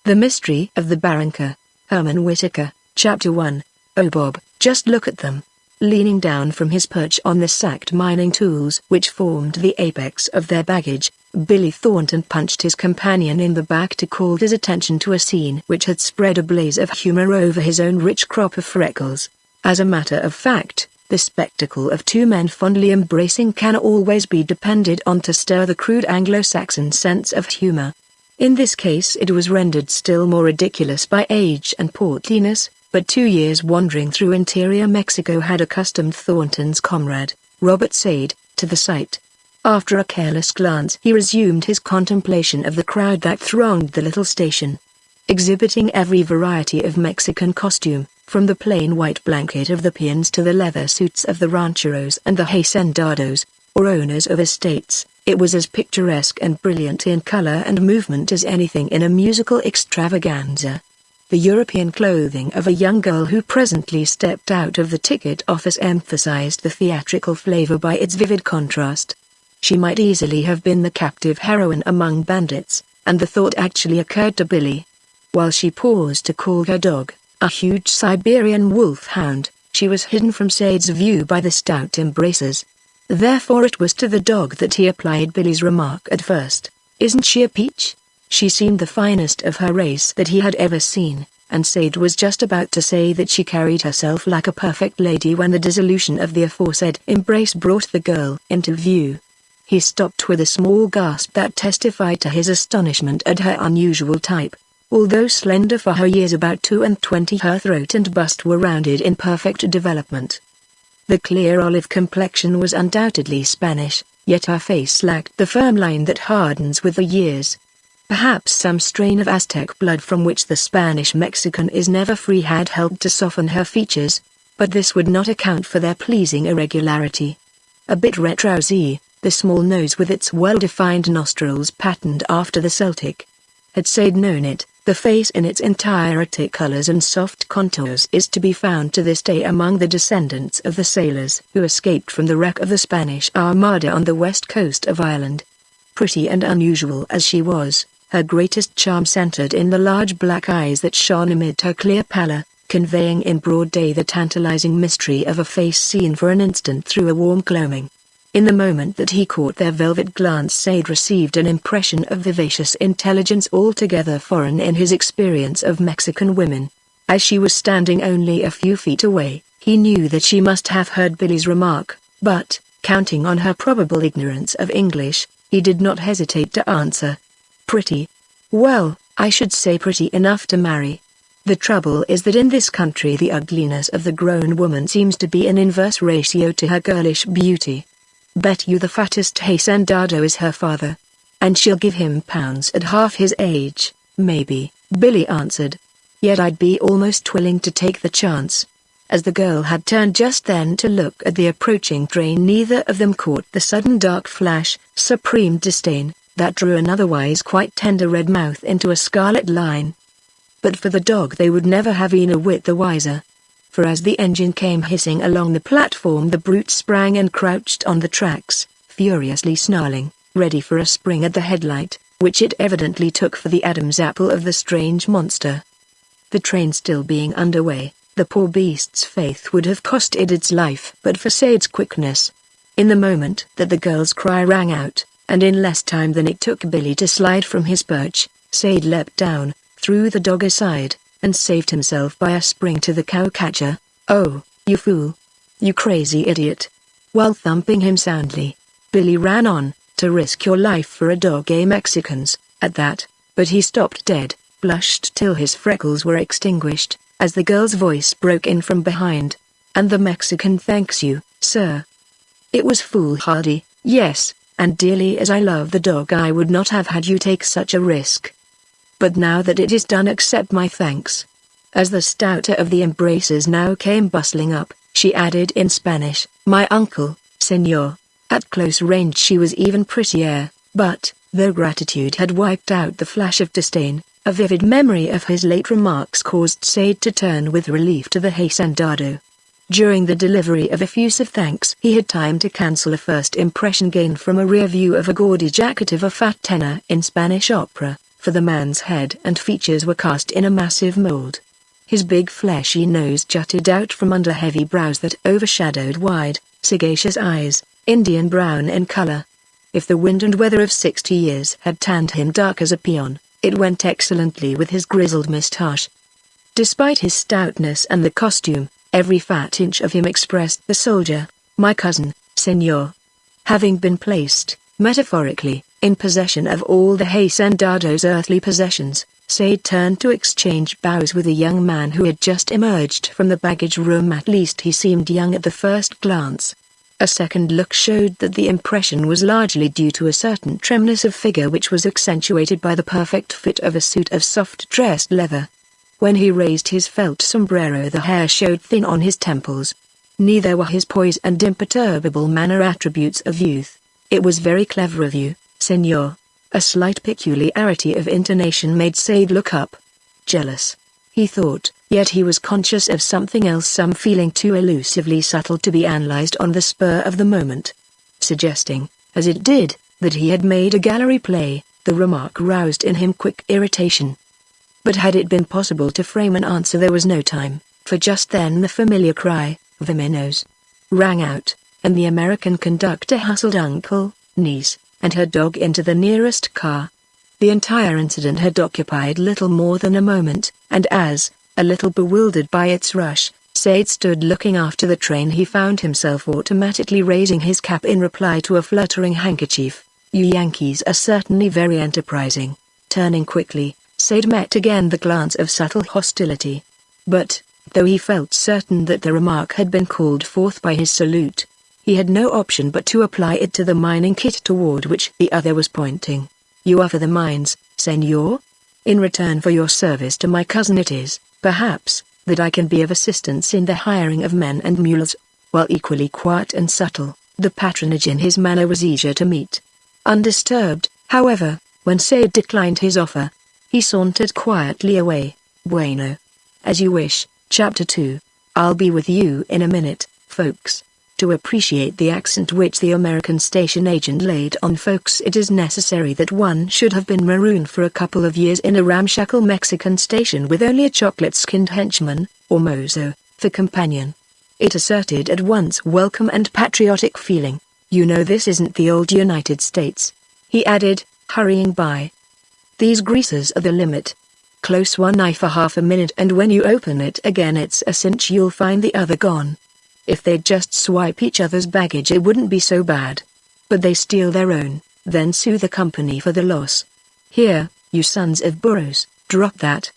The Mystery of the Barranca. Herman Whitaker, Chapter 1. Oh Bob, just look at them. Leaning down from his perch on the sacked mining tools which formed the apex of their baggage, Billy Thornton punched his companion in the back to call his attention to a scene which had spread a blaze of humor over his own rich crop of freckles. As a matter of fact, the spectacle of two men fondly embracing can always be depended on to stir the crude Anglo-Saxon sense of humor. In this case it was rendered still more ridiculous by age and portliness, but 2 years wandering through interior Mexico had accustomed Thornton's comrade, Robert Sade, to the sight. After a careless glance he resumed his contemplation of the crowd that thronged the little station. Exhibiting every variety of Mexican costume, from the plain white blanket of the peons to the leather suits of the rancheros and the hacendados, or owners of estates, it was as picturesque and brilliant in color and movement as anything in a musical extravaganza. The European clothing of a young girl who presently stepped out of the ticket office emphasized the theatrical flavor by its vivid contrast. She might easily have been the captive heroine among bandits, and the thought actually occurred to Billy. While she paused to call her dog, a huge Siberian wolfhound, she was hidden from Sade's view by the stout embracers. Therefore it was to the dog that he applied Billy's remark at first, "Isn't she a peach?" She seemed the finest of her race that he had ever seen, and Sade was just about to say that she carried herself like a perfect lady when the dissolution of the aforesaid embrace brought the girl into view. He stopped with a small gasp that testified to his astonishment at her unusual type. Although slender for her years, about 22, her throat and bust were rounded in perfect development. The clear olive complexion was undoubtedly Spanish, yet her face lacked the firm line that hardens with the years. Perhaps some strain of Aztec blood from which the Spanish-Mexican is never free had helped to soften her features, but this would not account for their pleasing irregularity. A bit retrosy, the small nose with its well-defined nostrils patterned after the Celtic. Had Sade known it, the face in its entirety, colors and soft contours, is to be found to this day among the descendants of the sailors who escaped from the wreck of the Spanish Armada on the west coast of Ireland. Pretty and unusual as she was, her greatest charm centered in the large black eyes that shone amid her clear pallor, conveying in broad day the tantalizing mystery of a face seen for an instant through a warm gloaming. In the moment that he caught their velvet glance, Sade received an impression of vivacious intelligence altogether foreign in his experience of Mexican women. As she was standing only a few feet away, he knew that she must have heard Billy's remark, but, counting on her probable ignorance of English, he did not hesitate to answer. "Pretty? Well, I should say pretty enough to marry. The trouble is that in this country the ugliness of the grown woman seems to be an inverse ratio to her girlish beauty. Bet you the fattest hacendado is her father. And she'll give him pounds at half his age, maybe," Billy answered. "Yet I'd be almost willing to take the chance." As the girl had turned just then to look at the approaching train, neither of them caught the sudden dark flash, supreme disdain, that drew an otherwise quite tender red mouth into a scarlet line. But for the dog they would never have been a whit the wiser. For as the engine came hissing along the platform, the brute sprang and crouched on the tracks, furiously snarling, ready for a spring at the headlight, which it evidently took for the Adam's apple of the strange monster. The train still being underway, the poor beast's faith would have cost it its life but for Sade's quickness. In the moment that the girl's cry rang out, and in less time than it took Billy to slide from his perch, Sade leapt down, threw the dog aside, and saved himself by a spring to the cowcatcher. "Oh, you fool! You crazy idiot!" While thumping him soundly, Billy ran on, "To risk your life for a dog, Mexicans, at that," but he stopped dead, blushed till his freckles were extinguished, as the girl's voice broke in from behind. "And the Mexican thanks you, sir." It was foolhardy, yes, and dearly as I love the dog I would not have had you take such a risk. But now that it is done, accept my thanks. As the stouter of the embracers now came bustling up, she added in Spanish, "My uncle, senor." At close range she was even prettier, but, though gratitude had wiped out the flash of disdain, a vivid memory of his late remarks caused Sade to turn with relief to the hacendado. During the delivery of effusive thanks he had time to cancel a first impression gained from a rear view of a gaudy jacket of a fat tenor in Spanish opera, for the man's head and features were cast in a massive mold. His big fleshy nose jutted out from under heavy brows that overshadowed wide, sagacious eyes, Indian brown in color. If the wind and weather of 60 years had tanned him dark as a peon, it went excellently with his grizzled moustache. Despite his stoutness and the costume, every fat inch of him expressed the soldier, my cousin, senor. Having been placed, metaphorically, in possession of all the hacendado's earthly possessions, Sade turned to exchange bows with a young man who had just emerged from the baggage room. At least he seemed young at the first glance. A second look showed that the impression was largely due to a certain trimness of figure which was accentuated by the perfect fit of a suit of soft-dressed leather. When he raised his felt sombrero, the hair showed thin on his temples. Neither were his poise and imperturbable manner attributes of youth. It was very clever of you, senor. A slight peculiarity of intonation made Sade look up. Jealous, he thought, yet he was conscious of something else, some feeling too elusively subtle to be analyzed on the spur of the moment. Suggesting, as it did, that he had made a gallery play, the remark roused in him quick irritation. But had it been possible to frame an answer, there was no time, for just then the familiar cry, "Vaminos!" rang out, and the American conductor hustled uncle, niece, and her dog into the nearest car. The entire incident had occupied little more than a moment, and as, a little bewildered by its rush, Sade stood looking after the train, he found himself automatically raising his cap in reply to a fluttering handkerchief. You Yankees are certainly very enterprising. Turning quickly, Sade met again the glance of subtle hostility. But, though he felt certain that the remark had been called forth by his salute, he had no option but to apply it to the mining kit toward which the other was pointing. You are for the mines, senor? In return for your service to my cousin it is, perhaps, that I can be of assistance in the hiring of men and mules. While equally quiet and subtle, the patronage in his manner was easier to meet. Undisturbed, however, when Sade declined his offer, he sauntered quietly away. Bueno. As you wish. Chapter 2. I'll be with you in a minute, folks. To appreciate the accent which the American station agent laid on folks, it is necessary that one should have been marooned for a couple of years in a ramshackle Mexican station with only a chocolate-skinned henchman, or mozo, for companion. It asserted at once welcome and patriotic feeling. You know this isn't the old United States, he added, hurrying by. These greasers are the limit. Close one eye for half a minute and when you open it again it's a cinch you'll find the other gone. If they'd just swipe each other's baggage it wouldn't be so bad. But they steal their own, then sue the company for the loss. Here, you sons of burros, drop that.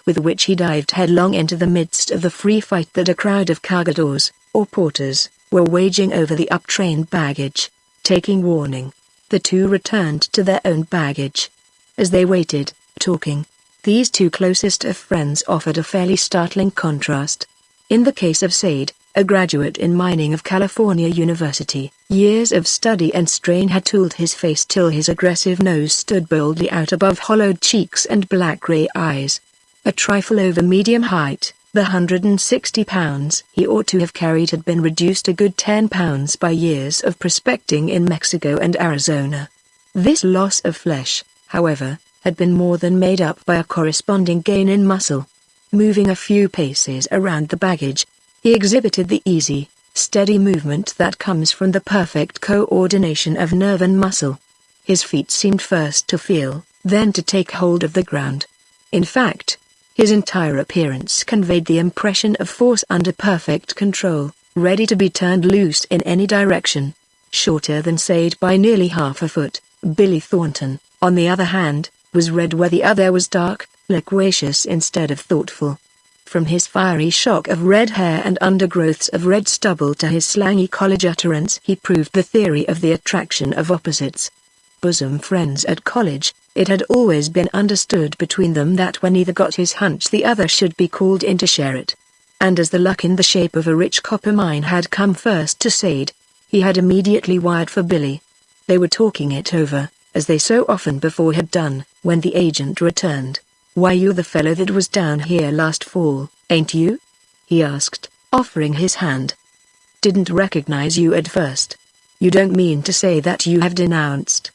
With which he dived headlong into the midst of the free fight that a crowd of cargadores, or porters, were waging over the up-trained baggage. Taking warning, the two returned to their own baggage. As they waited, talking, these two closest of friends offered a fairly startling contrast. In the case of Sade, a graduate in mining of California University, years of study and strain had tooled his face till his aggressive nose stood boldly out above hollowed cheeks and black-gray eyes. A trifle over medium height, the 160 pounds he ought to have carried had been reduced a good 10 pounds by years of prospecting in Mexico and Arizona. This loss of flesh, however, had been more than made up by a corresponding gain in muscle. Moving a few paces around the baggage, he exhibited the easy, steady movement that comes from the perfect coordination of nerve and muscle. His feet seemed first to feel, then to take hold of the ground. In fact, his entire appearance conveyed the impression of force under perfect control, ready to be turned loose in any direction. Shorter than Sade by nearly half a foot, Billy Thornton, on the other hand, was red where the other was dark, loquacious instead of thoughtful. From his fiery shock of red hair and undergrowths of red stubble to his slangy college utterance, he proved the theory of the attraction of opposites. Bosom friends at college, it had always been understood between them that when either got his hunch the other should be called in to share it. And as the luck in the shape of a rich copper mine had come first to Sade, he had immediately wired for Billy. They were talking it over, as they so often before had done, when the agent returned. "Why, you're the fellow that was down here last fall, ain't you?" he asked, offering his hand. "Didn't recognize you at first. You don't mean to say that you have denounced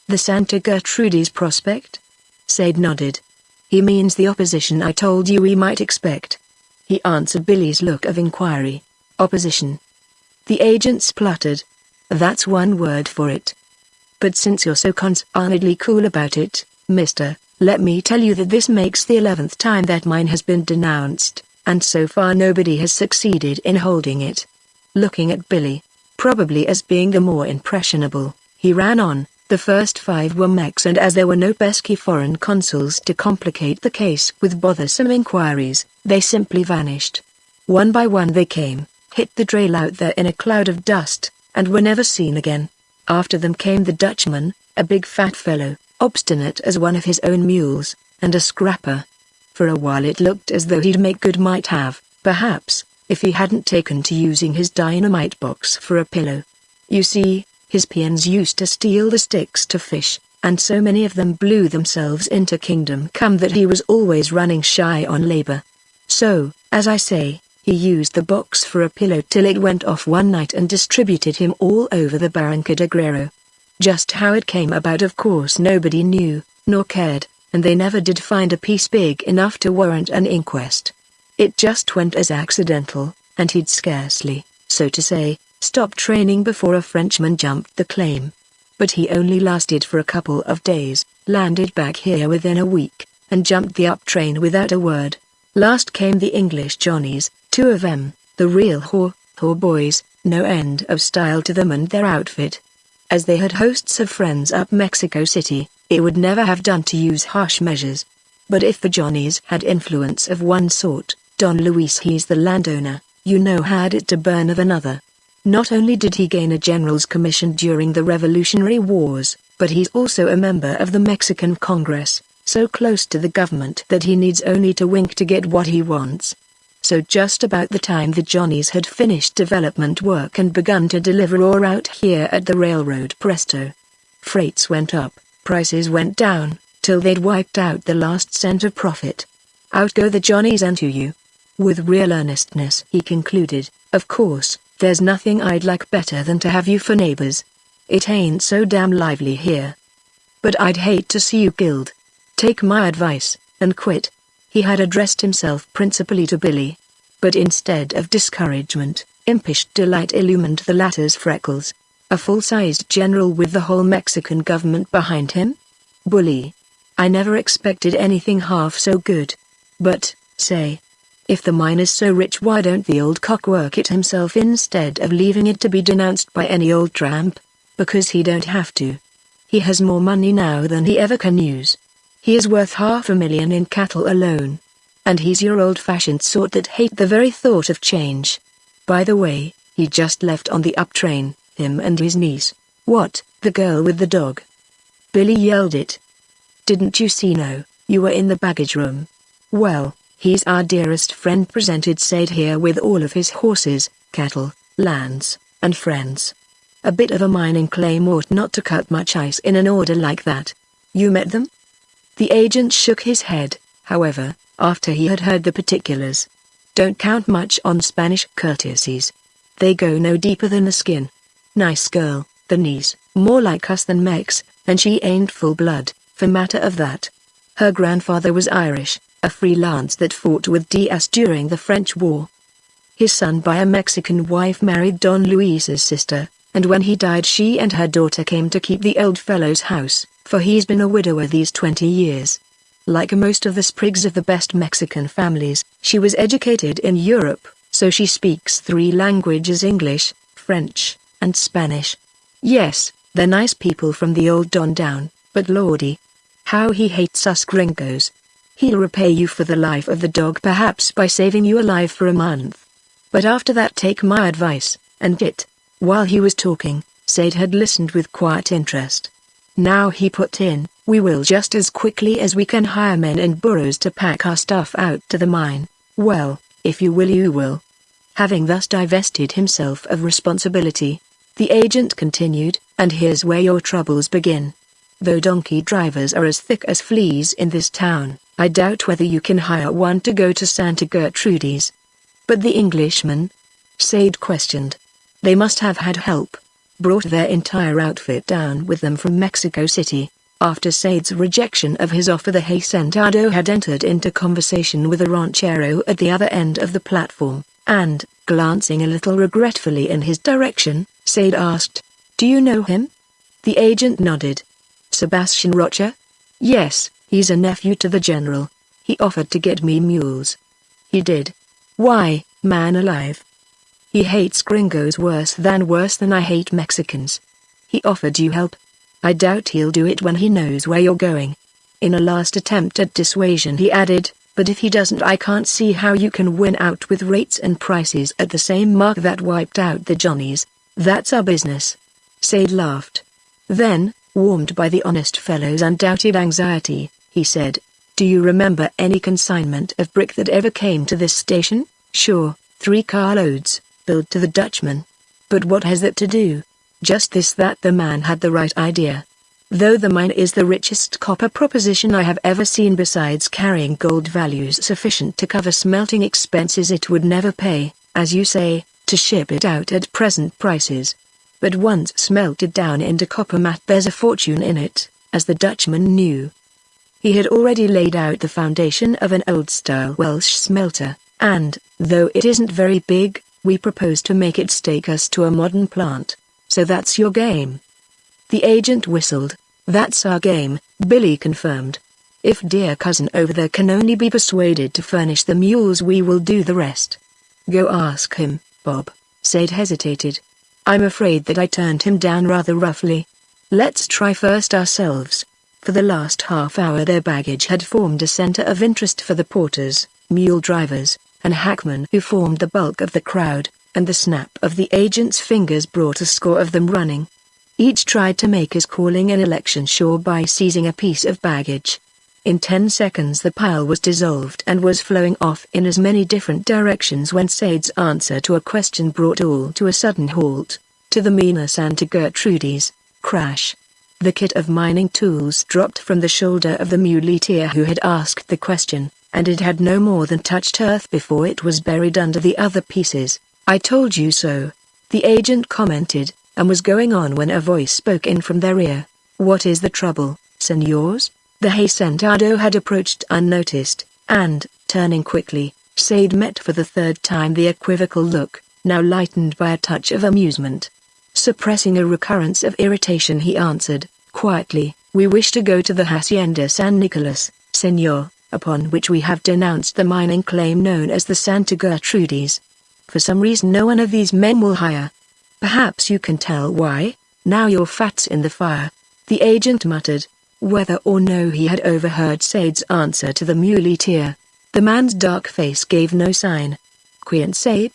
the Santa Gertrudis prospect?" Said nodded. He means the opposition I told you we might expect. He answered Billy's look of inquiry. Opposition? The agent spluttered. That's one word for it. But since you're so concernedly cool about it, mister, let me tell you that this makes the 11th time that mine has been denounced, and so far nobody has succeeded in holding it. Looking at Billy, probably as being the more impressionable, he ran on. The first 5 were Mex, and as there were no pesky foreign consuls to complicate the case with bothersome inquiries, they simply vanished. One by one they came, hit the trail out there in a cloud of dust, and were never seen again. After them came the Dutchman, a big fat fellow, obstinate as one of his own mules, and a scrapper. For a while it looked as though he'd make good, might have, perhaps, if he hadn't taken to using his dynamite box for a pillow. You see, his peons used to steal the sticks to fish, and so many of them blew themselves into kingdom come that he was always running shy on labor. So, as I say, he used the box for a pillow till it went off one night and distributed him all over the Barranca de Guerrero. Just how it came about of course nobody knew, nor cared, and they never did find a piece big enough to warrant an inquest. It just went as accidental, and he'd scarcely, so to say, stopped training before a Frenchman jumped the claim. But he only lasted for a couple of days, landed back here within a week, and jumped the up train without a word. Last came the English Johnnies, 2 of them, the real whore boys, no end of style to them and their outfit. As they had hosts of friends up Mexico City, it would never have done to use harsh measures. But if the Johnnies had influence of one sort, Don Luis, he's the landowner, you know, had it to burn of another. Not only did he gain a general's commission during the Revolutionary Wars, but he's also a member of the Mexican Congress, so close to the government that he needs only to wink to get what he wants. So just about the time the Johnnies had finished development work and begun to deliver ore out here at the railroad, presto. Freights went up, prices went down, till they'd wiped out the last cent of profit. Out go the Johnnies and to you. With real earnestness he concluded, of course, there's nothing I'd like better than to have you for neighbors. It ain't so damn lively here. But I'd hate to see you killed. Take my advice, and quit. He had addressed himself principally to Billy. But instead of discouragement, impish delight illumined the latter's freckles. A full-sized general with the whole Mexican government behind him? Bully. I never expected anything half so good. But, say, if the mine is so rich, why don't the old cock work it himself instead of leaving it to be denounced by any old tramp? Because he don't have to. He has more money now than he ever can use. He is worth $500,000 in cattle alone. And he's your old-fashioned sort that hate the very thought of change. By the way, he just left on the up train, him and his niece. What, the girl with the dog? Billy yelled it. Didn't you see? No, you were in the baggage room. Well, he's our dearest friend, presented Sade here with all of his horses, cattle, lands, and friends. A bit of a mining claim ought not to cut much ice in an order like that. You met them? The agent shook his head, however, after he had heard the particulars. Don't count much on Spanish courtesies. They go no deeper than the skin. Nice girl, the niece, more like us than Mex, and she ain't full blood, for matter of that. Her grandfather was Irish, a freelance that fought with Diaz during the French War. His son by a Mexican wife married Don Luis's sister, and when he died she and her daughter came to keep the old fellow's house, for he's been a widower these 20 years. Like most of the sprigs of the best Mexican families, she was educated in Europe, so she speaks 3 languages: English, French, and Spanish. Yes, they're nice people from the old Don down, but lordy, how he hates us gringos. He'll repay you for the life of the dog perhaps by saving you alive for a month. But after that take my advice, and get. While he was talking, Sade had listened with quiet interest. Now he put in, we will just as quickly as we can hire men and burros to pack our stuff out to the mine. Well, if you will you will. Having thus divested himself of responsibility, the agent continued, and here's where your troubles begin. Though donkey drivers are as thick as fleas in this town, I doubt whether you can hire one to go to Santa Gertrudis. But the Englishmen? Sade questioned. They must have had help. Brought their entire outfit down with them from Mexico City. After Said's rejection of his offer, the Hacendado had entered into conversation with a ranchero at the other end of the platform, and, glancing a little regretfully in his direction, Said asked, "Do you know him?" The agent nodded. "Sebastian Rocha?" "Yes, he's a nephew to the general. He offered to get me mules." "He did? Why, man alive? He hates gringos worse than I hate Mexicans. He offered you help? I doubt he'll do it when he knows where you're going." In a last attempt at dissuasion he added, "But if he doesn't, I can't see how you can win out with rates and prices at the same mark that wiped out the Johnnies. That's our business." Said laughed. Then, warmed by the honest fellow's undoubted anxiety, he said, "Do you remember any consignment of brick that ever came to this station?" "Sure, 3 carloads, billed to the Dutchman. But what has that to do?" "Just this, that the man had the right idea. Though the mine is the richest copper proposition I have ever seen, besides carrying gold values sufficient to cover smelting expenses, it would never pay, as you say, to ship it out at present prices. But once smelted down into copper matte, there's a fortune in it, as the Dutchman knew. He had already laid out the foundation of an old-style Welsh smelter, and, though it isn't very big, we propose to make it take us to a modern plant. So that's your game?" The agent whistled. "That's our game," Billy confirmed. "If dear cousin over there can only be persuaded to furnish the mules, we will do the rest." "Go ask him, Bob." Said hesitated. "I'm afraid that I turned him down rather roughly. Let's try first ourselves." For the last half hour their baggage had formed a center of interest for the porters, mule drivers, and hackmen who formed the bulk of the crowd, and the snap of the agent's fingers brought a score of them running. Each tried to make his calling and election sure by seizing a piece of baggage. In 10 seconds the pile was dissolved and was flowing off in as many different directions when Said's answer to a question brought all to a sudden halt. "To the Mina Santa Gertrudis." Crash. The kit of mining tools dropped from the shoulder of the muleteer who had asked the question, and it had no more than touched earth before it was buried under the other pieces. "I told you so," the agent commented, and was going on when a voice spoke in from their ear. "What is the trouble, senors?" The Hacendado had approached unnoticed, and, turning quickly, Said met for the 3rd time the equivocal look, now lightened by a touch of amusement. Suppressing a recurrence of irritation he answered, quietly, "We wish to go to the Hacienda San Nicolas, senor, upon which we have denounced the mining claim known as the Santa Gertrudis. For some reason no one of these men will hire. Perhaps you can tell why, now your fat's in the fire." The agent muttered. Whether or no he had overheard Said's answer to the muleteer, the man's dark face gave no sign. "Quien sabe?"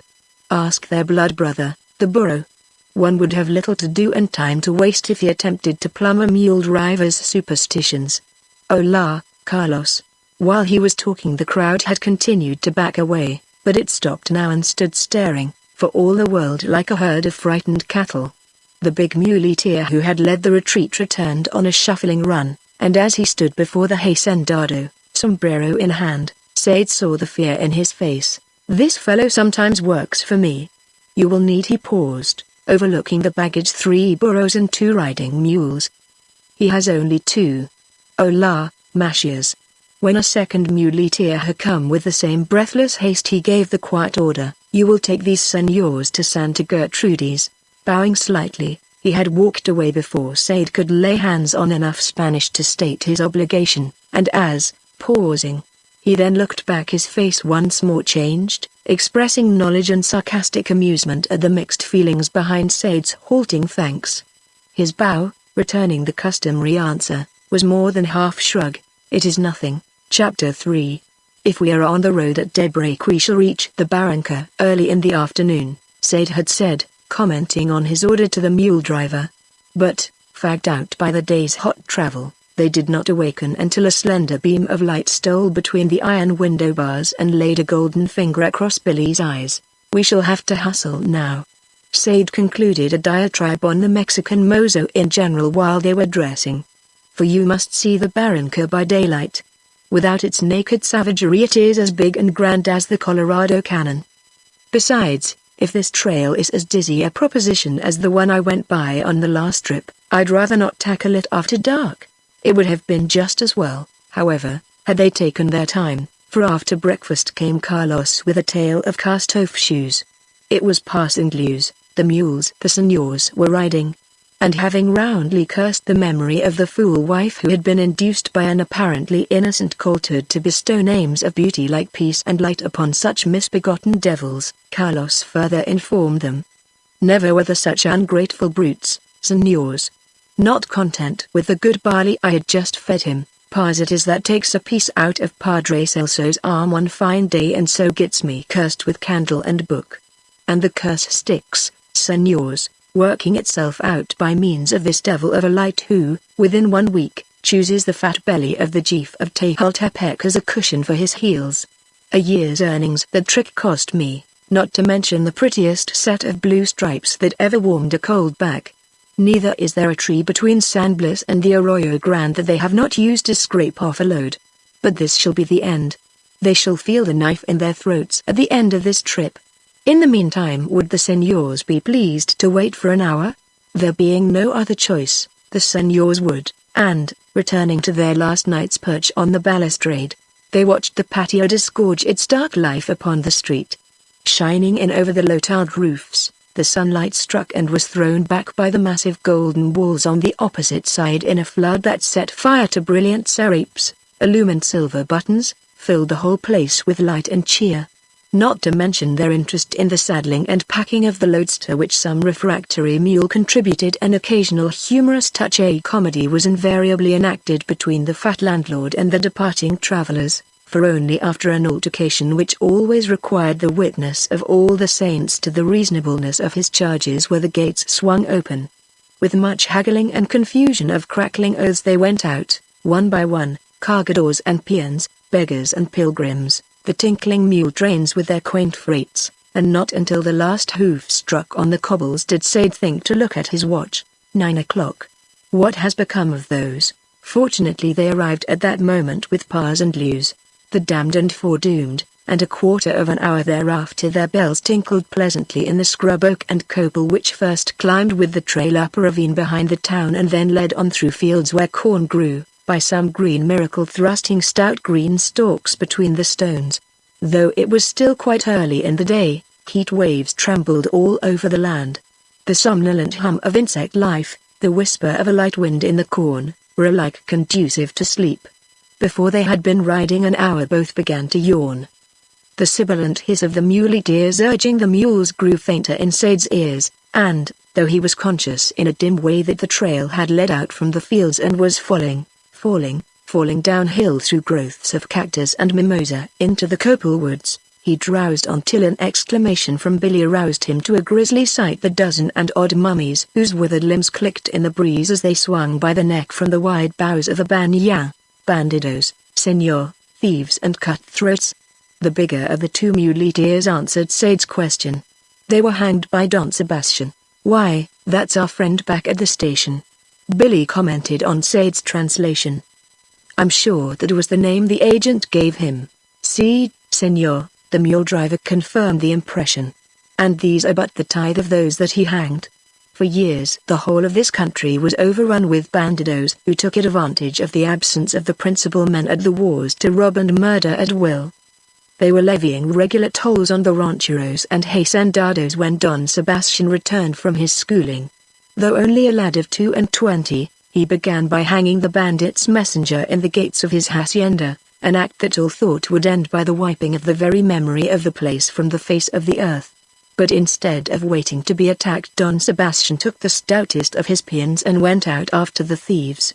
"Ask their blood brother, the burro. One would have little to do and time to waste if he attempted to plumb a mule driver's superstitions. Hola, Carlos." While he was talking the crowd had continued to back away, but it stopped now and stood staring, for all the world like a herd of frightened cattle. The big muleteer who had led the retreat returned on a shuffling run, and as he stood before the Hacendado, sombrero in hand, Said saw the fear in his face. "This fellow sometimes works for me. You will need," he paused, overlooking the baggage, 3 burros and 2 riding mules. "He has only 2. Hola, Mashias." When a second muleteer had come with the same breathless haste, he gave the quiet order, "You will take these senors to Santa Gertrudis." Bowing slightly, he had walked away before Said could lay hands on enough Spanish to state his obligation, and as, pausing, he then looked back, his face once more changed, expressing knowledge and sarcastic amusement at the mixed feelings behind Said's halting thanks. His bow, returning the customary answer, was more than half shrug. "It is nothing." Chapter 3. "If we are on the road at daybreak we shall reach the Barranca early in the afternoon," Said had said, commenting on his order to the mule driver. But, fagged out by the day's hot travel, they did not awaken until a slender beam of light stole between the iron window bars and laid a golden finger across Billy's eyes. "We shall have to hustle now." Said concluded a diatribe on the Mexican mozo in general while they were dressing. "For you must see the Barranca by daylight. Without its naked savagery it is as big and grand as the Colorado Canyon. Besides, if this trail is as dizzy a proposition as the one I went by on the last trip, I'd rather not tackle it after dark. It would have been just as well, however, had they taken their time, for after breakfast came Carlos with a tale of cast-off shoes. It was passing news, the mules the señors were riding. And having roundly cursed the memory of the fool wife who had been induced by an apparently innocent coltard to bestow names of beauty like peace and light upon such misbegotten devils, Carlos further informed them. Never were there such ungrateful brutes, señors. Not content with the good barley I had just fed him, Paz it is that takes a piece out of Padre Celso's arm one fine day and so gets me cursed with candle and book. And the curse sticks, señors, working itself out by means of this devil of a light who, within 1 week, chooses the fat belly of the chief of Tehuantepec as a cushion for his heels. A year's earnings that trick cost me, not to mention the prettiest set of blue stripes that ever warmed a cold back. Neither is there a tree between San Blas and the Arroyo Grande that they have not used to scrape off a load. But this shall be the end. They shall feel the knife in their throats at the end of this trip. In the meantime, would the señors be pleased to wait for an hour? There being no other choice, the señors would, and, returning to their last night's perch on the balustrade, they watched the patio disgorge its dark life upon the street. Shining in over the low-tiled roofs, the sunlight struck and was thrown back by the massive golden walls on the opposite side in a flood that set fire to brilliant serapes, illumined silver buttons, filled the whole place with light and cheer. Not to mention their interest in the saddling and packing of the loads to which some refractory mule contributed an occasional humorous touch. A comedy was invariably enacted between the fat landlord and the departing travelers, for only after an altercation which always required the witness of all the saints to the reasonableness of his charges were the gates swung open. With much haggling and confusion of crackling oaths they went out, one by one, cargadores and peons, beggars and pilgrims, the tinkling mule trains with their quaint freights, and not until the last hoof struck on the cobbles did Sade think to look at his watch. 9 o'clock. What has become of those? Fortunately they arrived at that moment with Paz and Luz, the damned and foredoomed, and a quarter of an hour thereafter their bells tinkled pleasantly in the scrub oak and copal which first climbed with the trail up a ravine behind the town and then led on through fields where corn grew, by some green miracle thrusting stout green stalks between the stones. Though it was still quite early in the day, heat waves trembled all over the land. The somnolent hum of insect life, the whisper of a light wind in the corn, were alike conducive to sleep. Before they had been riding an hour both began to yawn. The sibilant hiss of the muleteers urging the mules grew fainter in Sade's ears, and, though he was conscious in a dim way that the trail had led out from the fields and was falling downhill through growths of cactus and mimosa into the copal woods, he drowsed until an exclamation from Billy aroused him to a grisly sight: the dozen and odd mummies whose withered limbs clicked in the breeze as they swung by the neck from the wide boughs of a banyan. Bandidos, señor, thieves and cutthroats. The bigger of the two muleteers answered Sade's question. They were hanged by Don Sebastian. Why, that's our friend back at the station. Billy commented on Sade's translation. I'm sure that was the name the agent gave him. Si, señor, the mule driver confirmed the impression. And these are but the tithe of those that he hanged. For years the whole of this country was overrun with bandidos who took advantage of the absence of the principal men at the wars to rob and murder at will. They were levying regular tolls on the rancheros and hacendados when Don Sebastian returned from his schooling. Though only a lad of 22, he began by hanging the bandits' messenger in the gates of his hacienda, an act that all thought would end by the wiping of the very memory of the place from the face of the earth. But instead of waiting to be attacked, Don Sebastian took the stoutest of his peons and went out after the thieves.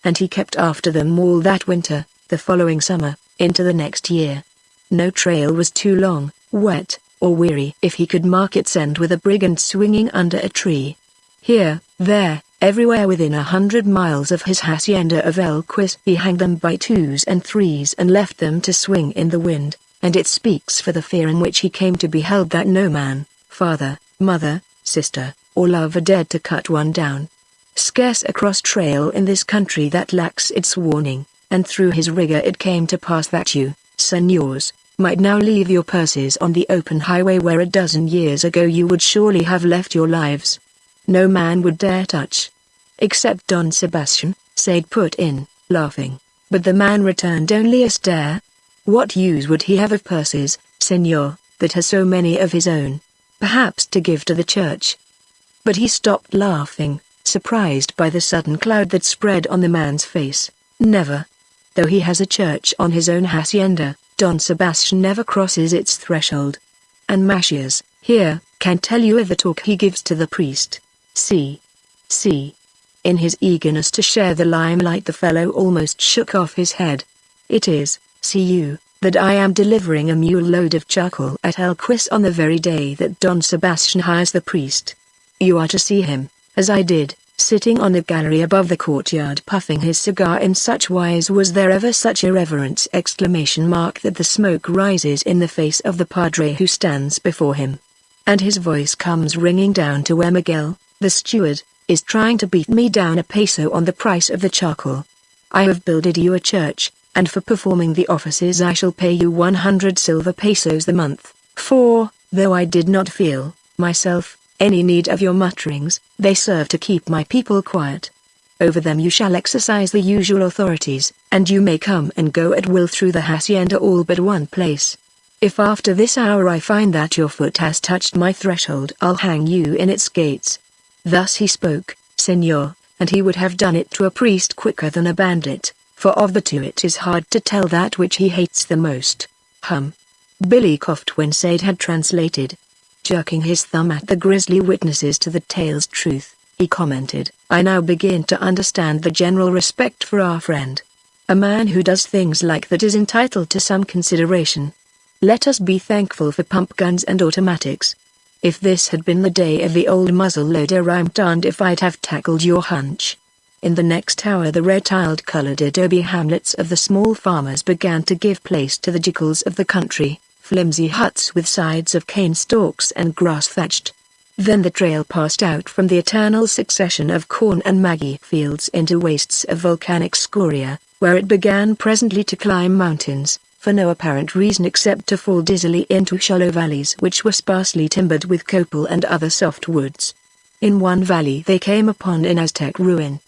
And he kept after them all that winter, the following summer, into the next year. No trail was too long, wet, or weary if he could mark its end with a brigand swinging under a tree. Here, there, everywhere within 100 miles of his hacienda of El Quis he hanged them by 2s and 3s and left them to swing in the wind, and it speaks for the fear in which he came to be held that no man, father, mother, sister, or lover dared to cut one down. Scarce a cross trail in this country that lacks its warning, and through his rigor it came to pass that you, señors, might now leave your purses on the open highway where a dozen years ago you would surely have left your lives. No man would dare touch. Except Don Sebastian, Sade put in, laughing. But the man returned only a stare. What use would he have of purses, senor, that has so many of his own? Perhaps to give to the church. But he stopped laughing, surprised by the sudden cloud that spread on the man's face. Never. Though he has a church on his own hacienda, Don Sebastian never crosses its threshold. And Machias, here, can tell you of the talk he gives to the priest. See. In his eagerness to share the limelight, the fellow almost shook off his head. It is, see you, that I am delivering a mule load of charcoal at El Quis on the very day that Don Sebastian hires the priest. You are to see him, as I did, sitting on the gallery above the courtyard puffing his cigar in such wise was there ever such irreverence ! That the smoke rises in the face of the padre who stands before him. And his voice comes ringing down to where Miguel, the steward, is trying to beat me down a peso on the price of the charcoal. I have builded you a church, and for performing the offices I shall pay you 100 silver pesos a month, for, though I did not feel, myself, any need of your mutterings, they serve to keep my people quiet. Over them you shall exercise the usual authorities, and you may come and go at will through the hacienda all but one place. If after this hour I find that your foot has touched my threshold, I'll hang you in its gates. Thus he spoke, senor, and he would have done it to a priest quicker than a bandit, for of the two it is hard to tell that which he hates the most. Billy coughed when Sade had translated. Jerking his thumb at the grisly witnesses to the tale's truth, he commented, I now begin to understand the general respect for our friend. A man who does things like that is entitled to some consideration. Let us be thankful for pump guns and automatics. If this had been the day of the old muzzle-loader, I'm darned if I'd have tackled your hunch. In the next tower the red-tiled colored adobe hamlets of the small farmers began to give place to the jackals of the country, flimsy huts with sides of cane stalks and grass thatched. Then the trail passed out from the eternal succession of corn and Maggie fields into wastes of volcanic scoria, where it began presently to climb mountains, for no apparent reason except to fall dizzily into shallow valleys which were sparsely timbered with copal and other soft woods. In one valley they came upon an Aztec ruin.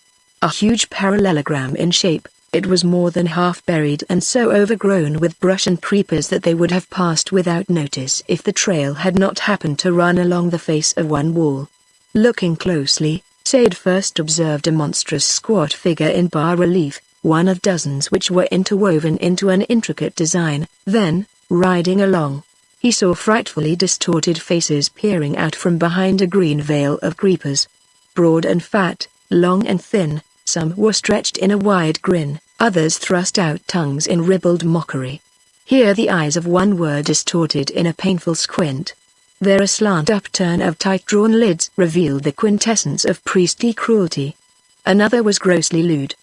A huge parallelogram in shape, it was more than half buried and so overgrown with brush and creepers that they would have passed without notice if the trail had not happened to run along the face of one wall. Looking closely, Sade first observed a monstrous squat figure in bas-relief, one of dozens which were interwoven into an intricate design. Then, riding along, he saw frightfully distorted faces peering out from behind a green veil of creepers. Broad and fat, long and thin, some were stretched in a wide grin, others thrust out tongues in ribald mockery. Here the eyes of one were distorted in a painful squint. There a slant upturn of tight-drawn lids revealed the quintessence of priestly cruelty. Another was grossly lewd.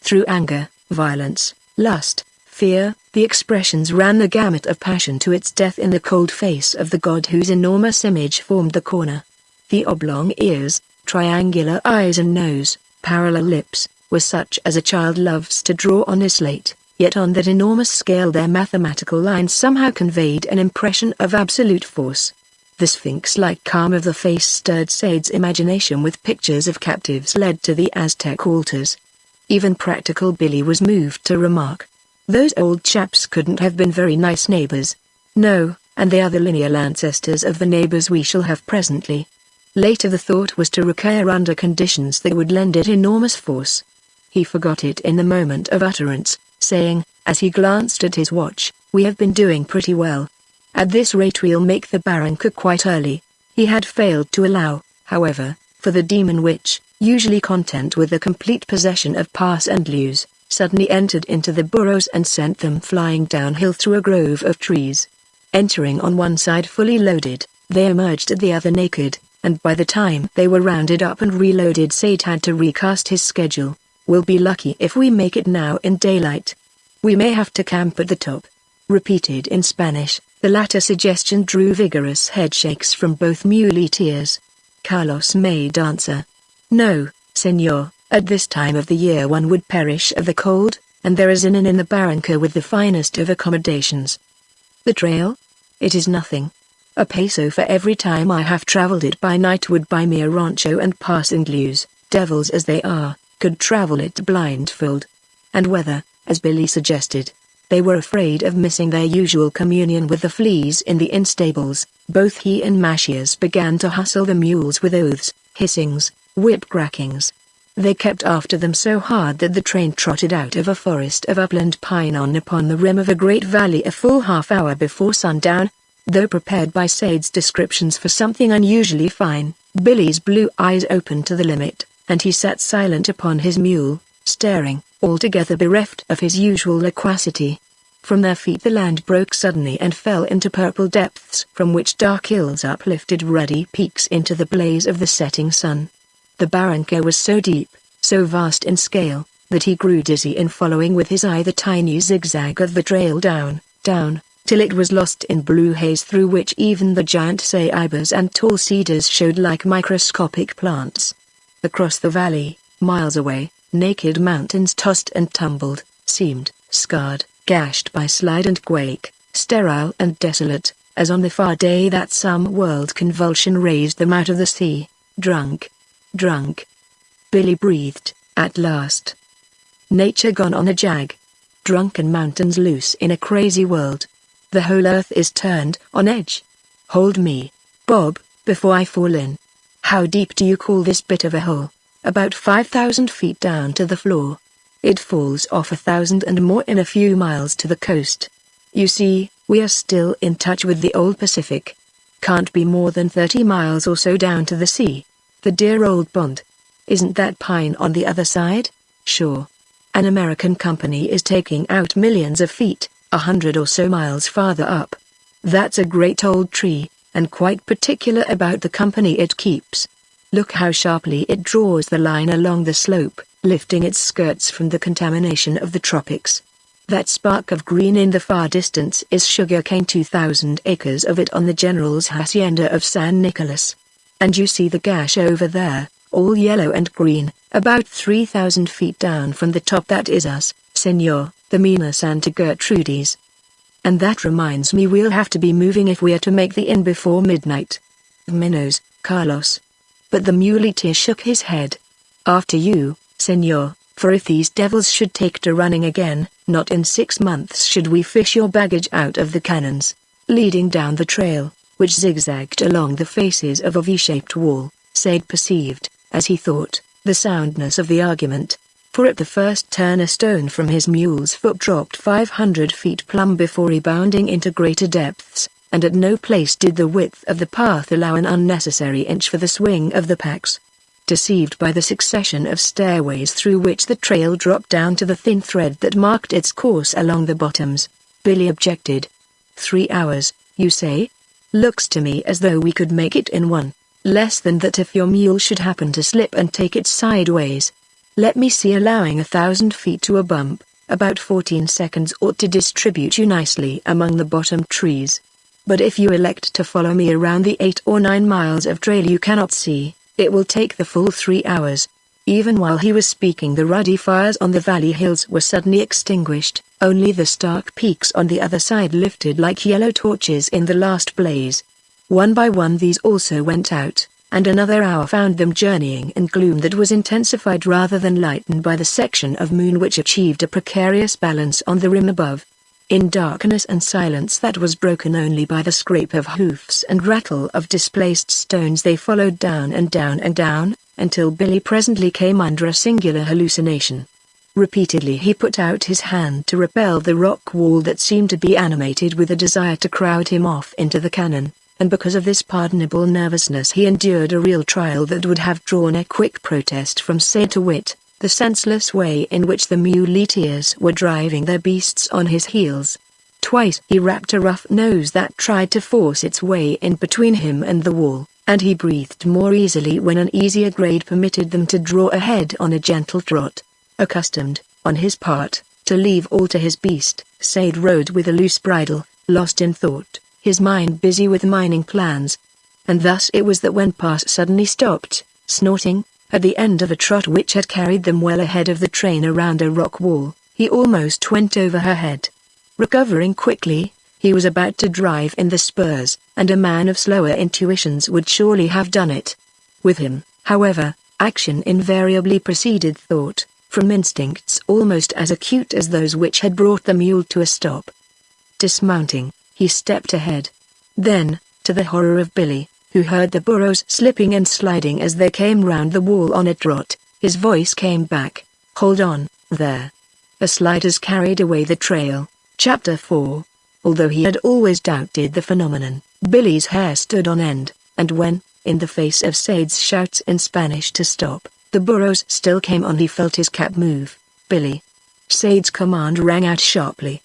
Through anger, violence, lust, fear, the expressions ran the gamut of passion to its death in the cold face of the god whose enormous image formed the corner. The oblong ears, triangular eyes and nose, parallel lips, were such as a child loves to draw on his slate, yet on that enormous scale their mathematical lines somehow conveyed an impression of absolute force. The sphinx-like calm of the face stirred Sade's imagination with pictures of captives led to the Aztec altars. Even practical Billy was moved to remark, those old chaps couldn't have been very nice neighbors. No, and they are the lineal ancestors of the neighbors we shall have presently. Later the thought was to recur under conditions that would lend it enormous force. He forgot it in the moment of utterance, saying, as he glanced at his watch, we have been doing pretty well. At this rate we'll make the Barranca quite early. He had failed to allow, however, for the demon which, usually content with the complete possession of pass and lews, suddenly entered into the burros and sent them flying downhill through a grove of trees. Entering on one side fully loaded, they emerged at the other naked, and by the time they were rounded up and reloaded Sade had to recast his schedule. We'll be lucky if we make it now in daylight. We may have to camp at the top. Repeated in Spanish, the latter suggestion drew vigorous headshakes from both muleteers. Carlos made answer. No, senor, at this time of the year one would perish of the cold, and there is an inn in the Barranca with the finest of accommodations. The trail? It is nothing. A peso for every time I have traveled it by night would buy me a rancho, and pass and lews, devils as they are, could travel it blindfold. and whether, as Billy suggested, they were afraid of missing their usual communion with the fleas in the inn stables. Both he and Machias began to hustle the mules with oaths, hissings, whip-crackings. They kept after them so hard that the train trotted out of a forest of upland pine upon the rim of a great valley a full half-hour before sundown. Though prepared by Sade's descriptions for something unusually fine, Billy's blue eyes opened to the limit, and he sat silent upon his mule, staring, altogether bereft of his usual loquacity. From their feet the land broke suddenly and fell into purple depths from which dark hills uplifted ruddy peaks into the blaze of the setting sun. The Barranca was so deep, so vast in scale, that he grew dizzy in following with his eye the tiny zigzag of the trail down, till it was lost in blue haze through which even the giant ceiba's and tall cedars showed like microscopic plants. Across the valley, miles away, naked mountains tossed and tumbled, seemed, scarred, gashed by slide and quake, sterile and desolate, as on the far day that some world convulsion raised them out of the sea. Drunk. Billy breathed, at last. Nature gone on a jag. Drunken mountains loose in a crazy world. The whole earth is turned on edge. Hold me, Bob, before I fall in. How deep do you call this bit of a hole? About 5,000 feet down to the floor. It falls off 1,000 and more in a few miles to the coast. You see, we are still in touch with the old Pacific. Can't be more than 30 miles or so down to the sea. The dear old bond. Isn't that pine on the other side? Sure. An American company is taking out millions of feet, 100 or so miles farther up. That's a great old tree, and quite particular about the company it keeps. Look how sharply it draws the line along the slope, lifting its skirts from the contamination of the tropics. That spark of green in the far distance is sugarcane, 2,000 acres of it on the General's hacienda of San Nicolas. And you see the gash over there, all yellow and green, about 3,000 feet down from the top. That is us, Senor, the Mina Santa Gertrudis. And that reminds me, we'll have to be moving if we are to make the inn before midnight. Minnows, Carlos. But the muleteer shook his head. After you, Senor, for if these devils should take to running again, not in 6 months should we fish your baggage out of the cannons. Leading down the trail, which zigzagged along the faces of a V-shaped wall, Sade perceived, as he thought, the soundness of the argument. For at the first turn a stone from his mule's foot dropped 500 feet plumb before rebounding into greater depths, and at no place did the width of the path allow an unnecessary inch for the swing of the packs. Deceived by the succession of stairways through which the trail dropped down to the thin thread that marked its course along the bottoms, Billy objected. 3 hours, you say? Looks to me as though we could make it in one. Less than that if your mule should happen to slip and take it sideways. Let me see, allowing 1,000 feet to a bump, about 14 seconds ought to distribute you nicely among the bottom trees. But if you elect to follow me around the 8 or 9 miles of trail you cannot see, it will take the full 3 hours. Even while he was speaking, the ruddy fires on the valley hills were suddenly extinguished, only the stark peaks on the other side lifted like yellow torches in the last blaze. One by one these also went out, and another hour found them journeying in gloom that was intensified rather than lightened by the section of moon which achieved a precarious balance on the rim above. In darkness and silence that was broken only by the scrape of hoofs and rattle of displaced stones, they followed down and down and down, until Billy presently came under a singular hallucination. Repeatedly he put out his hand to repel the rock wall that seemed to be animated with a desire to crowd him off into the cannon, and because of this pardonable nervousness he endured a real trial that would have drawn a quick protest from Sade, to wit, the senseless way in which the muleteers were driving their beasts on his heels. Twice he rapped a rough nose that tried to force its way in between him and the wall, and he breathed more easily when an easier grade permitted them to draw ahead on a gentle trot. Accustomed, on his part, to leave all to his beast, Sade rode with a loose bridle, lost in thought, his mind busy with mining plans. And thus it was that when Pass suddenly stopped, snorting, at the end of a trot which had carried them well ahead of the train around a rock wall, he almost went over her head. Recovering quickly, he was about to drive in the spurs, and a man of slower intuitions would surely have done it. With him, however, action invariably preceded thought. from instincts almost as acute as those which had brought the mule to a stop. Dismounting, he stepped ahead. Then, to the horror of Billy, who heard the burros slipping and sliding as they came round the wall on a trot, his voice came back, "Hold on, there. A slide has carried away the trail." Chapter 4. Although he had always doubted the phenomenon, Billy's hair stood on end, and when, in the face of Said's shouts in Spanish to stop, the burros still came on, he felt his cap move. "Billy!" Said's command rang out sharply.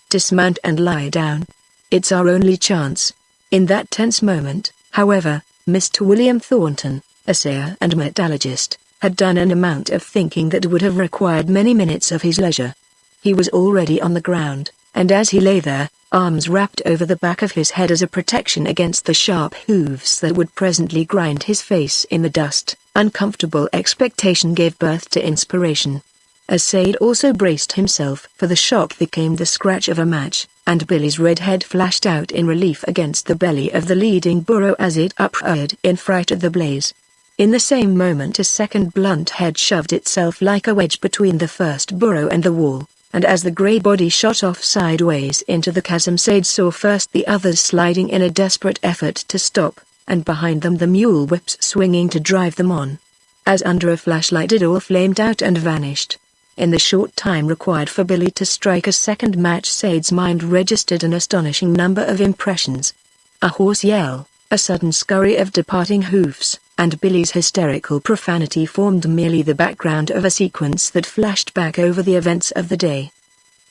"Dismount and lie down. It's our only chance." In that tense moment, however, Mr. William Thornton, assayer and metallurgist, had done an amount of thinking that would have required many minutes of his leisure. He was already on the ground, and as he lay there, arms wrapped over the back of his head as a protection against the sharp hooves that would presently grind his face in the dust, uncomfortable expectation gave birth to inspiration. As Said also braced himself for the shock, there came the scratch of a match, and Billy's red head flashed out in relief against the belly of the leading burro as it upreared in fright of the blaze. In the same moment a second blunt head shoved itself like a wedge between the first burro and the wall, and as the grey body shot off sideways into the chasm, Said saw first the others sliding in a desperate effort to stop, and behind them the mule whips swinging to drive them on. As under a flashlight it all flamed out and vanished. In the short time required for Billy to strike a second match, Said's mind registered an astonishing number of impressions. A hoarse yell, a sudden scurry of departing hoofs, and Billy's hysterical profanity formed merely the background of a sequence that flashed back over the events of the day.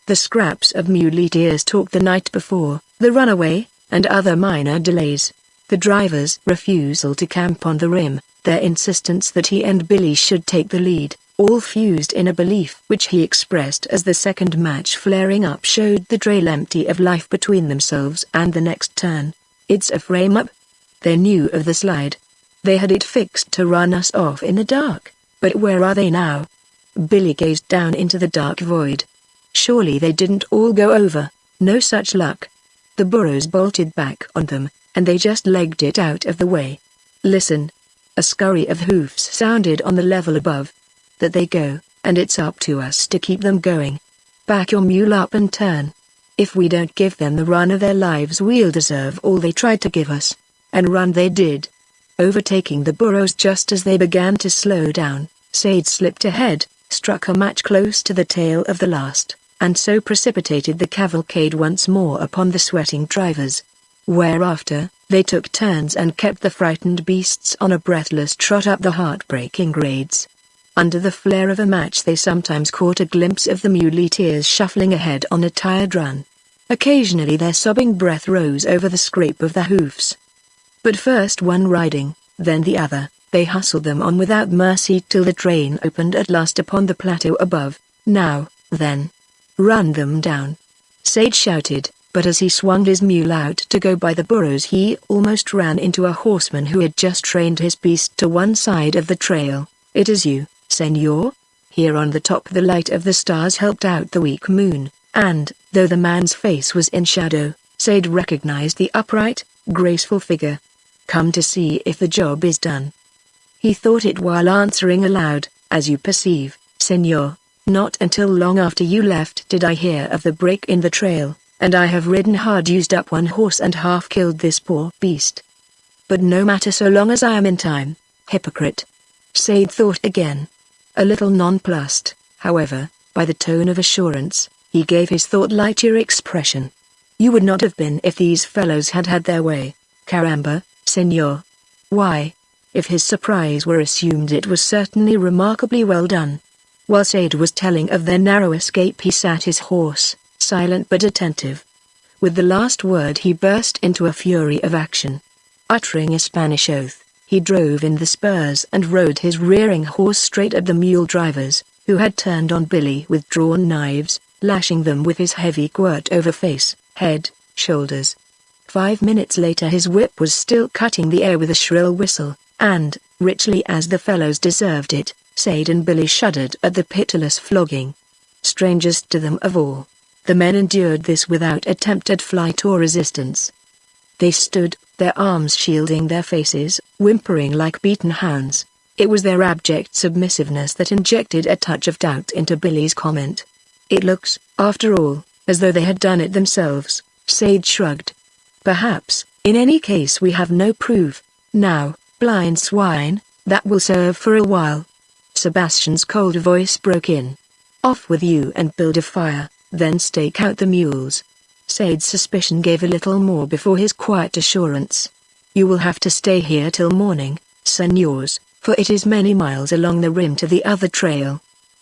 The scraps of muleteers' talk the night before, the runaway, and other minor delays. The driver's refusal to camp on the rim, their insistence that he and Billy should take the lead, all fused in a belief which he expressed as the second match flaring up showed the trail empty of life between themselves and the next turn. "It's a frame-up." They knew of the slide. They had it fixed to run us off in the dark, but where are they now? Billy gazed down into the dark void. Surely they didn't all go over. No such luck. The burros bolted back on them, and they just legged it out of the way. Listen. A scurry of hoofs sounded on the level above. That they go, and it's up to us to keep them going. Back your mule up and turn. If we don't give them the run of their lives, we'll deserve all they tried to give us. And run they did. Overtaking the burros just as they began to slow down, Said slipped ahead, struck a match close to the tail of the last, and so precipitated the cavalcade once more upon the sweating drivers. Whereafter, they took turns and kept the frightened beasts on a breathless trot up the heartbreaking grades. Under the flare of a match they sometimes caught a glimpse of the muleteers shuffling ahead on a tired run. Occasionally their sobbing breath rose over the scrape of the hoofs. But first one riding, then the other, they hustled them on without mercy till the train opened at last upon the plateau above. "Now, then. Run them down," Said shouted, but as he swung his mule out to go by the burros he almost ran into a horseman who had just trained his beast to one side of the trail. "It is you, Senor?" Here on the top the light of the stars helped out the weak moon, and, though the man's face was in shadow, Said recognized the upright, graceful figure. "Come to see if the job is done." He thought it while answering aloud, "As you perceive, Senor, not until long after you left did I hear of the break in the trail, and I have ridden hard, used up one horse and half killed this poor beast. But no matter so long as I am in time, hypocrite." Said thought again. A little nonplussed, however, by the tone of assurance, he gave his thought lighter expression. "You would not have been if these fellows had had their way. Caramba, Senor. Why?" If his surprise were assumed, it was certainly remarkably well done. While Said was telling of their narrow escape he sat his horse, silent but attentive. With the last word he burst into a fury of action. Uttering a Spanish oath, he drove in the spurs and rode his rearing horse straight at the mule drivers, who had turned on Billy with drawn knives, lashing them with his heavy quirt over face, head, shoulders. 5 minutes later his whip was still cutting the air with a shrill whistle, and, richly as the fellows deserved it, Said and Billy shuddered at the pitiless flogging. Strangest to them of all, the men endured this without attempt at flight or resistance. They stood, their arms shielding their faces, whimpering like beaten hounds. It was their abject submissiveness that injected a touch of doubt into Billy's comment. It looks, after all, as though they had done it themselves, Sade shrugged. Perhaps, in any case we have no proof. Now, blind swine, that will serve for a while. Sebastian's cold voice broke in. Off with you and build a fire, then stake out the mules. Sade's suspicion gave a little more before his quiet assurance. You will have to stay here till morning, senors, for it is many miles along the rim to the other trail.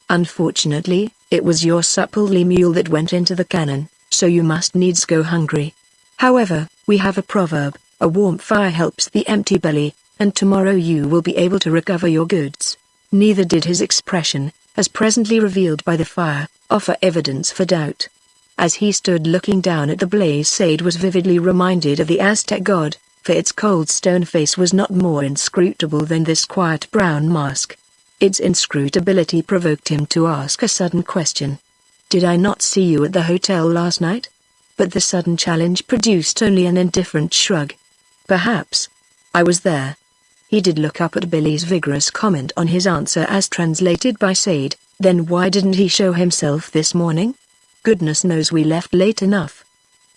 Unfortunately, it was your supplely mule that went into the cannon, so you must needs go hungry. However, we have a proverb, a warm fire helps the empty belly, and tomorrow you will be able to recover your goods. Neither did his expression, as presently revealed by the fire, offer evidence for doubt. As he stood looking down at the blaze, Sade was vividly reminded of the Aztec god, for its cold stone face was not more inscrutable than this quiet brown mask. Its inscrutability provoked him to ask a sudden question. Did I not see you at the hotel last night? But the sudden challenge produced only an indifferent shrug. Perhaps. I was there. He did look up at Billy's vigorous comment on his answer as translated by Sade. Then why didn't he show himself this morning? Goodness knows we left late enough.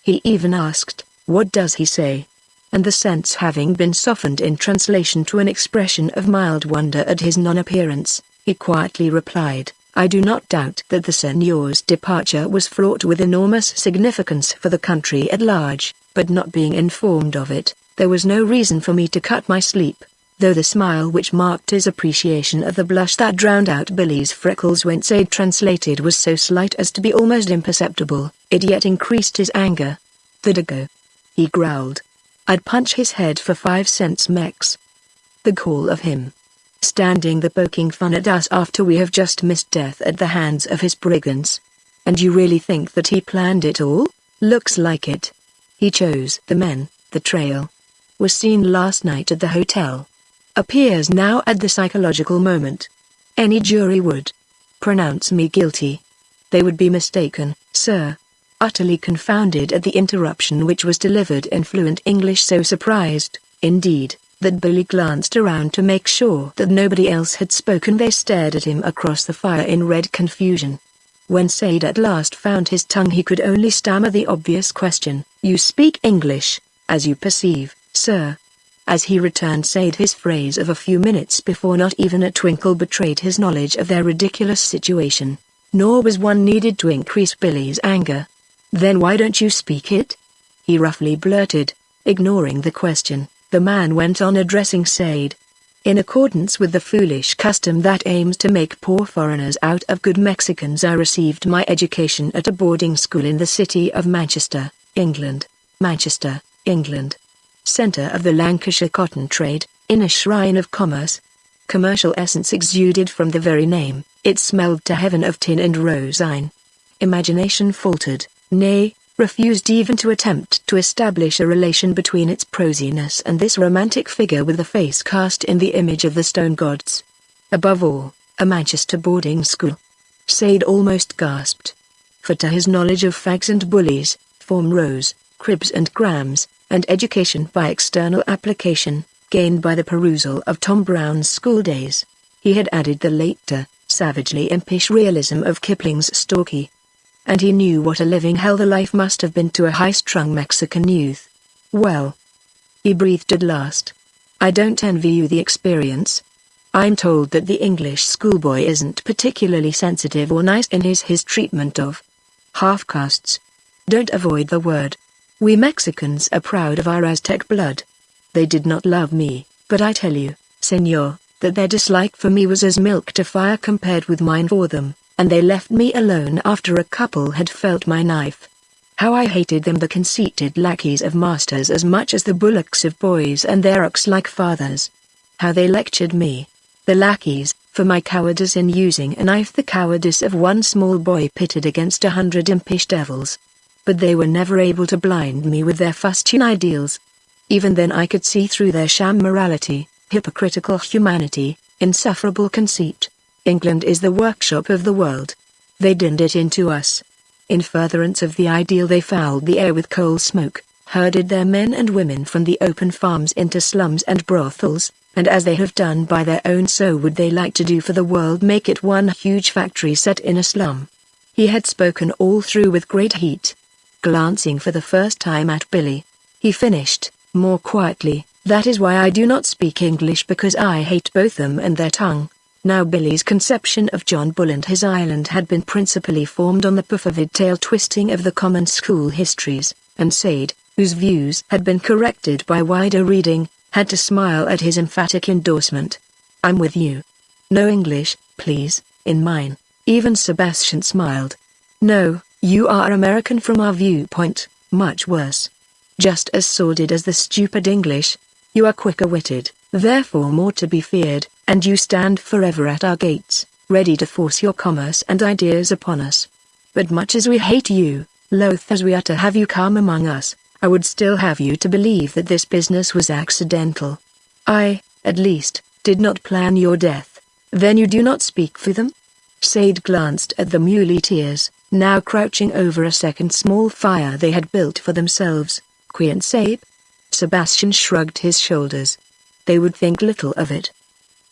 He even asked, what does he say? And the sense having been softened in translation to an expression of mild wonder at his non-appearance, he quietly replied, I do not doubt that the senor's departure was fraught with enormous significance for the country at large, but not being informed of it, there was no reason for me to cut my sleep, though the smile which marked his appreciation of the blush that drowned out Billy's freckles when Sade translated was so slight as to be almost imperceptible, it yet increased his anger. The dago, he growled. I'd punch his head for 5 cents Mex. The gall of him. Standing there poking fun at us after we have just missed death at the hands of his brigands. And you really think that he planned it all? Looks like it. He chose the men, the trail. Was seen last night at the hotel. Appears now at the psychological moment. Any jury would pronounce me guilty. They would be mistaken, sir. Utterly confounded at the interruption which was delivered in fluent English, so surprised, indeed, that Billy glanced around to make sure that nobody else had spoken, they stared at him across the fire in red confusion. When Sade at last found his tongue, he could only stammer the obvious question, You speak English, as you perceive, sir. As he returned Sade his phrase of a few minutes before, not even a twinkle betrayed his knowledge of their ridiculous situation, nor was one needed to increase Billy's anger. Then why don't you speak it? He roughly blurted. Ignoring the question, the man went on addressing Sade. In accordance with the foolish custom that aims to make poor foreigners out of good Mexicans, I received my education at a boarding school in the city of Manchester, England. Manchester, England. Center of the Lancashire cotton trade, inner shrine of commerce. Commercial essence exuded from the very name, it smelled to heaven of tin and rosine. Imagination faltered, nay, refused even to attempt to establish a relation between its prosiness and this romantic figure with the face cast in the image of the stone gods. Above all, a Manchester boarding school. Sade almost gasped. For to his knowledge of fags and bullies, form rows, cribs and grams, and education by external application, gained by the perusal of Tom Brown's school days, he had added the later, savagely impish realism of Kipling's Storky. And he knew what a living hell the life must have been to a high-strung Mexican youth. Well, he breathed at last. I don't envy you the experience. I'm told that the English schoolboy isn't particularly sensitive or nice in his treatment of half-castes. Don't avoid the word. We Mexicans are proud of our Aztec blood. They did not love me, but I tell you, senor, that their dislike for me was as milk to fire compared with mine for them. And they left me alone after a couple had felt my knife. How I hated them, the conceited lackeys of masters, as much as the bullocks of boys and their ox-like fathers. How they lectured me, the lackeys, for my cowardice in using a knife, the cowardice of one small boy pitted against 100 impish devils. But they were never able to blind me with their fustian ideals. Even then I could see through their sham morality, hypocritical humanity, insufferable conceit. England is the workshop of the world. They dinned it into us. In furtherance of the ideal, they fouled the air with coal smoke, herded their men and women from the open farms into slums and brothels, and as they have done by their own, so would they like to do for the world, make it one huge factory set in a slum. He had spoken all through with great heat. Glancing for the first time at Billy, he finished, more quietly, "That is why I do not speak English, because I hate both them and their tongue." Now Billy's conception of John Bull and his island had been principally formed on the perfervid tail-twisting of the common school histories, and Sade, whose views had been corrected by wider reading, had to smile at his emphatic endorsement. "I'm with you. No English, please, in mine." Even Sebastian smiled. "No, you are American from our viewpoint, much worse. Just as sordid as the stupid English. You are quicker-witted, therefore more to be feared, and you stand forever at our gates, ready to force your commerce and ideas upon us. But much as we hate you, loath as we are to have you come among us, I would still have you to believe that this business was accidental. I, at least, did not plan your death. Then you do not speak for them?" Sade glanced at the muleteers, now crouching over a second small fire they had built for themselves. "Qui and Sabe?" Sebastian shrugged his shoulders. "They would think little of it.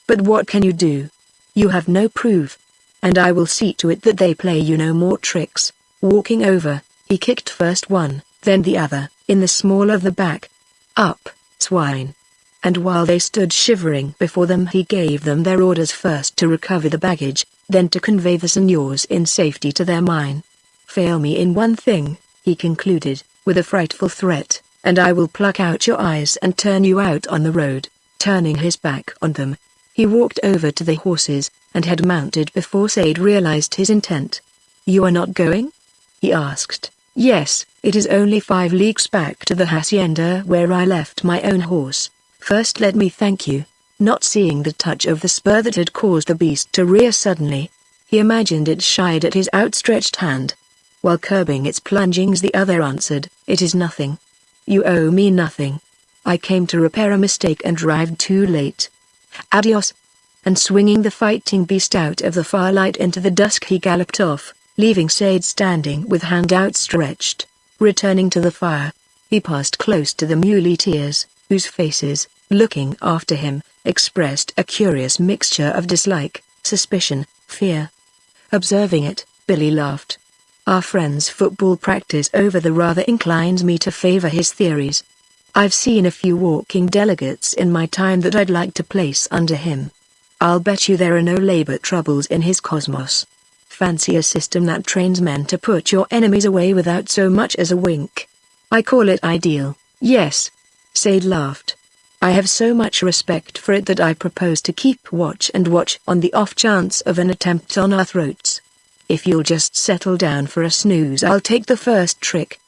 But what can you do? You have no proof. And I will see to it that they play you no more tricks." Walking over, he kicked first one, then the other, in the small of the back. "Up, swine." And while they stood shivering before them, he gave them their orders, first to recover the baggage, then to convey the seigneurs in safety to their mine. "Fail me in one thing," he concluded, with a frightful threat, "and I will pluck out your eyes and turn you out on the road." Turning his back on them, he walked over to the horses, and had mounted before Sade realized his intent. "You are not going?" he asked. "Yes, it is only 5 leagues back to the hacienda where I left my own horse. First let me thank you." Not seeing the touch of the spur that had caused the beast to rear suddenly, he imagined it shied at his outstretched hand. While curbing its plungings, the other answered, "It is nothing. You owe me nothing. I came to repair a mistake and arrived too late. Adios." And swinging the fighting beast out of the firelight into the dusk, he galloped off, leaving Sade standing with hand outstretched. Returning to the fire, he passed close to the muleteers, whose faces, looking after him, expressed a curious mixture of dislike, suspicion, fear. Observing it, Billy laughed. "Our friend's football practice over the rather inclines me to favor his theories. I've seen a few walking delegates in my time that I'd like to place under him. I'll bet you there are no labor troubles in his cosmos. Fancy a system that trains men to put your enemies away without so much as a wink. I call it ideal." "Yes." Sade laughed. "I have so much respect for it that I propose to keep watch on the off chance of an attempt on our throats. If you'll just settle down for a snooze, I'll take the first trick."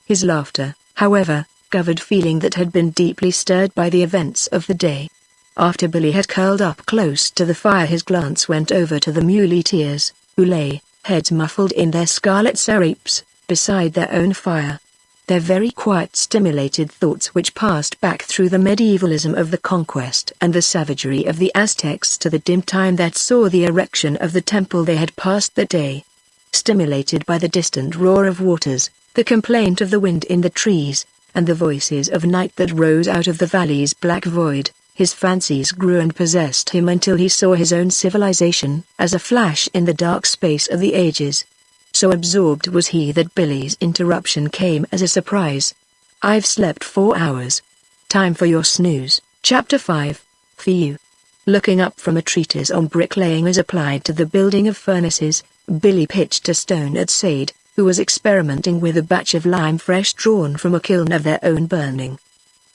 His laughter, however, covered feeling that had been deeply stirred by the events of the day. After Billy had curled up close to the fire, his glance went over to the muleteers, who lay, heads muffled in their scarlet sarapes, beside their own fire. Their very quiet stimulated thoughts which passed back through the medievalism of the conquest and the savagery of the Aztecs to the dim time that saw the erection of the temple they had passed that day. Stimulated by the distant roar of waters, the complaint of the wind in the trees, and the voices of night that rose out of the valley's black void, his fancies grew and possessed him until he saw his own civilization as a flash in the dark space of the ages. So absorbed was he that Billy's interruption came as a surprise. "I've slept 4 hours. Time for your snooze." Chapter 5. For you. Looking up from a treatise on bricklaying as applied to the building of furnaces, Billy pitched a stone at Sade, who was experimenting with a batch of lime fresh drawn from a kiln of their own burning.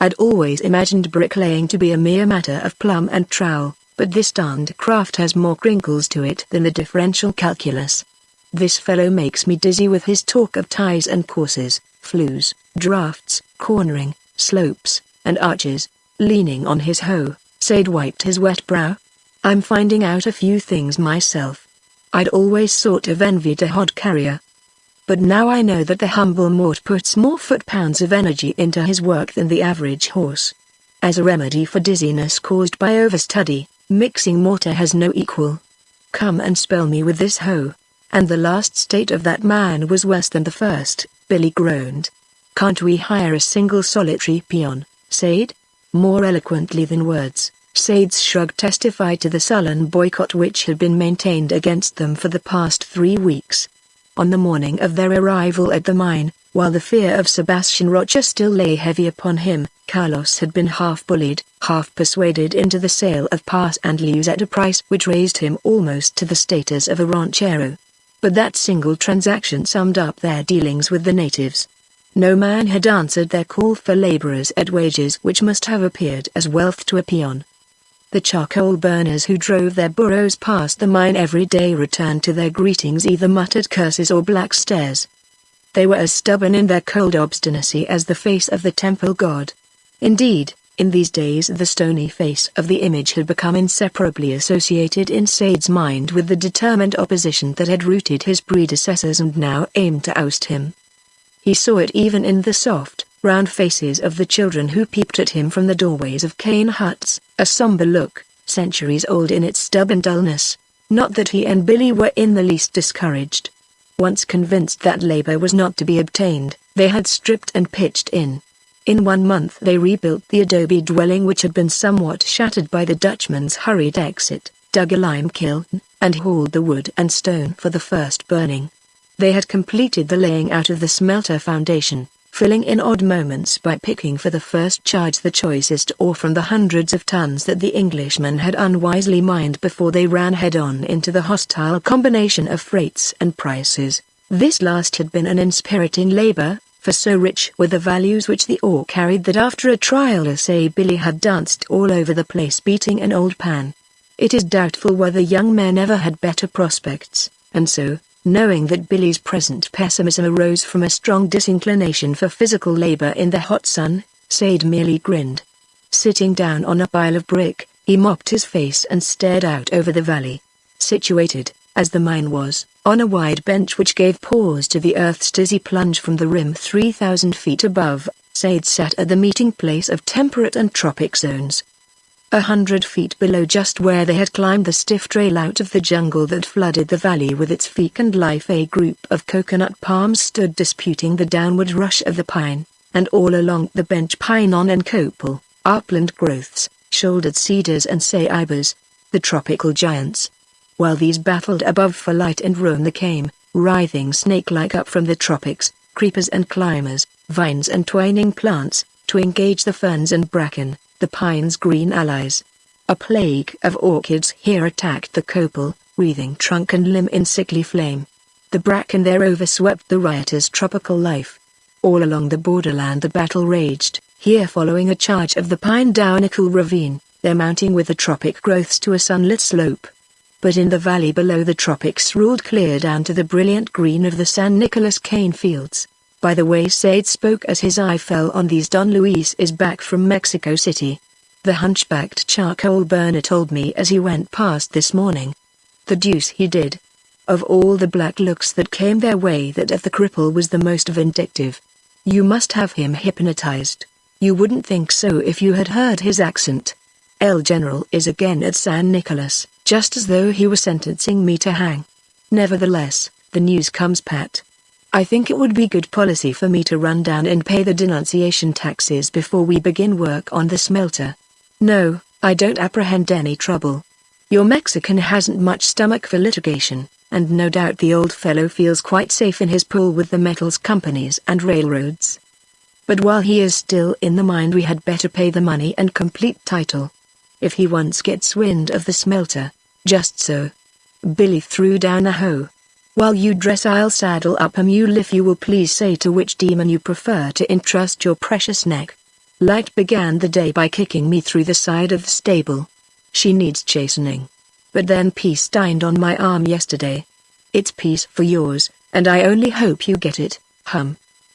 "I'd always imagined bricklaying to be a mere matter of plumb and trowel, but this darned craft has more crinkles to it than the differential calculus. This fellow makes me dizzy with his talk of ties and courses, flues, drafts, cornering, slopes, and arches." Leaning on his hoe, Sade wiped his wet brow. "I'm finding out a few things myself. I'd always sort of envied a hod carrier. But now I know that the humble mort puts more foot-pounds of energy into his work than the average horse. As a remedy for dizziness caused by overstudy, mixing mortar has no equal. Come and spell me with this hoe." "And the last state of that man was worse than the first," Billy groaned. "Can't we hire a single solitary peon, Sade?" More eloquently than words, Said's shrug testified to the sullen boycott which had been maintained against them for the past 3 weeks. On the morning of their arrival at the mine, while the fear of Sebastian Rocha still lay heavy upon him, Carlos had been half bullied, half persuaded into the sale of pass and leaves at a price which raised him almost to the status of a ranchero. But that single transaction summed up their dealings with the natives. No man had answered their call for laborers at wages which must have appeared as wealth to a peon. The charcoal burners who drove their burros past the mine every day returned to their greetings either muttered curses or black stares. They were as stubborn in their cold obstinacy as the face of the temple god. Indeed, in these days the stony face of the image had become inseparably associated in Said's mind with the determined opposition that had rooted his predecessors and now aimed to oust him. He saw it even in the soft, round faces of the children who peeped at him from the doorways of cane huts, a somber look, centuries old in its stubborn dullness. Not that he and Billy were in the least discouraged. Once convinced that labor was not to be obtained, they had stripped and pitched in. In 1 month they rebuilt the adobe dwelling which had been somewhat shattered by the Dutchman's hurried exit, dug a lime kiln, and hauled the wood and stone for the first burning. They had completed the laying out of the smelter foundation, filling in odd moments by picking for the first charge the choicest ore from the hundreds of tons that the Englishmen had unwisely mined before they ran head-on into the hostile combination of freights and prices. This last had been an inspiriting labor, for so rich were the values which the ore carried that after a trial essay Billy had danced all over the place beating an old pan. It is doubtful whether young men ever had better prospects, and so, knowing that Billy's present pessimism arose from a strong disinclination for physical labor in the hot sun, Said merely grinned. Sitting down on a pile of brick, he mopped his face and stared out over the valley. Situated, as the mine was, on a wide bench which gave pause to the earth's dizzy plunge from the rim 3,000 feet above, Said sat at the meeting place of temperate and tropic zones. 100 feet below, just where they had climbed the stiff trail out of the jungle that flooded the valley with its fecund life, a group of coconut palms stood disputing the downward rush of the pine, and all along the bench pinon and copal, upland growths, shouldered cedars and ceiibas, the tropical giants. While these battled above for light and room there came, writhing snake-like up from the tropics, creepers and climbers, vines and twining plants, to engage the ferns and bracken, the pine's green allies. A plague of orchids here attacked the copal, wreathing trunk and limb in sickly flame. The bracken there overswept the riotous tropical life. All along the borderland the battle raged, here following a charge of the pine down a cool ravine, there mounting with the tropic growths to a sunlit slope. But in the valley below the tropics ruled clear down to the brilliant green of the San Nicolas cane fields. By the way, Said spoke as his eye fell on these. Don Luis is back from Mexico City. The hunchbacked charcoal burner told me as he went past this morning. The deuce he did. Of all the black looks that came their way, that of the cripple was the most vindictive. You must have him hypnotized. You wouldn't think so if you had heard his accent. El General is again at San Nicolas, just as though he were sentencing me to hang. Nevertheless, the news comes pat. I think it would be good policy for me to run down and pay the denunciation taxes before we begin work on the smelter. No, I don't apprehend any trouble. Your Mexican hasn't much stomach for litigation, and no doubt the old fellow feels quite safe in his pull with the metals companies and railroads. But while he is still in the mine we had better pay the money and complete title. If he once gets wind of the smelter, just so. Billy threw down a hoe. While you dress I'll saddle up a mule if you will please say to which demon you prefer to entrust your precious neck. Light began the day by kicking me through the side of the stable. She needs chastening. But then peace dined on my arm yesterday. It's peace for yours, and I only hope you get it,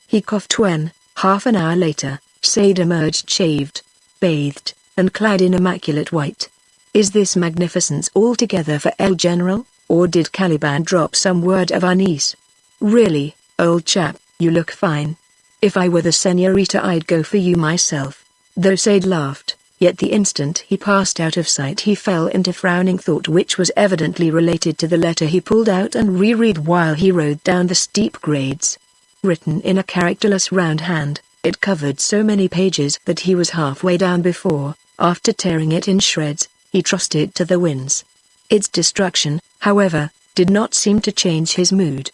He coughed when, half an hour later, Said emerged shaved, bathed, and clad in immaculate white. Is this magnificence altogether for El General? Or did Caliban drop some word of unease? Really, old chap, you look fine. If I were the senorita I'd go for you myself. Though Said laughed, yet the instant he passed out of sight he fell into frowning thought which was evidently related to the letter he pulled out and reread while he rode down the steep grades. Written in a characterless round hand, it covered so many pages that he was halfway down before, After tearing it in shreds, he trusted it to the winds. Its destruction, however, did not seem to change his mood.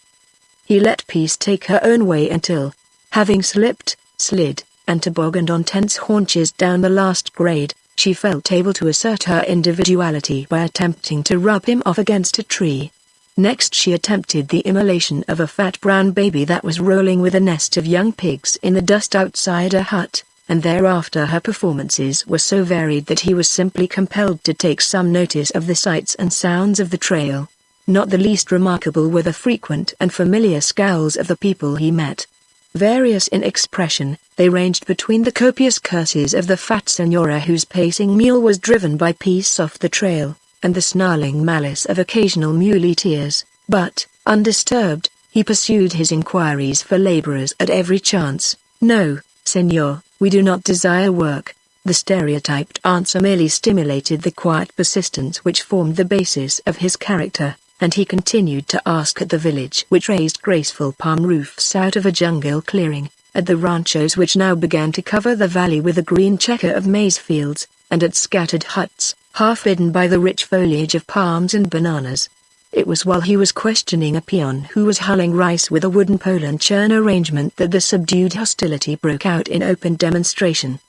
He let peace take her own way until, having slipped, slid, and tobogganed on tense haunches down the last grade, she felt able to assert her individuality by attempting to rub him off against a tree. Next she attempted the immolation of a fat brown baby that was rolling with a nest of young pigs in the dust outside a hut, and thereafter her performances were so varied that he was simply compelled to take some notice of the sights and sounds of the trail. Not the least remarkable were the frequent and familiar scowls of the people he met. Various in expression, they ranged between the copious curses of the fat senora whose pacing mule was driven by peace off the trail, and the snarling malice of occasional muleteers, but, undisturbed, he pursued his inquiries for laborers at every chance. "No, senor, we do not desire work." The stereotyped answer merely stimulated the quiet persistence which formed the basis of his character, and he continued to ask at the village which raised graceful palm roofs out of a jungle clearing, at the ranchos which now began to cover the valley with a green checker of maize fields, and at scattered huts, half hidden by the rich foliage of palms and bananas. It was while he was questioning a peon who was hulling rice with a wooden pole and churn arrangement that the subdued hostility broke out in open demonstration.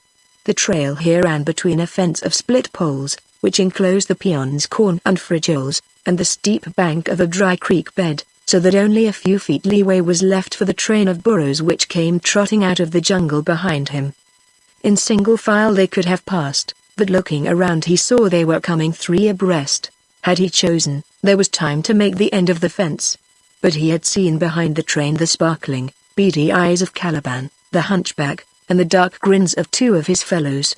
The trail here ran between a fence of split poles, which enclosed the peons' corn and frijoles, and the steep bank of a dry creek bed, so that only a few feet leeway was left for the train of burros which came trotting out of the jungle behind him. In single file they could have passed, but looking around he saw they were coming three abreast. Had he chosen, there was time to make the end of the fence. But he had seen behind the train the sparkling, beady eyes of Caliban, the hunchback, and the dark grins of two of his fellows.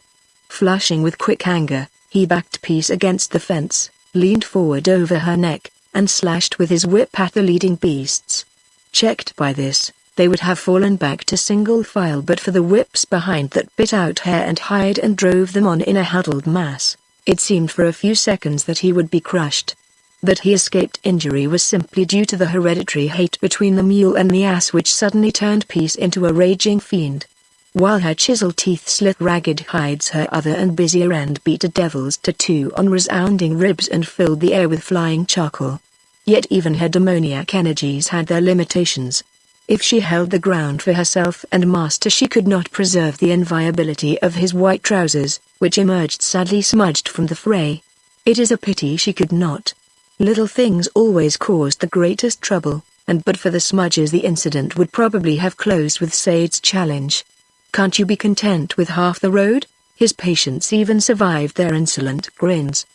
Flushing with quick anger, he backed Peace against the fence, leaned forward over her neck, and slashed with his whip at the leading beasts. Checked by this, they would have fallen back to single file but for the whips behind that bit out hair and hide and drove them on in a huddled mass. It seemed for a few seconds that he would be crushed. That he escaped injury was simply due to the hereditary hate between the mule and the ass which suddenly turned Peace into a raging fiend. While her chisel teeth slit ragged hides, her other and busier end beat a devil's tattoo on resounding ribs and filled the air with flying charcoal. Yet even her demoniac energies had their limitations. If she held the ground for herself and master, she could not preserve the inviolability of his white trousers, which emerged sadly smudged from the fray. It is a pity she could not. Little things always caused the greatest trouble, and but for the smudges the incident would probably have closed with Sade's challenge. "Can't you be content with half the road?" His patients even survived their insolent grins.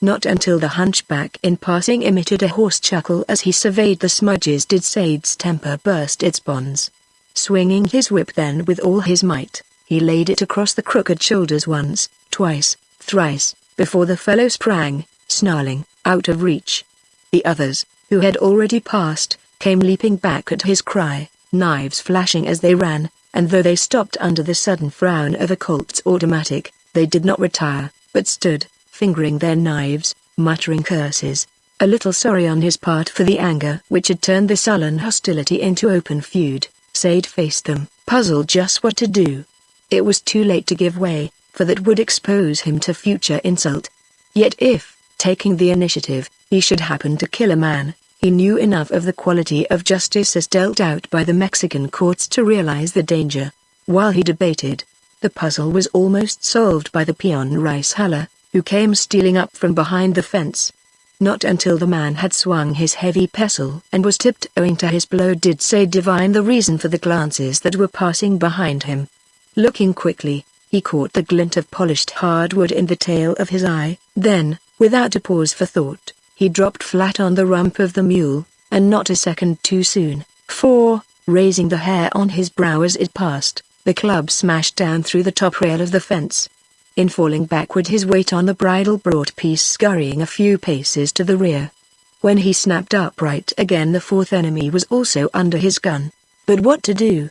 Not until the hunchback in passing emitted a hoarse chuckle as he surveyed the smudges did Sade's temper burst its bonds. Swinging his whip then with all his might, he laid it across the crooked shoulders once, twice, thrice, before the fellow sprang, snarling, out of reach. The others, who had already passed, came leaping back at his cry, knives flashing as they ran, and though they stopped under the sudden frown of a Colt's automatic, they did not retire, but stood, fingering their knives, muttering curses, a little sorry on his part for the anger which had turned the sullen hostility into open feud. Sade faced them, puzzled just what to do. It was too late to give way, for that would expose him to future insult. Yet if, taking the initiative, he should happen to kill a man, he knew enough of the quality of justice as dealt out by the Mexican courts to realize the danger. While he debated, the puzzle was almost solved by the peon rice huller, who came stealing up from behind the fence. Not until the man had swung his heavy pestle and was tiptoeing to his blow did Sade divine the reason for the glances that were passing behind him. Looking quickly, he caught the glint of polished hardwood in the tail of his eye, then, without a pause for thought, he dropped flat on the rump of the mule, and not a second too soon, for, raising the hair on his brow as it passed, the club smashed down through the top rail of the fence. In falling backward, his weight on the bridle brought Peace scurrying a few paces to the rear. When he snapped upright again, the fourth enemy was also under his gun. But what to do?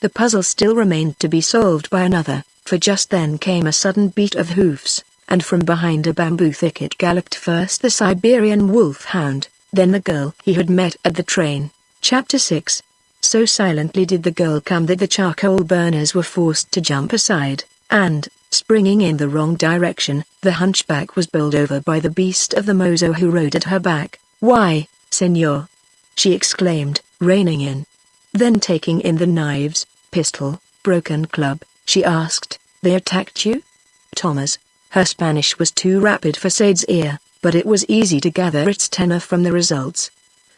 The puzzle still remained to be solved by another, for just then came a sudden beat of hoofs, and from behind a bamboo thicket galloped first the Siberian wolf-hound, then the girl he had met at the train. Chapter 6. So silently did the girl come that the charcoal burners were forced to jump aside, and, Springing in the wrong direction, the hunchback was bowled over by the beast of the mozo who rode at her back. "Why, senor!" she exclaimed, reining in. Then taking in the knives, pistol, broken club, she asked, "They attacked you?" Thomas. Her Spanish was too rapid for Sade's ear, but it was easy to gather its tenor from the results.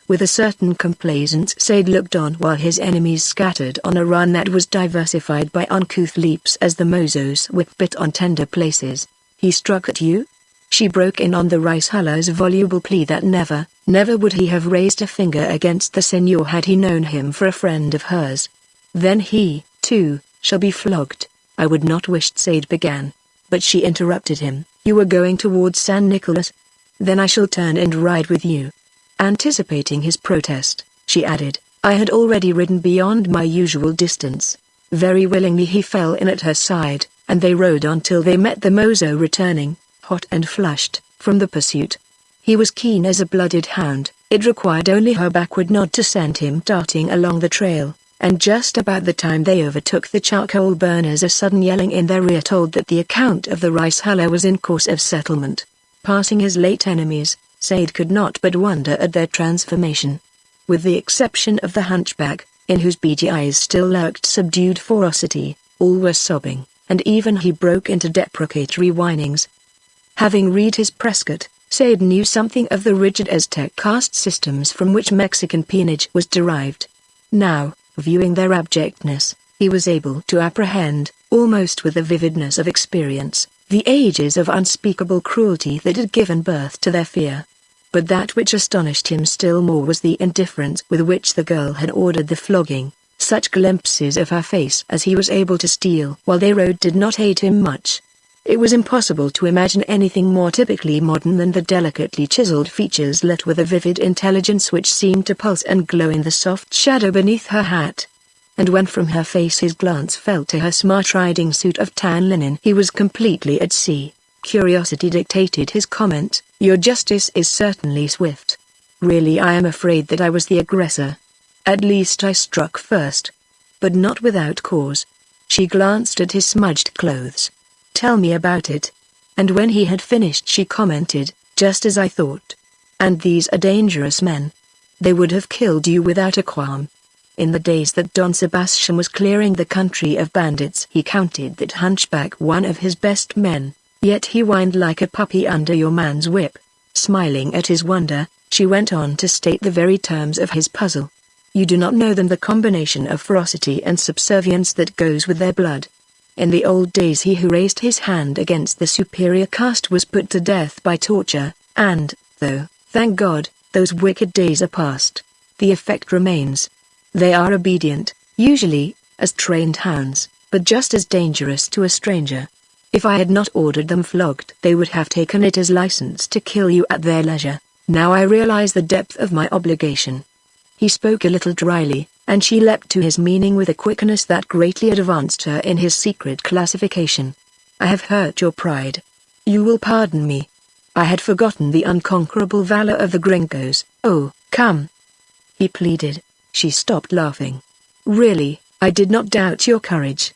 With a certain complacence Sade looked on while his enemies scattered on a run that was diversified by uncouth leaps as the mozo's whip bit on tender places. "He struck at you?" She broke in on the rice huller's voluble plea that never would he have raised a finger against the senor had he known him for a friend of hers. "Then he, too, shall be flogged." "I would not wish," Sade began. But she interrupted him. "You were going towards San Nicolas? Then I shall turn and ride with you." Anticipating his protest, she added, "I had already ridden beyond my usual distance." Very willingly he fell in at her side, and they rode on till they met the mozo returning, hot and flushed, from the pursuit. He was keen as a blooded hound. It required only her backward nod to send him darting along the trail, and just about the time they overtook the charcoal burners a sudden yelling in their rear told that the account of the rice huller was in course of settlement. Passing his late enemies, Sade could not but wonder at their transformation. With the exception of the hunchback, in whose beady eyes still lurked subdued ferocity, all were sobbing, and even he broke into deprecatory whinings. Having read his Prescott, Sade knew something of the rigid Aztec caste systems from which Mexican peonage was derived. Now, viewing their abjectness, he was able to apprehend, almost with the vividness of experience, the ages of unspeakable cruelty that had given birth to their fear. But that which astonished him still more was the indifference with which the girl had ordered the flogging. Such glimpses of her face as he was able to steal while they rode did not aid him much. It was impossible to imagine anything more typically modern than the delicately chiseled features lit with a vivid intelligence which seemed to pulse and glow in the soft shadow beneath her hat. And when from her face his glance fell to her smart riding suit of tan linen, he was completely at sea. Curiosity dictated his comment, "Your justice is certainly swift. Really, I am afraid that I was the aggressor. At least I struck first. But not without cause." She glanced at his smudged clothes. "Tell me about it." And when he had finished she commented, "Just as I thought. And these are dangerous men. They would have killed you without a qualm." In the days that Don Sebastian was clearing the country of bandits he counted that hunchback one of his best men, yet he whined like a puppy under your man's whip. Smiling at his wonder, she went on to state the very terms of his puzzle. "You do not know them, the combination of ferocity and subservience that goes with their blood. In the old days he who raised his hand against the superior caste was put to death by torture, and, though, thank God, those wicked days are past, the effect remains. They are obedient, usually, as trained hounds, but just as dangerous to a stranger. If I had not ordered them flogged, they would have taken it as license to kill you at their leisure. Now I realize the depth of my obligation." He spoke a little dryly, and she leapt to his meaning with a quickness that greatly advanced her in his secret classification. "I have hurt your pride. You will pardon me. I had forgotten the unconquerable valor of the gringos." "Oh, come," he pleaded. She stopped laughing. "Really, I did not doubt your courage.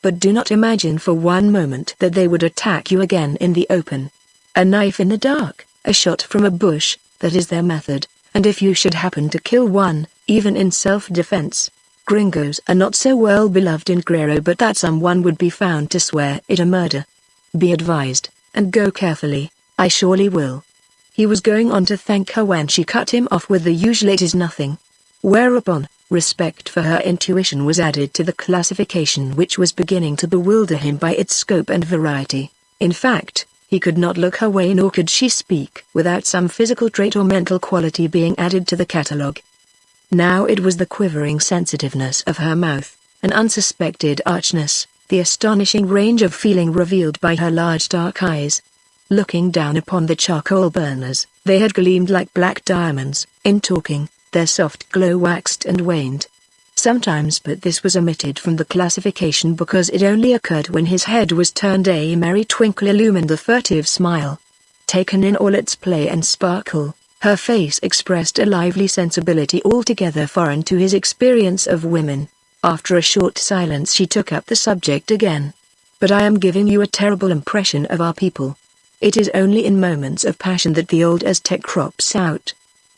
But do not imagine for one moment that they would attack you again in the open. A knife in the dark, a shot from a bush, that is their method, and if you should happen to kill one, even in self-defense, gringos are not so well beloved in Guerrero but that someone would be found to swear it a murder. Be advised, and go carefully." "I surely will." He was going on to thank her when she cut him off with the usual "it is nothing." Whereupon, respect for her intuition was added to the classification which was beginning to bewilder him by its scope and variety. In fact, he could not look her way nor could she speak without some physical trait or mental quality being added to the catalogue. Now it was the quivering sensitiveness of her mouth, an unsuspected archness, the astonishing range of feeling revealed by her large dark eyes. Looking down upon the charcoal burners, they had gleamed like black diamonds. In talking, their soft glow waxed and waned. Sometimes but this was omitted from the classification because it only occurred when his head was turned. A merry twinkle illumined the furtive smile. Taken in all its play and sparkle, her face expressed a lively sensibility altogether foreign to his experience of women. After a short silence she took up the subject again. But I am giving you a terrible impression of our people. It is only in moments of passion that the old Aztec crops out.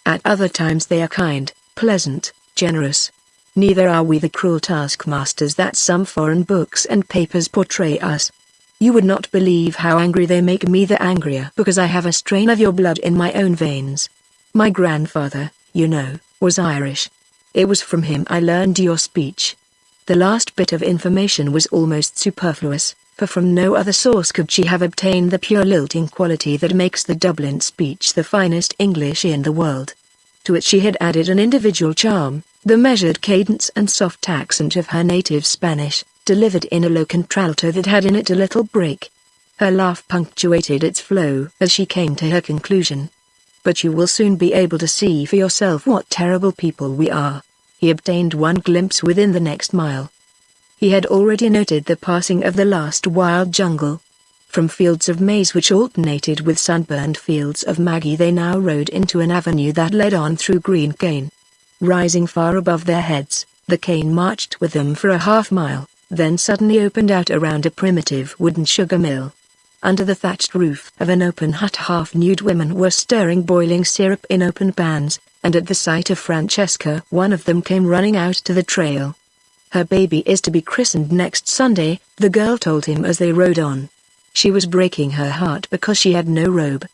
At other times they are kind, pleasant, generous. Neither are we the cruel taskmasters that some foreign books and papers portray us. You would not believe how angry they make me, the angrier because I have a strain of your blood in my own veins. My grandfather, you know, was Irish. It was from him I learned your speech. The last bit of information was almost superfluous, for from no other source could she have obtained the pure lilting quality that makes the Dublin speech the finest English in the world. To it she had added an individual charm, the measured cadence and soft accent of her native Spanish, delivered in a low contralto that had in it a little break. Her laugh punctuated its flow as she came to her conclusion. But you will soon be able to see for yourself what terrible people we are. He obtained one glimpse within the next mile. He had already noted the passing of the last wild jungle. From fields of maize which alternated with sunburned fields of Maggie they now rode into an avenue that led on through green cane. Rising far above their heads, the cane marched with them for a half-mile, then suddenly opened out around a primitive wooden sugar mill. Under the thatched roof of an open hut half-nude women were stirring boiling syrup in open pans, and at the sight of Francesca one of them came running out to the trail. Her baby is to be christened next Sunday, the girl told him as they rode on. She was breaking her heart because she had no robe.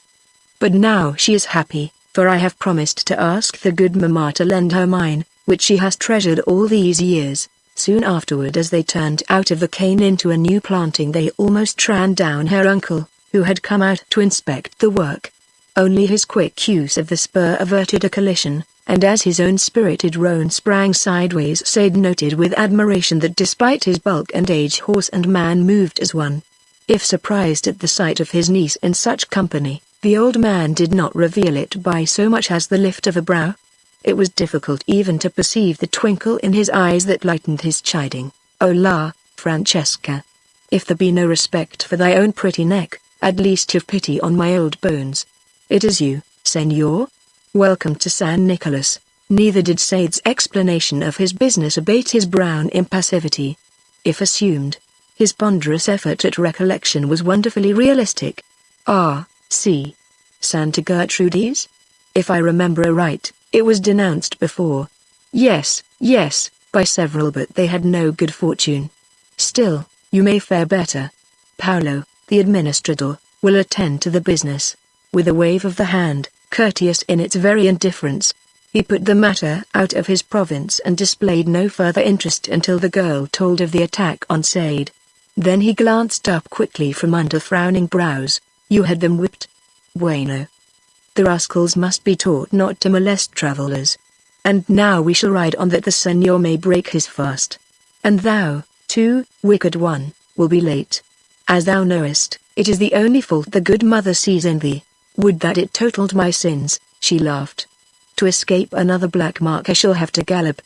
But now she is happy, for I have promised to ask the good mamma to lend her mine, which she has treasured all these years. Soon afterward, as they turned out of the cane into a new planting, they almost ran down her uncle, who had come out to inspect the work. Only his quick use of the spur averted a collision, and as his own spirited roan sprang sideways, Sade noted with admiration that despite his bulk and age, horse and man moved as one. If surprised at the sight of his niece in such company, the old man did not reveal it by so much as the lift of a brow. It was difficult even to perceive the twinkle in his eyes that lightened his chiding. "Oh la, Francesca! If there be no respect for thy own pretty neck, at least have pity on my old bones. It is you, Senor? Welcome to San Nicolas." Neither did Sade's explanation of his business abate his brown impassivity. If assumed, his ponderous effort at recollection was wonderfully realistic. "Ah, see. Santa Gertrude's? If I remember aright, it was denounced before." Yes, by several, but they had no good fortune. "Still, you may fare better. Paolo, the administrador, will attend to the business." With a wave of the hand, courteous in its very indifference, he put the matter out of his province and displayed no further interest until the girl told of the attack on Sade. Then he glanced up quickly from under frowning brows. "You had them whipped? Bueno. The rascals must be taught not to molest travelers. And now we shall ride on that the Senor may break his fast. And thou, too, wicked one, will be late. As thou knowest, it is the only fault the good mother sees in thee. Would that it totaled my sins," she laughed. "To escape another black mark I shall have to gallop.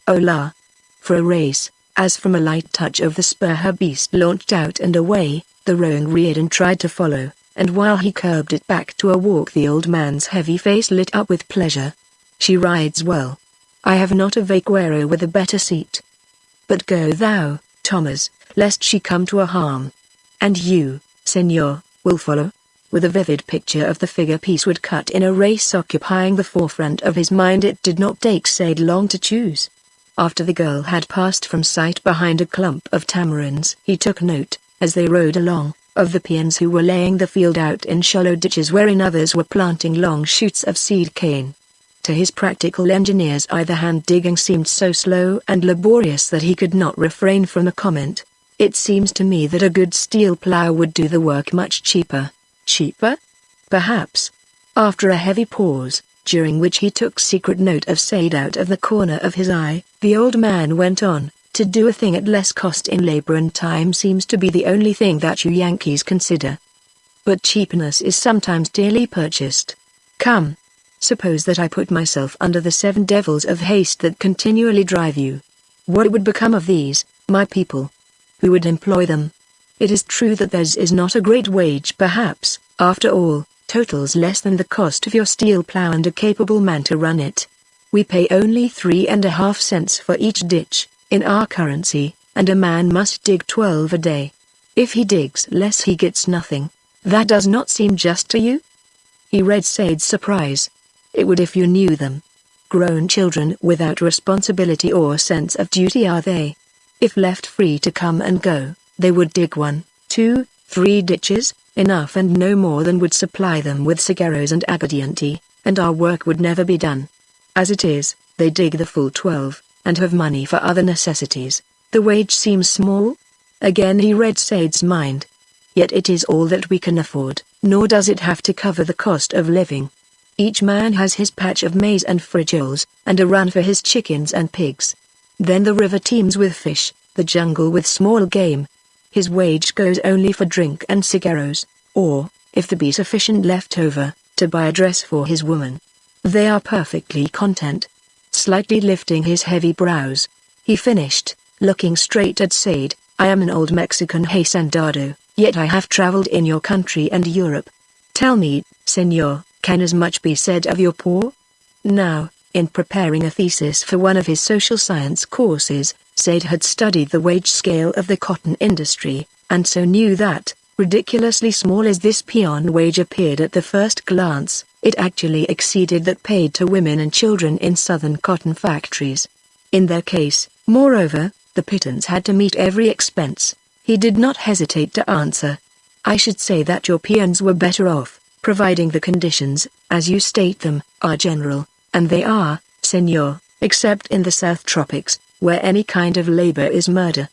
Oh la! For a race." As from a light touch of the spur her beast launched out and away, the roan reared and tried to follow, and while he curbed it back to a walk the old man's heavy face lit up with pleasure. "She rides well. I have not a vaquero with a better seat. But go thou, Thomas, lest she come to a harm. And you, Senor, will follow?" With a vivid picture of the figure piece would cut in a race occupying the forefront of his mind, it did not take Sade long to choose. After the girl had passed from sight behind a clump of tamarinds, he took note, as they rode along, of the peons who were laying the field out in shallow ditches wherein others were planting long shoots of seed cane. To his practical engineer's eye the hand digging seemed so slow and laborious that he could not refrain from a comment. "It seems to me that a good steel plow would do the work much cheaper." "Cheaper? Perhaps." After a heavy pause, during which he took secret note of Sade out of the corner of his eye, the old man went on, "To do a thing at less cost in labor and time seems to be the only thing that you Yankees consider. But cheapness is sometimes dearly purchased. Come. Suppose that I put myself under the 7 devils of haste that continually drive you. What would become of these, my people? Who would employ them? It is true that theirs is not a great wage, perhaps, after all, totals less than the cost of your steel plow and a capable man to run it. We pay only 3.5 cents for each ditch, in our currency, and a man must dig 12 a day. If he digs less he gets nothing. That does not seem just to you? He read Said's surprise. It would if you knew them. Grown children without responsibility or sense of duty are they. If left free to come and go, they would dig 1, 2, 3 ditches, enough and no more than would supply them with cigarros and aguardiente, and our work would never be done. As it is, they dig the full 12, and have money for other necessities. The wage seems small? Again he read Said's mind. Yet it is all that we can afford, nor does it have to cover the cost of living. Each man has his patch of maize and frijoles, and a run for his chickens and pigs. Then the river teems with fish, the jungle with small game. His wage goes only for drink and cigarros, or, if there be sufficient left over, to buy a dress for his woman. They are perfectly content. Slightly lifting his heavy brows, he finished, looking straight at Said, I am an old Mexican hacendado, yet I have traveled in your country and Europe. Tell me, senor, can as much be said of your poor? Now, in preparing a thesis for one of his social science courses, Said had studied the wage scale of the cotton industry, and so knew that, ridiculously small as this peon wage appeared at the first glance, it actually exceeded that paid to women and children in southern cotton factories. In their case, moreover, the pittance had to meet every expense. He did not hesitate to answer. I should say that your peons were better off, providing the conditions, as you state them, are general, and they are, senor, except in the South Tropics, where any kind of labor is murder.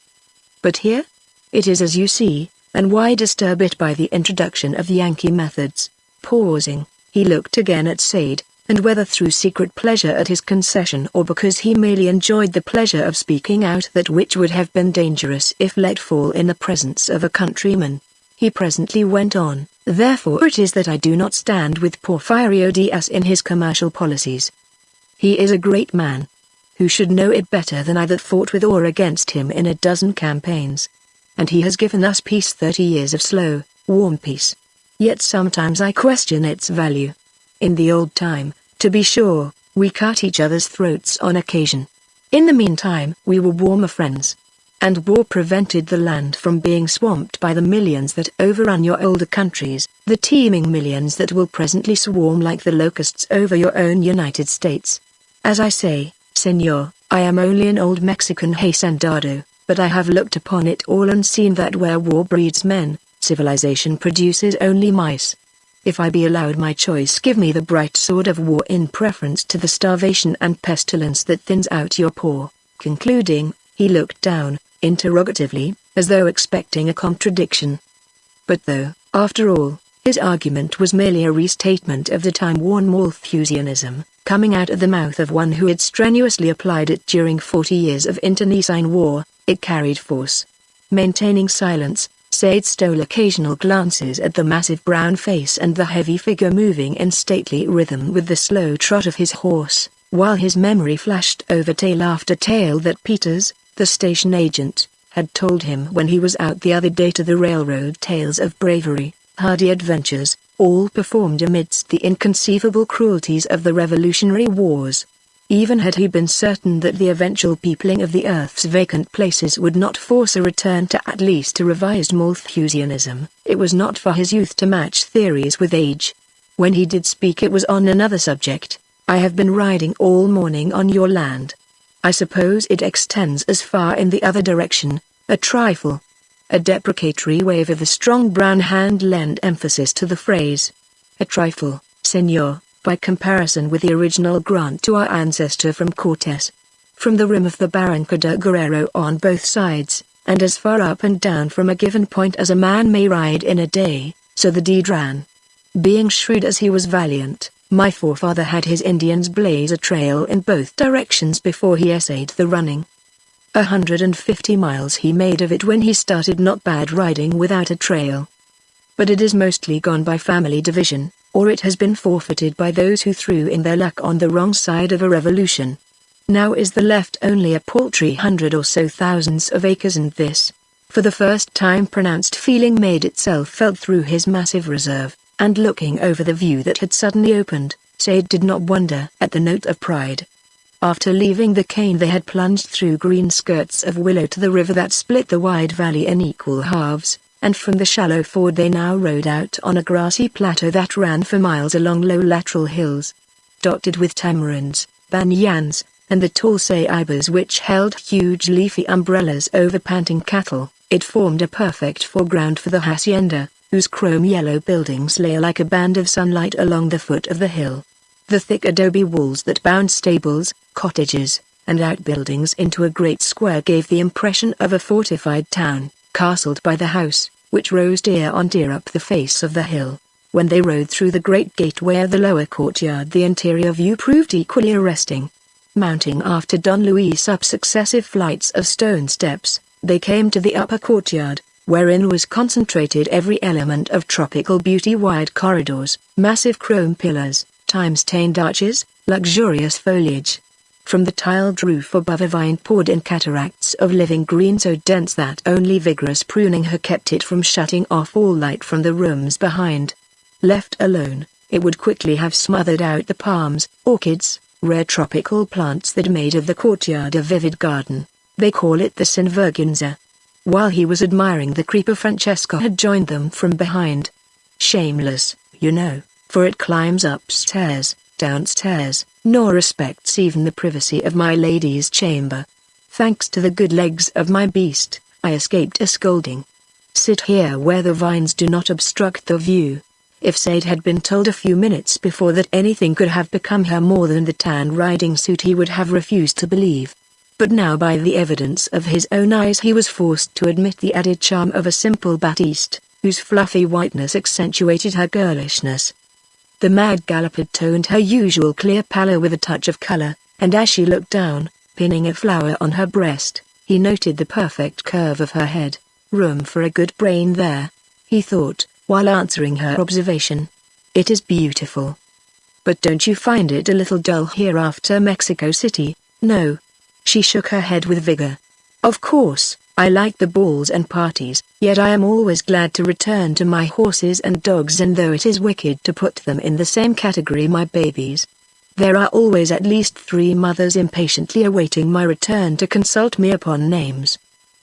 But here? It is as you see, and why disturb it by the introduction of Yankee methods? Pausing, he looked again at Said, and whether through secret pleasure at his concession or because he merely enjoyed the pleasure of speaking out that which would have been dangerous if let fall in the presence of a countryman, he presently went on, therefore it is that I do not stand with Porfirio Diaz in his commercial policies. He is a great man. Who should know it better than I that fought with or against him in a dozen campaigns? And he has given us peace, 30 years of slow, warm peace. Yet sometimes I question its value. In the old time, to be sure, we cut each other's throats on occasion. In the meantime, we were warmer friends. And war prevented the land from being swamped by the millions that overrun your older countries, the teeming millions that will presently swarm like the locusts over your own United States. As I say, senor, I am only an old Mexican hacendado, but I have looked upon it all and seen that where war breeds men, civilization produces only mice. If I be allowed my choice, give me the bright sword of war in preference to the starvation and pestilence that thins out your poor. Concluding, he looked down, interrogatively, as though expecting a contradiction. But though, after all, his argument was merely a restatement of the time-worn Malthusianism, coming out of the mouth of one who had strenuously applied it during 40 years of internecine war, it carried force. Maintaining silence, Said stole occasional glances at the massive brown face and the heavy figure moving in stately rhythm with the slow trot of his horse, while his memory flashed over tale after tale that Peters, the station agent, had told him when he was out the other day, to the railroad tales of bravery, hardy adventures, all performed amidst the inconceivable cruelties of the Revolutionary Wars. Even had he been certain that the eventual peopling of the earth's vacant places would not force a return to at least a revised Malthusianism, it was not for his youth to match theories with age. When he did speak it was on another subject. I have been riding all morning on your land. I suppose it extends as far in the other direction. A trifle. A deprecatory wave of the strong brown hand lent emphasis to the phrase. A trifle, senor, by comparison with the original grant to our ancestor from Cortes. From the rim of the Barranca de Guerrero on both sides, and as far up and down from a given point as a man may ride in a day, so the deed ran. Being shrewd as he was valiant, my forefather had his Indians blaze a trail in both directions before he essayed the running. 150 miles he made of it when he started. Not bad riding without a trail. But it is mostly gone by family division, or it has been forfeited by those who threw in their luck on the wrong side of a revolution. Now is there left only a paltry 100 or so thousands of acres, and this, for the first time, pronounced feeling made itself felt through his massive reserve, and looking over the view that had suddenly opened, Said did not wonder at the note of pride. After leaving the cane they had plunged through green skirts of willow to the river that split the wide valley in equal halves, and from the shallow ford they now rode out on a grassy plateau that ran for miles along low lateral hills, dotted with tamarinds, banyans, and the tall saibas which held huge leafy umbrellas over panting cattle. It formed a perfect foreground for the hacienda, whose chrome-yellow buildings lay like a band of sunlight along the foot of the hill. The thick adobe walls that bound stables, cottages, and outbuildings into a great square gave the impression of a fortified town, castled by the house, which rose tier on tier up the face of the hill. When they rode through the great gateway of the lower courtyard, the interior view proved equally arresting. Mounting after Don Luis up successive flights of stone steps, they came to the upper courtyard, wherein was concentrated every element of tropical beauty: wide corridors, massive chrome pillars, time-stained arches, luxurious foliage. From the tiled roof above a vine poured in cataracts of living green so dense that only vigorous pruning had kept it from shutting off all light from the rooms behind. Left alone, it would quickly have smothered out the palms, orchids, rare tropical plants that made of the courtyard a vivid garden. They call it the Sinvergünze. While he was admiring the creeper, Francesca had joined them from behind. Shameless, you know, for it climbs upstairs, downstairs, nor respects even the privacy of my lady's chamber. Thanks to the good legs of my beast, I escaped a scolding. Sit here where the vines do not obstruct the view. If Sade had been told a few minutes before that anything could have become her more than the tan riding suit, he would have refused to believe. But now by the evidence of his own eyes he was forced to admit the added charm of a simple Batiste, whose fluffy whiteness accentuated her girlishness. The mad gallop had toned her usual clear pallor with a touch of color, and as she looked down, pinning a flower on her breast, he noted the perfect curve of her head. Room for a good brain there, he thought, while answering her observation. It is beautiful. But don't you find it a little dull here after Mexico City? No. She shook her head with vigor. Of course, I like the balls and parties, yet I am always glad to return to my horses and dogs, and though it is wicked to put them in the same category, my babies, there are always at least 3 mothers impatiently awaiting my return to consult me upon names.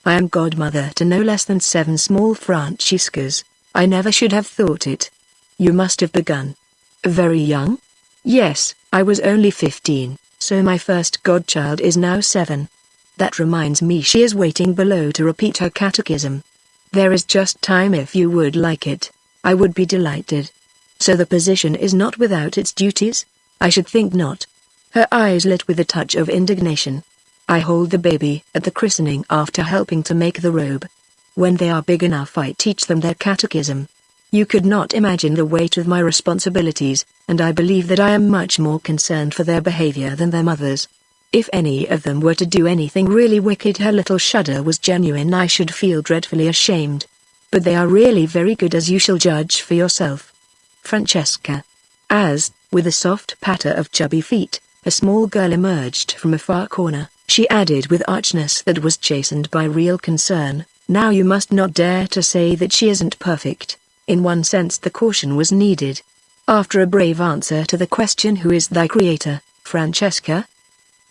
I am godmother to no less than 7 small Franciscas. I never should have thought it. You must have begun very young? Yes, I was only 15. So my first godchild is now 7. That reminds me, she is waiting below to repeat her catechism. There is just time if you would like it. I would be delighted. So the position is not without its duties? I should think not. Her eyes lit with a touch of indignation. I hold the baby at the christening after helping to make the robe. When they are big enough I teach them their catechism. You could not imagine the weight of my responsibilities, and I believe that I am much more concerned for their behavior than their mothers. If any of them were to do anything really wicked, her little shudder was genuine, I should feel dreadfully ashamed. But they are really very good, as you shall judge for yourself. Francesca. As, with a soft patter of chubby feet, a small girl emerged from a far corner, she added with archness that was chastened by real concern, now you must not dare to say that she isn't perfect. In one sense the caution was needed. After a brave answer to the question, who is thy creator, Francesca?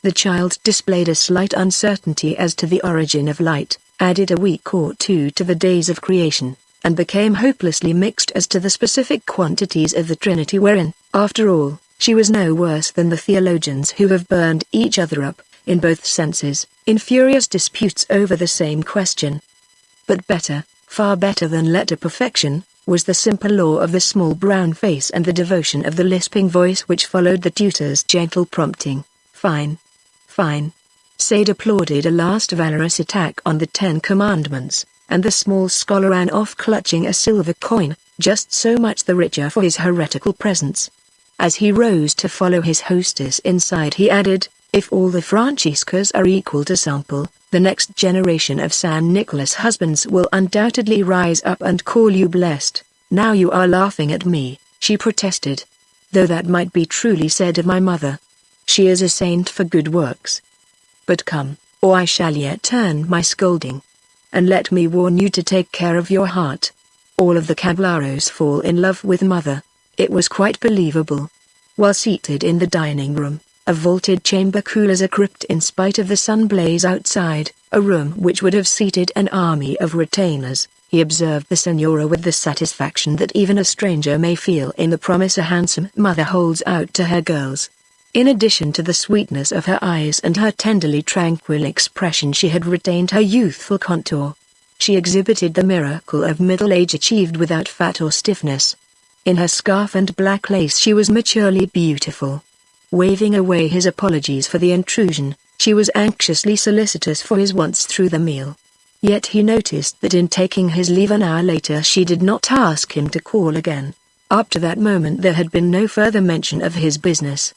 The child displayed a slight uncertainty as to the origin of light, added a week or 2 to the days of creation, and became hopelessly mixed as to the specific quantities of the Trinity, wherein, after all, she was no worse than the theologians who have burned each other up, in both senses, in furious disputes over the same question. But better, far better than letter perfection, was the simple law of the small brown face and the devotion of the lisping voice which followed the tutor's gentle prompting. Fine. Fine. Sade applauded a last valorous attack on the 10 Commandments, and the small scholar ran off clutching a silver coin, just so much the richer for his heretical presence. As he rose to follow his hostess inside, he added, if all the Franciscas are equal to sample, the next generation of San Nicolas husbands will undoubtedly rise up and call you blessed. Now you are laughing at me, she protested. Though that might be truly said of my mother. She is a saint for good works. But come, or I shall yet turn my scolding. And let me warn you to take care of your heart. All of the caballeros fall in love with mother. It was quite believable. While seated in the dining room, a vaulted chamber cool as a crypt in spite of the sun blaze outside, a room which would have seated an army of retainers. He observed the senora with the satisfaction that even a stranger may feel in the promise a handsome mother holds out to her girls. In addition to the sweetness of her eyes and her tenderly tranquil expression, she had retained her youthful contour. She exhibited the miracle of middle age achieved without fat or stiffness. In her scarf and black lace she was maturely beautiful. Waving away his apologies for the intrusion, she was anxiously solicitous for his wants through the meal. Yet he noticed that in taking his leave an hour later she did not ask him to call again. Up to that moment there had been no further mention of his business.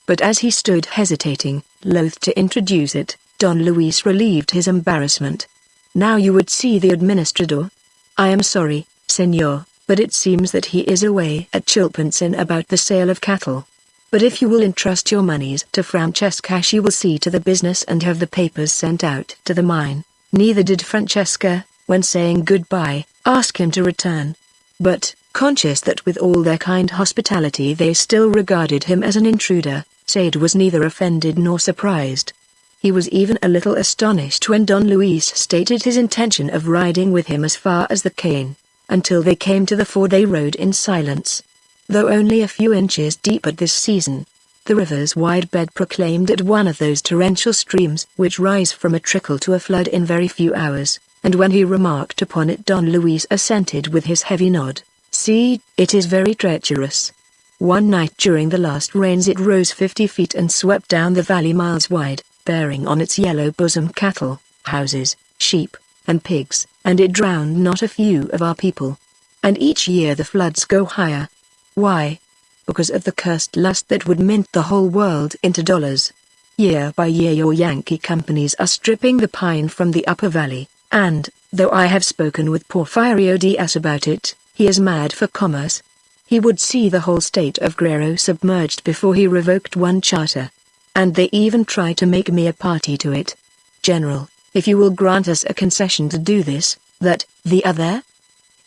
But as he stood hesitating, loath to introduce it, Don Luis relieved his embarrassment. "Now you would see the administrador." "I am sorry, senor, but it seems that he is away at Chilpansin about the sale of cattle. But if you will entrust your monies to Francesca, she will see to the business and have the papers sent out to the mine." Neither did Francesca, when saying goodbye, ask him to return. But, conscious that with all their kind hospitality they still regarded him as an intruder, Sade was neither offended nor surprised. He was even a little astonished when Don Luis stated his intention of riding with him as far as the cane. Until they came to the ford they rode in silence. Though only a few inches deep at this season, the river's wide bed proclaimed it one of those torrential streams which rise from a trickle to a flood in very few hours, and when he remarked upon it Don Luis assented with his heavy nod. "See, it is very treacherous. One night during the last rains it rose 50 feet and swept down the valley miles wide, bearing on its yellow bosom cattle, houses, sheep, and pigs, and it drowned not a few of our people. And each year the floods go higher. Why? Because of the cursed lust that would mint the whole world into dollars. Year by year your Yankee companies are stripping the pine from the upper valley, and, though I have spoken with Porfirio Diaz about it, he is mad for commerce. He would see the whole state of Guerrero submerged before he revoked one charter. And they even try to make me a party to it. General, if you will grant us a concession to do this, the other?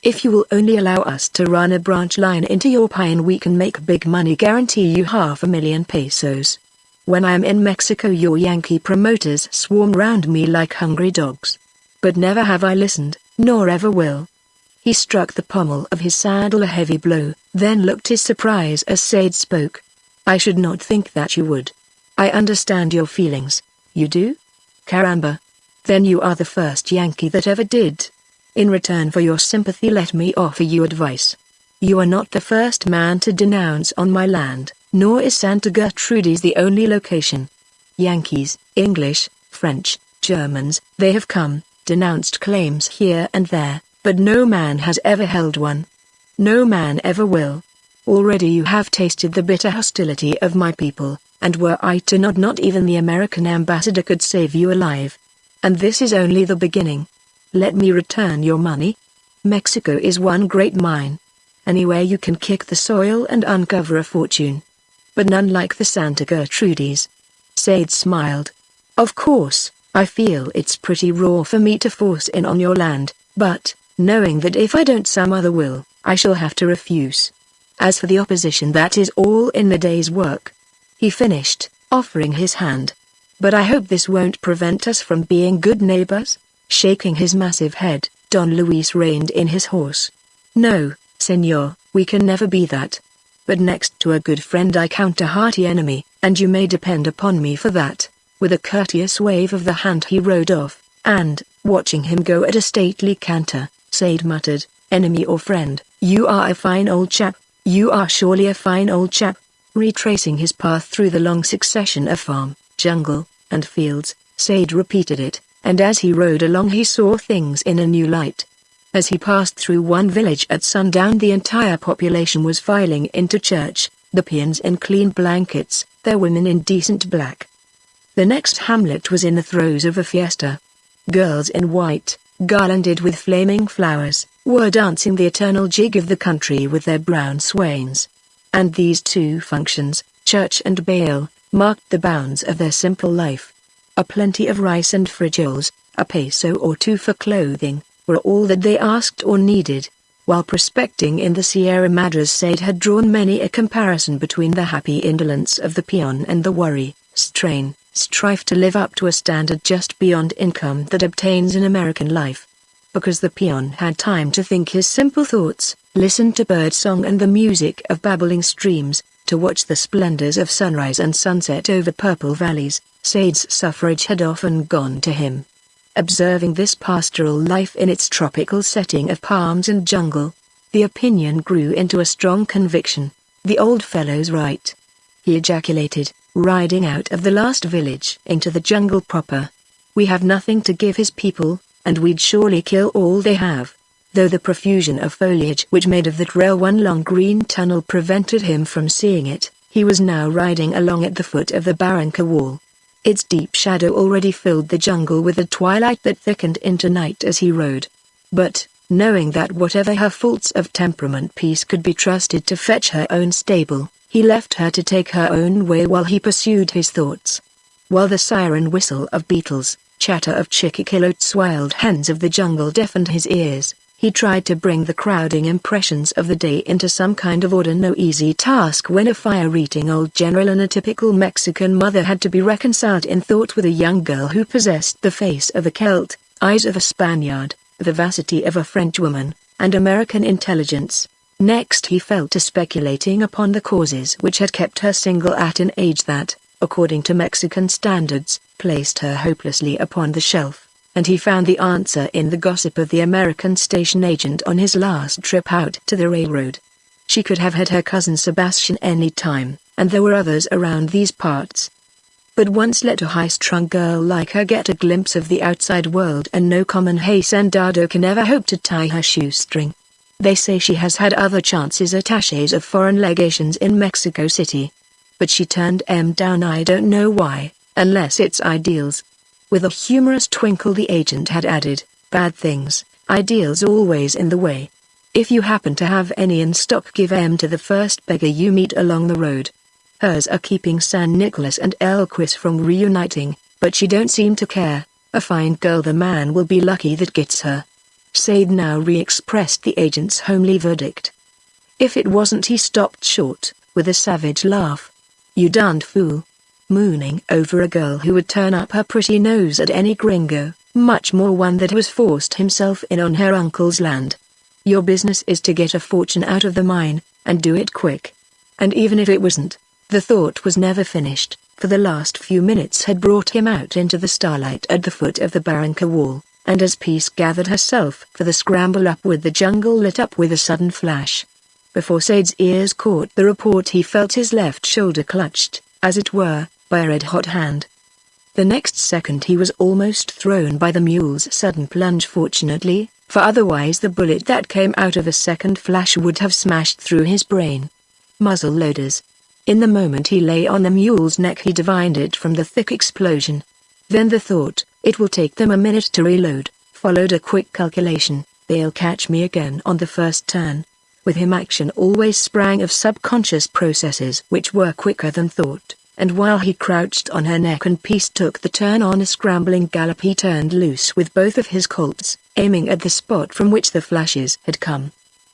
If you will only allow us to run a branch line into your pine we can make big money, guarantee you 500,000 pesos. When I am in Mexico your Yankee promoters swarm round me like hungry dogs. But never have I listened, nor ever will." He struck the pommel of his saddle a heavy blow, then looked his surprise as Sade spoke. "I should not think that you would. I understand your feelings." "You do? Caramba. Then you are the first Yankee that ever did. In return for your sympathy let me offer you advice. You are not the first man to denounce on my land, nor is Santa Gertrudis the only location. Yankees, English, French, Germans, they have come, denounced claims here and there, but no man has ever held one. No man ever will. Already you have tasted the bitter hostility of my people, and were I to nod not even the American ambassador could save you alive. And this is only the beginning. Let me return your money. Mexico is one great mine. Anywhere you can kick the soil and uncover a fortune. But none like the Santa Gertrudis." Sade smiled. "Of course, I feel it's pretty raw for me to force in on your land, but, knowing that if I don't some other will, I shall have to refuse. As for the opposition that is all in the day's work," he finished, offering his hand. "But I hope this won't prevent us from being good neighbors." Shaking his massive head, Don Luis reined in his horse. "No, senor, we can never be that. But next to a good friend I count a hearty enemy, and you may depend upon me for that." With a courteous wave of the hand he rode off, and, watching him go at a stately canter, Sade muttered, "Enemy or friend, you are a fine old chap, you are surely a fine old chap." Retracing his path through the long succession of farm, jungle, and fields, Sade repeated it, and as he rode along he saw things in a new light. As he passed through one village at sundown the entire population was filing into church, the peons in clean blankets, their women in decent black. The next hamlet was in the throes of a fiesta. Girls in white, garlanded with flaming flowers, were dancing the eternal jig of the country with their brown swains. And these two functions, church and bale, marked the bounds of their simple life. A plenty of rice and frijoles, a peso or two for clothing, were all that they asked or needed. While prospecting in the Sierra Madres, Sade had drawn many a comparison between the happy indolence of the peon and the worry, strain, strive to live up to a standard just beyond income that obtains in American life. Because the peon had time to think his simple thoughts, listen to birdsong and the music of babbling streams, to watch the splendors of sunrise and sunset over purple valleys, Sade's suffrage had often gone to him. Observing this pastoral life in its tropical setting of palms and jungle, the opinion grew into a strong conviction. The old fellow's right. He ejaculated, riding out of the last village into the jungle proper. We have nothing to give his people, and we'd surely kill all they have. Though the profusion of foliage which made of that rail one long green tunnel prevented him from seeing it, he was now riding along at the foot of the Barranca wall. Its deep shadow already filled the jungle with a twilight that thickened into night as he rode. But, knowing that whatever her faults of temperament peace could be trusted to fetch her own stable, he left her to take her own way while he pursued his thoughts. While the siren whistle of beetles, chatter of chiquikilotes, wild hens of the jungle deafened his ears, he tried to bring the crowding impressions of the day into some kind of order. No easy task when a fire-eating old general and a typical Mexican mother had to be reconciled in thought with a young girl who possessed the face of a Celt, eyes of a Spaniard, the vivacity of a Frenchwoman, and American intelligence. Next he fell to speculating upon the causes which had kept her single at an age that, according to Mexican standards, placed her hopelessly upon the shelf, and he found the answer in the gossip of the American station agent on his last trip out to the railroad. She could have had her cousin Sebastian any time, and there were others around these parts. But once let a high-strung girl like her get a glimpse of the outside world, and no common hacendado can ever hope to tie her shoestring. They say she has had other chances attachés of foreign legations in Mexico City. But she turned M down, I don't know why, unless it's ideals. With a humorous twinkle the agent had added, bad things, ideals always in the way. If you happen to have any in stock, give M to the first beggar you meet along the road. Hers are keeping San Nicolas and Elquis from reuniting, but she don't seem to care. A fine girl, the man will be lucky that gets her. Sade now re-expressed the agent's homely verdict. If it wasn't, he stopped short, with a savage laugh. You darned fool. Mooning over a girl who would turn up her pretty nose at any gringo, much more one that was forced himself in on her uncle's land. Your business is to get a fortune out of the mine, and do it quick. And even if it wasn't, the thought was never finished, for the last few minutes had brought him out into the starlight at the foot of the Barranca wall, and as peace gathered herself for the scramble upward, the jungle lit up with a sudden flash. Before Sade's ears caught the report, he felt his left shoulder clutched, as it were, by a red-hot hand. The next second he was almost thrown by the mule's sudden plunge, fortunately, for otherwise the bullet that came out of a second flash would have smashed through his brain. Muzzle loaders. In the moment he lay on the mule's neck, he divined it from the thick explosion. Then the thought, it will take them a minute to reload, followed a quick calculation, they'll catch me again on the first turn. With him action always sprang of subconscious processes which were quicker than thought, and while he crouched on her neck and peace took the turn on a scrambling gallop, he turned loose with both of his Colts, aiming at the spot from which the flashes had come.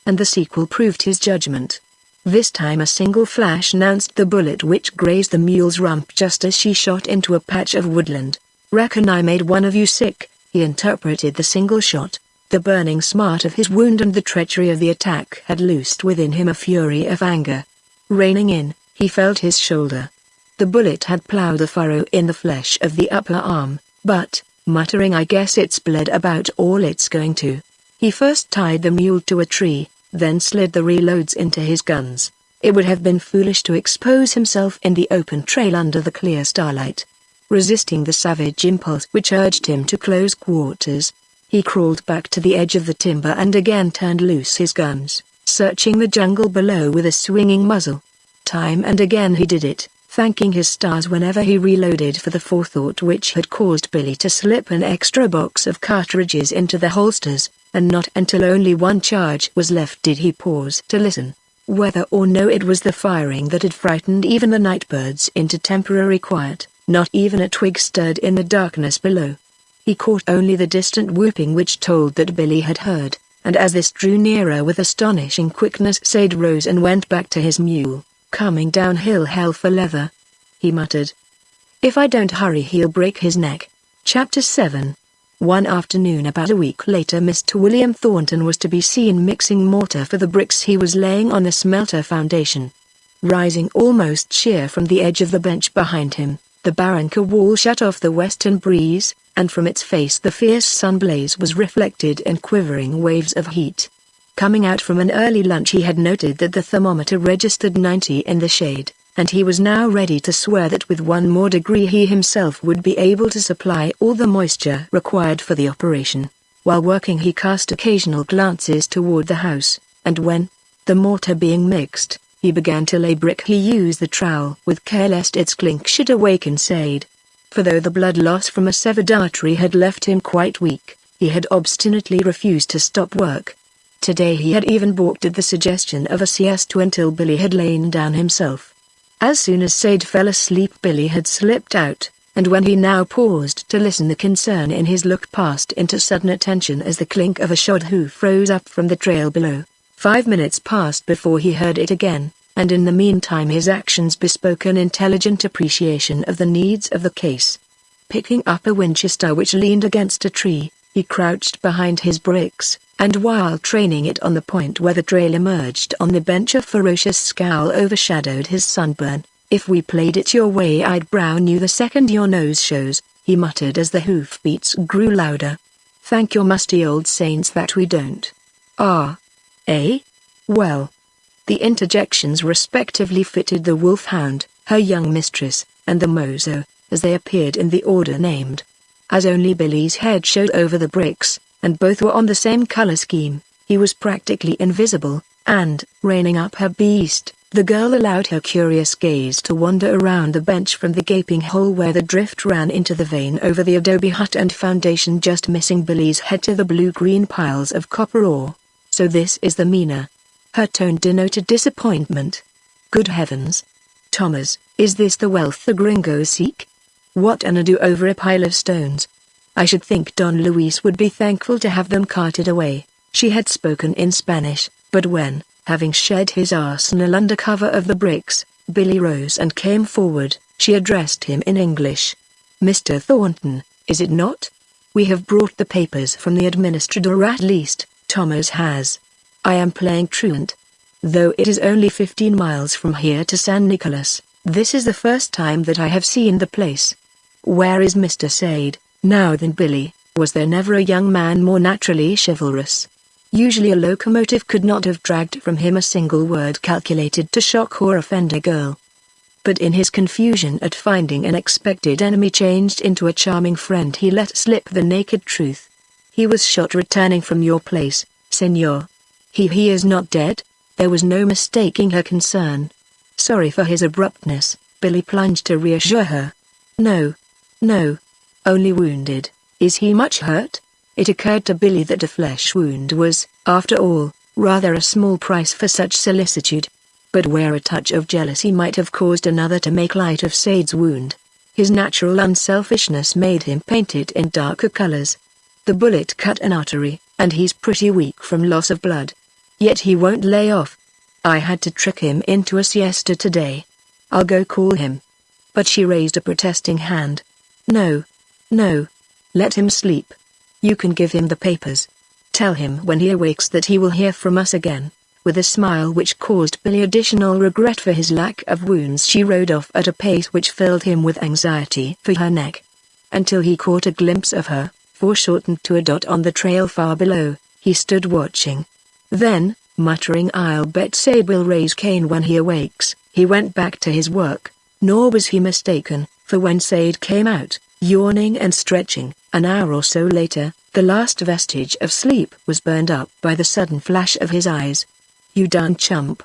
And the sequel proved his judgment. This time a single flash announced the bullet which grazed the mule's rump just as she shot into a patch of woodland. Reckon I made one of you sick, he interpreted the single shot. The burning smart of his wound and the treachery of the attack had loosed within him a fury of anger. Reining in, he felt his shoulder. The bullet had plowed a furrow in the flesh of the upper arm, but, muttering, I guess it's bled about all it's going to, he first tied the mule to a tree, then slid the reloads into his guns. It would have been foolish to expose himself in the open trail under the clear starlight. Resisting the savage impulse which urged him to close quarters, he crawled back to the edge of the timber and again turned loose his guns, searching the jungle below with a swinging muzzle. Time and again he did it, thanking his stars whenever he reloaded for the forethought which had caused Billy to slip an extra box of cartridges into the holsters, and not until only one charge was left did he pause to listen. Whether or no it was the firing that had frightened even the nightbirds into temporary quiet, not even a twig stirred in the darkness below. He caught only the distant whooping which told that Billy had heard, and as this drew nearer with astonishing quickness, Sade rose and went back to his mule. Coming downhill hell for leather, he muttered. If I don't hurry he'll break his neck. Chapter 7. One afternoon about a week later, Mr. William Thornton was to be seen mixing mortar for the bricks he was laying on the smelter foundation. Rising almost sheer from the edge of the bench behind him, the Barranca wall shut off the western breeze, and from its face the fierce sun blaze was reflected in quivering waves of heat. Coming out from an early lunch, he had noted that the thermometer registered 90 in the shade, and he was now ready to swear that with one more degree he himself would be able to supply all the moisture required for the operation. While working he cast occasional glances toward the house, and when, the mortar being mixed, he began to lay brick, he used the trowel with care lest its clink should awaken Sade. For though the blood loss from a severed artery had left him quite weak, he had obstinately refused to stop work. Today he had even balked at the suggestion of a siesta until Billy had lain down himself. As soon as Sade fell asleep, Billy had slipped out, and when he now paused to listen, the concern in his look passed into sudden attention as the clink of a shod hoof rose up from the trail below. 5 minutes passed before he heard it again, and in the meantime his actions bespoke an intelligent appreciation of the needs of the case. Picking up a Winchester which leaned against a tree, he crouched behind his bricks, and while training it on the point where the trail emerged on the bench, a ferocious scowl overshadowed his sunburn. "If we played it your way I'd brown you the second your nose shows," he muttered as the hoofbeats grew louder. "Thank your musty old saints that we don't." "Ah. Eh? Well." The interjections respectively fitted the wolfhound, her young mistress, and the mozo, as they appeared in the order named. As only Billy's head showed over the bricks, and both were on the same color scheme, he was practically invisible, and, reining up her beast, the girl allowed her curious gaze to wander around the bench from the gaping hole where the drift ran into the vein over the adobe hut and foundation, just missing Billy's head, to the blue-green piles of copper ore. "So this is the Mina." Her tone denoted disappointment. "Good heavens. Thomas, is this the wealth the gringos seek? What an ado over a pile of stones. I should think Don Luis would be thankful to have them carted away." She had spoken in Spanish, but when, having shed his arsenal under cover of the bricks, Billy rose and came forward, she addressed him in English. "Mr. Thornton, is it not? We have brought the papers from the administrator, or at least, Thomas has. I am playing truant. Though it is only 15 miles from here to San Nicolas, this is the first time that I have seen the place. Where is Mr. Sade?" Now then, Billy, was there never a young man more naturally chivalrous? Usually a locomotive could not have dragged from him a single word calculated to shock or offend a girl. But in his confusion at finding an expected enemy changed into a charming friend, he let slip the naked truth. "He was shot returning from your place, senor. He is not dead?" There was no mistaking her concern. Sorry for his abruptness, Billy plunged to reassure her. No. Only wounded." "Is he much hurt?" It occurred to Billy that a flesh wound was, after all, rather a small price for such solicitude. But where a touch of jealousy might have caused another to make light of Sade's wound, his natural unselfishness made him paint it in darker colors. "The bullet cut an artery, and he's pretty weak from loss of blood. Yet he won't lay off. I had to trick him into a siesta today. I'll go call him." But she raised a protesting hand. No. Let him sleep. You can give him the papers. Tell him when he awakes that he will hear from us again." With a smile which caused Billy additional regret for his lack of wounds, she rode off at a pace which filled him with anxiety for her neck. Until he caught a glimpse of her, foreshortened to a dot on the trail far below, he stood watching. Then, muttering, "I'll bet Sade will raise Cain when he awakes," he went back to his work. Nor was he mistaken, for when Sade came out, yawning and stretching, an hour or so later, the last vestige of sleep was burned up by the sudden flash of his eyes. "You darn chump.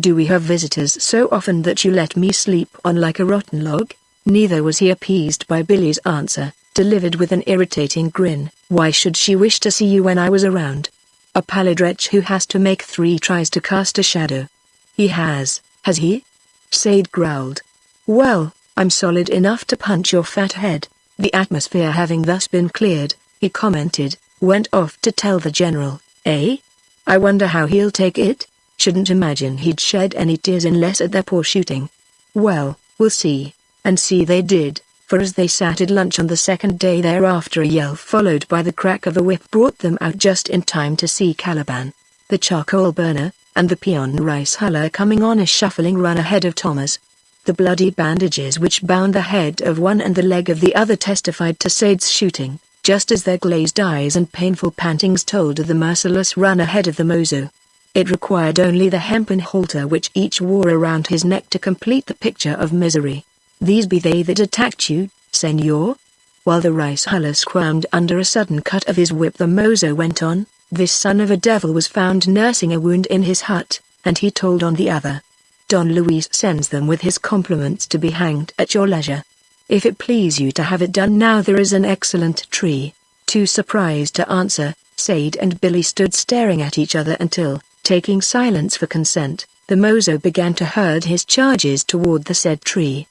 Do we have visitors so often that you let me sleep on like a rotten log?" Neither was he appeased by Billy's answer, delivered with an irritating grin. "Why should she wish to see you when I was around? A pallid wretch who has to make 3 tries to cast a shadow." "He has he?" Sade growled. "Well, I'm solid enough to punch your fat head." The atmosphere having thus been cleared, he commented, "Went off to tell the general, eh? I wonder how he'll take it. Shouldn't imagine he'd shed any tears unless at their poor shooting. Well, we'll see." And see they did. For as they sat at lunch on the second day thereafter, a yell followed by the crack of a whip brought them out just in time to see Caliban, the charcoal burner, and the peon rice huller coming on a shuffling run ahead of Thomas. The bloody bandages which bound the head of one and the leg of the other testified to Sade's shooting, just as their glazed eyes and painful pantings told of the merciless run ahead of the mozo. It required only the hempen halter which each wore around his neck to complete the picture of misery. "These be they that attacked you, senor?" While the rice huller squirmed under a sudden cut of his whip, the mozo went on, "This son of a devil was found nursing a wound in his hut," and he told on the other. "Don Luis sends them with his compliments to be hanged at your leisure. If it please you to have it done now, there is an excellent tree." Too surprised to answer, Sade and Billy stood staring at each other until, taking silence for consent, the mozo began to herd his charges toward the said tree.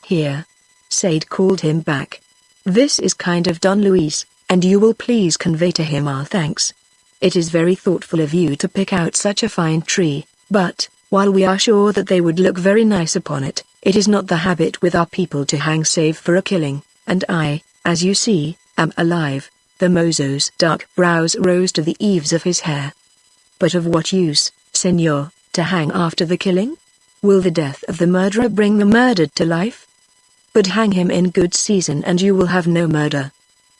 "Here," Sade called him back. "This is kind of Don Luis, and you will please convey to him our thanks. It is very thoughtful of you to pick out such a fine tree, but, while we are sure that they would look very nice upon it, it is not the habit with our people to hang save for a killing, and I, as you see, am alive." The mozo's dark brows rose to the eaves of his hair. "But of what use, senor, to hang after the killing? Will the death of the murderer bring the murdered to life? But hang him in good season and you will have no murder.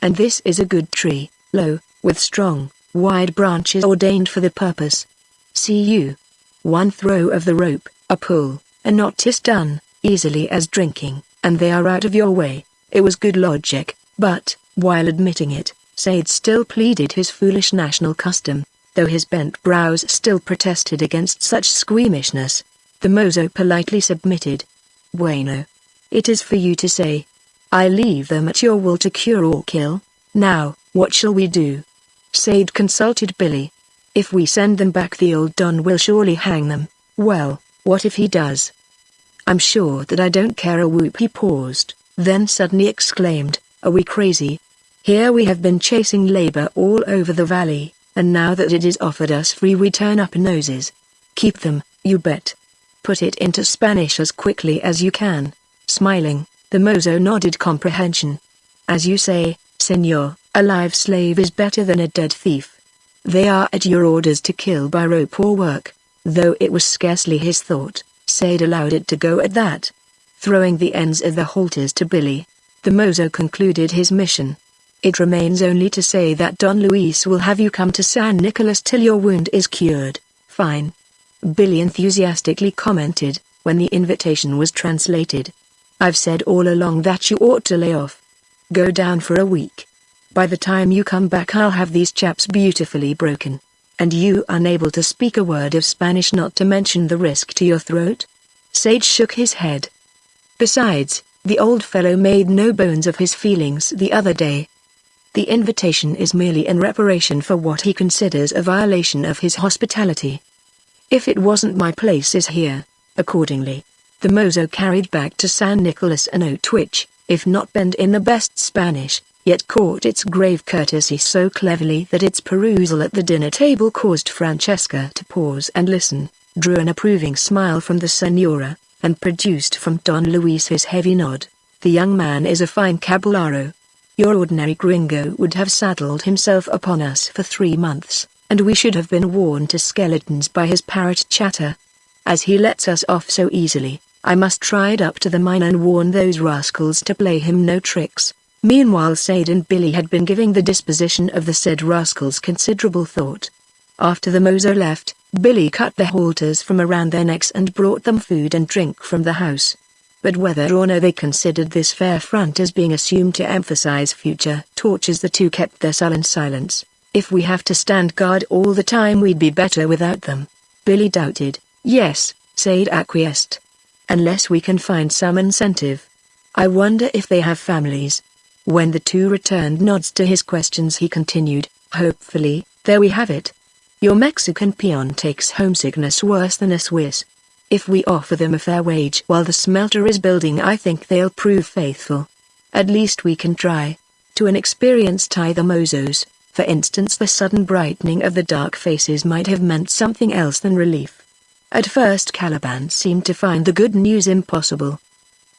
And this is a good tree, low, with strong, wide branches ordained for the purpose. See you. One throw of the rope, a pull, a knot 'tis done, easily as drinking, and they are out of your way." It was good logic, but, while admitting it, Sade still pleaded his foolish national custom, though his bent brows still protested against such squeamishness. The mozo politely submitted. "Bueno. It is for you to say. I leave them at your will to cure or kill. Now, what shall we do?" Sade consulted Billy. "If we send them back, the old Don will surely hang them." "Well, what if he does?" "I'm sure that I don't care a whoop." He paused, then suddenly exclaimed, "Are we crazy? Here we have been chasing labor all over the valley, and now that it is offered us free we turn up noses. Keep them, you bet. Put it into Spanish as quickly as you can." Smiling, the mozo nodded comprehension. "As you say, senor, a live slave is better than a dead thief. They are at your orders to kill by rope or work." Though it was scarcely his thought, Sade allowed it to go at that. Throwing the ends of the halters to Billy, the mozo concluded his mission. "It remains only to say that Don Luis will have you come to San Nicolas till your wound is cured." "Fine," Billy enthusiastically commented, when the invitation was translated. "I've said all along that you ought to lay off. Go down for a week. By the time you come back I'll have these chaps beautifully broken. And you unable to speak a word of Spanish, not to mention the risk to your throat?" Sade shook his head. Besides, the old fellow made no bones of his feelings the other day. The invitation is merely in reparation for what he considers a violation of his hospitality. If it wasn't my place is here, accordingly. The mozo carried back to San Nicolas a note which, if not penned in the best Spanish, yet caught its grave courtesy so cleverly that its perusal at the dinner table caused Francesca to pause and listen, drew an approving smile from the senora, and produced from Don Luis his heavy nod. "The young man is a fine caballero. Your ordinary gringo would have saddled himself upon us for 3 months, and we should have been worn to skeletons by his parrot chatter. As he lets us off so easily, I must ride up to the mine and warn those rascals to play him no tricks." Meanwhile Sade and Billy had been giving the disposition of the said rascals considerable thought. After the mozo left, Billy cut the halters from around their necks and brought them food and drink from the house. But whether or no they considered this fair front as being assumed to emphasize future tortures, the two kept their sullen silence. "If we have to stand guard all the time we'd be better without them," Billy doubted. "Yes," Sade acquiesced. "Unless we can find some incentive. I wonder if they have families." When the two returned nods to his questions he continued, hopefully, "There we have it. Your Mexican peon takes homesickness worse than a Swiss. If we offer them a fair wage while the smelter is building I think they'll prove faithful. At least we can try." To an experienced eye the mozos, for instance, the sudden brightening of the dark faces might have meant something else than relief. At first Caliban seemed to find the good news impossible.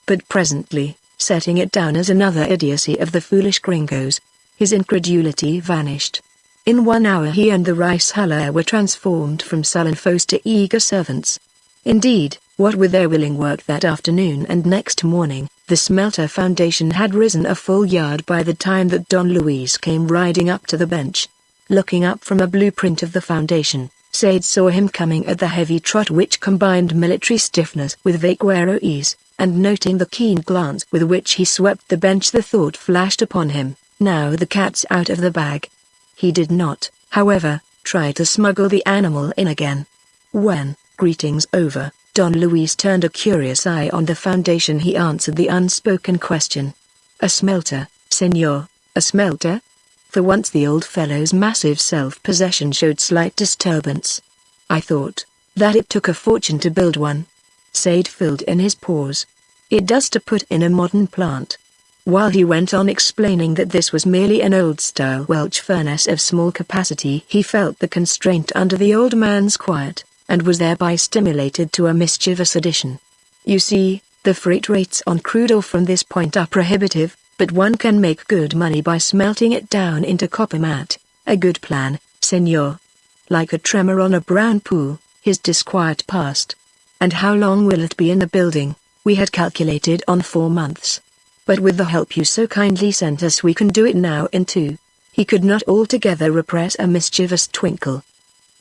But presently, setting it down as another idiocy of the foolish gringos. His incredulity vanished. In 1 hour he and the rice huller were transformed from sullen foes to eager servants. Indeed, what with their willing work that afternoon and next morning, the smelter foundation had risen a full yard by the time that Don Luis came riding up to the bench. Looking up from a blueprint of the foundation, Sade saw him coming at the heavy trot which combined military stiffness with vaquero ease, and noting the keen glance with which he swept the bench, the thought flashed upon him, now the cat's out of the bag. He did not, however, try to smuggle the animal in again. When, greetings over, Don Luis turned a curious eye on the foundation, he answered the unspoken question. "A smelter, senor, a smelter?" For once the old fellow's massive self-possession showed slight disturbance. "I thought that it took a fortune to build one." Sade filled in his pause. "It does to put in a modern plant." While he went on explaining that this was merely an old-style Welch furnace of small capacity, he felt the constraint under the old man's quiet, and was thereby stimulated to a mischievous addition. "You see, the freight rates on crude oil from this point are prohibitive, but one can make good money by smelting it down into copper matte. A good plan, senor." Like a tremor on a brown pool, his disquiet passed. "And how long will it be in the building?" "We had calculated on 4 months. But with the help you so kindly sent us we can do it now in 2. He could not altogether repress a mischievous twinkle.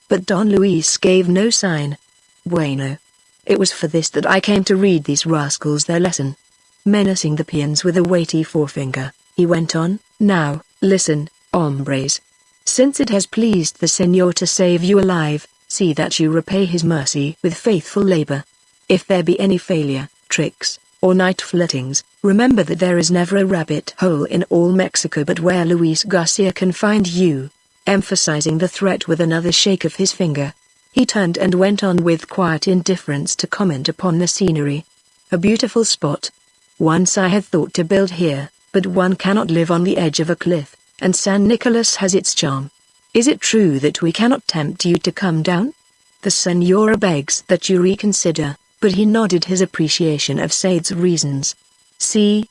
But Don Luis gave no sign. "Bueno. It was for this that I came to read these rascals their lesson." Menacing the peons with a weighty forefinger, he went on, "Now, listen, hombres. Since it has pleased the senor to save you alive, see that you repay his mercy with faithful labor. If there be any failure, tricks, or night flirtings, remember that there is never a rabbit hole in all Mexico but where Luis Garcia can find you." Emphasizing the threat with another shake of his finger, he turned and went on with quiet indifference to comment upon the scenery. "A beautiful spot. Once I had thought to build here, but one cannot live on the edge of a cliff, and San Nicolas has its charm. Is it true that we cannot tempt you to come down? The senora begs that you reconsider," but he nodded his appreciation of Sade's reasons. See,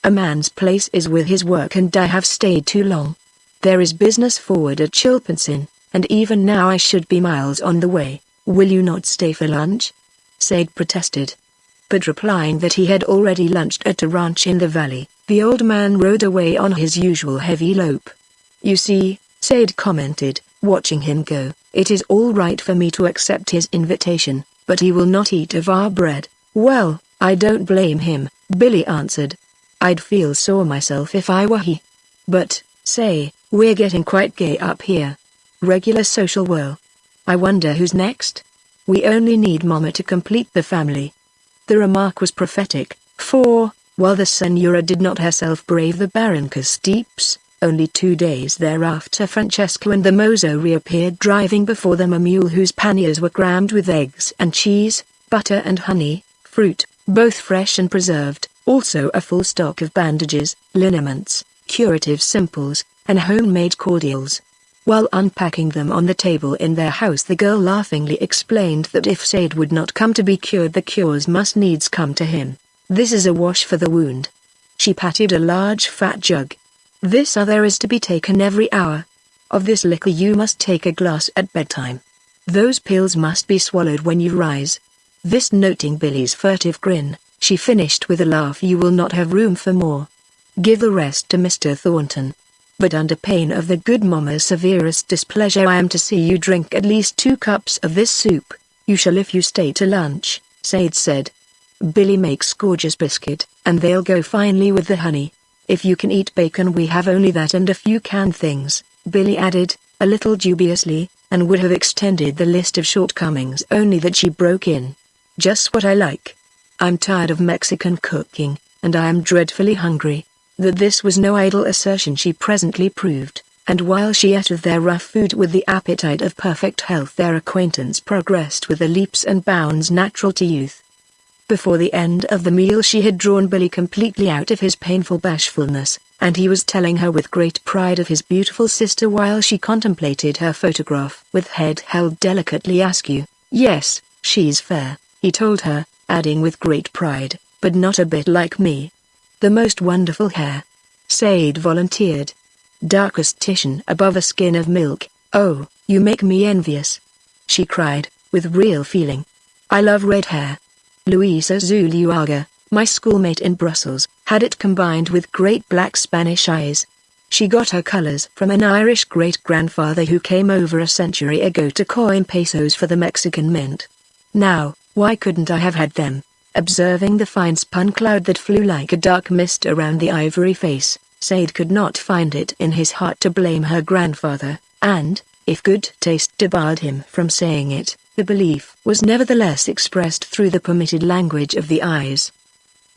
a man's place is with his work and I have stayed too long. There is business forward at Chilpansin, and even now I should be miles on the way. Will you not stay for lunch?" Sade protested. But replying that he had already lunched at a ranch in the valley, the old man rode away on his usual heavy lope. "You see," Sade commented, watching him go, "it is all right for me to accept his invitation, but he will not eat of our bread." "Well, I don't blame him," Billy answered. "I'd feel sore myself if I were he. But, say, we're getting quite gay up here. Regular social whirl. I wonder who's next? We only need Mama to complete the family." The remark was prophetic, for, while the senora did not herself brave the Barranca steeps, only 2 days thereafter Francesco and the mozo reappeared driving before them a mule whose panniers were crammed with eggs and cheese, butter and honey, fruit, both fresh and preserved, also a full stock of bandages, liniments, curative simples, and homemade cordials. While unpacking them on the table in their house, the girl laughingly explained that if Sade would not come to be cured, the cures must needs come to him. "This is a wash for the wound." She patted a large fat jug. "This other is to be taken every hour. Of this liquor you must take a glass at bedtime. Those pills must be swallowed when you rise." This noting Billy's furtive grin, she finished with a laugh. "You will not have room for more. Give the rest to Mr. Thornton. But under pain of the good Mama's severest displeasure I am to see you drink at least 2 cups of this soup." "You shall if you stay to lunch," Sade said. "Billy makes gorgeous biscuit, and they'll go finely with the honey. If you can eat bacon we have only that and a few canned things," Billy added, a little dubiously, and would have extended the list of shortcomings only that she broke in. "Just what I like. I'm tired of Mexican cooking, and I am dreadfully hungry." That this was no idle assertion she presently proved, and while she ate of their rough food with the appetite of perfect health, their acquaintance progressed with the leaps and bounds natural to youth. Before the end of the meal she had drawn Billy completely out of his painful bashfulness, and he was telling her with great pride of his beautiful sister while she contemplated her photograph with head held delicately askew. "Yes, she's fair," he told her, adding with great pride, "but not a bit like me." The most wonderful hair. Sade volunteered. Darkest tissue above a skin of milk. Oh, you make me envious. She cried, with real feeling. I love red hair. Luisa Zuluaga, my schoolmate in Brussels, had it combined with great black Spanish eyes. She got her colors from an Irish great-grandfather who came over a century ago to coin pesos for the Mexican mint. Now, why couldn't I have had them? Observing the fine spun cloud that flew like a dark mist around the ivory face, Sade could not find it in his heart to blame her grandfather, and, if good taste debarred him from saying it, the belief was nevertheless expressed through the permitted language of the eyes.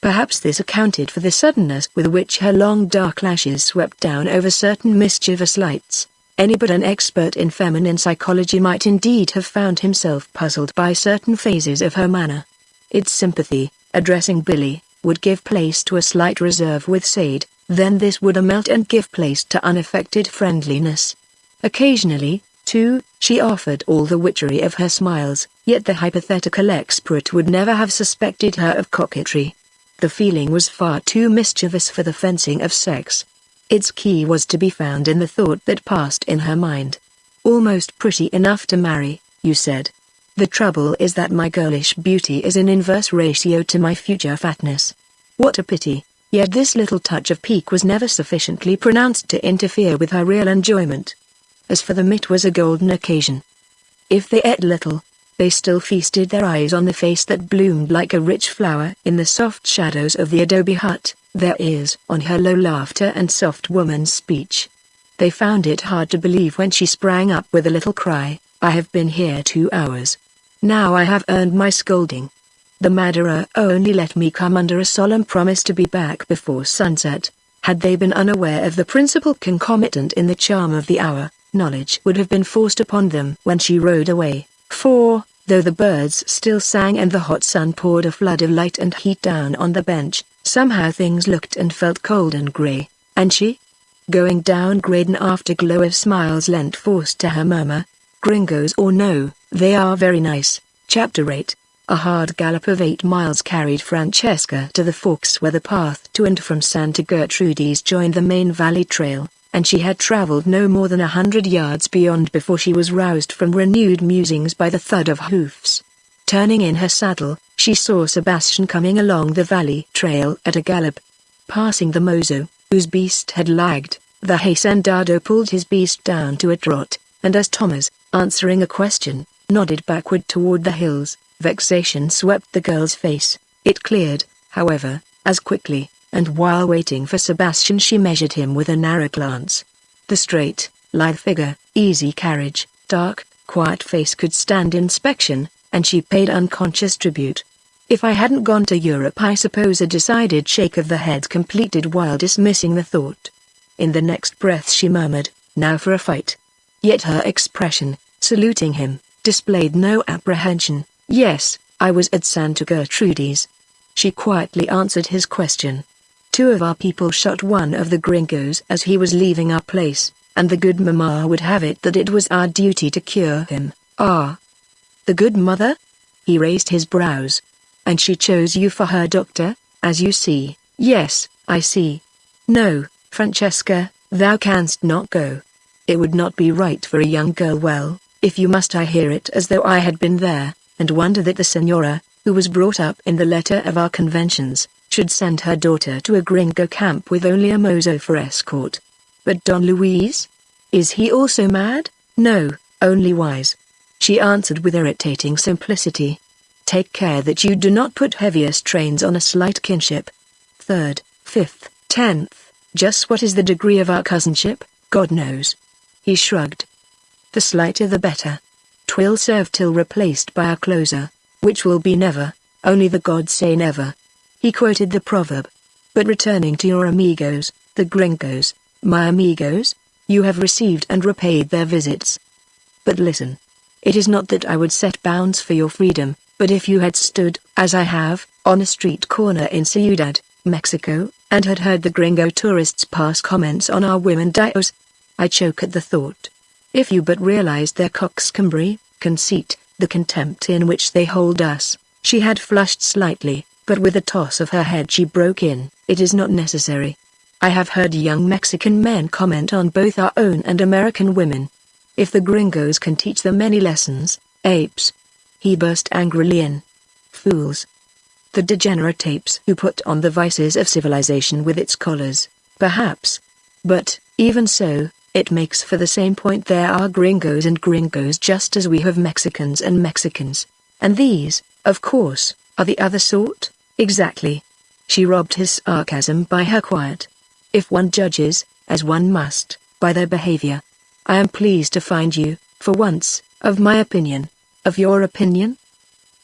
Perhaps this accounted for the suddenness with which her long dark lashes swept down over certain mischievous lights. Any but an expert in feminine psychology might indeed have found himself puzzled by certain phases of her manner. Its sympathy, addressing Billy, would give place to a slight reserve with Sade, then this would melt and give place to unaffected friendliness. Occasionally, too, she offered all the witchery of her smiles, yet the hypothetical expert would never have suspected her of coquetry. The feeling was far too mischievous for the fencing of sex. Its key was to be found in the thought that passed in her mind. Almost pretty enough to marry, you said. The trouble is that my girlish beauty is in inverse ratio to my future fatness. What a pity, yet this little touch of pique was never sufficiently pronounced to interfere with her real enjoyment. As for them, it was a golden occasion. If they ate little, they still feasted their eyes on the face that bloomed like a rich flower in the soft shadows of the adobe hut, their ears on her low laughter and soft woman's speech. They found it hard to believe when she sprang up with a little cry, I have been here 2 hours. Now I have earned my scolding. The Madeira only let me come under a solemn promise to be back before sunset. Had they been unaware of the principal concomitant in the charm of the hour, knowledge would have been forced upon them when she rode away. For, though the birds still sang and the hot sun poured a flood of light and heat down on the bench, somehow things looked and felt cold and grey, and she? Going down grade, an afterglow of smiles lent force to her murmur, Gringos or no, they are very nice. Chapter 8. A hard gallop of 8 miles carried Francesca to the forks where the path to and from Santa Gertrudis joined the main valley trail, and she had traveled no more than 100 yards beyond before she was roused from renewed musings by the thud of hoofs. Turning in her saddle, she saw Sebastian coming along the valley trail at a gallop. Passing the mozo, whose beast had lagged, the hacendado pulled his beast down to a trot, and as Thomas, answering a question, nodded backward toward the hills, vexation swept the girl's face. It cleared, however, as quickly, and while waiting for Sebastian she measured him with a narrow glance. The straight, lithe figure, easy carriage, dark, quiet face could stand inspection, and she paid unconscious tribute. If I hadn't gone to Europe, I suppose, a decided shake of the head completed while dismissing the thought. In the next breath she murmured, now for a fight. Yet her expression, saluting him, displayed no apprehension. Yes, I was at Santa Gertrudis. She quietly answered his question. 2 of our people shot one of the gringos as he was leaving our place, and the good mamma would have it that it was our duty to cure him. Ah. The good mother? He raised his brows. And she chose you for her doctor, as you see. Yes, I see. No, Francesca, thou canst not go. It would not be right for a young girl. Well, if you must, I hear it as though I had been there, and wonder that the senora, who was brought up in the letter of our conventions, should send her daughter to a gringo camp with only a mozo for escort. But Don Luis? Is he also mad? No, only wise. She answered with irritating simplicity. Take care that you do not put heavier strains on a slight kinship. 3rd, 5th, 10th, just what is the degree of our cousinship, God knows. He shrugged. The slighter the better. 'Twill serve till replaced by a closer, which will be never, only the gods say never. He quoted the proverb. But returning to your amigos, the gringos, my amigos, you have received and repaid their visits. But listen. It is not that I would set bounds for your freedom, but if you had stood, as I have, on a street corner in Ciudad, Mexico, and had heard the gringo tourists pass comments on our women dios, I choke at the thought. If you but realized their coxcombry, conceit, the contempt in which they hold us. She had flushed slightly, But with a toss of her head she broke in, "It is not necessary. I have heard young Mexican men comment on both our own and American women. If the gringos can teach them any lessons, apes." He burst angrily in. "Fools. The degenerate apes who put on the vices of civilization with its collars, perhaps. But, even so, it makes for the same point. There are gringos and gringos just as we have Mexicans and Mexicans. And these, of course, are the other sort." "Exactly." She robbed his sarcasm by her quiet. "If one judges, as one must, by their behavior. I am pleased to find you, for once, of my opinion." "Of your opinion?"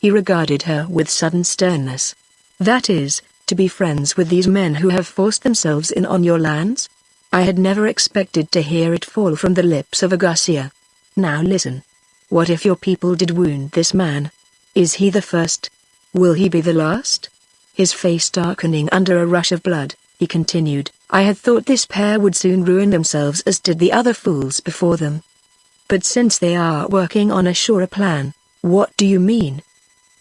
He regarded her with sudden sternness. "That is, to be friends with these men who have forced themselves in on your lands?" I had never expected to hear it fall from the lips of a Garcia. "Now listen. What if your people did wound this man? Is he the first? Will he be the last?" His face darkening under a rush of blood, he continued, "I had thought this pair would soon ruin themselves as did the other fools before them. But since they are working on a surer plan, what do you mean?"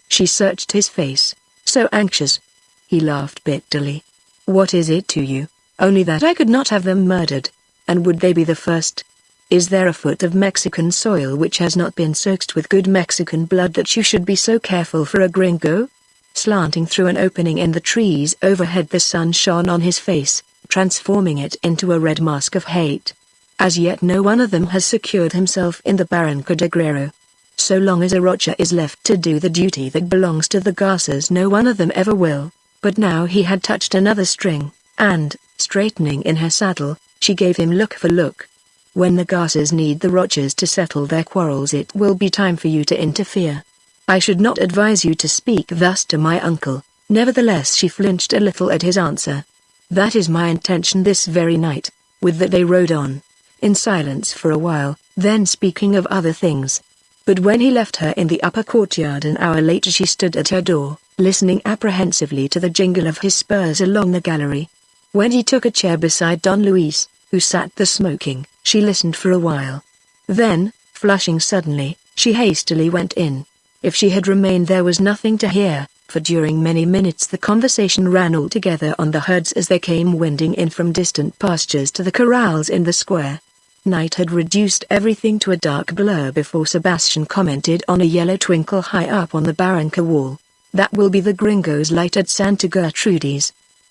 She searched his face, so anxious. He laughed bitterly. "What is it to you? Only that I could not have them murdered. And would they be the first? Is there a foot of Mexican soil which has not been soaked with good Mexican blood that you should be so careful for a gringo?" Slanting through an opening in the trees overhead, the sun shone on his face, transforming it into a red mask of hate. "As yet no one of them has secured himself in the Barranca de Guerrero. So long as a Rocha is left to do the duty that belongs to the Garças, no one of them ever will." But now he had touched another string, and, straightening in her saddle, she gave him look for look. "When the Garças need the Rochas to settle their quarrels, it will be time for you to interfere. I should not advise you to speak thus to my uncle." Nevertheless she flinched a little at his answer. "That is my intention this very night." With that they rode on, in silence for a while, then speaking of other things. But when he left her in the upper courtyard an hour later, she stood at her door, listening apprehensively to the jingle of his spurs along the gallery. When he took a chair beside Don Luis, who sat there smoking, she listened for a while. Then, flushing suddenly, she hastily went in. If she had remained there was nothing to hear, for during many minutes the conversation ran all together on the herds as they came winding in from distant pastures to the corrals in the square. Night had reduced everything to a dark blur before Sebastian commented on a yellow twinkle high up on the Barranca wall. "That will be the gringos' light at Santa Gertrudis."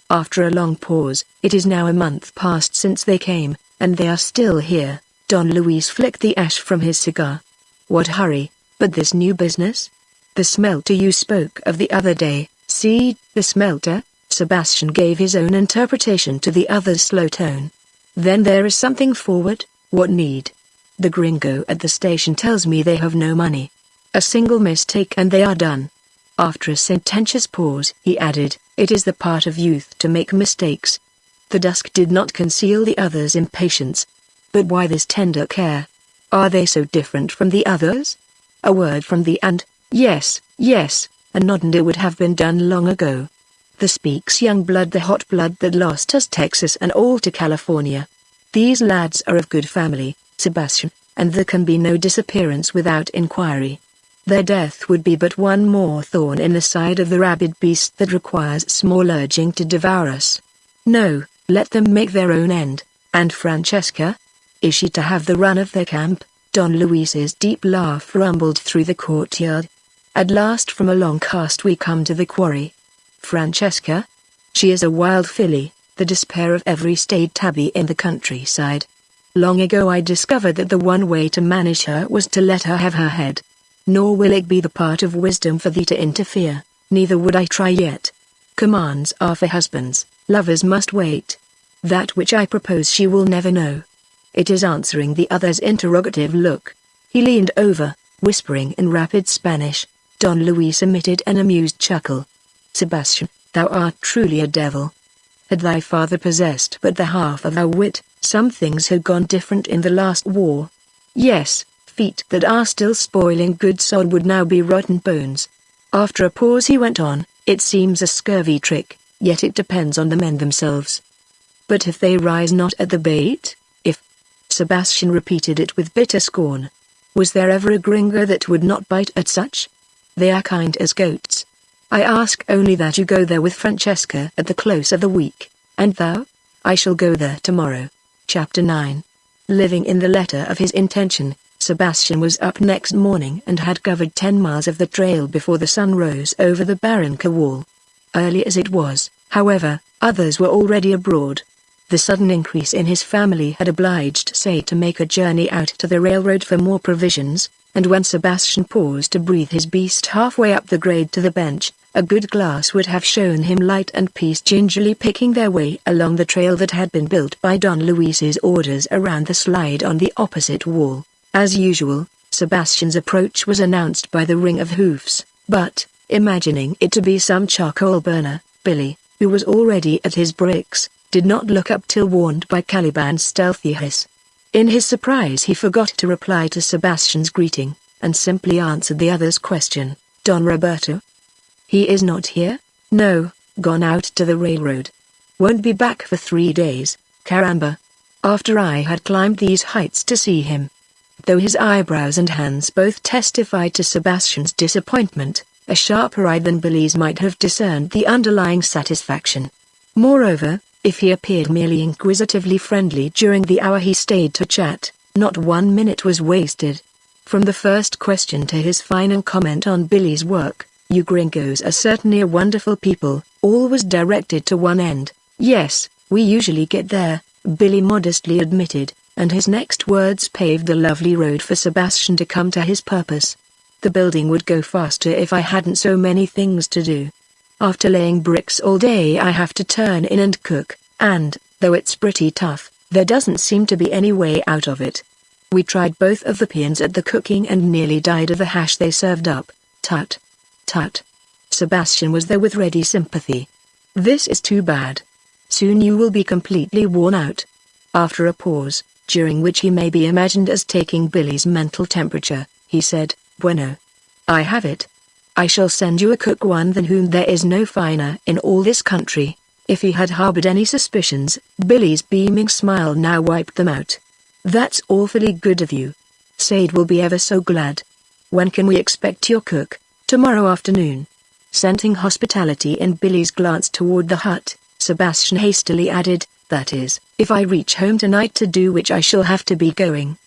After a long pause, "It is now a month past since they came, and they are still here." Don Luis flicked the ash from his cigar. "What hurry? But this new business? The smelter you spoke of the other day." "See, the smelter?" Sebastian gave his own interpretation to the other's slow tone. "Then there is something forward. What need?" "The gringo at the station tells me they have no money. A single mistake and they are done." After a sententious pause, he added, "It is the part of youth to make mistakes." The dusk did not conceal the other's impatience. "But why this tender care? Are they so different from the others?" A word from the and, yes, a nod, and it would have been done long ago. "The speaks young blood, the hot blood that lost us Texas and all to California. These lads are of good family, Sebastian, and there can be no disappearance without inquiry. Their death would be but one more thorn in the side of the rabid beast that requires small urging to devour us. No, let them make their own end." "And Francesca? Is she to have the run of their camp?" Don Luis's deep laugh rumbled through the courtyard. "At last from a long cast we come to the quarry. Francesca? She is a wild filly, the despair of every staid tabby in the countryside. Long ago I discovered that the one way to manage her was to let her have her head. Nor will it be the part of wisdom for thee to interfere, neither would I try yet. Commands are for husbands, lovers must wait. That which I propose she will never know." It is answering the other's interrogative look. He leaned over, whispering in rapid Spanish. Don Luis emitted an amused chuckle. "Sebastian, thou art truly a devil. Had thy father possessed but the half of our wit, some things had gone different in the last war. Yes, feet that are still spoiling good sod would now be rotten bones." After a pause he went on, "It seems a scurvy trick, yet it depends on the men themselves." "But if they rise not at the bait? If—" Sebastian repeated it with bitter scorn. "Was there ever a gringo that would not bite at such? They are kind as goats. I ask only that you go there with Francesca at the close of the week. And thou? I shall go there tomorrow. Chapter 9. Living in the letter of his intention, Sebastian was up next morning and had covered 10 miles of the trail before the sun rose over the Barranca wall. Early as it was, however, others were already abroad. The sudden increase in his family had obliged Sade to make a journey out to the railroad for more provisions, and when Sebastian paused to breathe his beast halfway up the grade to the bench, a good glass would have shown him Light and Peace gingerly picking their way along the trail that had been built by Don Luis's orders around the slide on the opposite wall. As usual, Sebastian's approach was announced by the ring of hoofs, but, imagining it to be some charcoal burner, Billy, who was already at his bricks, did not look up till warned by Caliban's stealthy hiss. In his surprise he forgot to reply to Sebastian's greeting, and simply answered the other's question. "Don Roberto? He is not here?" "No, gone out to the railroad. Won't be back for 3 days, caramba. After I had climbed these heights to see him." Though his eyebrows and hands both testified to Sebastian's disappointment, a sharper eye than Billy's might have discerned the underlying satisfaction. Moreover, if he appeared merely inquisitively friendly during the hour he stayed to chat, not 1 minute was wasted. From the first question to his final comment on Billy's work, "You gringos are certainly a wonderful people," all was directed to one end. "Yes, we usually get there," Billy modestly admitted, and his next words paved the lovely road for Sebastian to come to his purpose. "The building would go faster if I hadn't so many things to do. After laying bricks all day I have to turn in and cook, and, though it's pretty tough, there doesn't seem to be any way out of it. We tried both of the peons at the cooking and nearly died of the hash they served up. Tut. Tut." Sebastian was there with ready sympathy. "This is too bad. Soon you will be completely worn out." After a pause, during which he may be imagined as taking Billy's mental temperature, he said, "Bueno. I have it. I shall send you a cook one than whom there is no finer in all this country." If he had harbored any suspicions, Billy's beaming smile now wiped them out. "That's awfully good of you. Sade will be ever so glad. When can we expect your cook?" "Tomorrow afternoon." Scenting hospitality in Billy's glance toward the hut, Sebastian hastily added, "That is, if I reach home tonight, to do which I shall have to be going."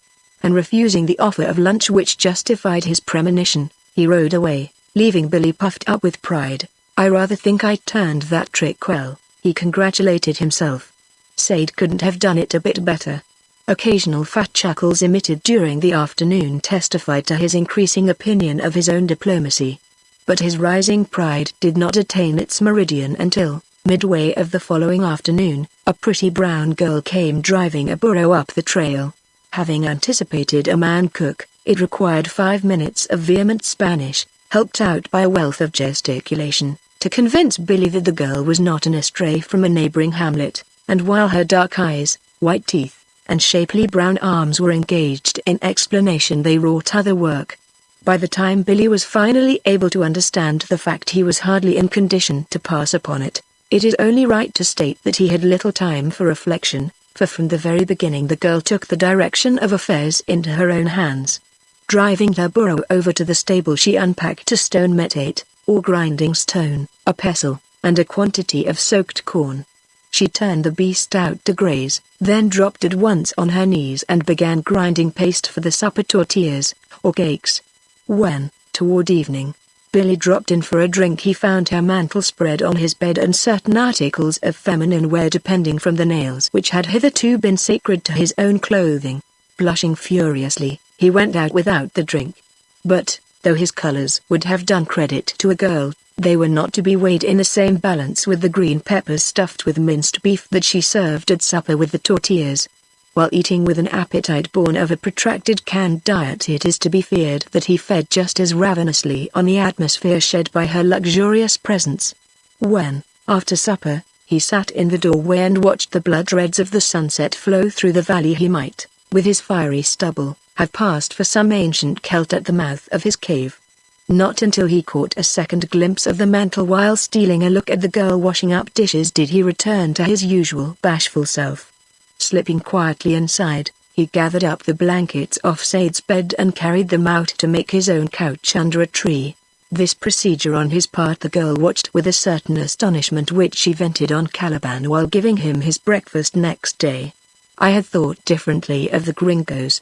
And refusing the offer of lunch which justified his premonition, he rode away, leaving Billy puffed up with pride. "I rather think I turned that trick well," he congratulated himself. Sade couldn't have done it a bit better. Occasional fat chuckles emitted during the afternoon testified to his increasing opinion of his own diplomacy. But his rising pride did not attain its meridian until, midway of the following afternoon, a pretty brown girl came driving a burro up the trail. Having anticipated a man cook, it required 5 minutes of vehement Spanish, helped out by a wealth of gesticulation, to convince Billy that the girl was not an estray from a neighboring hamlet, and while her dark eyes, white teeth, and shapely brown arms were engaged in explanation, they wrought other work. By the time Billy was finally able to understand the fact, he was hardly in condition to pass upon it. It is only right to state that he had little time for reflection, for from the very beginning the girl took the direction of affairs into her own hands. Driving their burro over to the stable, she unpacked a stone metate, or grinding stone, a pestle, and a quantity of soaked corn. She turned the beast out to graze, then dropped at once on her knees and began grinding paste for the supper tortillas, or cakes. When, toward evening, Billy dropped in for a drink, he found her mantle spread on his bed and certain articles of feminine wear depending from the nails which had hitherto been sacred to his own clothing. Blushing furiously, he went out without the drink. But, though his colors would have done credit to a girl, they were not to be weighed in the same balance with the green peppers stuffed with minced beef that she served at supper with the tortillas. While eating with an appetite born of a protracted canned diet, it is to be feared that he fed just as ravenously on the atmosphere shed by her luxurious presence. When, after supper, he sat in the doorway and watched the blood reds of the sunset flow through the valley, he might, with his fiery stubble, have passed for some ancient Celt at the mouth of his cave. Not until he caught a second glimpse of the mantle while stealing a look at the girl washing up dishes did he return to his usual bashful self. Slipping quietly inside, he gathered up the blankets off Sade's bed and carried them out to make his own couch under a tree. This procedure on his part the girl watched with a certain astonishment which she vented on Caliban while giving him his breakfast next day. I had thought differently of the gringos.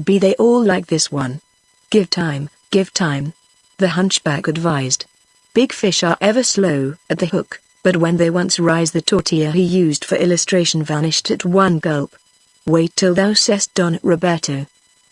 Be they all like this one? Give time, the hunchback advised. Big fish are ever slow at the hook, but when they once rise the tortilla he used for illustration vanished at one gulp. Wait till thou seest Don Roberto.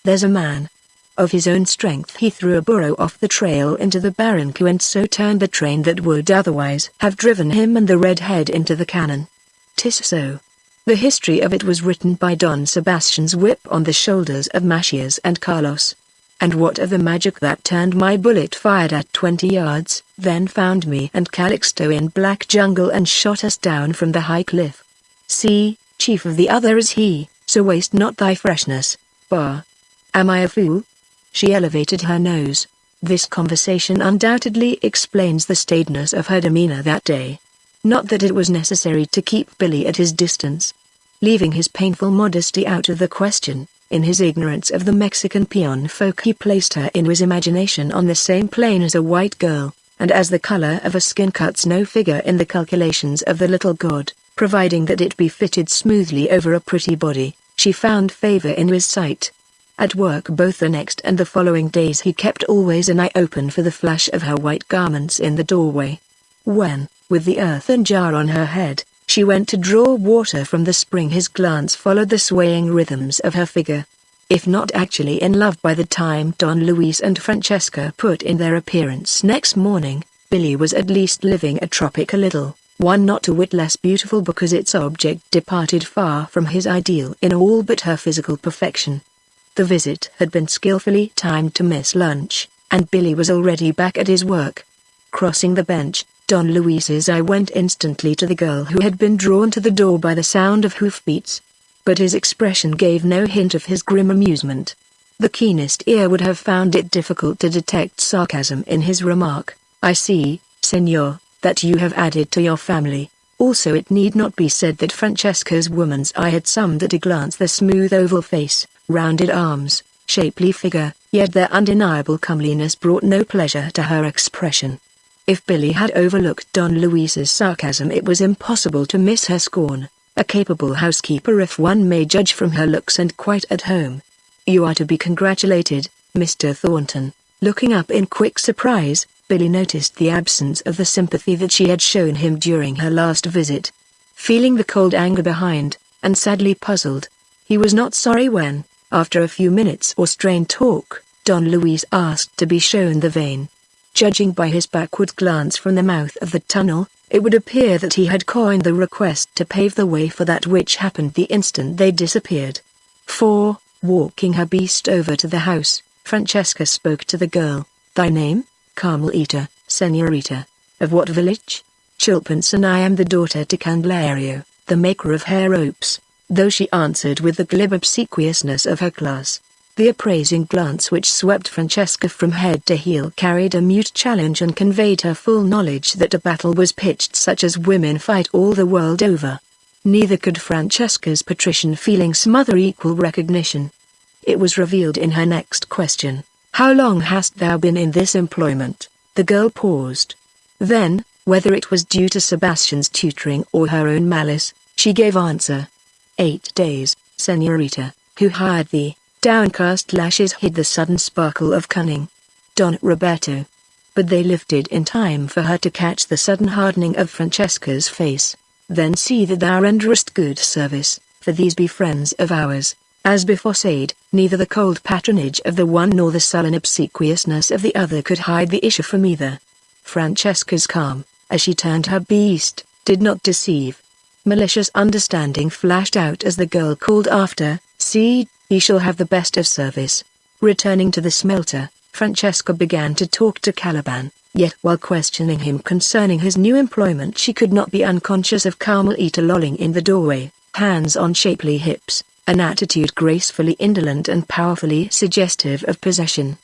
There's a man. Of his own strength he threw a burro off the trail into the Barranca and so turned the train that would otherwise have driven him and the redhead into the cannon. 'Tis so. The history of it was written by Don Sebastian's whip on the shoulders of Macias and Carlos. And what of the magic that turned my bullet fired at 20 yards, then found me and Calixto in black jungle and shot us down from the high cliff? See, chief of the other is he, so waste not thy freshness, Bar. Am I a fool? She elevated her nose. This conversation undoubtedly explains the staidness of her demeanor that day. Not that it was necessary to keep Billy at his distance. Leaving his painful modesty out of the question, in his ignorance of the Mexican peon folk he placed her in his imagination on the same plane as a white girl, and as the color of a skin cuts no figure in the calculations of the little god, providing that it be fitted smoothly over a pretty body, she found favor in his sight. At work both the next and the following days he kept always an eye open for the flash of her white garments in the doorway. When, with the earthen jar on her head, she went to draw water from the spring his glance followed the swaying rhythms of her figure. If not actually in love by the time Don Luis and Francesca put in their appearance next morning, Billy was at least living a tropical idyll, one not a whit less beautiful because its object departed far from his ideal in all but her physical perfection. The visit had been skillfully timed to miss lunch, and Billy was already back at his work. Crossing the bench, Don Luis's eye went instantly to the girl who had been drawn to the door by the sound of hoofbeats. But his expression gave no hint of his grim amusement. The keenest ear would have found it difficult to detect sarcasm in his remark. I see, senor, that you have added to your family. Also it need not be said that Francesca's woman's eye had summed at a glance the smooth oval face, rounded arms, shapely figure, yet their undeniable comeliness brought no pleasure to her expression. If Billy had overlooked Don Luis's sarcasm it was impossible to miss her scorn. A capable housekeeper if one may judge from her looks and quite at home. You are to be congratulated, Mr. Thornton. Looking up in quick surprise, Billy noticed the absence of the sympathy that she had shown him during her last visit. Feeling the cold anger behind, and sadly puzzled, he was not sorry when, after a few minutes or strained talk, Don Luis asked to be shown the vein. Judging by his backward glance from the mouth of the tunnel, it would appear that he had coined the request to pave the way for that which happened the instant they disappeared. For, walking her beast over to the house, Francesca spoke to the girl. Thy name? Carmelita, senorita. Of what village? Chilpance, and I am the daughter to Candelario, the maker of hair ropes, though she answered with the glib obsequiousness of her class. The appraising glance which swept Francesca from head to heel carried a mute challenge and conveyed her full knowledge that a battle was pitched such as women fight all the world over. Neither could Francesca's patrician feeling smother equal recognition. It was revealed in her next question. How long hast thou been in this employment? The girl paused. Then, whether it was due to Sebastian's tutoring or her own malice, she gave answer. 8 days, senorita. Who hired thee? Downcast lashes hid the sudden sparkle of cunning. Don Roberto. But they lifted in time for her to catch the sudden hardening of Francesca's face. Then see that thou renderest good service, for these be friends of ours. As before said, neither the cold patronage of the one nor the sullen obsequiousness of the other could hide the issue from either. Francesca's calm, as she turned her beast, did not deceive. Malicious understanding flashed out as the girl called after, see, he shall have the best of service. Returning to the smelter, Francesca began to talk to Caliban, yet while questioning him concerning his new employment she could not be unconscious of Carmelita lolling in the doorway, hands on shapely hips, an attitude gracefully indolent and powerfully suggestive of possession.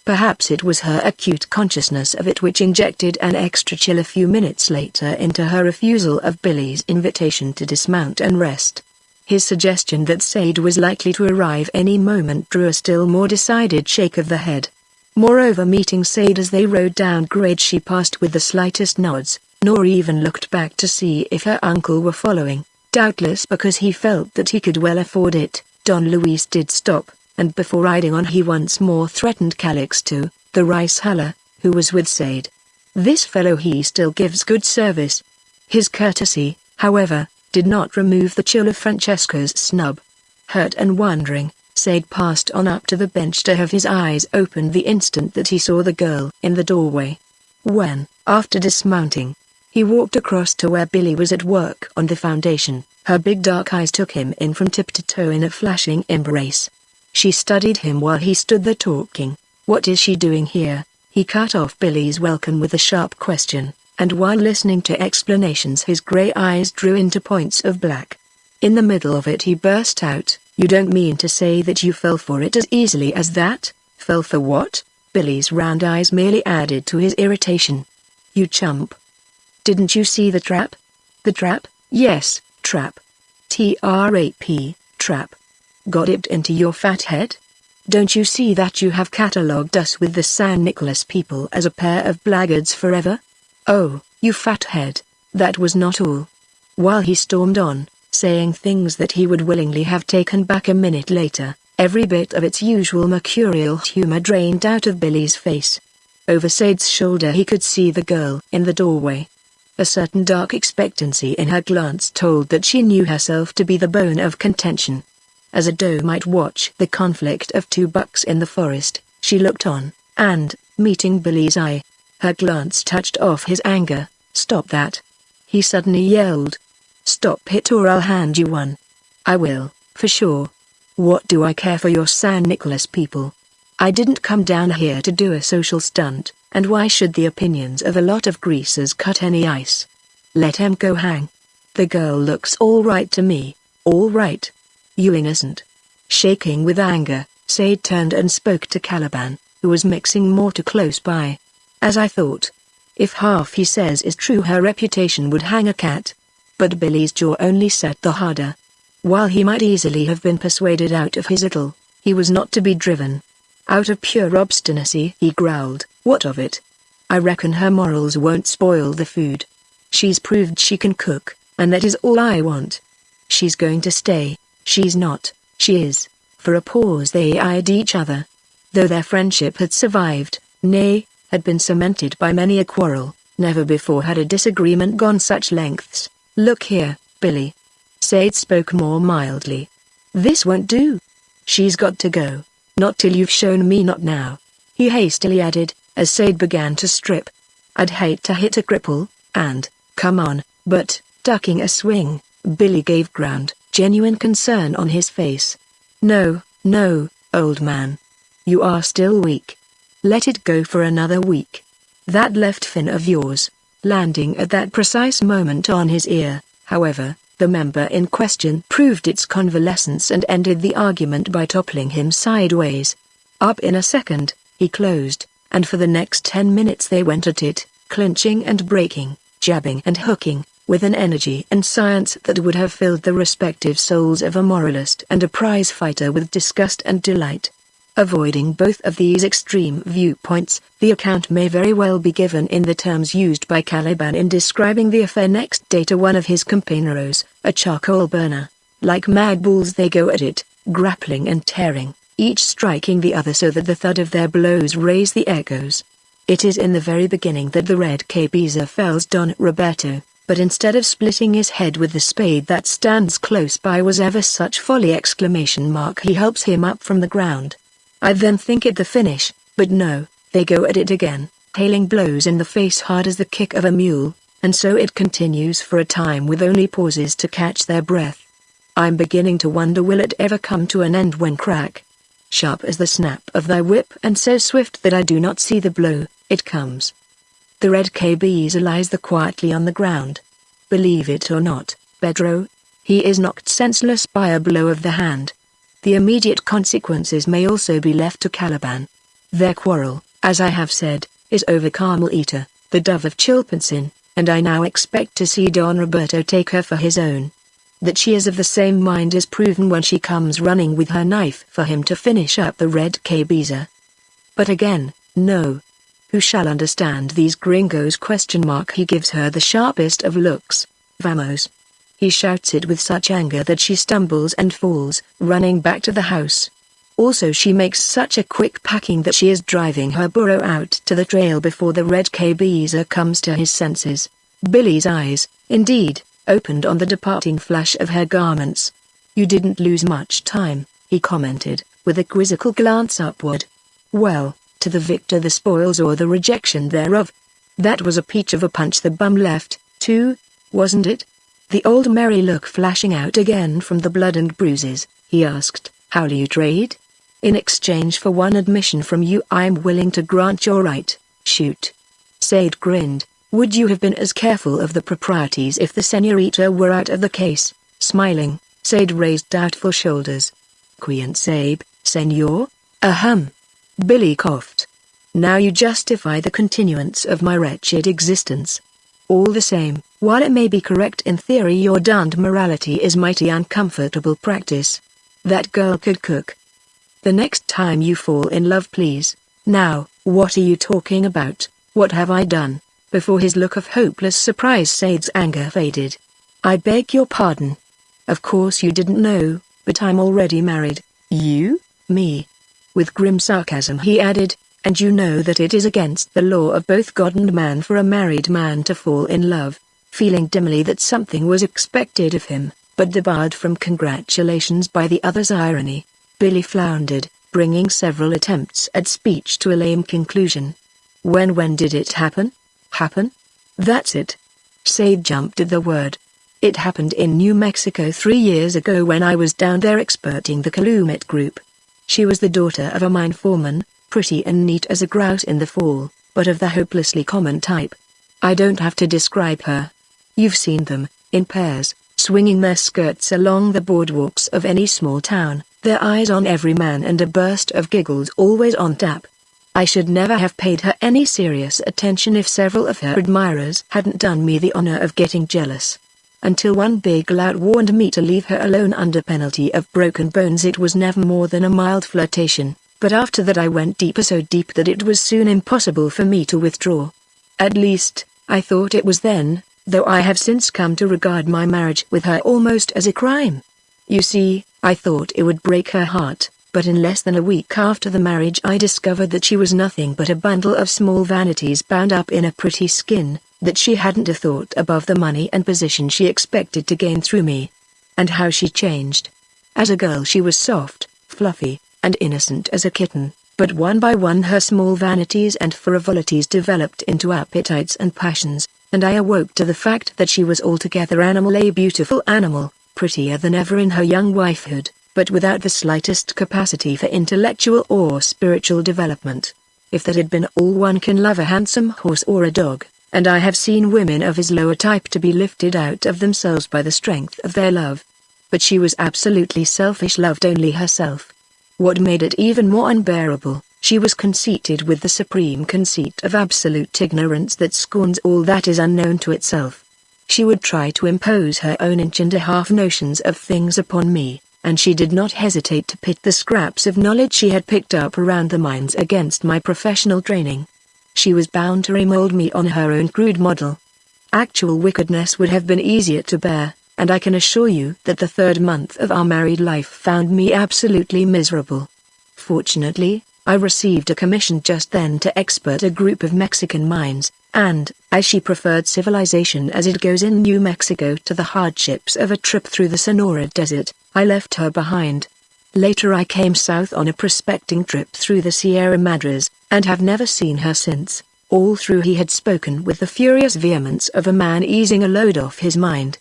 Perhaps it was her acute consciousness of it which injected an extra chill a few minutes later into her refusal of Billy's invitation to dismount and rest. His suggestion that Sade was likely to arrive any moment drew a still more decided shake of the head. Moreover, meeting Sade as they rode down grade, she passed with the slightest nods, nor even looked back to see if her uncle were following. Doubtless because he felt that he could well afford it, Don Luis did stop, and before riding on he once more threatened Calixto, the rice huller, who was with Sade. This fellow he still gives good service. His courtesy, however, did not remove the chill of Francesco's snub. Hurt and wondering, Sade passed on up to the bench to have his eyes opened the instant that he saw the girl in the doorway. When, after dismounting, he walked across to where Billy was at work on the foundation, her big dark eyes took him in from tip to toe in a flashing embrace. She studied him while he stood there talking. "What is she doing here?" He cut off Billy's welcome with a sharp question, and while listening to explanations his grey eyes drew into points of black. In the middle of it he burst out, "You don't mean to say that you fell for it as easily as that?" "Fell for what?" Billy's round eyes merely added to his irritation. "You chump. Didn't you see the trap?" "The trap? Yes, trap. Trap, trap. Got it into your fat head? Don't you see that you have catalogued us with the San Nicolas people as a pair of blackguards forever? Oh, you fathead, that was not all." While he stormed on, saying things that he would willingly have taken back a minute later, every bit of its usual mercurial humor drained out of Billy's face. Over Sade's shoulder he could see the girl in the doorway. A certain dark expectancy in her glance told that she knew herself to be the bone of contention. As a doe might watch the conflict of two bucks in the forest, she looked on, and, meeting Billy's eye, her glance touched off his anger. "Stop that!" he suddenly yelled. "Stop it or I'll hand you one." "I will, for sure. What do I care for your San Nicolas people? I didn't come down here to do a social stunt, and why should the opinions of a lot of greasers cut any ice? Let him go hang. The girl looks all right to me, all right. You innocent." Shaking with anger, Sade turned and spoke to Caliban, who was mixing mortar close by. "As I thought. If half he says is true, her reputation would hang a cat." But Billy's jaw only set the harder. While he might easily have been persuaded out of his idyll, he was not to be driven. Out of pure obstinacy he growled, "What of it? I reckon her morals won't spoil the food. She's proved she can cook, and that is all I want. She's going to stay. She's not, she is." For a pause they eyed each other. Though their friendship had survived, nay, had been cemented by many a quarrel, never before had a disagreement gone such lengths. "Look here, Billy." Sade spoke more mildly. "This won't do. She's got to go. Not till you've shown me not now," he hastily added, as Sade began to strip. "I'd hate to hit a cripple, and, come on," but, ducking a swing, Billy gave ground, genuine concern on his face. "No, no, old man. You are still weak. Let it go for another week. That left fin of yours," landing at that precise moment on his ear, however, the member in question proved its convalescence and ended the argument by toppling him sideways. Up in a second, he closed, and for the next 10 minutes they went at it, clinching and breaking, jabbing and hooking, with an energy and science that would have filled the respective souls of a moralist and a prize fighter with disgust and delight. Avoiding both of these extreme viewpoints, the account may very well be given in the terms used by Caliban in describing the affair next day to one of his companeros, a charcoal burner. Like mad bulls they go at it, grappling and tearing, each striking the other so that the thud of their blows raise the echoes. It is in the very beginning that the red cabeza fells Don Roberto, but instead of splitting his head with the spade that stands close by was ever such folly! He helps him up from the ground. I then think it the finish, but no, they go at it again, hailing blows in the face hard as the kick of a mule, and so it continues for a time with only pauses to catch their breath. I'm beginning to wonder, will it ever come to an end when crack, sharp as the snap of thy whip and so swift that I do not see the blow, it comes. The red cabeza lies there quietly on the ground. Believe it or not, Pedro, he is knocked senseless by a blow of the hand. The immediate consequences may also be left to Caliban. Their quarrel, as I have said, is over Carmelita, the dove of Chilpansin, and I now expect to see Don Roberto take her for his own. That she is of the same mind is proven when she comes running with her knife for him to finish up the red cabeza. But again, No. Who shall understand these gringos? ? He gives her the sharpest of looks. Vamos. He shouts it with such anger that she stumbles and falls, running back to the house. Also she makes such a quick packing that she is driving her burro out to the trail before the red KBzer comes to his senses. Billy's eyes, indeed, opened on the departing flash of her garments. You didn't lose much time, he commented, with a quizzical glance upward. Well, to the victor the spoils or the rejection thereof. That was a peach of a punch the bum left, too, wasn't it? The old merry look flashing out again from the blood and bruises, he asked, how'll you trade? In exchange for one admission from you I'm willing to grant your right, shoot. Sade grinned. Would you have been as careful of the proprieties if the senorita were out of the case? Smiling, Sade raised doubtful shoulders. Quien sabe, senor? Ahem. Billy coughed. Now you justify the continuance of my wretched existence. All the same, while it may be correct in theory, your darned morality is mighty uncomfortable practice. That girl could cook. The next time you fall in love, please. Now, what are you talking about? What have I done? Before his look of hopeless surprise, Sade's anger faded. I beg your pardon. Of course you didn't know, but I'm already married. You? Me? With grim sarcasm he added, and you know that it is against the law of both God and man for a married man to fall in love. Feeling dimly that something was expected of him, but debarred from congratulations by the other's irony, Billy floundered, bringing several attempts at speech to a lame conclusion. When did it happen? Happen? That's it. Sade jumped at the word. It happened in New Mexico 3 years ago when I was down there experting the Calumet group. She was the daughter of a mine foreman, pretty and neat as a grouse in the fall, but of the hopelessly common type. I don't have to describe her. You've seen them, in pairs, swinging their skirts along the boardwalks of any small town, their eyes on every man and a burst of giggles always on tap. I should never have paid her any serious attention if several of her admirers hadn't done me the honor of getting jealous. Until one big lout warned me to leave her alone under penalty of broken bones. It was never more than a mild flirtation, but after that I went deeper, so deep that it was soon impossible for me to withdraw. At least, I thought it was then, though I have since come to regard my marriage with her almost as a crime. You see, I thought it would break her heart, but in less than a week after the marriage I discovered that she was nothing but a bundle of small vanities bound up in a pretty skin, that she hadn't a thought above the money and position she expected to gain through me. And how she changed. As a girl she was soft, fluffy, and innocent as a kitten, but one by one her small vanities and frivolities developed into appetites and passions, and I awoke to the fact that she was altogether animal, a beautiful animal, prettier than ever in her young wifehood, but without the slightest capacity for intellectual or spiritual development. If that had been all, one can love a handsome horse or a dog, and I have seen women of his lower type to be lifted out of themselves by the strength of their love. But she was absolutely selfish, loved only herself. What made it even more unbearable, she was conceited with the supreme conceit of absolute ignorance that scorns all that is unknown to itself. She would try to impose her own 1.5-inch notions of things upon me, and she did not hesitate to pit the scraps of knowledge she had picked up around the mines against my professional training. She was bound to remold me on her own crude model. Actual wickedness would have been easier to bear, and I can assure you that the 3rd month of our married life found me absolutely miserable. Fortunately, I received a commission just then to expert a group of Mexican mines, and, as she preferred civilization as it goes in New Mexico to the hardships of a trip through the Sonora Desert, I left her behind. Later I came south on a prospecting trip through the Sierra Madres, and have never seen her since. All through he had spoken with the furious vehemence of a man easing a load off his mind.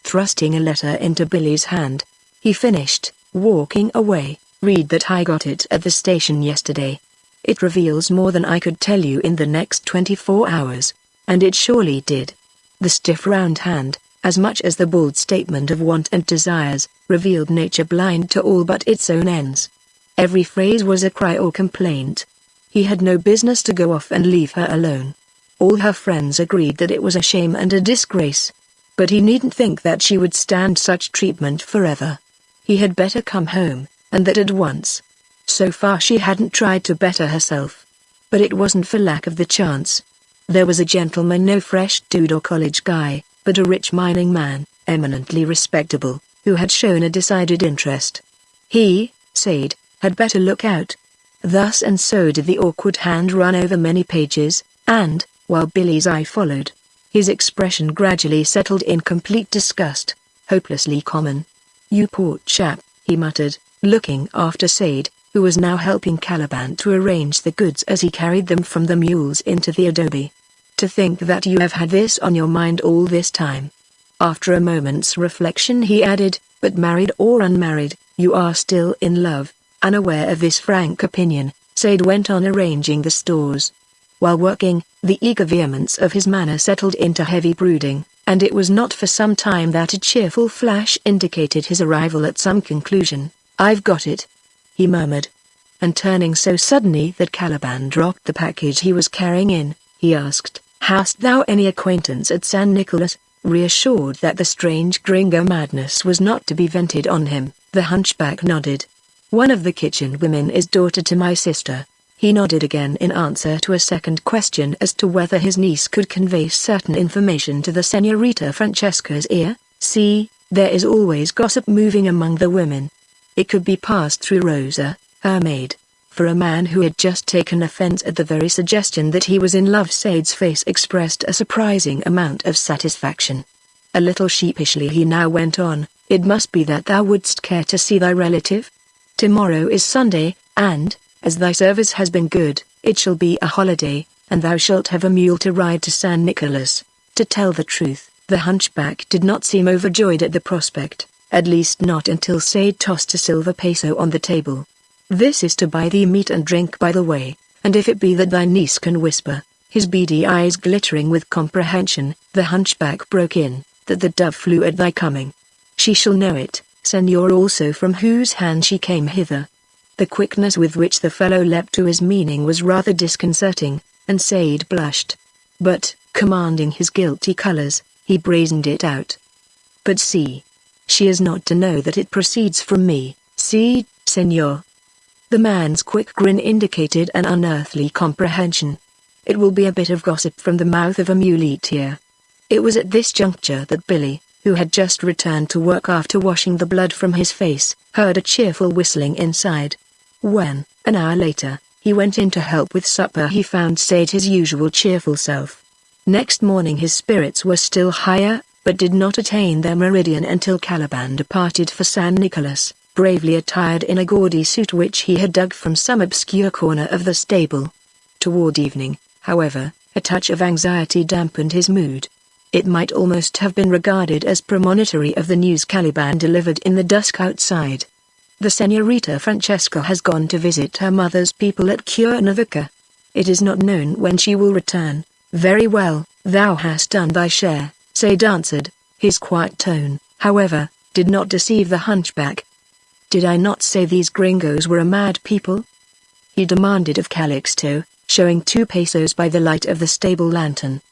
Thrusting a letter into Billy's hand, he finished, walking away. Read that I got it at the station yesterday. It reveals more than I could tell you in the next 24 hours. And it surely did. The stiff round hand, as much as the bold statement of want and desires, revealed nature blind to all but its own ends. Every phrase was a cry or complaint. He had no business to go off and leave her alone. All her friends agreed that it was a shame and a disgrace. But he needn't think that she would stand such treatment forever. He had better come home, and that at once. So far she hadn't tried to better herself. But it wasn't for lack of the chance. There was a gentleman, no fresh dude or college guy, but a rich mining man, eminently respectable, who had shown a decided interest. He, Sade, had better look out. Thus and so did the awkward hand run over many pages, and, while Billy's eye followed, his expression gradually settled in complete disgust, hopelessly common. "You poor chap," he muttered, looking after Sade, who was now helping Caliban to arrange the goods as he carried them from the mules into the adobe. "To think that you have had this on your mind all this time." After a moment's reflection he added, "But married or unmarried, you are still in love." Unaware of this frank opinion, Sade went on arranging the stores. While working, the eager vehemence of his manner settled into heavy brooding, and it was not for some time that a cheerful flash indicated his arrival at some conclusion. "I've got it," he murmured. And turning so suddenly that Caliban dropped the package he was carrying in, he asked, "Hast thou any acquaintance at San Nicolas?" Reassured that the strange gringo madness was not to be vented on him, the hunchback nodded. "One of the kitchen women is daughter to my sister." He nodded again in answer to a second question as to whether his niece could convey certain information to the Señorita Francesca's ear. "See, there is always gossip moving among the women." It could be passed through Rosa, her maid. For a man who had just taken offense at the very suggestion that he was in love, Sade's face expressed a surprising amount of satisfaction. A little sheepishly he now went on, "It must be that thou wouldst care to see thy relative? Tomorrow is Sunday, and, as thy service has been good, it shall be a holiday, and thou shalt have a mule to ride to San Nicolas." To tell the truth, the hunchback did not seem overjoyed at the prospect, at least not until Sade tossed a silver peso on the table. "This is to buy thee meat and drink by the way, and if it be that thy niece can whisper," his beady eyes glittering with comprehension, the hunchback broke in, "that the dove flew at thy coming. She shall know it, Senor, also from whose hand she came hither." The quickness with which the fellow leapt to his meaning was rather disconcerting, and Sade blushed. But, commanding his guilty colors, he brazened it out. "But see. She is not to know that it proceeds from me, see, Senor." The man's quick grin indicated an unearthly comprehension. "It will be a bit of gossip from the mouth of a muleteer." It was at this juncture that Billy, who had just returned to work after washing the blood from his face, heard a cheerful whistling inside. When, an hour later, he went in to help with supper, he found Sade his usual cheerful self. Next morning his spirits were still higher, but did not attain their meridian until Caliban departed for San Nicolas, bravely attired in a gaudy suit which he had dug from some obscure corner of the stable. Toward evening, however, a touch of anxiety dampened his mood. It might almost have been regarded as premonitory of the news Caliban delivered in the dusk outside. "The Señorita Francesca has gone to visit her mother's people at Cuernavaca. It is not known when she will return." "Very well, thou hast done thy share," Sade answered. His quiet tone, however, did not deceive the hunchback. "Did I not say these gringos were a mad people?" he demanded of Calixto, showing 2 pesos by the light of the stable lantern.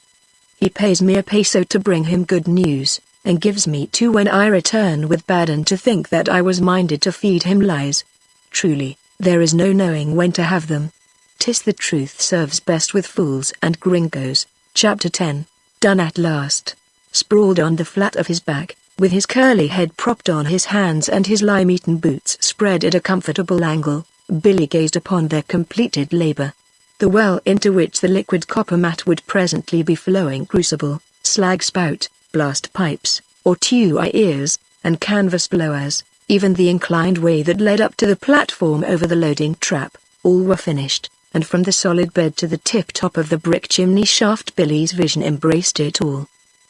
"He pays me a peso to bring him good news, and gives me 2 when I return with bad, and to think that I was minded to feed him lies. Truly, there is no knowing when to have them. 'Tis the truth serves best with fools and gringos." Chapter 10. Done at last. Sprawled on the flat of his back, with his curly head propped on his hands and his lime-eaten boots spread at a comfortable angle, Billy gazed upon their completed labor. The well into which the liquid copper matte would presently be flowing, crucible, slag spout, blast pipes, or 2 ears, and canvas blowers, even the inclined way that led up to the platform over the loading trap, all were finished, and from the solid bed to the tip-top of the brick chimney shaft Billy's vision embraced it all,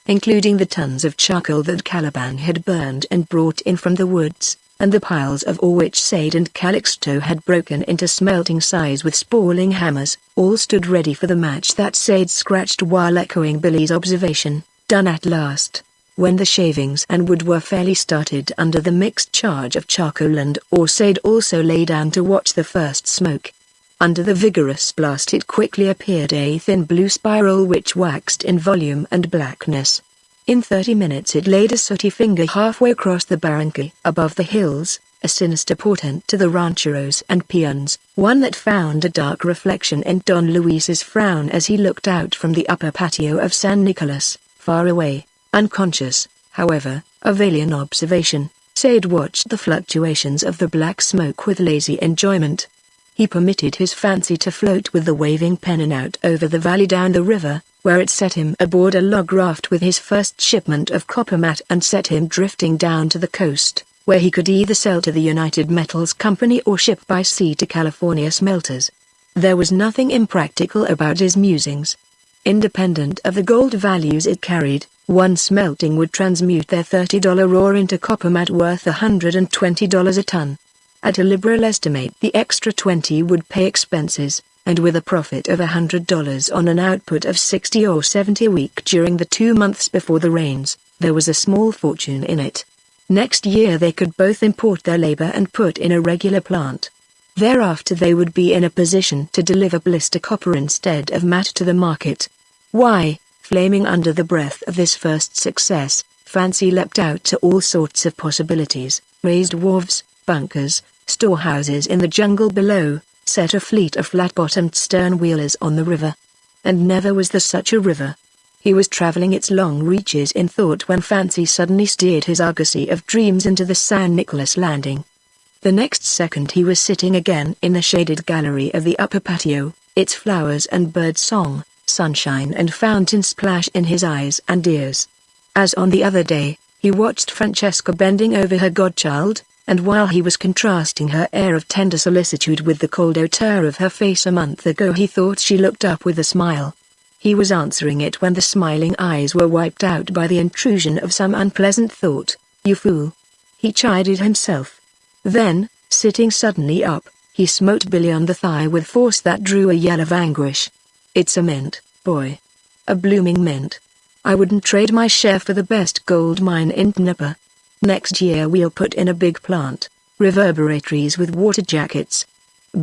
including the tons of charcoal that Caliban had burned and brought in from the woods, and the piles of ore which Sade and Calixto had broken into smelting size with spalling hammers, all stood ready for the match that Sade scratched while echoing Billy's observation, "Done at last." When the shavings and wood were fairly started under the mixed charge of charcoal and ore, Sade also lay down to watch the first smoke. Under the vigorous blast it quickly appeared a thin blue spiral which waxed in volume and blackness. In 30 minutes it laid a sooty finger halfway across the Barranca above the hills, a sinister portent to the rancheros and peons, one that found a dark reflection in Don Luis's frown as he looked out from the upper patio of San Nicolas, far away, unconscious, however, of alien observation. Sade watched the fluctuations of the black smoke with lazy enjoyment. He permitted his fancy to float with the waving pennon out over the valley down the river, where it set him aboard a log raft with his first shipment of copper matte and set him drifting down to the coast, where he could either sell to the United Metals Company or ship by sea to California smelters. There was nothing impractical about his musings. Independent of the gold values it carried, one smelting would transmute their $30 ore into copper matte worth $120 a ton. At a liberal estimate, the extra 20 would pay expenses, and with a profit of $100 on an output of 60 or 70 a week during the 2 months before the rains, there was a small fortune in it. Next year they could both import their labor and put in a regular plant. Thereafter they would be in a position to deliver blister copper instead of matte to the market. Why, flaming under the breath of this first success, fancy leapt out to all sorts of possibilities: raised wharves, bunkers, storehouses in the jungle below, set a fleet of flat-bottomed stern-wheelers on the river. And never was there such a river. He was traveling its long reaches in thought when fancy suddenly steered his argosy of dreams into the San Nicolas landing. The next second he was sitting again in the shaded gallery of the upper patio, its flowers and bird song, sunshine and fountain splash in his eyes and ears. As on the other day, he watched Francesca bending over her godchild, and while he was contrasting her air of tender solicitude with the cold hauteur of her face a month ago, he thought she looked up with a smile. He was answering it when the smiling eyes were wiped out by the intrusion of some unpleasant thought. "You fool!" he chided himself. Then, sitting suddenly up, he smote Billy on the thigh with force that drew a yell of anguish. "It's a mint, boy. A blooming mint. I wouldn't trade my share for the best gold mine in Tnapa. Next year we'll put in a big plant, reverberatories with water jackets."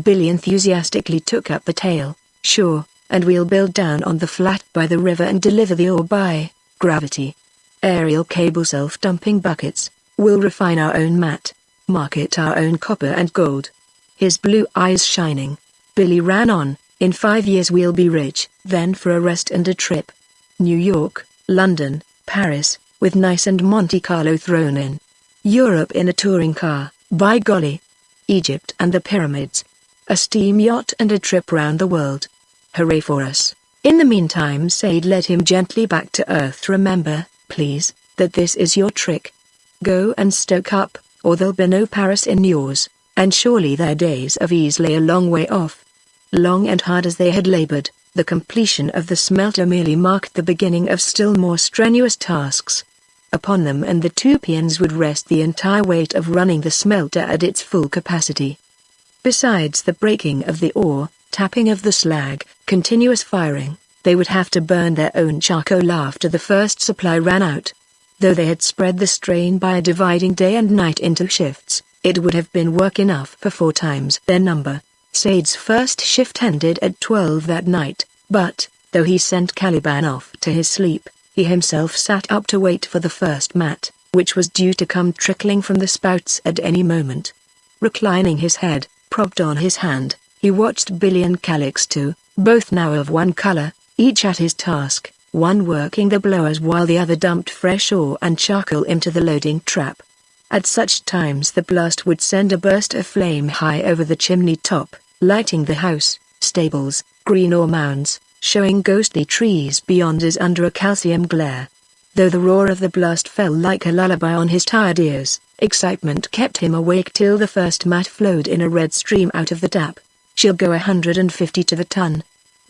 Billy enthusiastically took up the tale. "Sure, and we'll build down on the flat by the river and deliver the ore by gravity. Aerial cable self-dumping buckets. We'll refine our own matte, market our own copper and gold." His blue eyes shining, Billy ran on. "In 5 years we'll be rich, then for a rest and a trip. New York, London, Paris, with Nice and Monte Carlo thrown in. Europe in a touring car, by golly. Egypt and the pyramids. A steam yacht and a trip round the world. Hooray for us." In the meantime Sade led him gently back to earth. "Remember, please, that this is your trick. Go and stoke up, or there'll be no Paris in yours, and surely their days of ease lay a long way off." Long and hard as they had labored, the completion of the smelter merely marked the beginning of still more strenuous tasks. Upon them and the two peons would rest the entire weight of running the smelter at its full capacity. Besides the breaking of the ore, tapping of the slag, continuous firing, they would have to burn their own charcoal after the first supply ran out. Though they had spread the strain by dividing day and night into shifts, it would have been work enough for 4 times their number. Sade's first shift ended at 12 that night, but, though he sent Caliban off to his sleep, he himself sat up to wait for the first matte, which was due to come trickling from the spouts at any moment. Reclining his head, propped on his hand, he watched Billy and Calixto, both now of one color, each at his task, one working the blowers while the other dumped fresh ore and charcoal into the loading trap. At such times the blast would send a burst of flame high over the chimney top, lighting the house, stables, green ore mounds, showing ghostly trees beyond as under a calcium glare. Though the roar of the blast fell like a lullaby on his tired ears, excitement kept him awake till the first matte flowed in a red stream out of the tap. "She'll go 150 to the ton,"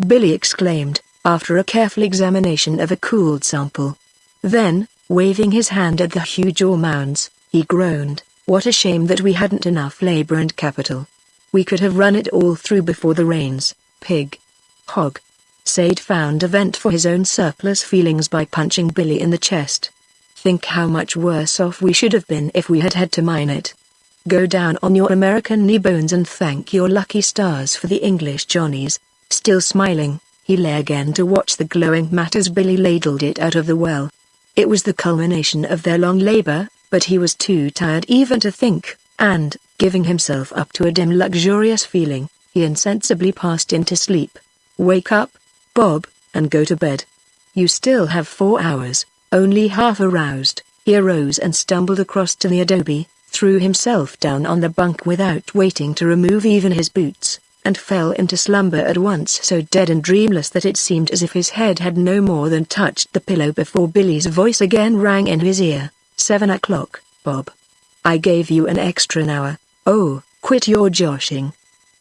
Billy exclaimed, after a careful examination of a cooled sample. Then, waving his hand at the huge ore mounds, he groaned, "What a shame that we hadn't enough labor and capital. We could have run it all through before the rains, pig. Hog." Sade found a vent for his own surplus feelings by punching Billy in the chest. "Think how much worse off we should have been if we had had to mine it. Go down on your American knee bones and thank your lucky stars for the English Johnnies." Still smiling, he lay again to watch the glowing matte as Billy ladled it out of the well. It was the culmination of their long labor, but he was too tired even to think, and, giving himself up to a dim luxurious feeling, he insensibly passed into sleep. "Wake up, Bob, and go to bed. You still have 4 hours." Only half aroused, he arose and stumbled across to the adobe, threw himself down on the bunk without waiting to remove even his boots, and fell into slumber at once, so dead and dreamless that it seemed as if his head had no more than touched the pillow before Billy's voice again rang in his ear. 7 o'clock, Bob. I gave you an extra hour. Oh, quit your joshing."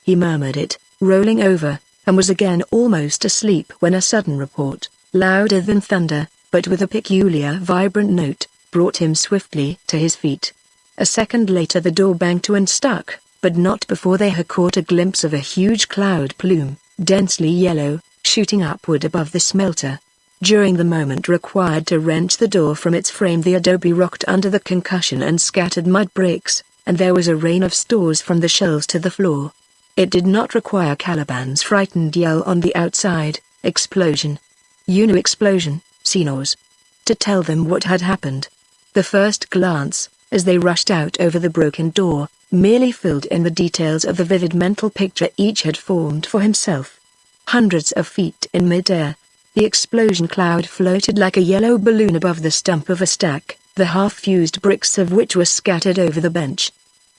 He murmured it, rolling over, and was again almost asleep when a sudden report, louder than thunder, but with a peculiar vibrant note, brought him swiftly to his feet. A second later the door banged to and stuck, but not before they had caught a glimpse of a huge cloud plume, densely yellow, shooting upward above the smelter. During the moment required to wrench the door from its frame, the adobe rocked under the concussion and scattered mud bricks, and there was a rain of stores from the shelves to the floor. It did not require Caliban's frightened yell on the outside, "Explosion! You know explosion, Senors," to tell them what had happened. The first glance, as they rushed out over the broken door, merely filled in the details of the vivid mental picture each had formed for himself. Hundreds of feet in mid-air, the explosion cloud floated like a yellow balloon above the stump of a stack, the half-fused bricks of which were scattered over the bench.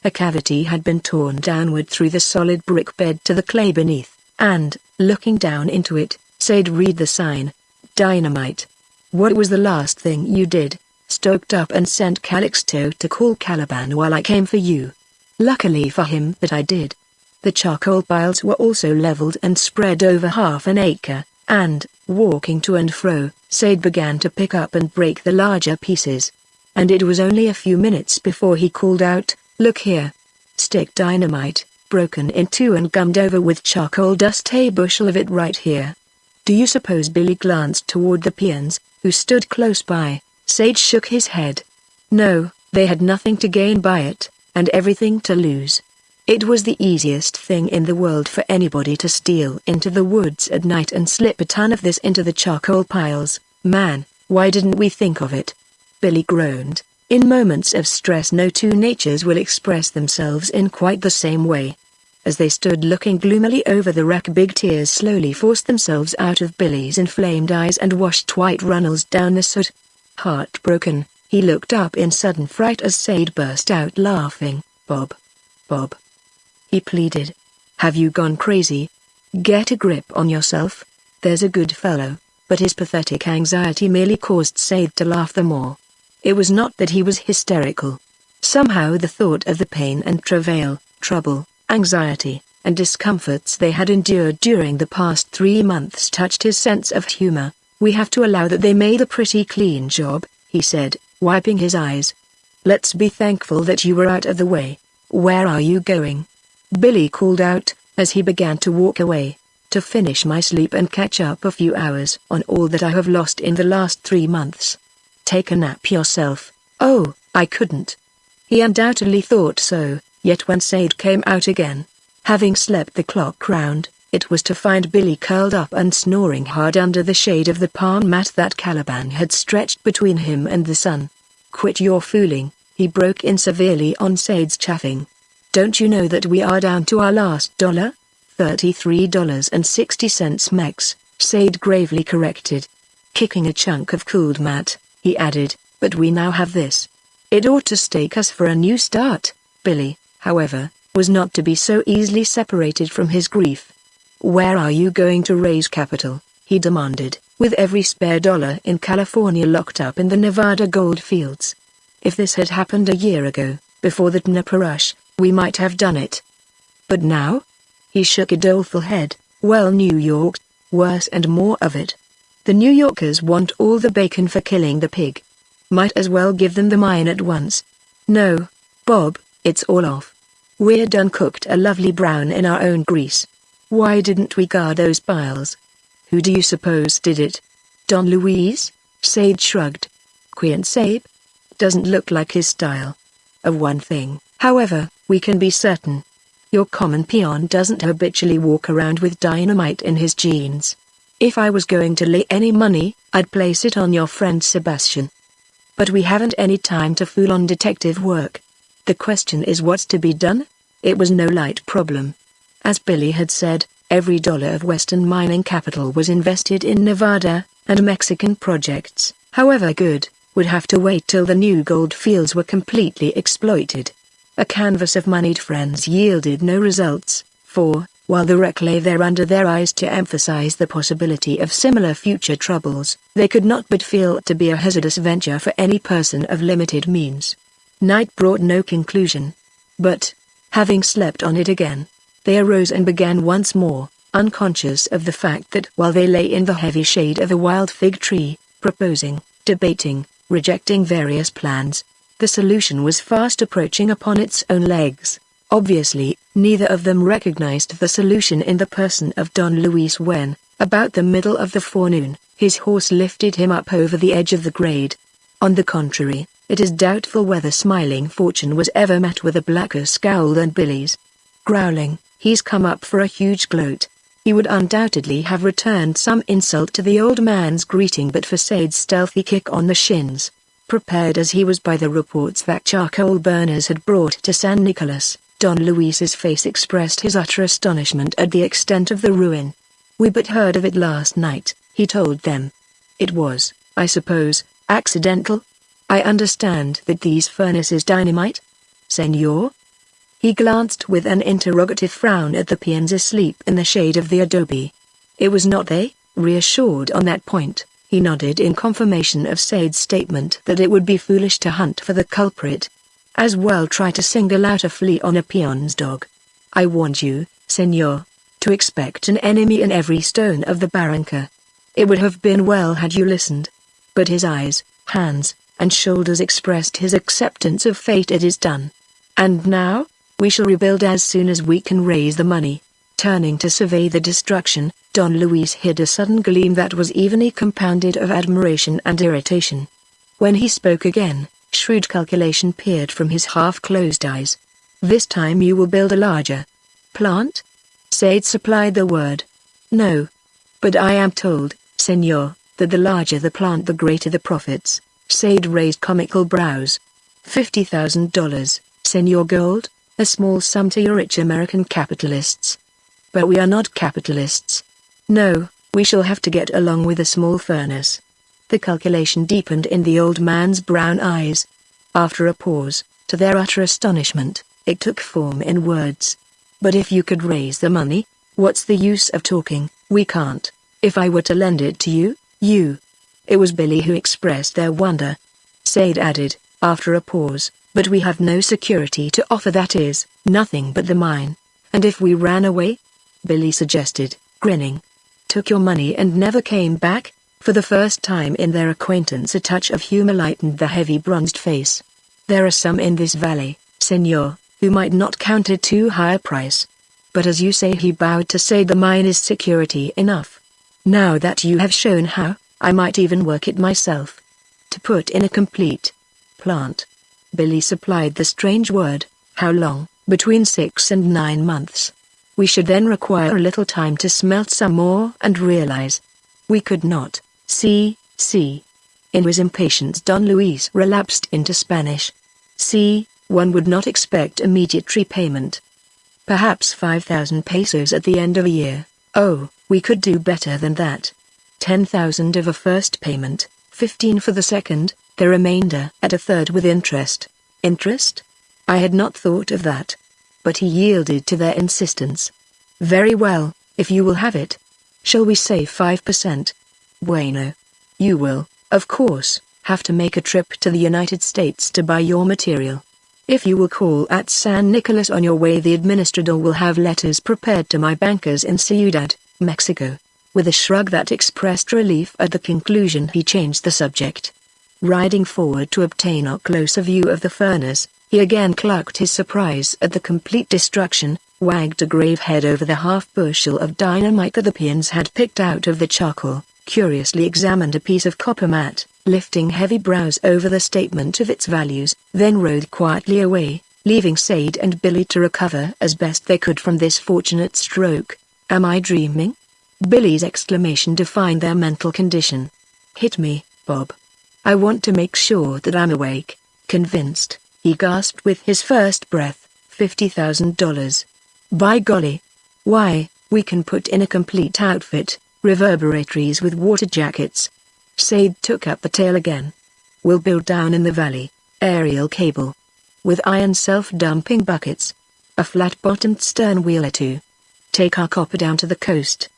A cavity had been torn downward through the solid brick bed to the clay beneath, and, looking down into it, Sade read the sign, "Dynamite." "What was the last thing you did?" "Stoked up and sent Calixto to call Caliban while I came for you." "Luckily for him that I did." The charcoal piles were also leveled and spread over half an acre, and, walking to and fro, Sade began to pick up and break the larger pieces. And it was only a few minutes before he called out, "Look here. Stick dynamite, broken in two and gummed over with charcoal dust, a bushel of it right here." "Do you suppose?" Billy glanced toward the peons, who stood close by. Sade shook his head. No, they had nothing to gain by it, and everything to lose. It was the easiest thing in the world for anybody to steal into the woods at night and slip a ton of this into the charcoal piles. "Man, why didn't we think of it?" Billy groaned. In moments of stress no two natures will express themselves in quite the same way. As they stood looking gloomily over the wreck, big tears slowly forced themselves out of Billy's inflamed eyes and washed white runnels down the soot. Heartbroken, he looked up in sudden fright as Sade burst out laughing. "Bob. Bob," he pleaded. "Have you gone crazy? Get a grip on yourself. There's a good fellow." But his pathetic anxiety merely caused Sade to laugh the more. It was not that he was hysterical. Somehow the thought of the pain and travail, trouble, anxiety, and discomforts they had endured during the past 3 months touched his sense of humor. "We have to allow that they made a pretty clean job," he said, wiping his eyes. "Let's be thankful that you were out of the way. Where are you going?" Billy called out, as he began to walk away. "To finish my sleep and catch up a few hours on all that I have lost in the last 3 months. Take a nap yourself." "Oh, I couldn't." He undoubtedly thought so, yet when Sade came out again, having slept the clock round, it was to find Billy curled up and snoring hard under the shade of the palm mat that Caliban had stretched between him and the sun. "Quit your fooling," he broke in severely on Sade's chaffing. "Don't you know that we are down to our last dollar? $33.60 max," Sade gravely corrected. Kicking a chunk of cooled mat, he added, "But we now have this. It ought to stake us for a new start." Billy, however, was not to be so easily separated from his grief. "Where are you going to raise capital?" he demanded, with every spare dollar in California locked up in the Nevada gold fields. If this had happened a year ago, before the Dnipro rush, we might have done it. But now? He shook a doleful head. "Well, New York, worse and more of it. The New Yorkers want all the bacon for killing the pig. Might as well give them the mine at once. No, Bob, it's all off. We're done cooked a lovely brown in our own grease. Why didn't we guard those piles?" "Who do you suppose did it?" "Don Luis?" Sade shrugged. "Queen Sabe? Doesn't look like his style. Of one thing, however, we can be certain. Your common peon doesn't habitually walk around with dynamite in his jeans. If I was going to lay any money, I'd place it on your friend Sebastian. But we haven't any time to fool on detective work. The question is what's to be done? It was no light problem. As Billy had said, every dollar of Western mining capital was invested in Nevada and Mexican projects, however good, would have to wait till the new gold fields were completely exploited. A canvas of moneyed friends yielded no results, for, while the wreck lay there under their eyes to emphasize the possibility of similar future troubles, they could not but feel it to be a hazardous venture for any person of limited means. Night brought no conclusion. But, having slept on it again, they arose and began once more, unconscious of the fact that while they lay in the heavy shade of a wild fig tree, proposing, debating, rejecting various plans, the solution was fast approaching upon its own legs. Obviously, neither of them recognized the solution in the person of Don Luis when, about the middle of the forenoon, his horse lifted him up over the edge of the grade. On the contrary, it is doubtful whether Smiling Fortune was ever met with a blacker scowl than Billy's. Growling, "He's come up for a huge gloat." He would undoubtedly have returned some insult to the old man's greeting but for Sade's stealthy kick on the shins. Prepared as he was by the reports that charcoal burners had brought to San Nicolas, Don Luis's face expressed his utter astonishment at the extent of the ruin. "We but heard of it last night," he told them. "It was, I suppose, accidental? I understand that these furnaces dynamite? Senor?" He glanced with an interrogative frown at the peons asleep in the shade of the adobe. It was not they. Reassured on that point, he nodded in confirmation of Sade's statement that it would be foolish to hunt for the culprit. As well try to single out a flea on a peon's dog. "I warned you, senor, to expect an enemy in every stone of the Barranca. It would have been well had you listened." But his eyes, hands, and shoulders expressed his acceptance of fate. "It is done. And now, we shall rebuild as soon as we can raise the money." Turning to survey the destruction, Don Luis hid a sudden gleam that was evenly compounded of admiration and irritation. When he spoke again, shrewd calculation peered from his half-closed eyes. "This time you will build a larger plant?" Sade supplied the word. "No. But I am told, senor, that the larger the plant the greater the profits." Sade raised comical brows. $50,000, senor Gold, a small sum to your rich American capitalists. But we are not capitalists. No, we shall have to get along with a small furnace. The calculation deepened in the old man's brown eyes. After a pause, to their utter astonishment, it took form in words. "But if you could raise the money, what's the use of talking? We can't. If I were to lend it to you, you..." It was Billy who expressed their wonder. Sade added, after a pause, "But we have no security to offer, that is, nothing but the mine. And if we ran away?" Billy suggested, grinning. "Took your money and never came back?" For the first time in their acquaintance a touch of humor lightened the heavy bronzed face. "There are some in this valley, senor, who might not counter too high a price. But as you say," he bowed to say, "the mine is security enough. Now that you have shown how, I might even work it myself. To put in a complete plant." Billy supplied the strange word. "How long?" "Between 6 and 9 months. We should then require a little time to smelt some more and realize. We could not. See. In his impatience Don Luis relapsed into Spanish. One would not expect immediate repayment. Perhaps 5,000 pesos at the end of a year. Oh, we could do better than that. 10,000 of a first payment, 15 for the second, the remainder at a third with interest." "Interest? I had not thought of that." But he yielded to their insistence. "Very well, if you will have it. Shall we say 5%? Bueno. You will, of course, have to make a trip to the United States to buy your material. If you will call at San Nicolas on your way, the administrador will have letters prepared to my bankers in Ciudad, Mexico." With a shrug that expressed relief at the conclusion, he changed the subject. Riding forward to obtain a closer view of the furnace, he again clucked his surprise at the complete destruction, wagged a grave head over the half-bushel of dynamite that the peons had picked out of the charcoal, curiously examined a piece of copper mat, lifting heavy brows over the statement of its values, then rode quietly away, leaving Sade and Billy to recover as best they could from this fortunate stroke. "Am I dreaming?" Billy's exclamation defined their mental condition. "Hit me, Bob. I want to make sure that I'm awake, convinced, He gasped with his first breath. $50,000. By golly. Why, we can put in a complete outfit, reverberatories with water jackets. Sade took up the tale again. We'll build down in the valley, aerial cable. With iron self-dumping buckets. A flat-bottomed stern wheel or two. Take our copper down to the coast.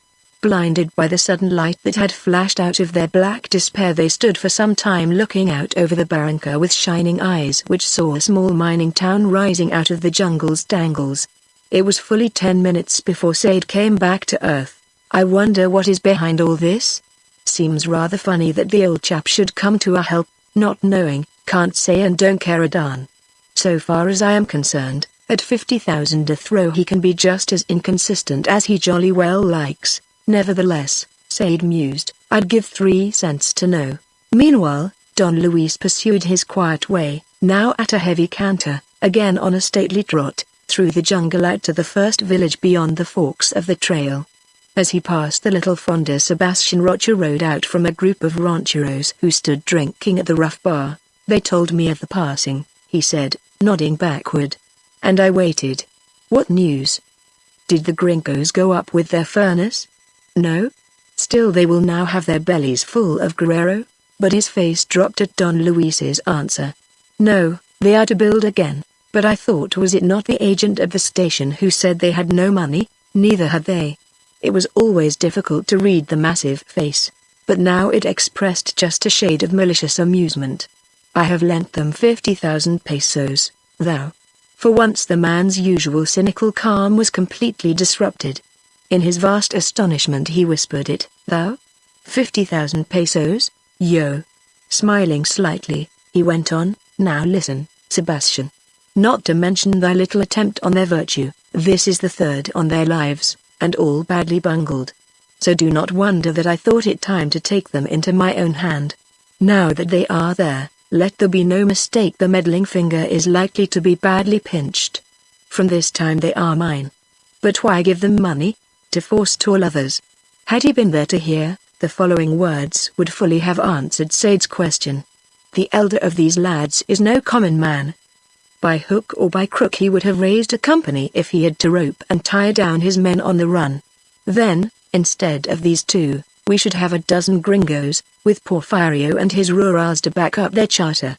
Blinded by the sudden light that had flashed out of their black despair, they stood for some time looking out over the Barranca with shining eyes which saw a small mining town rising out of the jungle's tangles. It was fully 10 minutes before Sade came back to earth. I wonder what is behind all this? Seems rather funny that the old chap should come to our help, not knowing, can't say and don't care a darn. So far as I am concerned, at 50,000 a throw he can be just as inconsistent as he jolly well likes. Nevertheless, Sade mused, I'd give 3 cents to know. Meanwhile, Don Luis pursued his quiet way, now at a heavy canter, again on a stately trot, through the jungle out to the first village beyond the forks of the trail. As he passed the little fonda, Sebastian Rocha rode out from a group of rancheros who stood drinking at the rough bar. They told me of the passing, he said, nodding backward. And I waited. What news? Did the gringos go up with their furnace? No? Still they will now have their bellies full of Guerrero? But his face dropped at Don Luis's answer. No, they are to build again, but I thought, was it not the agent at the station who said they had no money? Neither had they. It was always difficult to read the massive face, but now it expressed just a shade of malicious amusement. I have lent them 50,000 pesos, thou. For once the man's usual cynical calm was completely disrupted. In his vast astonishment he whispered it, thou? 50,000 pesos? Yo. Smiling slightly, he went on, now listen, Sebastian. Not to mention thy little attempt on their virtue, this is the third on their lives, and all badly bungled. So do not wonder that I thought it time to take them into my own hand. Now that they are there, let there be no mistake, the meddling finger is likely to be badly pinched. From this time they are mine. But why give them money? To forestall others. Had he been there to hear, the following words would fully have answered Sade's question. The elder of these lads is no common man. By hook or by crook he would have raised a company if he had to rope and tie down his men on the run. Then, instead of these 2, we should have a dozen gringos, with Porfirio and his rurals to back up their charter.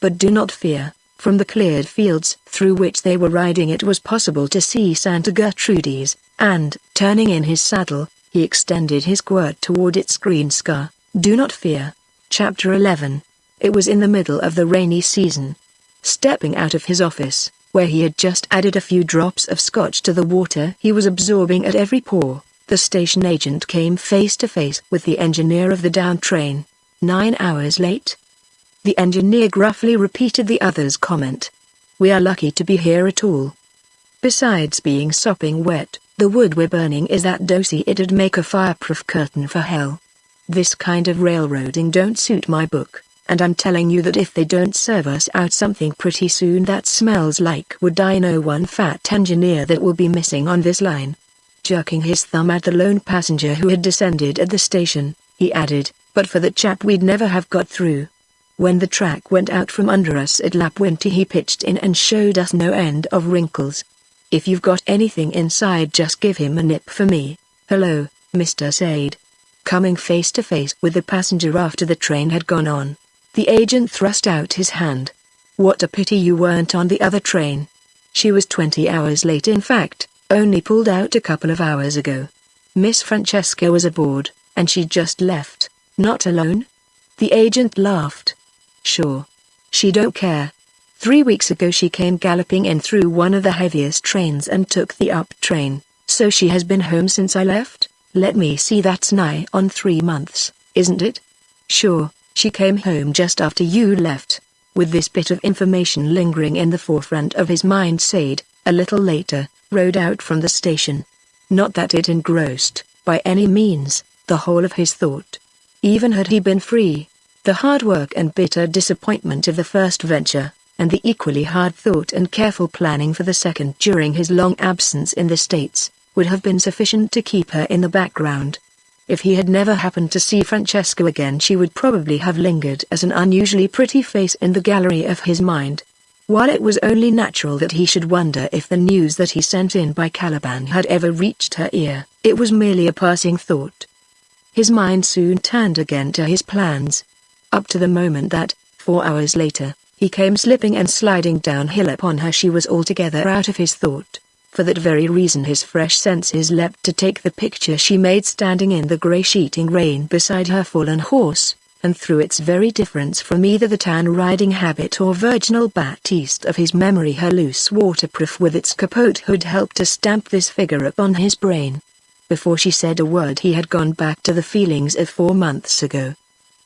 But do not fear, from the cleared fields through which they were riding it was possible to see Santa Gertrudis, and, turning in his saddle, he extended his quirt toward its green scar. Do not fear. Chapter 11. It was in the middle of the rainy season. Stepping out of his office, where he had just added a few drops of scotch to the water he was absorbing at every pour, the station agent came face to face with the engineer of the down train. 9 hours late? The engineer gruffly repeated the other's comment. We are lucky to be here at all. Besides being sopping wet, the wood we're burning is that dosey it'd make a fireproof curtain for hell. This kind of railroading don't suit my book, and I'm telling you that if they don't serve us out something pretty soon that smells like wood, I know one fat engineer that will be missing on this line. Jerking his thumb at the lone passenger who had descended at the station, he added, but for that chap we'd never have got through. When the track went out from under us at Lapwinty he pitched in and showed us no end of wrinkles. If you've got anything inside just give him a nip for me. Hello, Mr. Sade. Coming face to face with the passenger after the train had gone on, the agent thrust out his hand. What a pity you weren't on the other train. She was 20 hours late, in fact, only pulled out a couple of hours ago. Miss Francesca was aboard, and she just left. Not alone? The agent laughed. Sure. She don't care. 3 weeks ago she came galloping in through one of the heaviest trains and took the up train, so she has been home since I left? Let me see, that's nigh on 3 months, isn't it? Sure, she came home just after you left. With this bit of information lingering in the forefront of his mind, Sade, a little later, rode out from the station. Not that it engrossed, by any means, the whole of his thought. Even had he been free, the hard work and bitter disappointment of the first venture, and the equally hard thought and careful planning for the second during his long absence in the States, would have been sufficient to keep her in the background. If he had never happened to see Francesca again, she would probably have lingered as an unusually pretty face in the gallery of his mind. While it was only natural that he should wonder if the news that he sent in by Caliban had ever reached her ear, it was merely a passing thought. His mind soon turned again to his plans. Up to the moment that, 4 hours later, he came slipping and sliding downhill upon her, she was altogether out of his thought. For that very reason his fresh senses leapt to take the picture she made standing in the grey sheeting rain beside her fallen horse, and through its very difference from either the tan riding habit or virginal batiste of his memory, her loose waterproof with its capote hood helped to stamp this figure upon his brain. Before she said a word he had gone back to the feelings of 4 months ago.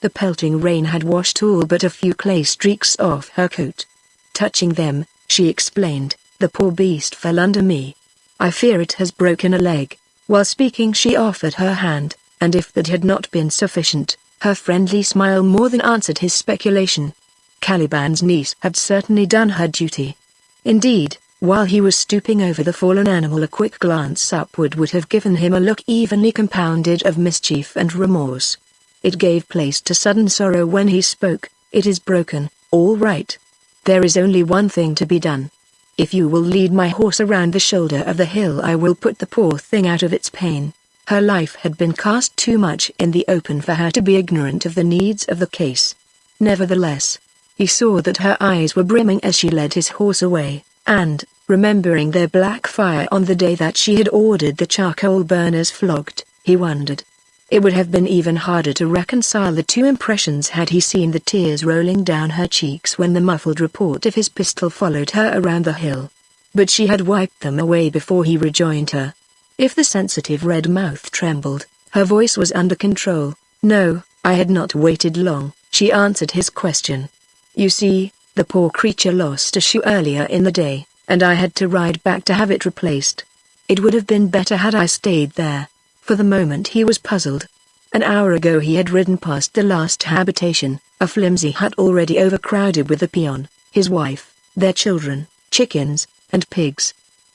The pelting rain had washed all but a few clay streaks off her coat. Touching them, she explained, "The poor beast fell under me. I fear it has broken a leg." While speaking she offered her hand, and if that had not been sufficient, her friendly smile more than answered his speculation. Caliban's niece had certainly done her duty. Indeed, while he was stooping over the fallen animal, a quick glance upward would have given him a look evenly compounded of mischief and remorse. It gave place to sudden sorrow when he spoke. "It is broken, all right. There is only one thing to be done. If you will lead my horse around the shoulder of the hill, I will put the poor thing out of its pain." Her life had been cast too much in the open for her to be ignorant of the needs of the case. Nevertheless, he saw that her eyes were brimming as she led his horse away, and, remembering their black fire on the day that she had ordered the charcoal burners flogged, he wondered. It would have been even harder to reconcile the two impressions had he seen the tears rolling down her cheeks when the muffled report of his pistol followed her around the hill. But she had wiped them away before he rejoined her. If the sensitive red mouth trembled, her voice was under control. "No, I had not waited long," she answered his question. "You see, the poor creature lost a shoe earlier in the day, and I had to ride back to have it replaced. It would have been better had I stayed there." For the moment he was puzzled. An hour ago he had ridden past the last habitation, a flimsy hut already overcrowded with the peon, his wife, their children, chickens, and pigs.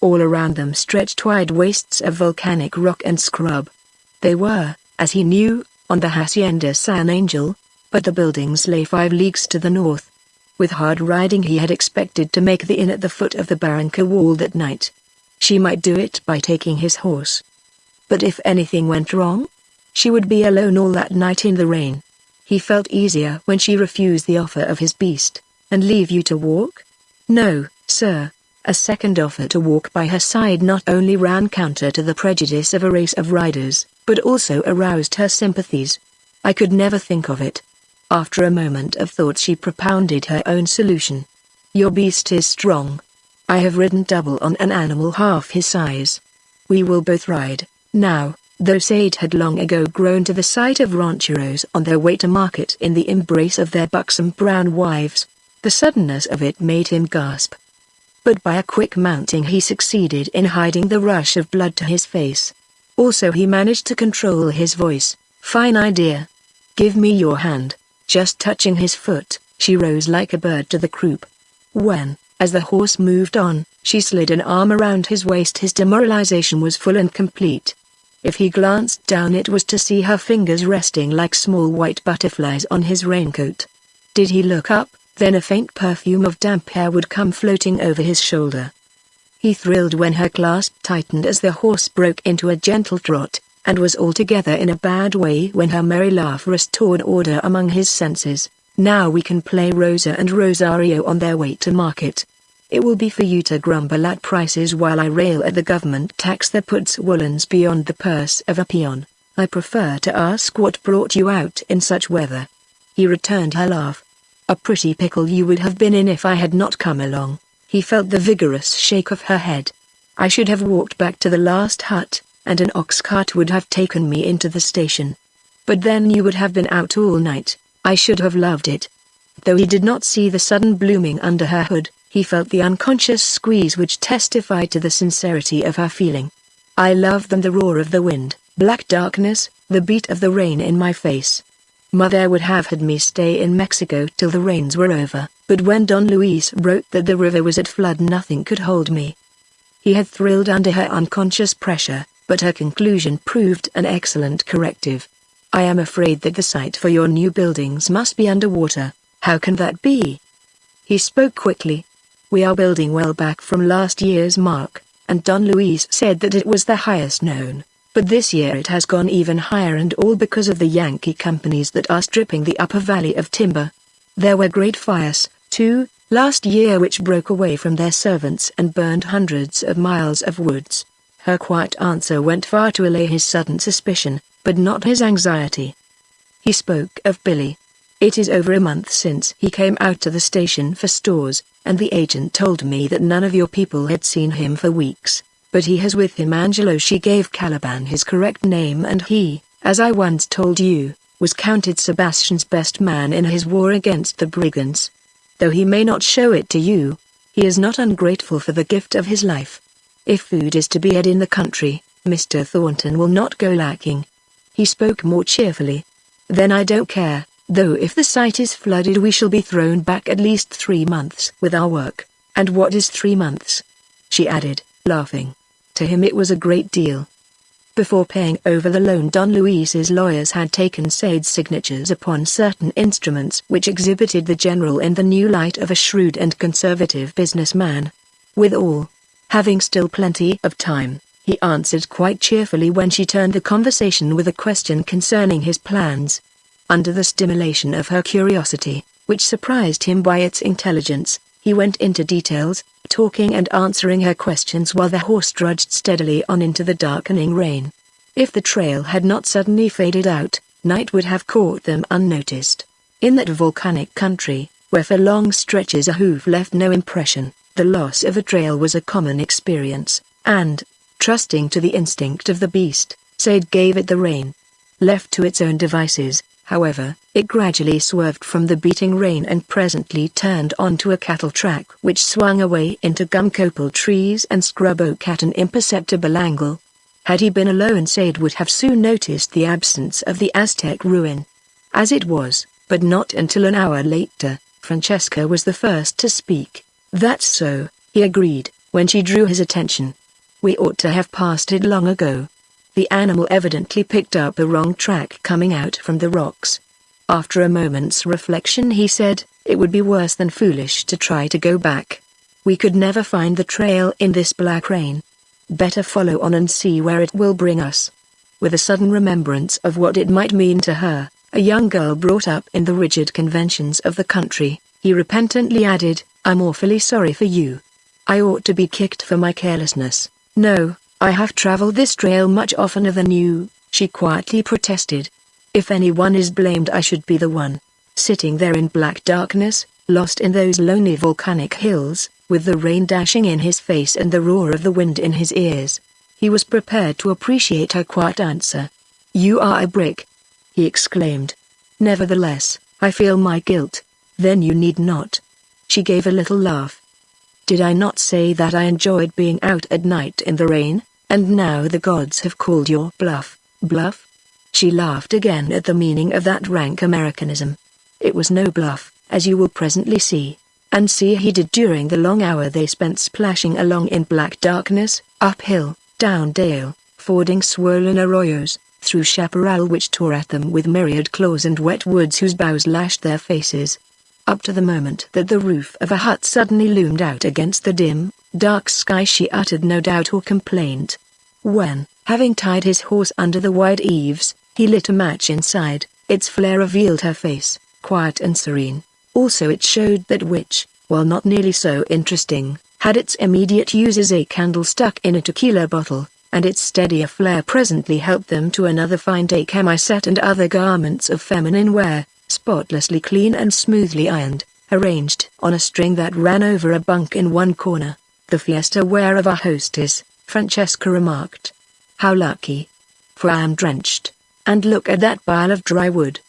All around them stretched wide wastes of volcanic rock and scrub. They were, as he knew, on the Hacienda San Angel, but the buildings lay 5 leagues to the north. With hard riding he had expected to make the inn at the foot of the Barranca wall that night. She might do it by taking his horse. But if anything went wrong, she would be alone all that night in the rain. He felt easier when she refused the offer of his beast. "And leave you to walk?" "No, sir." A second offer to walk by her side not only ran counter to the prejudice of a race of riders, but also aroused her sympathies. "I could never think of it." After a moment of thought she propounded her own solution. "Your beast is strong. I have ridden double on an animal half his size. We will both ride." Now, though Sade had long ago grown to the sight of rancheros on their way to market in the embrace of their buxom brown wives, the suddenness of it made him gasp. But by a quick mounting he succeeded in hiding the rush of blood to his face. Also he managed to control his voice. "Fine idea. Give me your hand." Just touching his foot, she rose like a bird to the croup. When, as the horse moved on, she slid an arm around his waist, his demoralization was full and complete. If he glanced down it was to see her fingers resting like small white butterflies on his raincoat. Did he look up, then a faint perfume of damp hair would come floating over his shoulder. He thrilled when her clasp tightened as the horse broke into a gentle trot, and was altogether in a bad way when her merry laugh restored order among his senses. "Now we can play Rosa and Rosario on their way to market. It will be for you to grumble at prices while I rail at the government tax that puts woolens beyond the purse of a peon. I prefer to ask what brought you out in such weather." He returned her laugh. "A pretty pickle you would have been in if I had not come along." He felt the vigorous shake of her head. "I should have walked back to the last hut, and an ox cart would have taken me into the station. But then you would have been out all night. I should have loved it." Though he did not see the sudden blooming under her hood, he felt the unconscious squeeze which testified to the sincerity of her feeling. "I love them, the roar of the wind, black darkness, the beat of the rain in my face. Mother would have had me stay in Mexico till the rains were over, but when Don Luis wrote that the river was at flood nothing could hold me." He had thrilled under her unconscious pressure, but her conclusion proved an excellent corrective. "I am afraid that the site for your new buildings must be underwater. How can that be?" He spoke quickly. We are building well back from last year's mark, and Don Luis said that it was the highest known. But this year it has gone even higher, and all because of the Yankee companies that are stripping the upper valley of timber. There were great fires, too, last year which broke away from their servants and burned hundreds of miles of woods. Her quiet answer went far to allay his sudden suspicion, but not his anxiety. He spoke of Billy. It is over a month since he came out to the station for stores, and the agent told me that none of your people had seen him for weeks. But he has with him Angelo. She gave Caliban his correct name, and he, as I once told you, was counted Sebastian's best man in his war against the brigands. Though he may not show it to you, he is not ungrateful for the gift of his life. If food is to be had in the country, Mr. Thornton will not go lacking. He spoke more cheerfully. Then I don't care, though if the site is flooded we shall be thrown back at least 3 months with our work. And what is 3 months? She added, laughing. To him it was a great deal. Before paying over the loan, Don Luis's lawyers had taken Sade's signatures upon certain instruments which exhibited the general in the new light of a shrewd and conservative businessman. Withal, having still plenty of time, he answered quite cheerfully when she turned the conversation with a question concerning his plans. Under the stimulation of her curiosity, which surprised him by its intelligence, he went into details, talking and answering her questions while the horse trudged steadily on into the darkening rain. If the trail had not suddenly faded out, night would have caught them unnoticed. In that volcanic country, where for long stretches a hoof left no impression, the loss of a trail was a common experience, and, trusting to the instinct of the beast, Sade gave it the rein. Left to its own devices, however, it gradually swerved from the beating rain and presently turned onto a cattle track which swung away into gum-copal trees and scrub oak at an imperceptible angle. Had he been alone, Sade would have soon noticed the absence of the Aztec ruin. As it was, but not until an hour later, Francesca was the first to speak. That's so, he agreed, when she drew his attention. We ought to have passed it long ago. The animal evidently picked up a wrong track coming out from the rocks. After a moment's reflection he said, it would be worse than foolish to try to go back. We could never find the trail in this black rain. Better follow on and see where it will bring us. With a sudden remembrance of what it might mean to her, a young girl brought up in the rigid conventions of the country, he repentantly added, I'm awfully sorry for you. I ought to be kicked for my carelessness. No, I have traveled this trail much oftener than you, she quietly protested. If anyone is blamed, I should be the one. Sitting there in black darkness, lost in those lonely volcanic hills, with the rain dashing in his face and the roar of the wind in his ears, he was prepared to appreciate her quiet answer. You are a brick, he exclaimed. Nevertheless, I feel my guilt. Then you need not. She gave a little laugh. Did I not say that I enjoyed being out at night in the rain, and now the gods have called your bluff? Bluff? She laughed again at the meaning of that rank Americanism. It was no bluff, as you will presently see. And see he did during the long hour they spent splashing along in black darkness, uphill, down dale, fording swollen arroyos, through chaparral which tore at them with myriad claws and wet woods whose boughs lashed their faces. Up to the moment that the roof of a hut suddenly loomed out against the dim, dark sky she uttered no doubt or complaint. When, having tied his horse under the wide eaves, he lit a match inside, its flare revealed her face, quiet and serene. Also it showed that which, while not nearly so interesting, had its immediate use as a candle stuck in a tequila bottle, and its steadier flare presently helped them to another fine day camisette and other garments of feminine wear, spotlessly clean and smoothly ironed, arranged on a string that ran over a bunk in one corner. The fiesta wear of our hostess, Francesca remarked. How lucky. For I am drenched. And look at that pile of dry wood,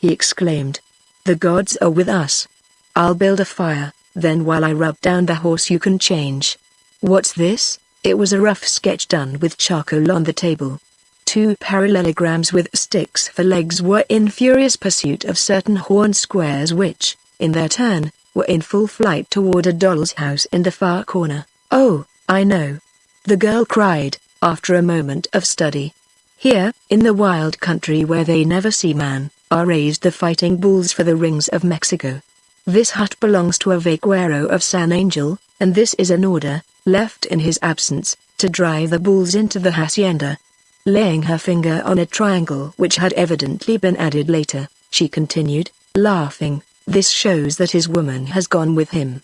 he exclaimed. The gods are with us. I'll build a fire, then while I rub down the horse you can change. What's this? It was a rough sketch done with charcoal on the table. 2 parallelograms with sticks for legs were in furious pursuit of certain horn squares which, in their turn, were in full flight toward a doll's house in the far corner. Oh, I know. The girl cried, after a moment of study. Here, in the wild country where they never see man, are raised the fighting bulls for the rings of Mexico. This hut belongs to a vaquero of San Angel, and this is an order, left in his absence, to drive the bulls into the hacienda. Laying her finger on a triangle which had evidently been added later, she continued, laughing, this shows that his woman has gone with him.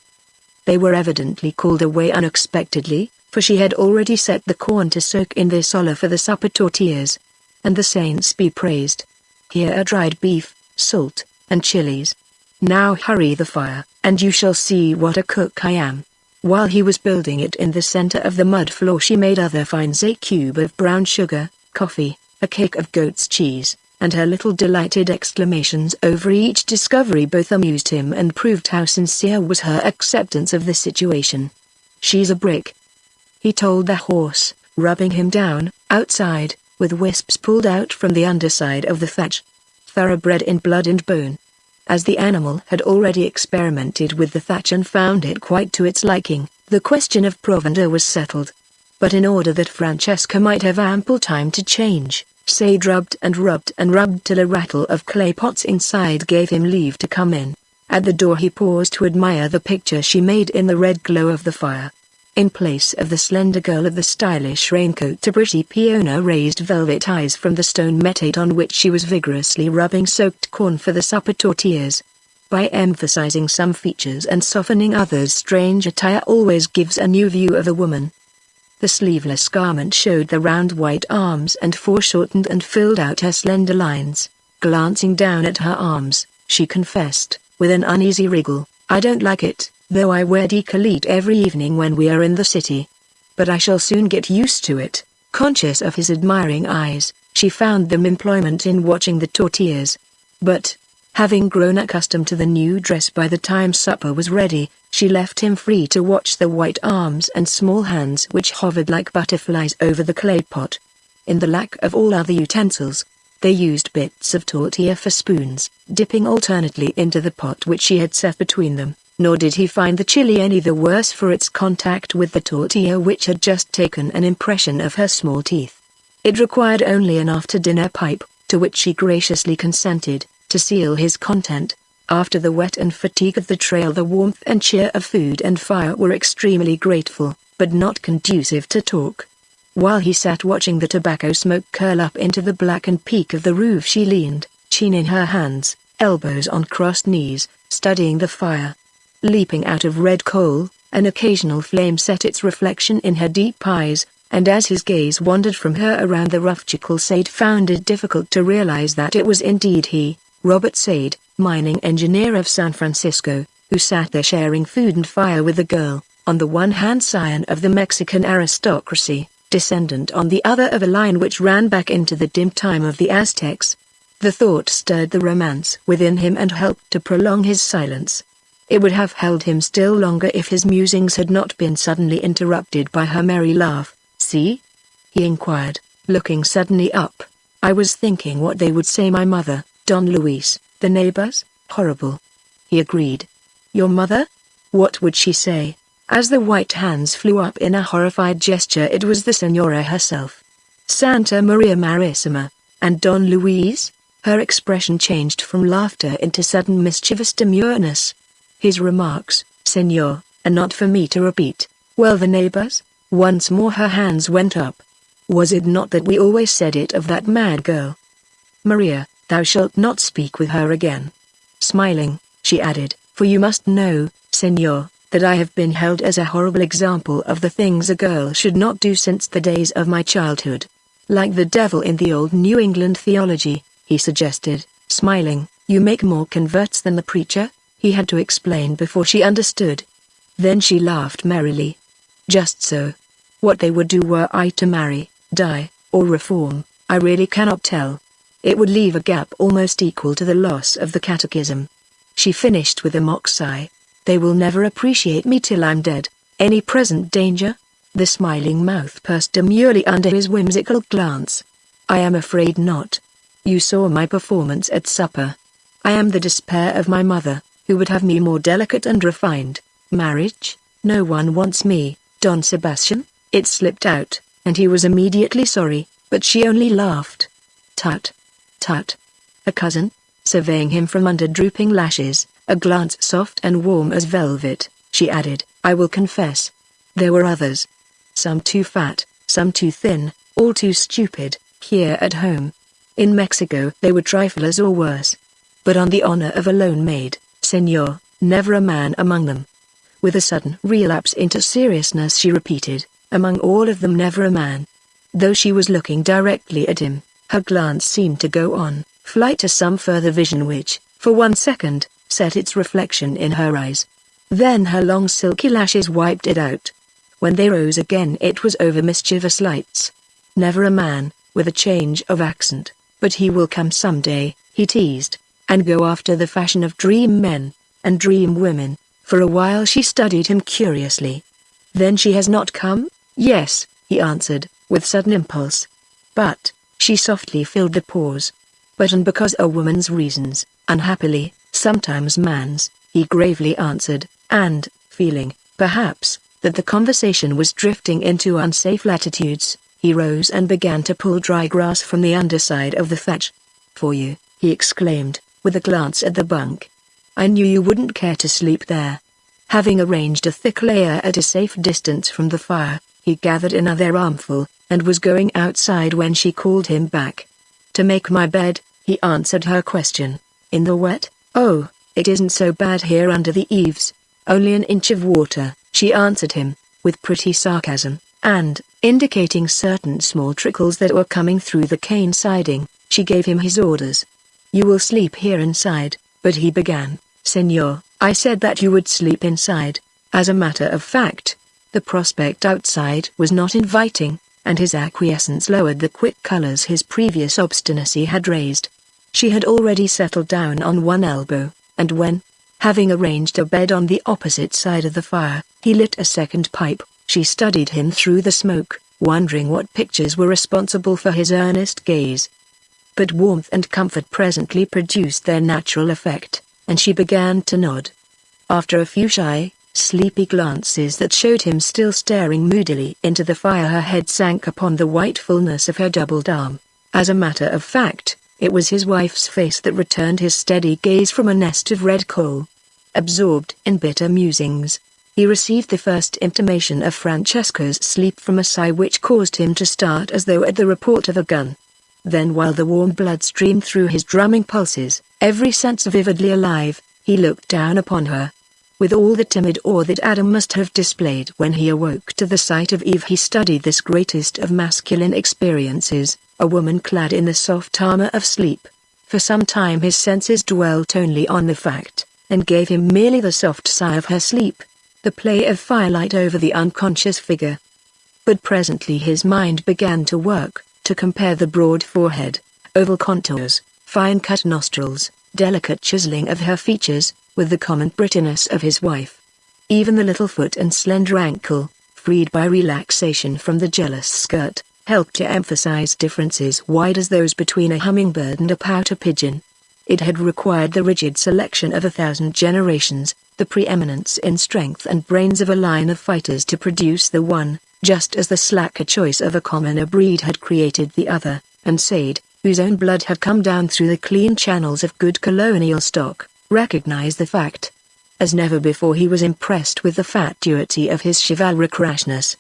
They were evidently called away unexpectedly, for she had already set the corn to soak in their solar for the supper tortillas. And the saints be praised. Here are dried beef, salt, and chilies. Now hurry the fire, and you shall see what a cook I am. While he was building it in the center of the mud floor, she made other finds: a cube of brown sugar, coffee, a cake of goat's cheese, and her little delighted exclamations over each discovery both amused him and proved how sincere was her acceptance of the situation. She's a brick, he told the horse, rubbing him down, outside, with wisps pulled out from the underside of the thatch. Thoroughbred in blood and bone. As the animal had already experimented with the thatch and found it quite to its liking, the question of provender was settled. But in order that Francesca might have ample time to change, Sade rubbed and rubbed and rubbed till a rattle of clay pots inside gave him leave to come in. At the door he paused to admire the picture she made in the red glow of the fire. In place of the slender girl of the stylish raincoat, a pretty peona raised velvet eyes from the stone metate on which she was vigorously rubbing soaked corn for the supper tortillas. By emphasizing some features and softening others, strange attire always gives a new view of a woman. The sleeveless garment showed the round white arms and foreshortened and filled out her slender lines. Glancing down at her arms, she confessed, with an uneasy wriggle, I don't like it, though I wear décolleté every evening when we are in the city. But I shall soon get used to it. Conscious of his admiring eyes, she found them employment in watching the tortillas. But, having grown accustomed to the new dress by the time supper was ready, she left him free to watch the white arms and small hands which hovered like butterflies over the clay pot. In the lack of all other utensils, they used bits of tortilla for spoons, dipping alternately into the pot which she had set between them. Nor did he find the chili any the worse for its contact with the tortilla which had just taken an impression of her small teeth. It required only an after-dinner pipe, to which she graciously consented, to seal his content. After the wet and fatigue of the trail, the warmth and cheer of food and fire were extremely grateful, but not conducive to talk. While he sat watching the tobacco smoke curl up into the blackened peak of the roof, she leaned, chin in her hands, elbows on crossed knees, studying the fire. Leaping out of red coal, an occasional flame set its reflection in her deep eyes, and as his gaze wandered from her around the rough chicle, Sade found it difficult to realize that it was indeed he, Robert Sade, mining engineer of San Francisco, who sat there sharing food and fire with the girl, on the one hand scion of the Mexican aristocracy, descendant on the other of a line which ran back into the dim time of the Aztecs. The thought stirred the romance within him and helped to prolong his silence. It would have held him still longer if his musings had not been suddenly interrupted by her merry laugh. See? He inquired, looking suddenly up. I was thinking what they would say, my mother, Don Luis, the neighbors. Horrible. He agreed. Your mother? What would she say? As the white hands flew up in a horrified gesture, it was the Senora herself. Santa Maria Marissima. And Don Luis? Her expression changed from laughter into sudden mischievous demureness. His remarks, Senor, are not for me to repeat. Well, the neighbors? Once more her hands went up. Was it not that we always said it of that mad girl? Maria, thou shalt not speak with her again. Smiling, she added, for you must know, Senor, that I have been held as a horrible example of the things a girl should not do since the days of my childhood. Like the devil in the old New England theology, he suggested, smiling, you make more converts than the preacher? He had to explain before she understood. Then she laughed merrily. Just so. What they would do were I to marry, die, or reform, I really cannot tell. It would leave a gap almost equal to the loss of the catechism. She finished with a mock sigh. They will never appreciate me till I'm dead. Any present danger? The smiling mouth pursed demurely under his whimsical glance. I am afraid not. You saw my performance at supper. I am the despair of my mother, who would have me more delicate and refined. Marriage? No one wants me, Don Sebastian. It slipped out, and he was immediately sorry, but she only laughed. Tut. Tut. A cousin? Surveying him from under drooping lashes, a glance soft and warm as velvet, she added. I will confess. There were others. Some too fat, some too thin, all too stupid, here at home. In Mexico they were triflers or worse. But on the honor of a lone maid, senor, never a man among them. With a sudden relapse into seriousness she repeated, among all of them never a man. Though she was looking directly at him, her glance seemed to go on, flight to some further vision which, for 1 second, set its reflection in her eyes. Then her long silky lashes wiped it out. When they rose again it was over mischievous lights. Never a man, with a change of accent, but he will come someday, he teased, and go after the fashion of dream men, and dream women. For a while she studied him curiously. Then she has not come? Yes, he answered, with sudden impulse. But, she softly filled the pause. But and because a woman's reasons, unhappily, sometimes man's, he gravely answered, and, feeling, perhaps, that the conversation was drifting into unsafe latitudes, he rose and began to pull dry grass from the underside of the thatch. For you, he exclaimed, with a glance at the bunk. I knew you wouldn't care to sleep there. Having arranged a thick layer at a safe distance from the fire, he gathered another armful, and was going outside when she called him back. To make my bed, he answered her question. In the wet? Oh, it isn't so bad here under the eaves. Only an inch of water, she answered him, with pretty sarcasm, and, indicating certain small trickles that were coming through the cane siding, she gave him his orders. You will sleep here inside, but he began. Senor, I said that you would sleep inside. As a matter of fact, the prospect outside was not inviting, and his acquiescence lowered the quick colors his previous obstinacy had raised. She had already settled down on one elbow, and when, having arranged a bed on the opposite side of the fire, he lit a second pipe, she studied him through the smoke, wondering what pictures were responsible for his earnest gaze. But warmth and comfort presently produced their natural effect, and she began to nod. After a few shy, sleepy glances that showed him still staring moodily into the fire, her head sank upon the white fullness of her doubled arm. As a matter of fact, it was his wife's face that returned his steady gaze from a nest of red coal. Absorbed in bitter musings, he received the first intimation of Francesca's sleep from a sigh which caused him to start as though at the report of a gun. Then while the warm blood streamed through his drumming pulses, every sense vividly alive, he looked down upon her. With all the timid awe that Adam must have displayed when he awoke to the sight of Eve, he studied this greatest of masculine experiences, a woman clad in the soft armor of sleep. For some time his senses dwelt only on the fact, and gave him merely the soft sigh of her sleep, the play of firelight over the unconscious figure. But presently his mind began to work, to compare the broad forehead, oval contours, fine-cut nostrils, delicate chiseling of her features, with the common prettiness of his wife. Even the little foot and slender ankle, freed by relaxation from the jealous skirt, helped to emphasize differences wide as those between a hummingbird and a pouter pigeon. It had required the rigid selection of 1,000 generations, the preeminence in strength and brains of a line of fighters to produce the one, just as the slacker choice of a commoner breed had created the other, and Sade, whose own blood had come down through the clean channels of good colonial stock, recognized the fact. As never before he was impressed with the fatuity of his chivalric rashness.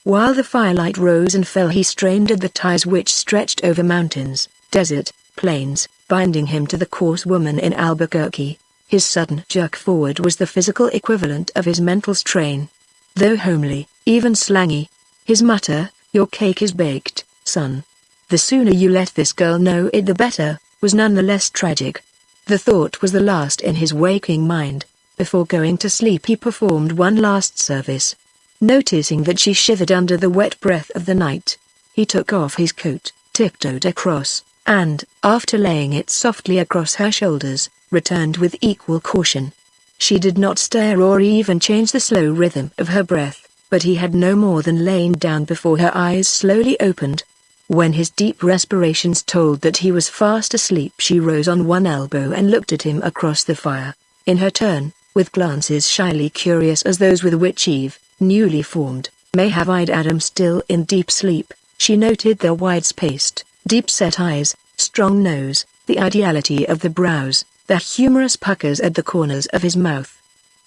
While the firelight rose and fell, he strained at the ties which stretched over mountains, desert, plains, binding him to the coarse woman in Albuquerque. His sudden jerk forward was the physical equivalent of his mental strain. Though homely, even slangy, his mutter, "Your cake is baked, son. The sooner you let this girl know it the better," was none the less tragic. The thought was the last in his waking mind. Before going to sleep he performed one last service. Noticing that she shivered under the wet breath of the night, he took off his coat, tiptoed across, and, after laying it softly across her shoulders, returned with equal caution. She did not stir or even change the slow rhythm of her breath, but he had no more than lain down before her eyes slowly opened. When his deep respirations told that he was fast asleep, she rose on one elbow and looked at him across the fire. In her turn, with glances shyly curious as those with which Eve, newly formed, may have eyed Adam still in deep sleep, she noted their wide-spaced, deep-set eyes, strong nose, the ideality of the brows, the humorous puckers at the corners of his mouth.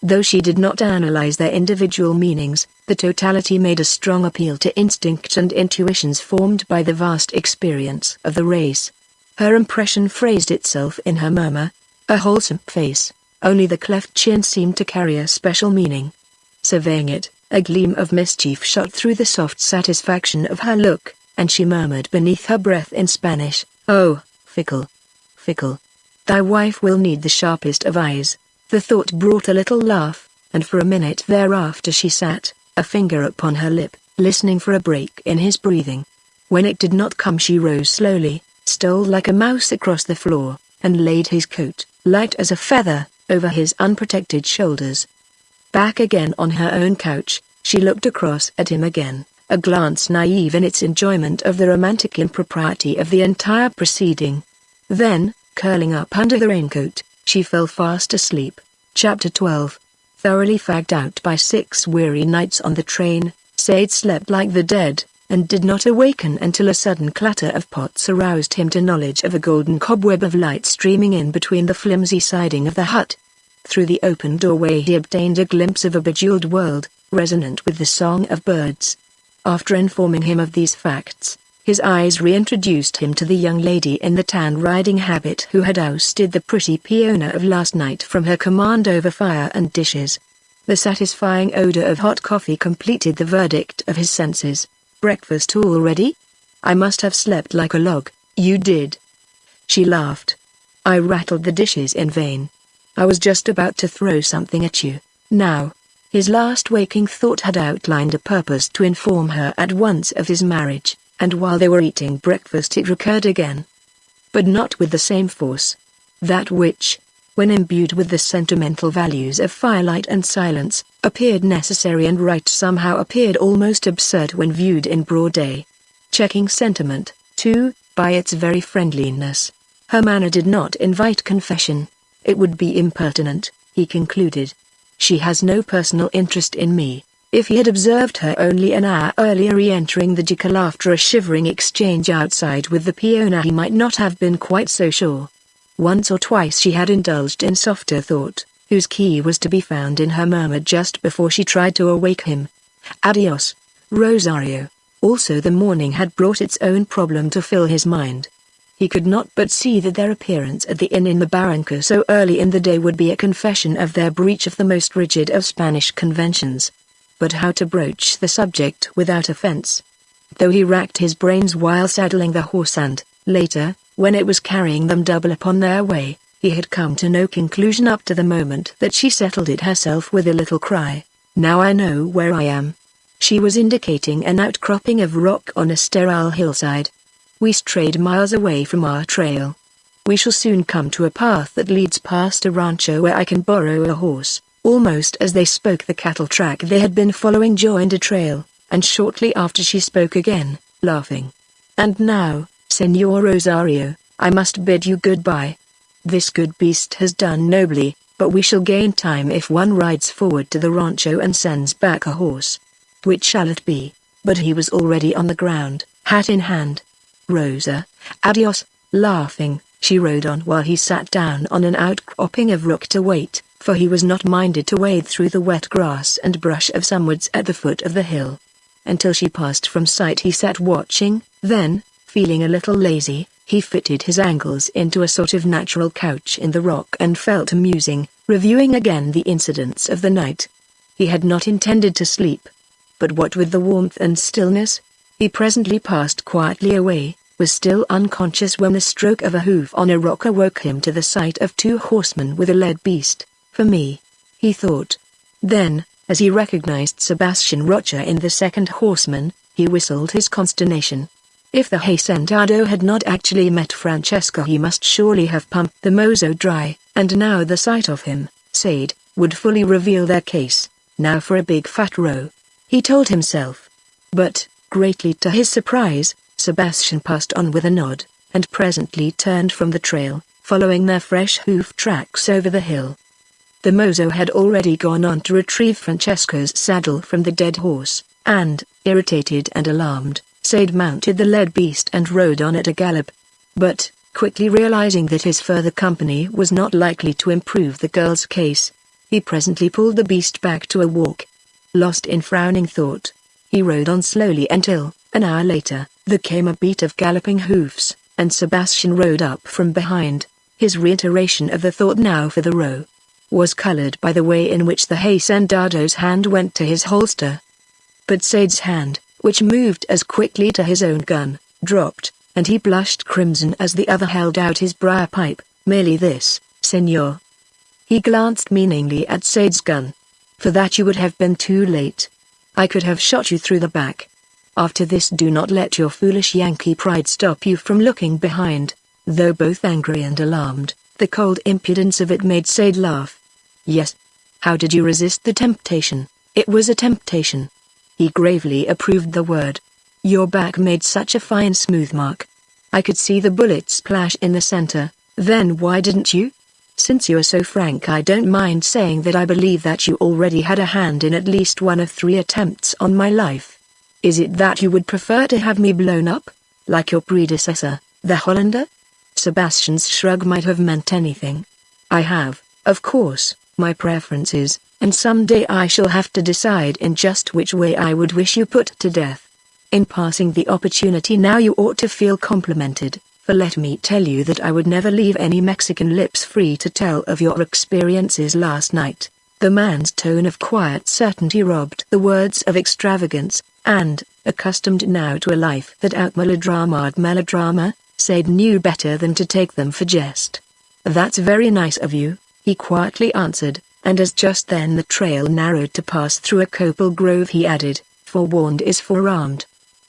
Though she did not analyze their individual meanings, the totality made a strong appeal to instincts and intuitions formed by the vast experience of the race. Her impression phrased itself in her murmur, "A wholesome face," only the cleft chin seemed to carry a special meaning. Surveying it, a gleam of mischief shot through the soft satisfaction of her look, and she murmured beneath her breath in Spanish, "Oh, fickle. Fickle. Thy wife will need the sharpest of eyes." The thought brought a little laugh, and for a minute thereafter she sat, a finger upon her lip, listening for a break in his breathing. When it did not come she rose slowly, stole like a mouse across the floor, and laid his coat, light as a feather, over his unprotected shoulders. Back again on her own couch, she looked across at him again, a glance naive in its enjoyment of the romantic impropriety of the entire proceeding. Then, curling up under the raincoat, she fell fast asleep. Chapter 12. Thoroughly fagged out by 6 weary nights on the train, Sade slept like the dead, and did not awaken until a sudden clatter of pots aroused him to knowledge of a golden cobweb of light streaming in between the flimsy siding of the hut. Through the open doorway he obtained a glimpse of a bejeweled world, resonant with the song of birds. After informing him of these facts, his eyes reintroduced him to the young lady in the tan riding habit who had ousted the pretty peona of last night from her command over fire and dishes. The satisfying odor of hot coffee completed the verdict of his senses. "Breakfast all ready? I must have slept like a log." "You did." She laughed. "I rattled the dishes in vain. I was just about to throw something at you, now." His last waking thought had outlined a purpose to inform her at once of his marriage, and while they were eating breakfast it recurred again. But not with the same force. That which, when imbued with the sentimental values of firelight and silence, appeared necessary and right somehow appeared almost absurd when viewed in broad day. Checking sentiment, too, by its very friendliness. Her manner did not invite confession. It would be impertinent, he concluded. She has no personal interest in me. If he had observed her only an hour earlier re-entering the jacal after a shivering exchange outside with the peona he might not have been quite so sure. Once or twice she had indulged in softer thought, whose key was to be found in her murmur just before she tried to awake him. "Adios, Rosario." Also the morning had brought its own problem to fill his mind. He could not but see that their appearance at the inn in the Barranca so early in the day would be a confession of their breach of the most rigid of Spanish conventions. But how to broach the subject without offense? Though he racked his brains while saddling the horse and, later, when it was carrying them double upon their way, he had come to no conclusion up to the moment that she settled it herself with a little cry. "Now I know where I am." She was indicating an outcropping of rock on a sterile hillside. "We strayed miles away from our trail. We shall soon come to a path that leads past a rancho where I can borrow a horse." Almost as they spoke the cattle track they had been following joined a trail, and shortly after she spoke again, laughing. "And now, Señor Rosario, I must bid you goodbye. This good beast has done nobly, but we shall gain time if one rides forward to the rancho and sends back a horse. Which shall it be?" But he was already on the ground, hat in hand. "Rosa, adios." Laughing, she rode on while he sat down on an outcropping of rock to wait, for he was not minded to wade through the wet grass and brush of some woods at the foot of the hill. Until she passed from sight he sat watching, then, feeling a little lazy, he fitted his ankles into a sort of natural couch in the rock and fell to musing, reviewing again the incidents of the night. He had not intended to sleep. But what with the warmth and stillness, he presently passed quietly away, was still unconscious when the stroke of a hoof on a rock awoke him to the sight of 2 horsemen with a led beast. "For me," he thought. Then, as he recognized Sebastian Rocha in the second horseman, he whistled his consternation. If the Hacendado had not actually met Francesca he must surely have pumped the mozo dry, and now the sight of him, Sade, would fully reveal their case. Now for a big fat row, he told himself. But, greatly to his surprise, Sebastian passed on with a nod, and presently turned from the trail, following their fresh hoof tracks over the hill. The mozo had already gone on to retrieve Francesca's saddle from the dead horse, and, irritated and alarmed, Sade mounted the led beast and rode on at a gallop. But, quickly realizing that his further company was not likely to improve the girl's case, He presently pulled the beast back to a walk. Lost in frowning thought, he rode on slowly until, an hour later, there came a beat of galloping hoofs, and Sebastian rode up from behind. His reiteration of the thought now for the row was colored by the way in which the hacendado's hand went to his holster. But Said's hand, which moved as quickly to his own gun, dropped, and he blushed crimson as the other held out his briar pipe. "Merely this, senor." He glanced meaningly at Said's gun. "For that you would have been too late. I could have shot you through the back. After this, do not let your foolish Yankee pride stop you from looking behind." Though both angry and alarmed, the cold impudence of it made Said laugh. "Yes. How did you resist the temptation?" "It was a temptation." He gravely approved the word. "Your back made such a fine smooth mark. I could see the bullet splash in the center. Then why didn't you? Since you are so frank, I don't mind saying that I believe that you already had a hand in at least one of 3 attempts on my life. Is it that you would prefer to have me blown up, like your predecessor, the Hollander?" Sebastian's shrug might have meant anything. "I have, of course, my preferences, and someday I shall have to decide in just which way I would wish you put to death. In passing the opportunity now, you ought to feel complimented, for let me tell you that I would never leave any Mexican lips free to tell of your experiences last night." The man's tone of quiet certainty robbed the words of extravagance, and, accustomed now to a life that out-melodramaed melodrama, Said knew better than to take them for jest. "That's very nice of you," he quietly answered, and as just then the trail narrowed to pass through a copal grove, he added, "Forewarned is forearmed.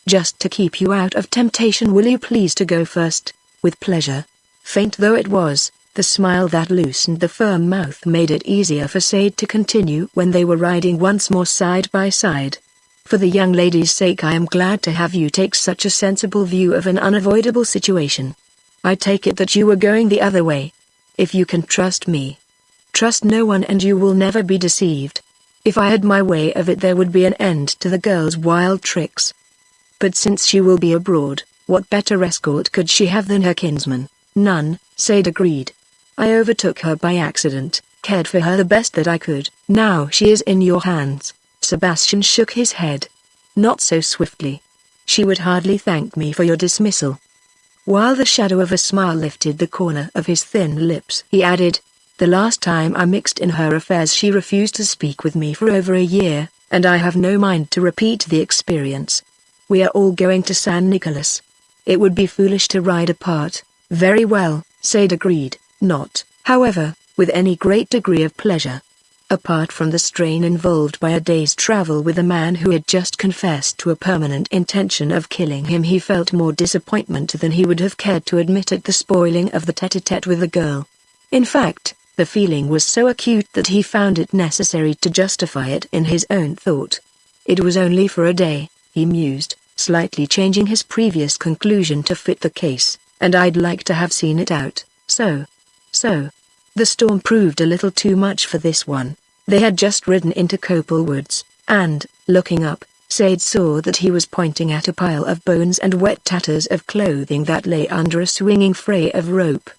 Just to keep you out of temptation, will you please to go first?" "With pleasure." Faint though it was, the smile that loosened the firm mouth made it easier for Said to continue when they were riding once more side by side. "For the young lady's sake, I am glad to have you take such a sensible view of an unavoidable situation. I take it that you were going the other way. If you can trust me. Trust no one and you will never be deceived. If I had my way of it, there would be an end to the girl's wild tricks. But since she will be abroad, what better escort could she have than her kinsman?" "None," Said agreed. "I overtook her by accident, cared for her the best that I could. Now she is in your hands." Sebastian shook his head. "Not so swiftly. She would hardly thank me for your dismissal." While the shadow of a smile lifted the corner of his thin lips, he added, "The last time I mixed in her affairs she refused to speak with me for over a year, and I have no mind to repeat the experience. We are all going to San Nicolas. It would be foolish to ride apart." "Very well," Said agreed, not, however, with any great degree of pleasure. Apart from the strain involved by a day's travel with a man who had just confessed to a permanent intention of killing him, he felt more disappointment than he would have cared to admit at the spoiling of the tete-a-tete with the girl. In fact, the feeling was so acute that he found it necessary to justify it in his own thought. It was only for a day, he mused, slightly changing his previous conclusion to fit the case, and I'd like to have seen it out, so. The storm proved a little too much for this one. They had just ridden into Copal Woods, and, looking up, Said saw that he was pointing at a pile of bones and wet tatters of clothing that lay under a swinging fray of rope.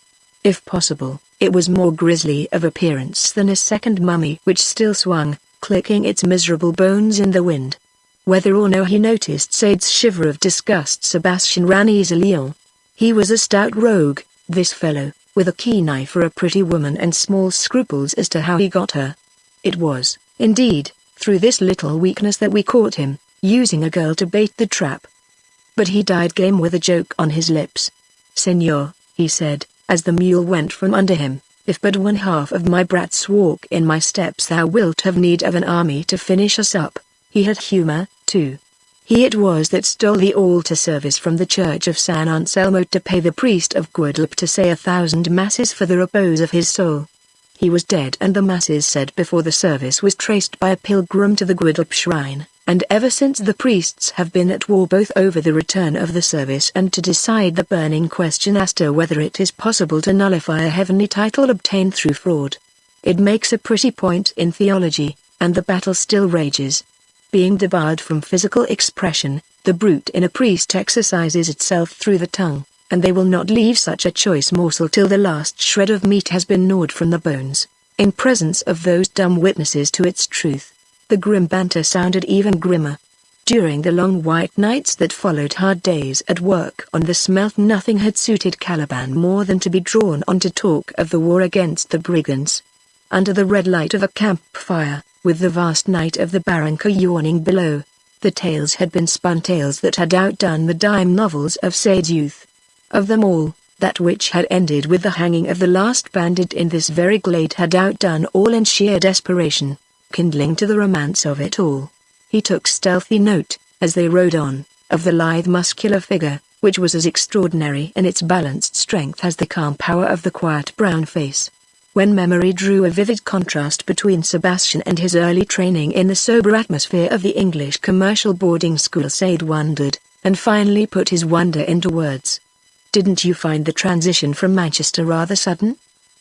If possible, it was more grisly of appearance than a second mummy which still swung, clicking its miserable bones in the wind. Whether or no he noticed Said's shiver of disgust, Sebastian ran easily on. He was a stout rogue, this fellow, with a keen eye for a pretty woman and small scruples as to how he got her. It was, indeed, through this little weakness that we caught him, using a girl to bait the trap. But he died game with a joke on his lips. "Senor," he said, as the mule went from under him, "if but one half of my brats walk in my steps, thou wilt have need of an army to finish us up." He had humor, too. He it was that stole the altar service from the church of San Anselmo to pay the priest of Guadalupe to say 1,000 masses for the repose of his soul. He was dead, and the masses said before the service was traced by a pilgrim to the Guadalupe shrine, and ever since the priests have been at war both over the return of the service and to decide the burning question as to whether it is possible to nullify a heavenly title obtained through fraud. It makes a pretty point in theology, and the battle still rages. Being debarred from physical expression, the brute in a priest exercises itself through the tongue, and they will not leave such a choice morsel till the last shred of meat has been gnawed from the bones. In presence of those dumb witnesses to its truth, the grim banter sounded even grimmer. During the long white nights that followed hard days at work on the smelt, nothing had suited Caliban more than to be drawn on to talk of the war against the brigands. Under the red light of a campfire, with the vast night of the Barranca yawning below, the tales had been spun, tales that had outdone the dime novels of Sade's youth. Of them all, that which had ended with the hanging of the last bandit in this very glade had outdone all in sheer desperation, kindling to the romance of it all. He took stealthy note, as they rode on, of the lithe muscular figure, which was as extraordinary in its balanced strength as the calm power of the quiet brown face. When memory drew a vivid contrast between Sebastian and his early training in the sober atmosphere of the English commercial boarding school, Sade wondered, and finally put his wonder into words. "Didn't you find the transition from Manchester rather sudden?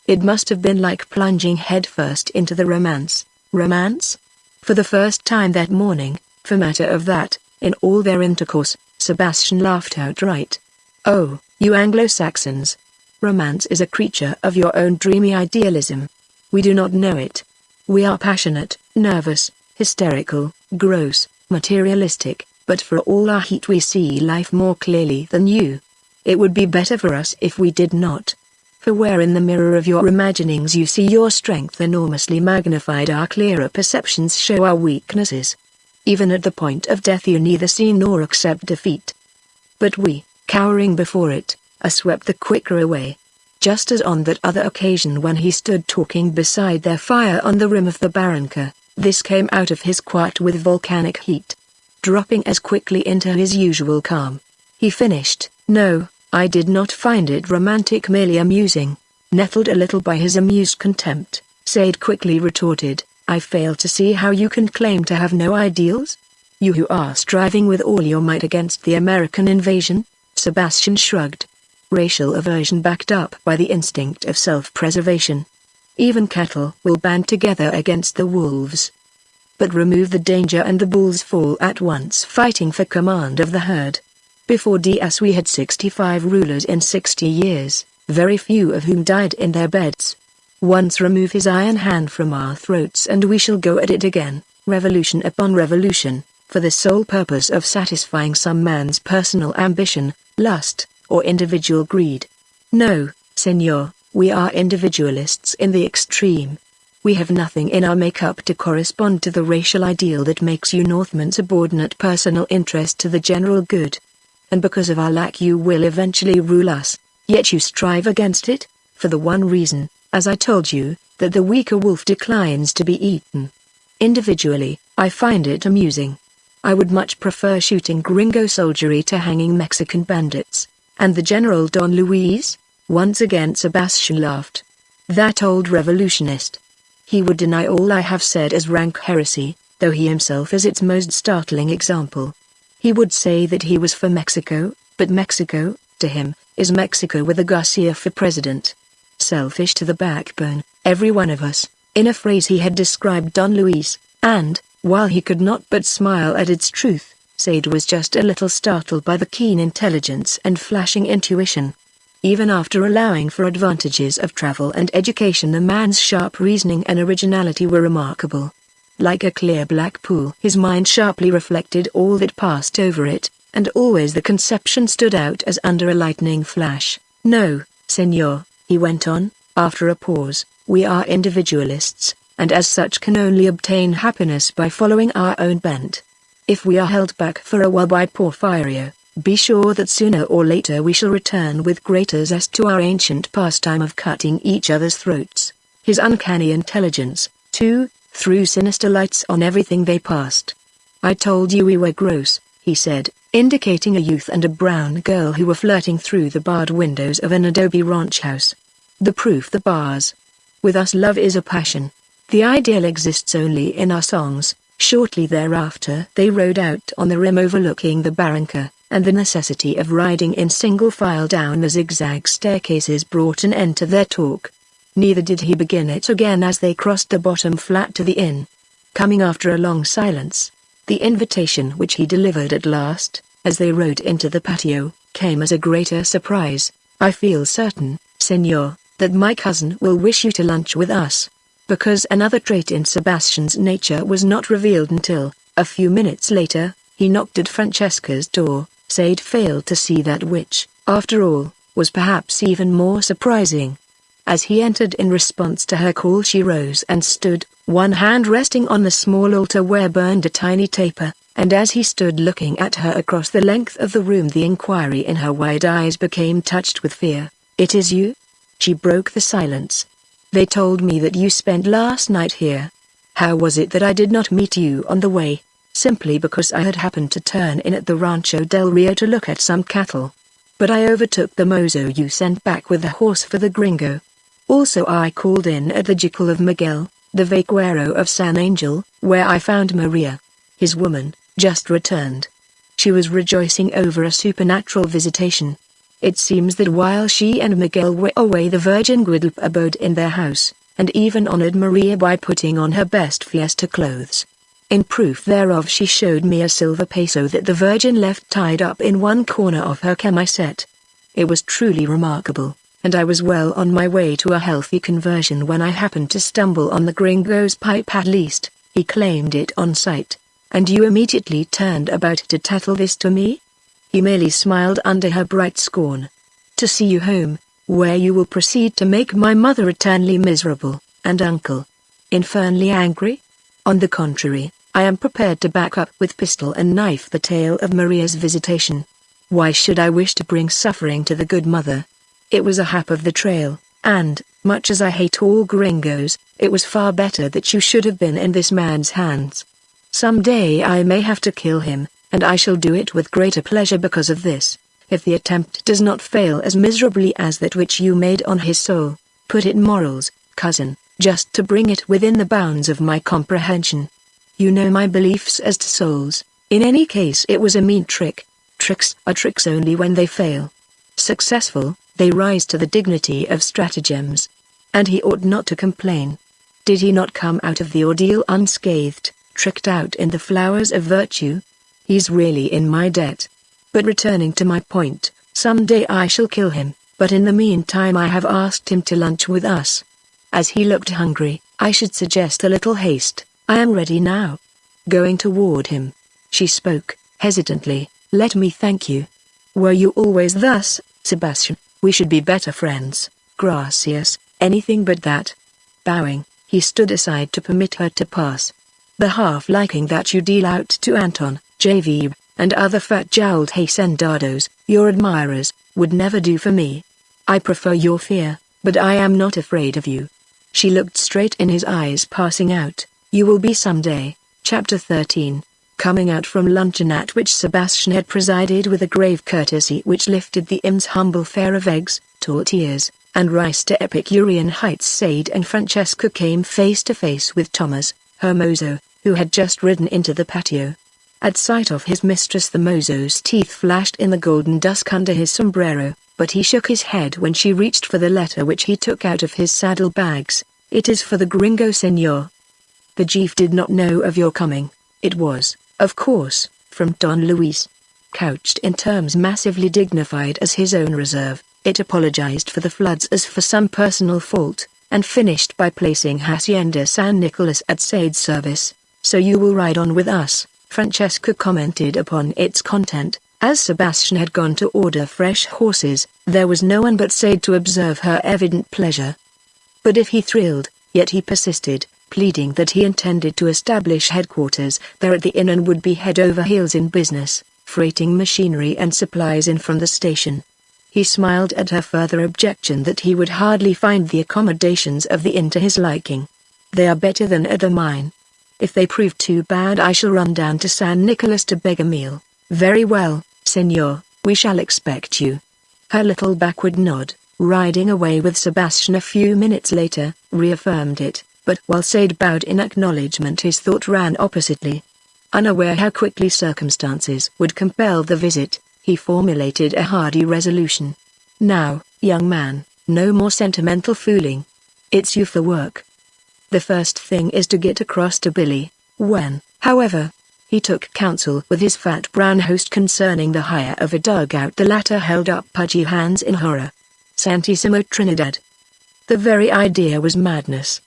It must have been like plunging headfirst into the romance." Romance? For the first time that morning, for matter of that, in all their intercourse, Sebastian laughed outright. "Oh, you Anglo-Saxons. Romance is a creature of your own dreamy idealism. We do not know it. We are passionate, nervous, hysterical, gross, materialistic, but for all our heat we see life more clearly than you. It would be better for us if we did not. For where in the mirror of your imaginings you see your strength enormously magnified, our clearer perceptions show our weaknesses. Even at the point of death you neither see nor accept defeat. But we, cowering before it, are swept the quicker away." Just as on that other occasion when he stood talking beside their fire on the rim of the Barranca, this came out of his quiet with volcanic heat. Dropping as quickly into his usual calm, he finished, "No, I did not find it romantic, merely amusing." Nettled a little by his amused contempt, Sade quickly retorted, "I fail to see how you can claim to have no ideals? You who are striving with all your might against the American invasion?" Sebastian shrugged. Racial aversion backed up by the instinct of self-preservation. Even cattle will band together against the wolves. But remove the danger and the bulls fall at once, fighting for command of the herd. Before DS we had 65 rulers in 60 years, very few of whom died in their beds. Once remove his iron hand from our throats and we shall go at it again, revolution upon revolution, for the sole purpose of satisfying some man's personal ambition, lust, or individual greed. No, senor, we are individualists in the extreme. We have nothing in our makeup to correspond to the racial ideal that makes you Northmen subordinate personal interest to the general good. And because of our lack you will eventually rule us, yet you strive against it, for the one reason, as I told you, that the weaker wolf declines to be eaten. Individually, I find it amusing. I would much prefer shooting gringo soldiery to hanging Mexican bandits. And the General Don Luis?" Once again Sebastian laughed. "That old revolutionist. He would deny all I have said as rank heresy, though he himself is its most startling example. He would say that he was for Mexico, but Mexico, to him, is Mexico with a Garcia for president. Selfish to the backbone, every one of us," in a phrase he had described Don Luis, and, while he could not but smile at its truth, Sade was just a little startled by the keen intelligence and flashing intuition. Even after allowing for advantages of travel and education, the man's sharp reasoning and originality were remarkable. Like a clear black pool, his mind sharply reflected all that passed over it, and always the conception stood out as under a lightning flash. "No, senor," he went on, after a pause, "we are individualists, and as such can only obtain happiness by following our own bent. If we are held back for a while by Porfirio, be sure that sooner or later we shall return with greater zest to our ancient pastime of cutting each other's throats." His uncanny intelligence, too, threw sinister lights on everything they passed. "I told you we were gross," he said, indicating a youth and a brown girl who were flirting through the barred windows of an adobe ranch house. "The proof the bars. With us love is a passion. The ideal exists only in our songs." Shortly thereafter they rode out on the rim overlooking the Barranca, and the necessity of riding in single file down the zigzag staircases brought an end to their talk. Neither did he begin it again as they crossed the bottom flat to the inn. Coming after a long silence, the invitation which he delivered at last, as they rode into the patio, came as a greater surprise. "I feel certain, senor, that my cousin will wish you to lunch with us. because another trait in Sebastian's nature was not revealed until, a few minutes later, he knocked at Francesca's door. Sade failed to see that which, after all, was perhaps even more surprising. As he entered in response to her call, she rose and stood, one hand resting on the small altar where burned a tiny taper, and as he stood looking at her across the length of the room, the inquiry in her wide eyes became touched with fear. "It is you?" She broke the silence. "They told me that you spent last night here. How was it that I did not meet you on the way?" "Simply because I had happened to turn in at the Rancho del Rio to look at some cattle. But I overtook the mozo you sent back with the horse for the gringo. Also I called in at the jacal of Miguel, the vaquero of San Angel, where I found Maria, his woman, just returned. She was rejoicing over a supernatural visitation. It seems that while she and Miguel were away, the Virgin Guadalupe abode in their house, and even honored Maria by putting on her best fiesta clothes. In proof thereof she showed me a silver peso that the Virgin left tied up in one corner of her camisette. It was truly remarkable, and I was well on my way to a healthy conversion when I happened to stumble on the gringo's pipe. At least, he claimed it on sight. And you immediately turned about to tattle this to me?" He merely smiled under her bright scorn. "To see you home, where you will proceed to make my mother eternally miserable, and uncle infernally angry? On the contrary, I am prepared to back up with pistol and knife the tale of Maria's visitation. Why should I wish to bring suffering to the good mother? It was a hap of the trail, and, much as I hate all gringos, it was far better that you should have been in this man's hands. Some day I may have to kill him, and I shall do it with greater pleasure because of this. If the attempt does not fail as miserably as that which you made on his soul, put it morals, cousin, just to bring it within the bounds of my comprehension. You know my beliefs as to souls. In any case it was a mean trick. Tricks are tricks only when they fail. Successful, they rise to the dignity of stratagems. And he ought not to complain. Did he not come out of the ordeal unscathed, tricked out in the flowers of virtue? He's really in my debt. But returning to my point, someday I shall kill him, but in the meantime I have asked him to lunch with us. As he looked hungry, I should suggest a little haste. I am ready now." Going toward him, she spoke, hesitantly, "Let me thank you. Were you always thus, Sebastian? We should be better friends." "Gracias, anything but that." Bowing, he stood aside to permit her to pass. "The half-liking that you deal out to Anton, JV, and other fat-jowled hacendados, your admirers, would never do for me. I prefer your fear, but I am not afraid of you." She looked straight in his eyes, passing out. "You will be someday." Chapter 13. Coming out from luncheon at which Sebastian had presided with a grave courtesy which lifted the im's humble fare of eggs, tortillas, and rice to Epicurean heights, Sade and Francesca came face to face with Thomas, her mozo, who had just ridden into the patio. At sight of his mistress the mozo's teeth flashed in the golden dusk under his sombrero, but he shook his head when she reached for the letter which he took out of his saddlebags. "It is for the gringo, senor. The chief did not know of your coming. It was, of course, from Don Luis." Couched in terms massively dignified as his own reserve, it apologized for the floods as for some personal fault, and finished by placing Hacienda San Nicolas at Sade's service. "So you will ride on with us," Francesca commented upon its content. As Sebastian had gone to order fresh horses, there was no one but Sade to observe her evident pleasure. But if he thrilled, yet he persisted, pleading that he intended to establish headquarters there at the inn and would be head over heels in business, freighting machinery and supplies in from the station. He smiled at her further objection that he would hardly find the accommodations of the inn to his liking. "They are better than at the mine. If they prove too bad I shall run down to San Nicolas to beg a meal." "Very well, senor, we shall expect you." Her little backward nod, riding away with Sebastian a few minutes later, reaffirmed it, but while Sade bowed in acknowledgement his thought ran oppositely. Unaware how quickly circumstances would compel the visit, he formulated a hardy resolution. "Now, young man, no more sentimental fooling. It's you for work. The first thing is to get across to Billy." When, however, he took counsel with his fat brown host concerning the hire of a dugout, the latter held up pudgy hands in horror. "Santissimo Trinidad! The very idea was madness.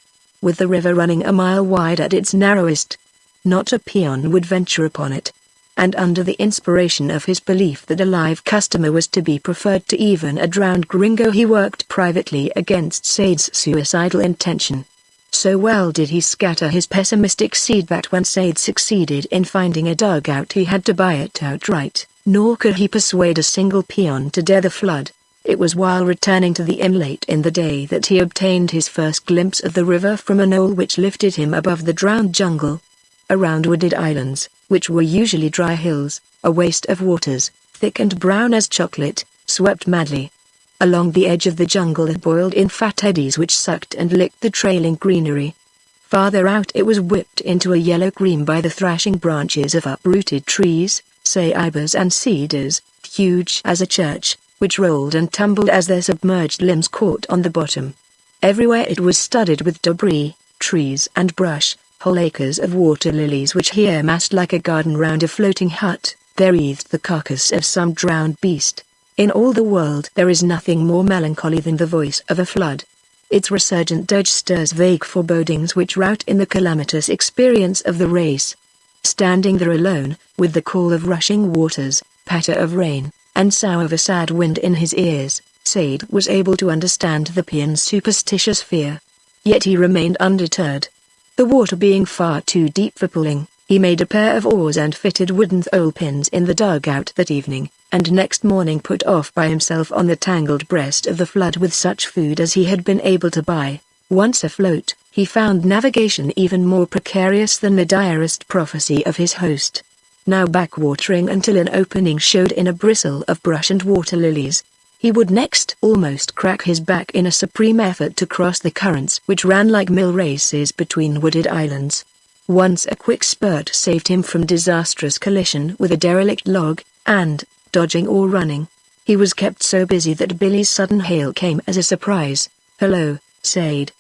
with the river running a mile wide at its narrowest. Not a peon would venture upon it. And under the inspiration of his belief that a live customer was to be preferred to even a drowned gringo, he worked privately against Sade's suicidal intention. So well did he scatter his pessimistic seed that when Sade succeeded in finding a dugout he had to buy it outright, nor could he persuade a single peon to dare the flood. It was while returning to the inn late in the day that he obtained his first glimpse of the river from a knoll which lifted him above the drowned jungle. Around wooded islands, which were usually dry hills, a waste of waters, thick and brown as chocolate, swept madly. Along the edge of the jungle it boiled in fat eddies which sucked and licked the trailing greenery. Farther out it was whipped into a yellow cream by the thrashing branches of uprooted trees, ceiba's and cedars, huge as a church, which rolled and tumbled as their submerged limbs caught on the bottom. Everywhere it was studded with debris, trees and brush, whole acres of water lilies which here massed like a garden round a floating hut. There wreathed the carcass of some drowned beast. In all the world there is nothing more melancholy than the voice of a flood. Its resurgent dirge stirs vague forebodings which rout in the calamitous experience of the race. Standing there alone, with the call of rushing waters, patter of rain, and sough of a sad wind in his ears, Sade was able to understand the peon's superstitious fear. Yet he remained undeterred. The water being far too deep for pulling, he made a pair of oars and fitted wooden thole pins in the dugout that evening, and next morning put off by himself on the tangled breast of the flood with such food as he had been able to buy. Once afloat, he found navigation even more precarious than the direst prophecy of his host. Now backwatering until an opening showed in a bristle of brush and water lilies, he would next almost crack his back in a supreme effort to cross the currents which ran like mill races between wooded islands. Once a quick spurt saved him from disastrous collision with a derelict log, and, dodging or running, he was kept so busy that Billy's sudden hail came as a surprise. "Hello, Sade.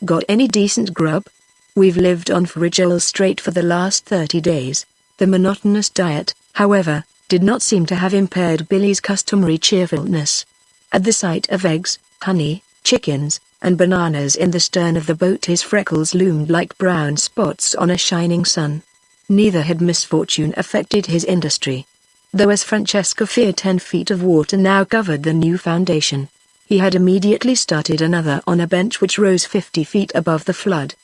Got any decent grub? We've lived on frigol straight for the last 30 days. The monotonous diet, however, did not seem to have impaired Billy's customary cheerfulness. At the sight of eggs, honey, chickens, and bananas in the stern of the boat his freckles loomed like brown spots on a shining sun. Neither had misfortune affected his industry. Though as Francesca feared 10 feet of water now covered the new foundation, he had immediately started another on a bench which rose 50 feet above the flood.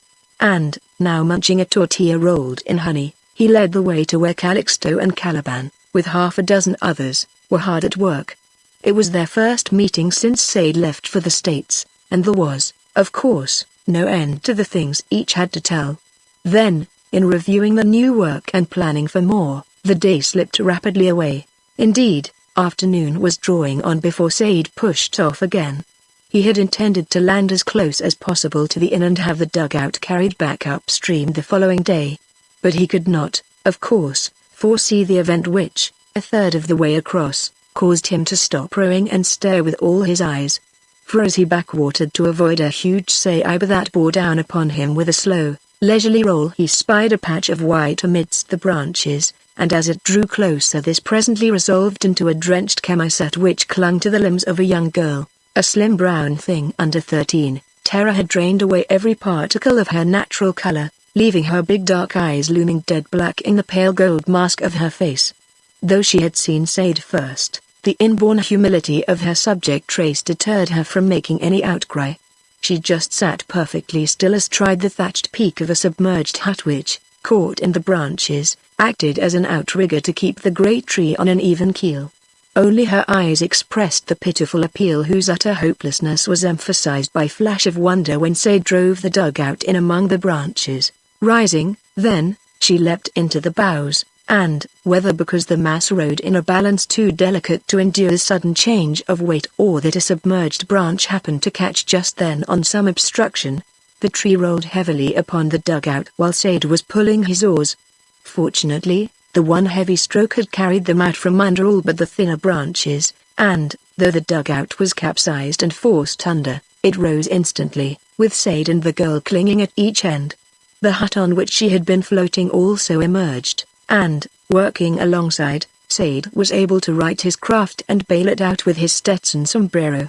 And, now munching a tortilla rolled in honey, he led the way to where Calixto and Caliban, with half a dozen others, were hard at work. It was their first meeting since Sade left for the States, and there was, of course, no end to the things each had to tell. Then, in reviewing the new work and planning for more, the day slipped rapidly away. Indeed, afternoon was drawing on before Sade pushed off again. He had intended to land as close as possible to the inn and have the dugout carried back upstream the following day. But he could not, of course, foresee the event which, a third of the way across, caused him to stop rowing and stare with all his eyes. For as he backwatered to avoid a huge ceiba that bore down upon him with a slow, leisurely roll, he spied a patch of white amidst the branches, and as it drew closer this presently resolved into a drenched camisette which clung to the limbs of a young girl, a slim brown thing under 13. Terror had drained away every particle of her natural color, leaving her big dark eyes looming dead black in the pale gold mask of her face. Though she had seen Sade first, the inborn humility of her subject race deterred her from making any outcry. She just sat perfectly still astride the thatched peak of a submerged hut which, caught in the branches, acted as an outrigger to keep the great tree on an even keel. Only her eyes expressed the pitiful appeal whose utter hopelessness was emphasized by flash of wonder when Sade drove the dugout in among the branches. Rising, then, she leapt into the bows, and, whether because the mass rode in a balance too delicate to endure the sudden change of weight or that a submerged branch happened to catch just then on some obstruction, the tree rolled heavily upon the dugout while Sade was pulling his oars. Fortunately, the one heavy stroke had carried them out from under all but the thinner branches, and, though the dugout was capsized and forced under, it rose instantly, with Sade and the girl clinging at each end. The hut on which she had been floating also emerged, and, working alongside, Sade was able to right his craft and bail it out with his Stetson sombrero.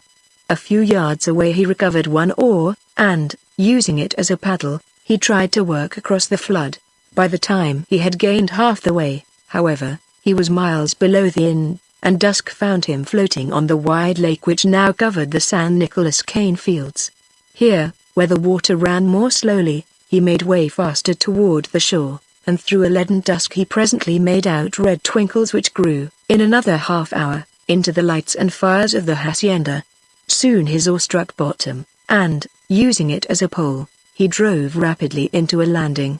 A few yards away he recovered one oar, and, Using it as a paddle, he tried to work across the flood. By the time he had gained half the way, however, he was miles below the inn, and dusk found him floating on the wide lake which now covered the San Nicolas cane fields. Here, where the water ran more slowly, he made way faster toward the shore, and through a leaden dusk he presently made out red twinkles which grew, in another half hour, into the lights and fires of the hacienda. Soon his oar struck bottom, and, using it as a pole, he drove rapidly into a landing.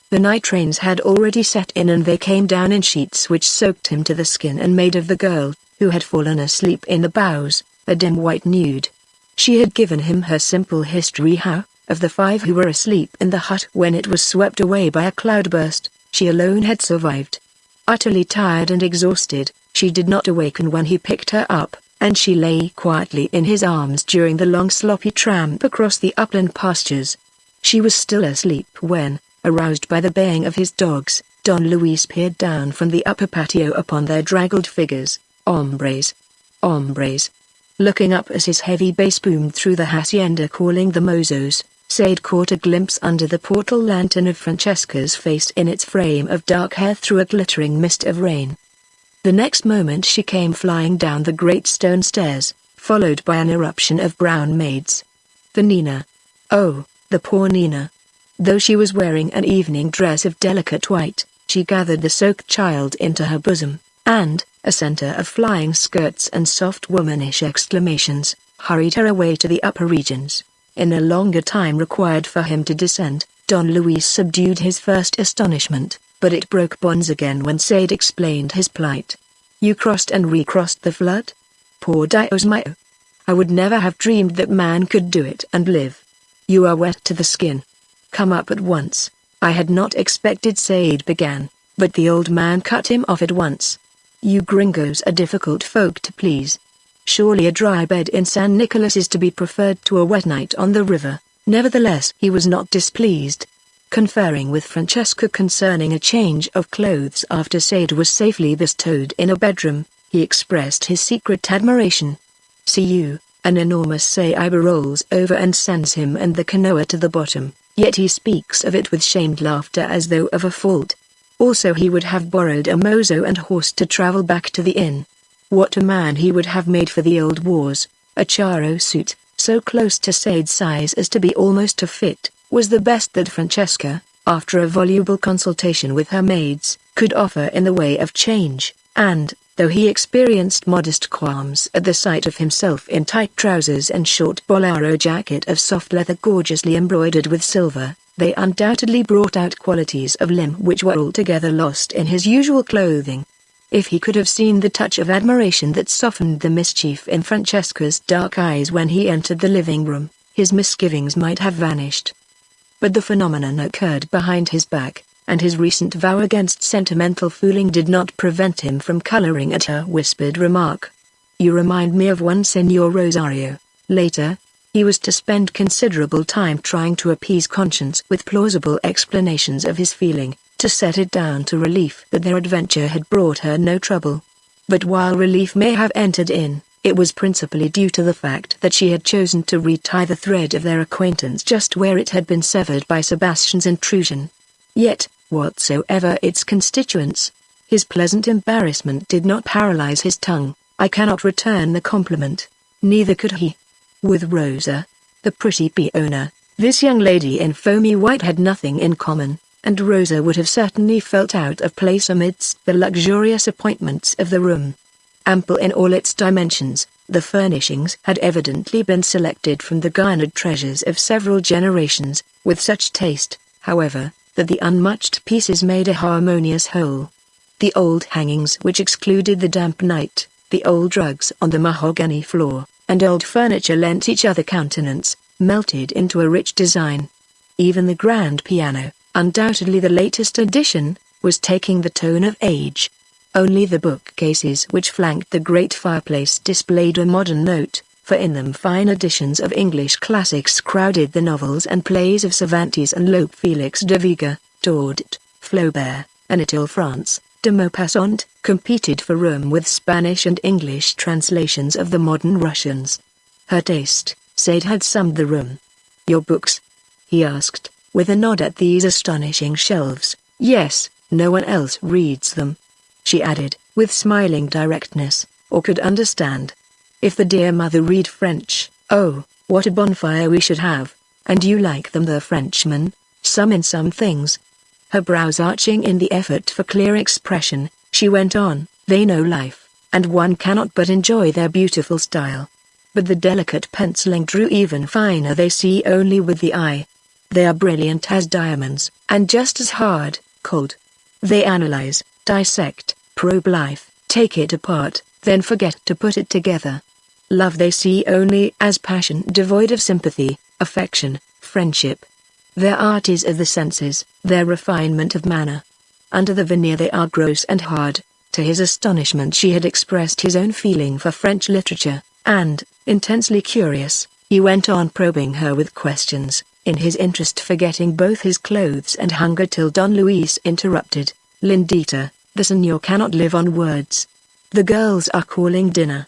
The night rains had already set in and they came down in sheets which soaked him to the skin and made of the girl, who had fallen asleep in the bows, a dim white nude. She had given him her simple history of the 5 who were asleep in the hut when it was swept away by a cloudburst, she alone had survived. Utterly tired and exhausted, she did not awaken when he picked her up, and she lay quietly in his arms during the long sloppy tramp across the upland pastures. She was still asleep when, aroused by the baying of his dogs, Don Luis peered down from the upper patio upon their draggled figures. Hombres. Hombres. Looking up as his heavy bass boomed through the hacienda calling the mozos, Sade caught a glimpse under the portal lantern of Francesca's face in its frame of dark hair through a glittering mist of rain. The next moment she came flying down the great stone stairs, followed by an eruption of brown maids. The Nina. Oh, the poor Nina. Though she was wearing an evening dress of delicate white, she gathered the soaked child into her bosom, and, a center of flying skirts and soft womanish exclamations, hurried her away to the upper regions. In the longer time required for him to descend, Don Luis subdued his first astonishment, but it broke bonds again when Sade explained his plight. You crossed and recrossed the flood? Poor Dios mio. I would never have dreamed that man could do it and live. You are wet to the skin. Come up at once. I had not expected Sade began, but the old man cut him off at once. You gringos are difficult folk to please. Surely a dry bed in San Nicolas is to be preferred to a wet night on the river. Nevertheless, he was not displeased. Conferring with Francesca concerning a change of clothes after Sade was safely bestowed in a bedroom, he expressed his secret admiration. See you, an enormous Saiba rolls over and sends him and the canoa to the bottom, yet he speaks of it with shamed laughter as though of a fault. Also he would have borrowed a mozo and horse to travel back to the inn. What a man he would have made for the old wars. A charro suit, so close to Sade's size as to be almost a fit, was the best that Francesca, after a voluble consultation with her maids, could offer in the way of change, and, though he experienced modest qualms at the sight of himself in tight trousers and short bolero jacket of soft leather gorgeously embroidered with silver, they undoubtedly brought out qualities of limb which were altogether lost in his usual clothing. If he could have seen the touch of admiration that softened the mischief in Francesca's dark eyes when he entered the living room, his misgivings might have vanished. But the phenomenon occurred behind his back, and his recent vow against sentimental fooling did not prevent him from coloring at her whispered remark. You remind me of one Senor Rosario. Later, he was to spend considerable time trying to appease conscience with plausible explanations of his feeling, to set it down to relief that their adventure had brought her no trouble. But while relief may have entered in, it was principally due to the fact that she had chosen to retie the thread of their acquaintance just where it had been severed by Sebastian's intrusion. Yet, whatsoever its constituents, his pleasant embarrassment did not paralyze his tongue. I cannot return the compliment. Neither could he. With Rosa, the pretty peona, this young lady in foamy white had nothing in common, and Rosa would have certainly felt out of place amidst the luxurious appointments of the room. Ample in all its dimensions, the furnishings had evidently been selected from the garnered treasures of several generations, with such taste, however, that the unmatched pieces made a harmonious whole. The old hangings which excluded the damp night, the old rugs on the mahogany floor, and old furniture lent each other countenance, melted into a rich design. Even the grand piano, undoubtedly the latest addition, was taking the tone of age. Only the bookcases which flanked the great fireplace displayed a modern note, for in them fine editions of English classics crowded the novels and plays of Cervantes and Lope. Félix de Vega, Daudet, Flaubert, Anatole France, de Maupassant competed for room with Spanish and English translations of the modern Russians. Her taste, Sade had summed the room. Your books. he asked, with a nod at these astonishing shelves. Yes, no one else reads them, she added, with smiling directness, or could understand. If the dear mother read French, oh, what a bonfire we should have. And you like them, the Frenchmen? Some in some things. Her brows arching in the effort for clear expression, she went on, they know life, and one cannot but enjoy their beautiful style. But the delicate penciling drew even finer they see only with the eye. They are brilliant as diamonds, and just as hard, cold. They analyze, dissect, probe life, take it apart, then forget to put it together. Love they see only as passion devoid of sympathy, affection, friendship. Their art is of the senses, their refinement of manner. Under the veneer they are gross and hard. To his astonishment she had expressed his own feeling for French literature, and, intensely curious, he went on probing her with questions, in his interest forgetting both his clothes and hunger till Don Luis interrupted. Lindita, the senor cannot live on words. The girls are calling dinner.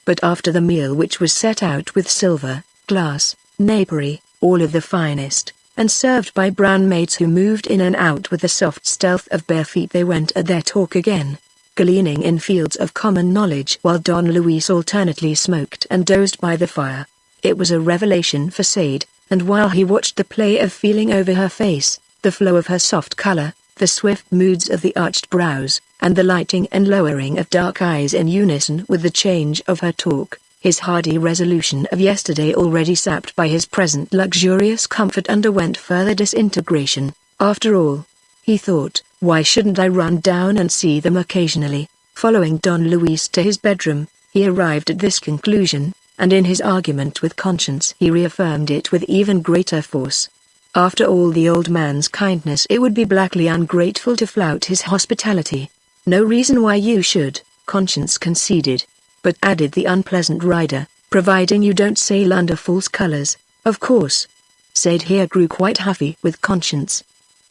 But after the meal, which was set out with silver, glass, napery, all of the finest, and served by brown maids who moved in and out with the soft stealth of bare feet, they went at their talk again, gleaning in fields of common knowledge while Don Luis alternately smoked and dozed by the fire. It was a revelation for Sade, and while he watched the play of feeling over her face, the flow of her soft color, the swift moods of the arched brows, and the lighting and lowering of dark eyes in unison with the change of her talk, his hardy resolution of yesterday already sapped by his present luxurious comfort underwent further disintegration. After all, he thought, why shouldn't I run down and see them occasionally? Following Don Luis to his bedroom, he arrived at this conclusion, and in his argument with conscience he reaffirmed it with even greater force. After all the old man's kindness, it would be blackly ungrateful to flout his hospitality. No reason why you should, conscience conceded. But added the unpleasant rider, providing you don't sail under false colors, of course. Sade here grew quite huffy with conscience.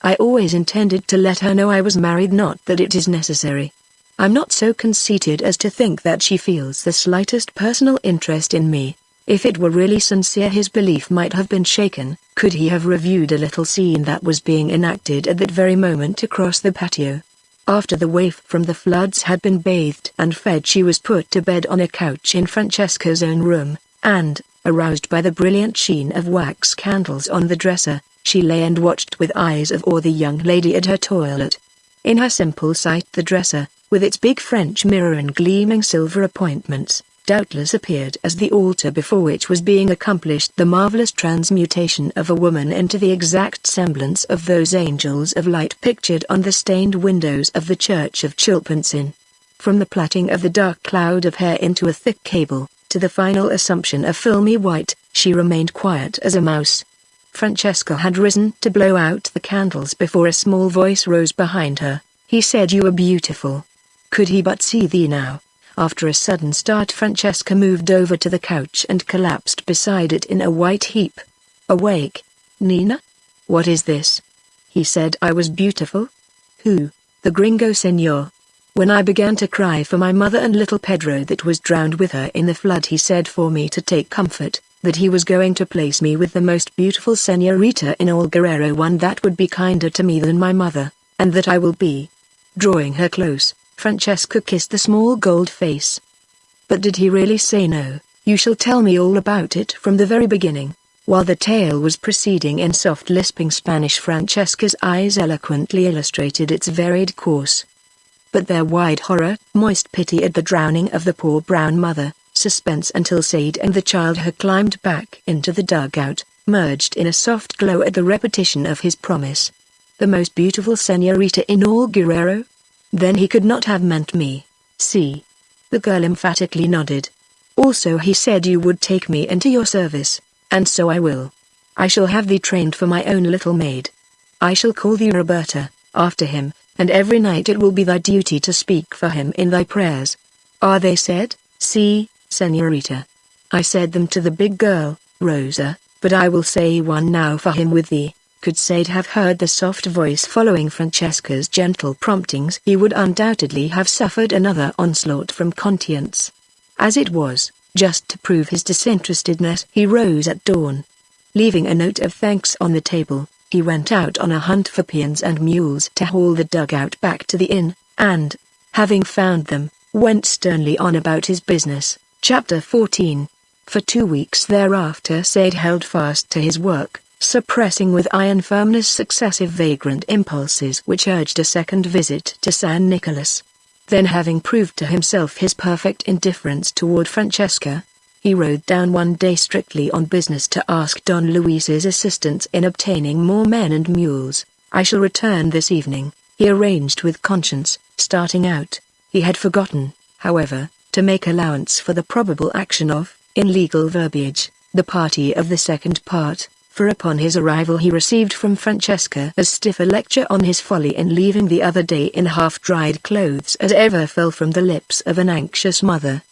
I always intended to let her know I was married, not that it is necessary. I'm not so conceited as to think that she feels the slightest personal interest in me. If it were really sincere, his belief might have been shaken. Could he have reviewed a little scene that was being enacted at that very moment across the patio? After the waif from the floods had been bathed and fed, she was put to bed on a couch in Francesca's own room, and, aroused by the brilliant sheen of wax candles on the dresser, she lay and watched with eyes of awe the young lady at her toilet. In her simple sight the dresser, with its big French mirror and gleaming silver appointments, doubtless appeared as the altar before which was being accomplished the marvelous transmutation of a woman into the exact semblance of those angels of light pictured on the stained windows of the church of Chilpansin. From the plaiting of the dark cloud of hair into a thick cable, to the final assumption of filmy white, she remained quiet as a mouse. Francesca had risen to blow out the candles before a small voice rose behind her. He said you were beautiful. Could he but see thee now? After a sudden start, Francesca moved over to the couch and collapsed beside it in a white heap. Awake, Nina? What is this? He said I was beautiful? Who? The gringo senor. When I began to cry for my mother and little Pedro that was drowned with her in the flood, he said for me to take comfort, that he was going to place me with the most beautiful senorita in all Guerrero, one that would be kinder to me than my mother, and that I will be. Drawing her close, Francesca kissed the small gold face. But did he really say no? You shall tell me all about it from the very beginning. While the tale was proceeding in soft lisping Spanish, Francesca's eyes eloquently illustrated its varied course. But their wide horror, moist pity at the drowning of the poor brown mother, suspense until Sade and the child had climbed back into the dugout, merged in a soft glow at the repetition of his promise. The most beautiful senorita in all Guerrero? Then he could not have meant me. See. The girl emphatically nodded. Also he said you would take me into your service, and so I will. I shall have thee trained for my own little maid. I shall call thee Roberta, after him, and every night it will be thy duty to speak for him in thy prayers. Are they said? Si, senorita. I said them to the big girl, Rosa, but I will say one now for him with thee. Could Sade have heard the soft voice following Francesca's gentle promptings, he would undoubtedly have suffered another onslaught from conscience. As it was, just to prove his disinterestedness, he rose at dawn. Leaving a note of thanks on the table, he went out on a hunt for peons and mules to haul the dugout back to the inn, and, having found them, went sternly on about his business. Chapter 14. For 2 weeks thereafter Sade held fast to his work, suppressing with iron firmness successive vagrant impulses which urged a second visit to San Nicolas. Then, having proved to himself his perfect indifference toward Francesca, he rode down one day strictly on business to ask Don Luis's assistance in obtaining more men and mules. "I shall return this evening," he arranged with conscience, starting out. He had forgotten, however, to make allowance for the probable action of, in legal verbiage, the party of the second part, for upon his arrival he received from Francesca as stiff a lecture on his folly in leaving the other day in half-dried clothes as ever fell from the lips of an anxious mother.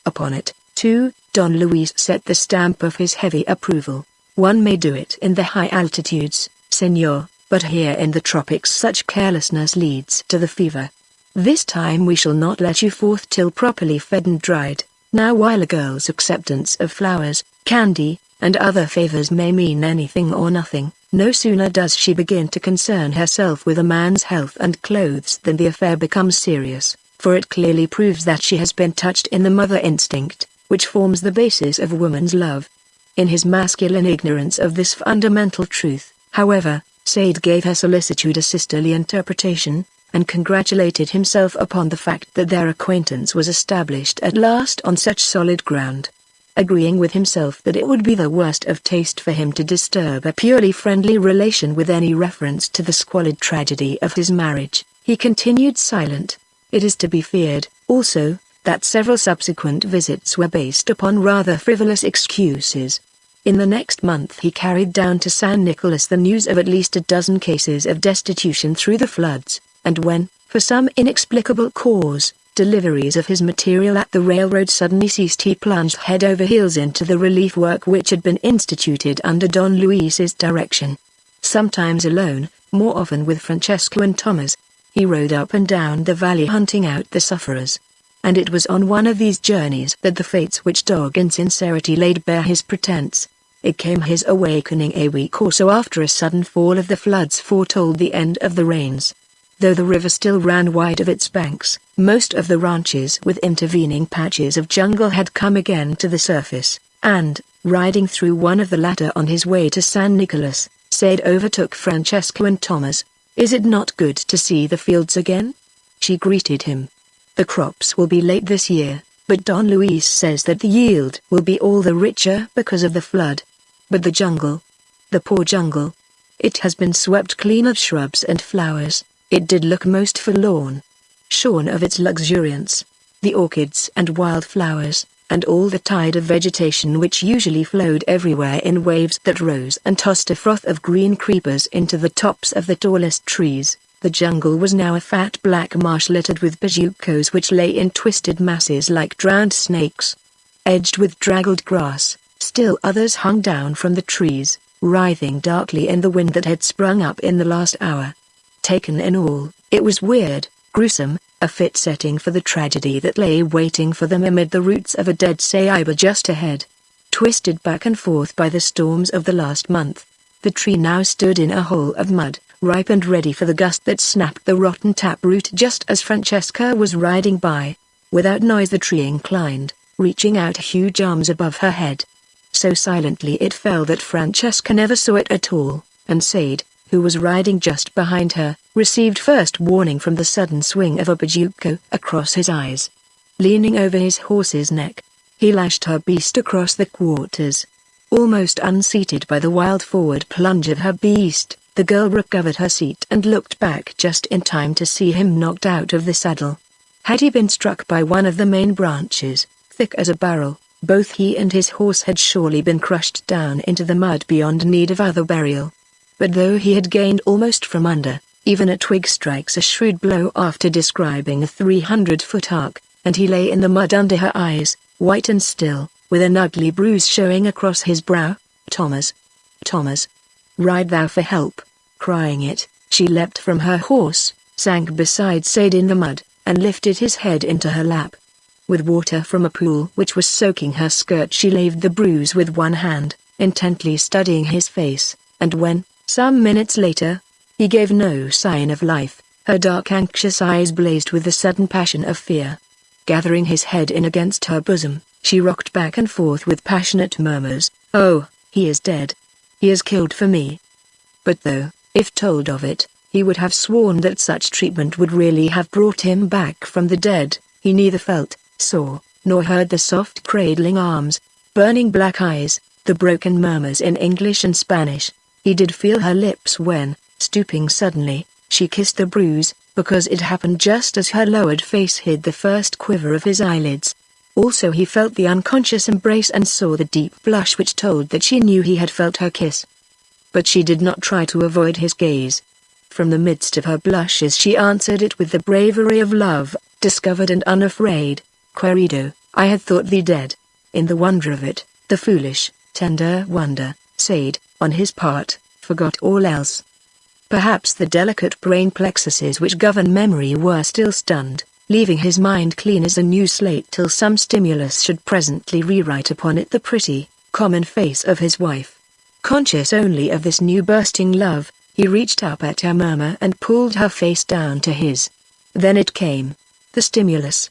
Upon it, too, Don Luis set the stamp of his heavy approval. "One may do it in the high altitudes, senor, but here in the tropics such carelessness leads to the fever. This time we shall not let you forth till properly fed and dried." Now, while a girl's acceptance of flowers, candy, and other favors may mean anything or nothing, no sooner does she begin to concern herself with a man's health and clothes than the affair becomes serious, for it clearly proves that she has been touched in the mother instinct, which forms the basis of woman's love. In his masculine ignorance of this fundamental truth, however, Sade gave her solicitude a sisterly interpretation, and congratulated himself upon the fact that their acquaintance was established at last on such solid ground. Agreeing with himself that it would be the worst of taste for him to disturb a purely friendly relation with any reference to the squalid tragedy of his marriage, he continued silent. It is to be feared, also, that several subsequent visits were based upon rather frivolous excuses. In the next month he carried down to San Nicolas the news of at least a dozen cases of destitution through the floods, and when, for some inexplicable cause, deliveries of his material at the railroad suddenly ceased, he plunged head over heels into the relief work which had been instituted under Don Luis's direction. Sometimes alone, more often with Francesca and Thomas, he rode up and down the valley hunting out the sufferers. And it was on one of these journeys that the fates which dog insincerity laid bare his pretense. It came his awakening a week or so after a sudden fall of the floods foretold the end of the rains. Though the river still ran wide of its banks, most of the ranches with intervening patches of jungle had come again to the surface, and, riding through one of the latter on his way to San Nicolas, Sade overtook Francesca and Thomas. "Is it not good to see the fields again?" she greeted him. "The crops will be late this year, but Don Luis says that the yield will be all the richer because of the flood. But the jungle, the poor jungle, it has been swept clean of shrubs and flowers. It did look most forlorn, shorn of its luxuriance, the orchids and wildflowers, and all the tide of vegetation which usually flowed everywhere in waves that rose and tossed a froth of green creepers into the tops of the tallest trees. The jungle was now a fat black marsh littered with bejucos which lay in twisted masses like drowned snakes, edged with draggled grass. Still others hung down from the trees, writhing darkly in the wind that had sprung up in the last hour. Taken in all, it was weird, gruesome, a fit setting for the tragedy that lay waiting for them amid the roots of a dead ceiba just ahead. Twisted back and forth by the storms of the last month, the tree now stood in a hole of mud, ripe and ready for the gust that snapped the rotten taproot just as Francesca was riding by. Without noise the tree inclined, reaching out huge arms above her head. So silently it fell that Francesca never saw it at all, and Sade, who was riding just behind her, received first warning from the sudden swing of a bejuco across his eyes. Leaning over his horse's neck, he lashed her beast across the quarters. Almost unseated by the wild forward plunge of her beast, the girl recovered her seat and looked back just in time to see him knocked out of the saddle. Had he been struck by one of the main branches, thick as a barrel, both he and his horse had surely been crushed down into the mud beyond need of other burial. But though he had gained almost from under, even a twig strikes a shrewd blow after describing a 300-foot arc, and he lay in the mud under her eyes, white and still, with an ugly bruise showing across his brow. "Thomas! Thomas! Ride thou for help!" Crying it, she leapt from her horse, sank beside Sade in the mud, and lifted his head into her lap. With water from a pool which was soaking her skirt she laved the bruise with one hand, intently studying his face, and when, some minutes later, he gave no sign of life, her dark anxious eyes blazed with the sudden passion of fear. Gathering his head in against her bosom, she rocked back and forth with passionate murmurs, "Oh, he is dead. He is killed for me." But though, if told of it, he would have sworn that such treatment would really have brought him back from the dead, he neither felt, saw, nor heard the soft cradling arms, burning black eyes, the broken murmurs in English and Spanish. He did feel her lips when, stooping suddenly, she kissed the bruise, because it happened just as her lowered face hid the first quiver of his eyelids. Also he felt the unconscious embrace and saw the deep blush which told that she knew he had felt her kiss. But she did not try to avoid his gaze. From the midst of her blushes she answered it with the bravery of love, discovered and unafraid. "Querido, I had thought thee dead." In the wonder of it, the foolish, tender wonder, Sade, on his part, forgot all else. Perhaps the delicate brain plexuses which govern memory were still stunned, leaving his mind clean as a new slate till some stimulus should presently rewrite upon it the pretty, common face of his wife. Conscious only of this new bursting love, he reached up at her murmur and pulled her face down to his. Then it came, the stimulus.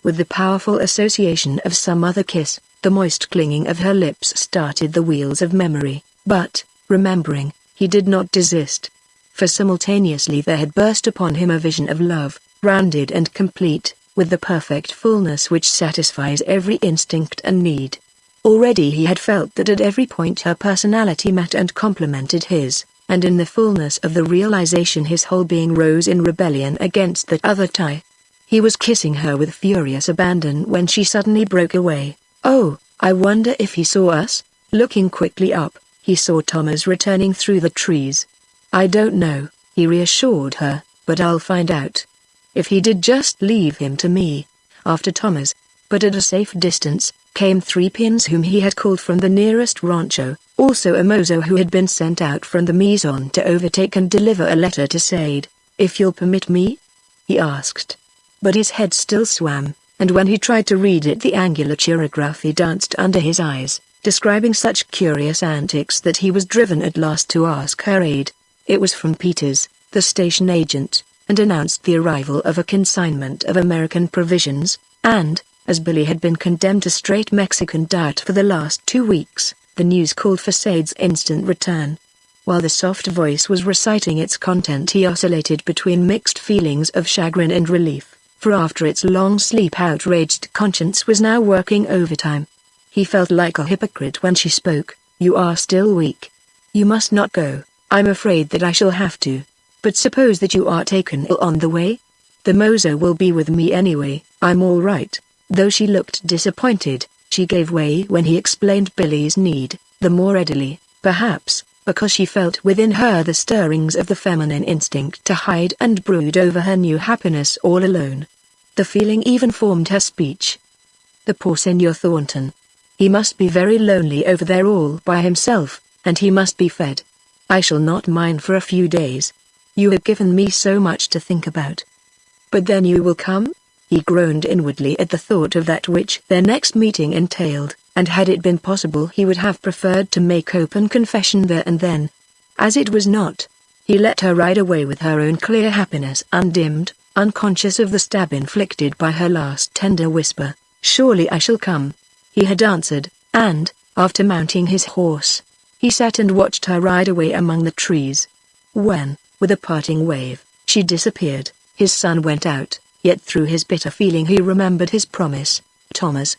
With the powerful association of some other kiss, the moist clinging of her lips started the wheels of memory, but, remembering, he did not desist. For simultaneously there had burst upon him a vision of love, rounded and complete, with the perfect fullness which satisfies every instinct and need. Already he had felt that at every point her personality met and complemented his, and in the fullness of the realization his whole being rose in rebellion against that other tie. He was kissing her with furious abandon when she suddenly broke away. "Oh, I wonder if he saw us?" Looking quickly up, he saw Thomas returning through the trees. "I don't know," he reassured her, "but I'll find out. If he did, just leave him to me." After Thomas, but at a safe distance, came 3 pins whom he had called from the nearest rancho, also a mozo who had been sent out from the Maison to overtake and deliver a letter to Sade. "If you'll permit me?" he asked. But his head still swam, and when he tried to read it the angular chirography danced under his eyes, describing such curious antics that he was driven at last to ask her aid. It was from Peters, the station agent, and announced the arrival of a consignment of American provisions, and, as Billy had been condemned to straight Mexican diet for the last 2 weeks, the news called for Sade's instant return. While the soft voice was reciting its content he oscillated between mixed feelings of chagrin and relief, for after its long sleep outraged conscience was now working overtime. He felt like a hypocrite when she spoke. "You are still weak. You must not go. I'm afraid that I shall have to. But suppose that you are taken ill on the way? The mozo will be with me anyway. I'm all right." Though she looked disappointed, she gave way when he explained Billy's need, the more readily, perhaps, because she felt within her the stirrings of the feminine instinct to hide and brood over her new happiness all alone. The feeling even formed her speech. The poor Senor Thornton. He must be very lonely over there all by himself, and he must be fed. I shall not mind for a few days. You have given me so much to think about. But then you will come? He groaned inwardly at the thought of that which their next meeting entailed, and had it been possible he would have preferred to make open confession there and then. As it was not, he let her ride away with her own clear happiness undimmed, unconscious of the stab inflicted by her last tender whisper. "Surely I shall come," he had answered, and, after mounting his horse, he sat and watched her ride away among the trees. When, with a parting wave, she disappeared, his sun went out, yet through his bitter feeling he remembered his promise. "Thomas."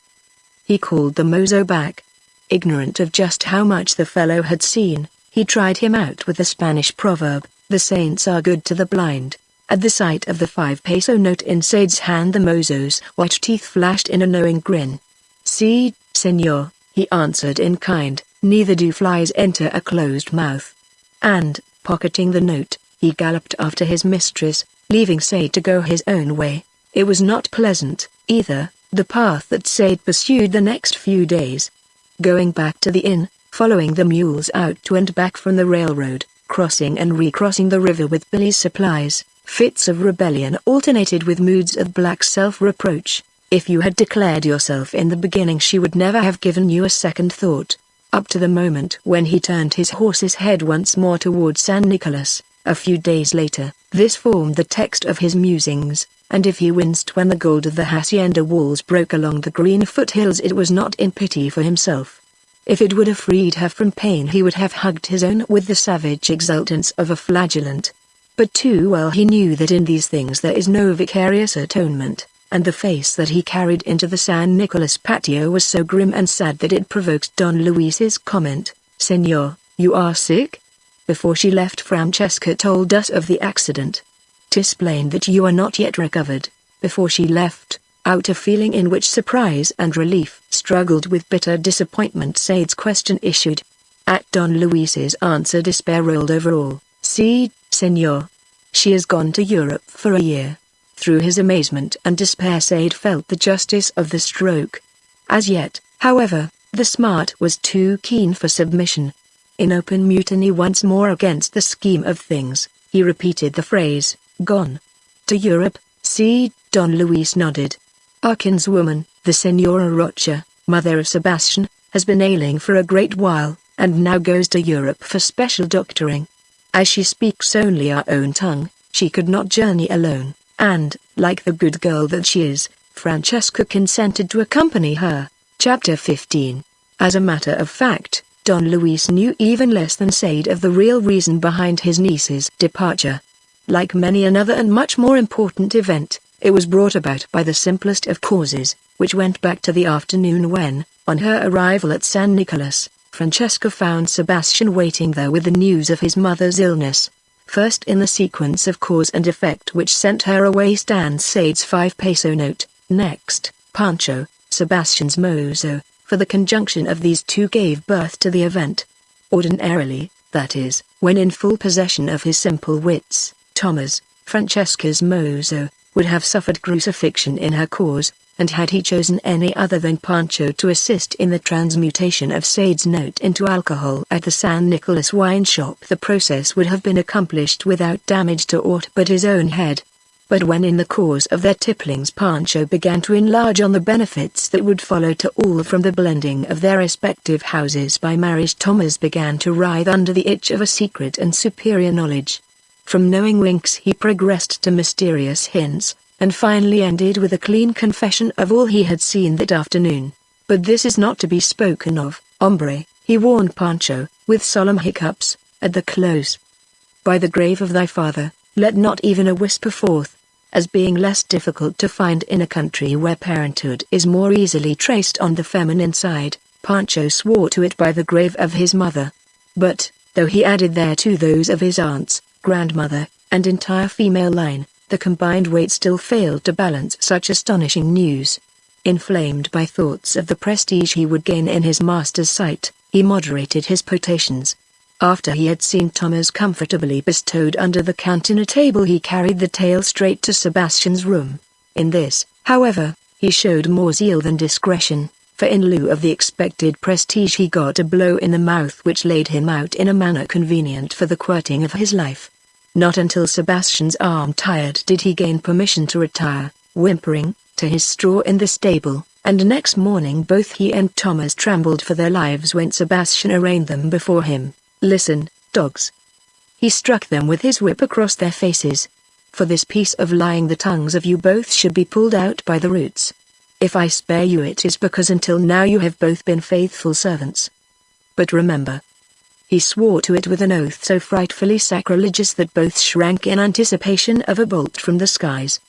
He called the mozo back. Ignorant of just how much the fellow had seen, he tried him out with the Spanish proverb, "The saints are good to the blind." At the sight of the 5-peso note in Sade's hand the mozo's white teeth flashed in a knowing grin. "Si, senor," he answered in kind, "neither do flies enter a closed mouth." And, pocketing the note, he galloped after his mistress, leaving Sade to go his own way. It was not pleasant, either, the path that Sade pursued the next few days. Going back to the inn, following the mules out to and back from the railroad, crossing and recrossing the river with Billy's supplies, fits of rebellion alternated with moods of black self-reproach. If you had declared yourself in the beginning she would never have given you a second thought. up to the moment when he turned his horse's head once more toward San Nicolas. A few days later, this formed the text of his musings, and if he winced when the gold of the hacienda walls broke along the green foothills, it was not in pity for himself. If it would have freed her from pain, he would have hugged his own with the savage exultance of a flagellant. But too well he knew that in these things there is no vicarious atonement, and the face that he carried into the San Nicolas patio was so grim and sad that it provoked Don Luis's comment, "Señor, you are sick?" Before she left, Francesca told us of the accident. "'Tis plain that you are not yet recovered." Before she left, out of feeling in which surprise and relief struggled with bitter disappointment, Sade's question issued. At Don Luis's answer, despair rolled over all. "See, Señor. She has gone to Europe for a year." Through his amazement and despair, Sade felt the justice of the stroke. As yet, however, the smart was too keen for submission. In open mutiny once more against the scheme of things, he repeated the phrase, "Gone to Europe." "See," Don Luis nodded. "Our kinswoman, the Senora Rocha, mother of Sebastian, has been ailing for a great while, and now goes to Europe for special doctoring. As she speaks only our own tongue, she could not journey alone, and, like the good girl that she is, Francesca consented to accompany her." Chapter 15. As a matter of fact, Don Luis knew even less than Sade of the real reason behind his niece's departure. Like many another and much more important event, it was brought about by the simplest of causes, which went back to the afternoon when, on her arrival at San Nicolas, Francesca found Sebastian waiting there with the news of his mother's illness. First in the sequence of cause and effect which sent her away stands Sade's 5-peso note, next, Pancho, Sebastian's mozo, for the conjunction of these two gave birth to the event. Ordinarily, that is, when in full possession of his simple wits, Thomas, Francesca's mozo, would have suffered crucifixion in her cause, and had he chosen any other than Pancho to assist in the transmutation of Sade's note into alcohol at the San Nicolas wine shop, the process would have been accomplished without damage to aught but his own head. But when in the course of their tipplings Pancho began to enlarge on the benefits that would follow to all from the blending of their respective houses by marriage, Thomas began to writhe under the itch of a secret and superior knowledge. From knowing winks he progressed to mysterious hints, and finally ended with a clean confession of all he had seen that afternoon. "But this is not to be spoken of, hombre," he warned Pancho, with solemn hiccups, at the close. "By the grave of thy father, let not even a whisper forth." As being less difficult to find in a country where parenthood is more easily traced on the feminine side, Pancho swore to it by the grave of his mother. But, though he added thereto those of his aunts, grandmother, and entire female line, the combined weight still failed to balance such astonishing news. Inflamed by thoughts of the prestige he would gain in his master's sight, he moderated his potations. After he had seen Thomas comfortably bestowed under the cantina table, he carried the tale straight to Sebastian's room. In this, however, he showed more zeal than discretion, for in lieu of the expected prestige he got a blow in the mouth which laid him out in a manner convenient for the quirting of his life. Not until Sebastian's arm tired did he gain permission to retire, whimpering, to his straw in the stable, and next morning both he and Thomas trembled for their lives when Sebastian arraigned them before him. "Listen, dogs." He struck them with his whip across their faces. "For this piece of lying the tongues of you both should be pulled out by the roots. If I spare you it is because until now you have both been faithful servants. But remember." He swore to it with an oath so frightfully sacrilegious that both shrank in anticipation of a bolt from the skies.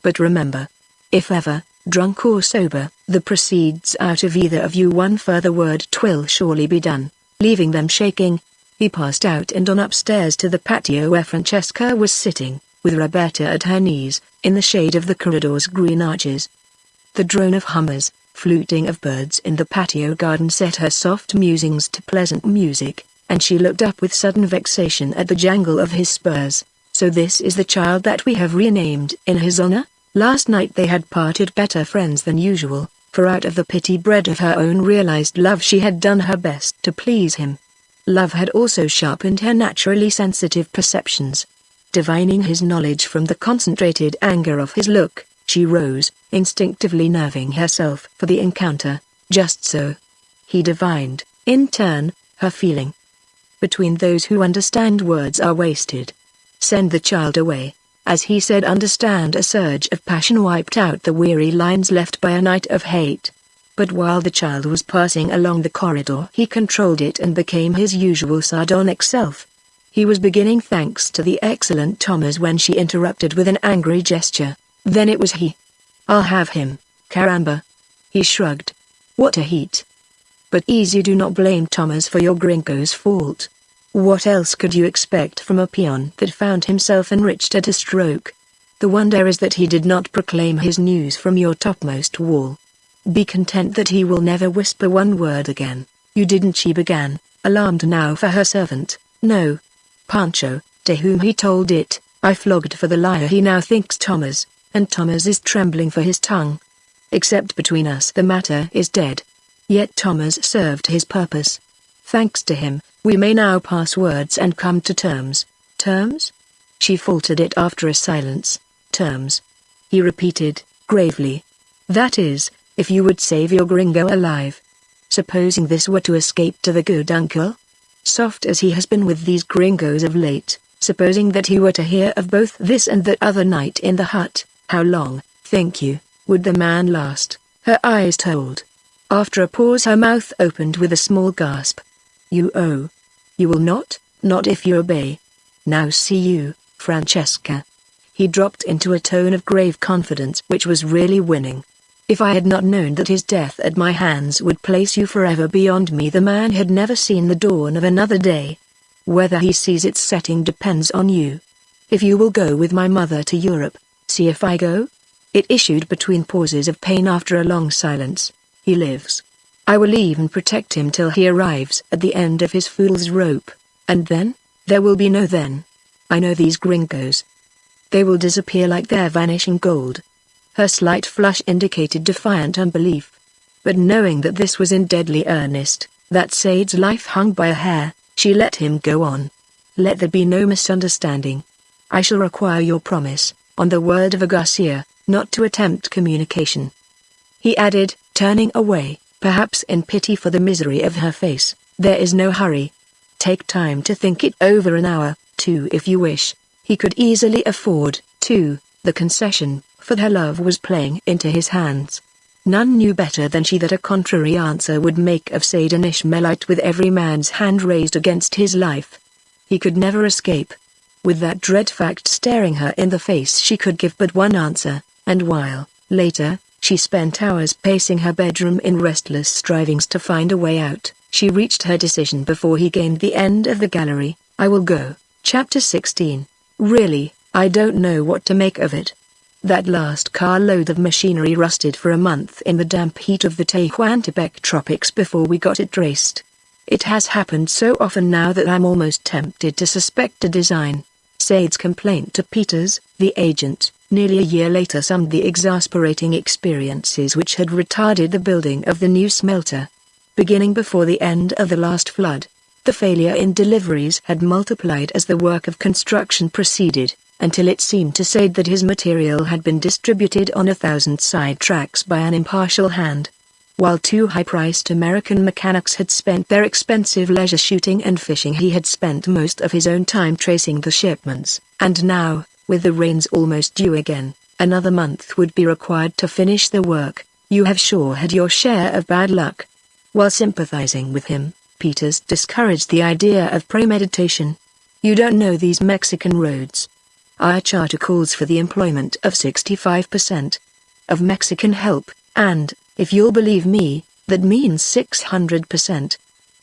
"But remember, if ever, drunk or sober, there proceeds out of either of you one further word, 'twill surely be done." Leaving them shaking, he passed out and on upstairs to the patio where Francesca was sitting, with Roberta at her knees, in the shade of the corridor's green arches. The drone of hummers, fluting of birds in the patio garden set her soft musings to pleasant music, and she looked up with sudden vexation at the jangle of his spurs. "So this is the child that we have renamed in his honor?" Last night they had parted better friends than usual, for out of the pity bred of her own realized love she had done her best to please him. Love had also sharpened her naturally sensitive perceptions. Divining his knowledge from the concentrated anger of his look, she rose, instinctively nerving herself for the encounter. Just so. He divined, In turn, her feeling. Between those who understand, words are wasted. Send the child away. As he said understand, a surge of passion wiped out the weary lines left by a night of hate. But while the child was passing along the corridor, he controlled it and became his usual sardonic self. He was beginning thanks to the excellent Thomas when she interrupted with an angry gesture. Then it was he. I'll have him, caramba. He shrugged. What a heat. But easy, do not blame Thomas for your gringo's fault. What else could you expect from a peon that found himself enriched at a stroke? The wonder is that he did not proclaim his news from your topmost wall. Be content that he will never whisper one word again. You didn't, she began, alarmed now for her servant. No. Pancho, to whom he told it, I flogged for the liar he now thinks Thomas, and Thomas is trembling for his tongue. Except between us the matter is dead. Yet Thomas served his purpose. Thanks to him, we may now pass words and come to terms. Terms? She faltered it after a silence. Terms. He repeated, gravely. That is, if you would save your gringo alive. Supposing this were to escape to the good uncle? Soft as he has been with these gringos of late, supposing that he were to hear of both this and that other night in the hut, how long, think you, would the man last? Her eyes told. After a pause her mouth opened with a small gasp. You will not if you obey. Now see you, Francesca. He dropped into a tone of grave confidence which was really winning. If I had not known that his death at my hands would place you forever beyond me, the man had never seen the dawn of another day. Whether he sees its setting depends on you. If you will go with my mother to Europe, see if I go? It issued between pauses of pain after a long silence. He lives. I will even protect him till he arrives at the end of his fool's rope. And then? There will be no then. I know these gringos. They will disappear like their vanishing gold. Her slight flush indicated defiant unbelief. But knowing that this was in deadly earnest, that Sade's life hung by a hair, she let him go on. Let there be no misunderstanding. I shall require your promise, on the word of a Garcia, not to attempt communication. He added, turning away, perhaps in pity for the misery of her face. There is no hurry. Take time to think it over, an hour, 2 if you wish. He could easily afford, 2, the concession, for her love was playing into his hands. None knew better than she that a contrary answer would make of Sade an Ishmaelite with every man's hand raised against his life. He could never escape. With that dread fact staring her in the face, she could give but one answer, and while, later, she spent hours pacing her bedroom in restless strivings to find a way out, she reached her decision before he gained the end of the gallery. I will go. Chapter 16. Really, I don't know what to make of it. That last carload of machinery rusted for a month in the damp heat of the Tehuantepec tropics before we got it traced. It has happened so often now that I'm almost tempted to suspect a design. Sade's complaint to Peters, the agent, nearly a year later summed the exasperating experiences which had retarded the building of the new smelter. Beginning before the end of the last flood, the failure in deliveries had multiplied as the work of construction proceeded, until it seemed to Sade that his material had been distributed on 1,000 side tracks by an impartial hand. While 2 high-priced American mechanics had spent their expensive leisure shooting and fishing, he had spent most of his own time tracing the shipments, and now, with the rains almost due again, another month would be required to finish the work. You have sure had your share of bad luck. While sympathizing with him, Peters discouraged the idea of premeditation. You don't know these Mexican roads. Our charter calls for the employment of 65% of Mexican help, and, if you'll believe me, that means 600%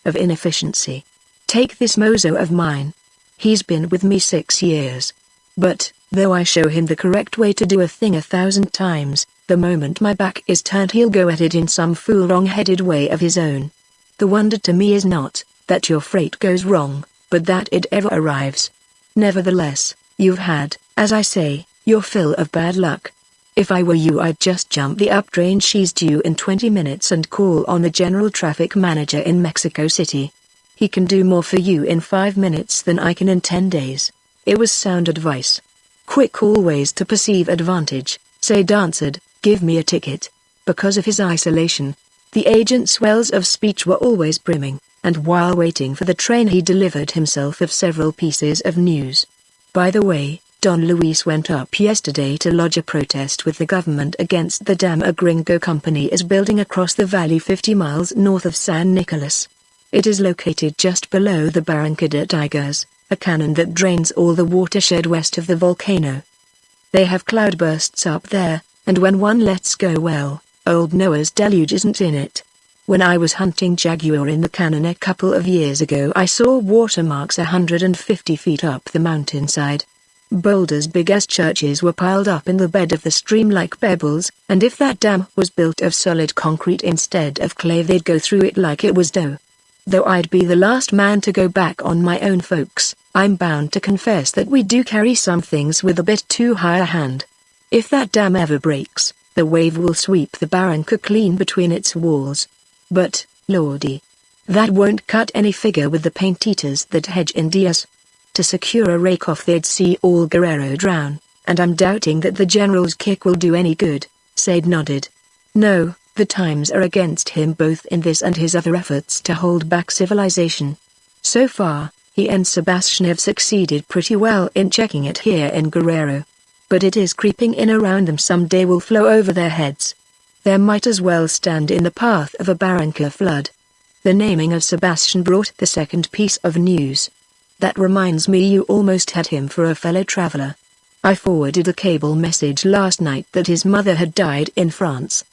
of inefficiency. Take this mozo of mine. He's been with me 6 years. But, though I show him the correct way to do a thing 1,000 times, the moment my back is turned he'll go at it in some fool wrong-headed way of his own. The wonder to me is not that your freight goes wrong, but that it ever arrives. Nevertheless, you've had, as I say, your fill of bad luck. If I were you, I'd just jump the up train. She's due in 20 minutes and call on the general traffic manager in Mexico City. He can do more for you in 5 minutes than I can in 10 days. It was sound advice. Quick always to perceive advantage, Sade answered, give me a ticket. Because of his isolation, the agent's wells of speech were always brimming, and while waiting for the train he delivered himself of several pieces of news. By the way, Don Luis went up yesterday to lodge a protest with the government against the dam a gringo company is building across the valley 50 miles north of San Nicolas. It is located just below the Barranca de Tigers, a canyon that drains all the watershed west of the volcano. They have cloudbursts up there, and when one lets go, well, old Noah's deluge isn't in it. When I was hunting jaguar in the canyon a couple of years ago, I saw watermarks 150 feet up the mountainside. Boulders big as churches were piled up in the bed of the stream like pebbles, and if that dam was built of solid concrete instead of clay, they'd go through it like it was dough. Though I'd be the last man to go back on my own folks, I'm bound to confess that we do carry some things with a bit too high a hand. If that dam ever breaks, the wave will sweep the Barranca clean between its walls. But, lordy, that won't cut any figure with the paint-eaters that hedge Indias. To secure a rake-off they'd see all Guerrero drown, and I'm doubting that the general's kick will do any good. Sade nodded. No, the times are against him both in this and his other efforts to hold back civilization. So far, he and Sebastian have succeeded pretty well in checking it here in Guerrero. But it is creeping in around them. Someday will flow over their heads. There might as well stand in the path of a Barranca flood. The naming of Sebastian brought the second piece of news. That reminds me, you almost had him for a fellow traveler. I forwarded a cable message last night that his mother had died in France.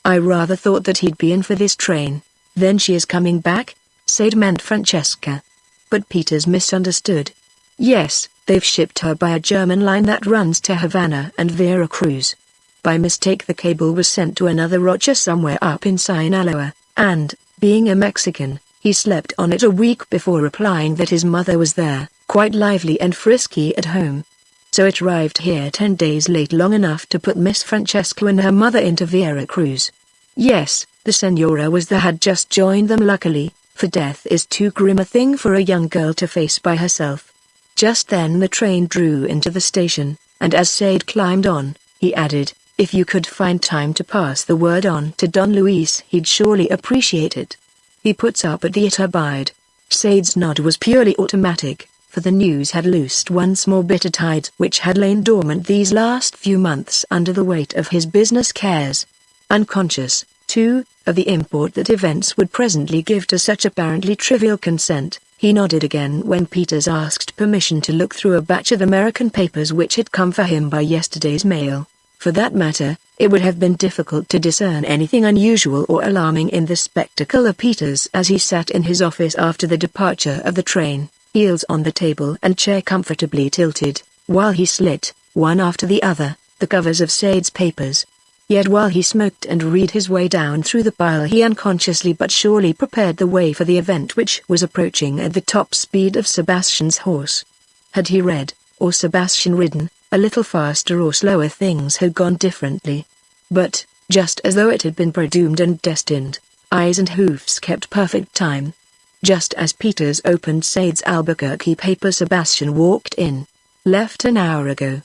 I rather thought that he'd be in for this train. Then she is coming back? Sade meant Francesca. But Peters misunderstood. Yes, they've shipped her by a German line that runs to Havana and Veracruz. By mistake the cable was sent to another Rocha somewhere up in Sinaloa, and, being a Mexican, he slept on it a week before replying that his mother was there, quite lively and frisky at home. So it arrived here 10 days late, long enough to put Miss Francesca and her mother into Veracruz. Yes, the senora was there, had just joined them luckily, for death is too grim a thing for a young girl to face by herself. Just then the train drew into the station, and as Sade climbed on, he added, if you could find time to pass the word on to Don Luis, he'd surely appreciate it. He puts up at the Iturbide. Sade's nod was purely automatic, for the news had loosed once more bitter tide which had lain dormant these last few months under the weight of his business cares. Unconscious, too, of the import that events would presently give to such apparently trivial consent, he nodded again when Peters asked permission to look through a batch of American papers which had come for him by yesterday's mail. For that matter, it would have been difficult to discern anything unusual or alarming in the spectacle of Peters as he sat in his office after the departure of the train, heels on the table and chair comfortably tilted, while he slit, one after the other, the covers of Sade's papers. Yet while he smoked and read his way down through the pile, he unconsciously but surely prepared the way for the event which was approaching at the top speed of Sebastian's horse. Had he read, or Sebastian ridden, a little faster or slower, things had gone differently. But, just as though it had been predoomed and destined, eyes and hoofs kept perfect time. Just as Peters opened Sade's Albuquerque paper, Sebastian walked in. Left an hour ago.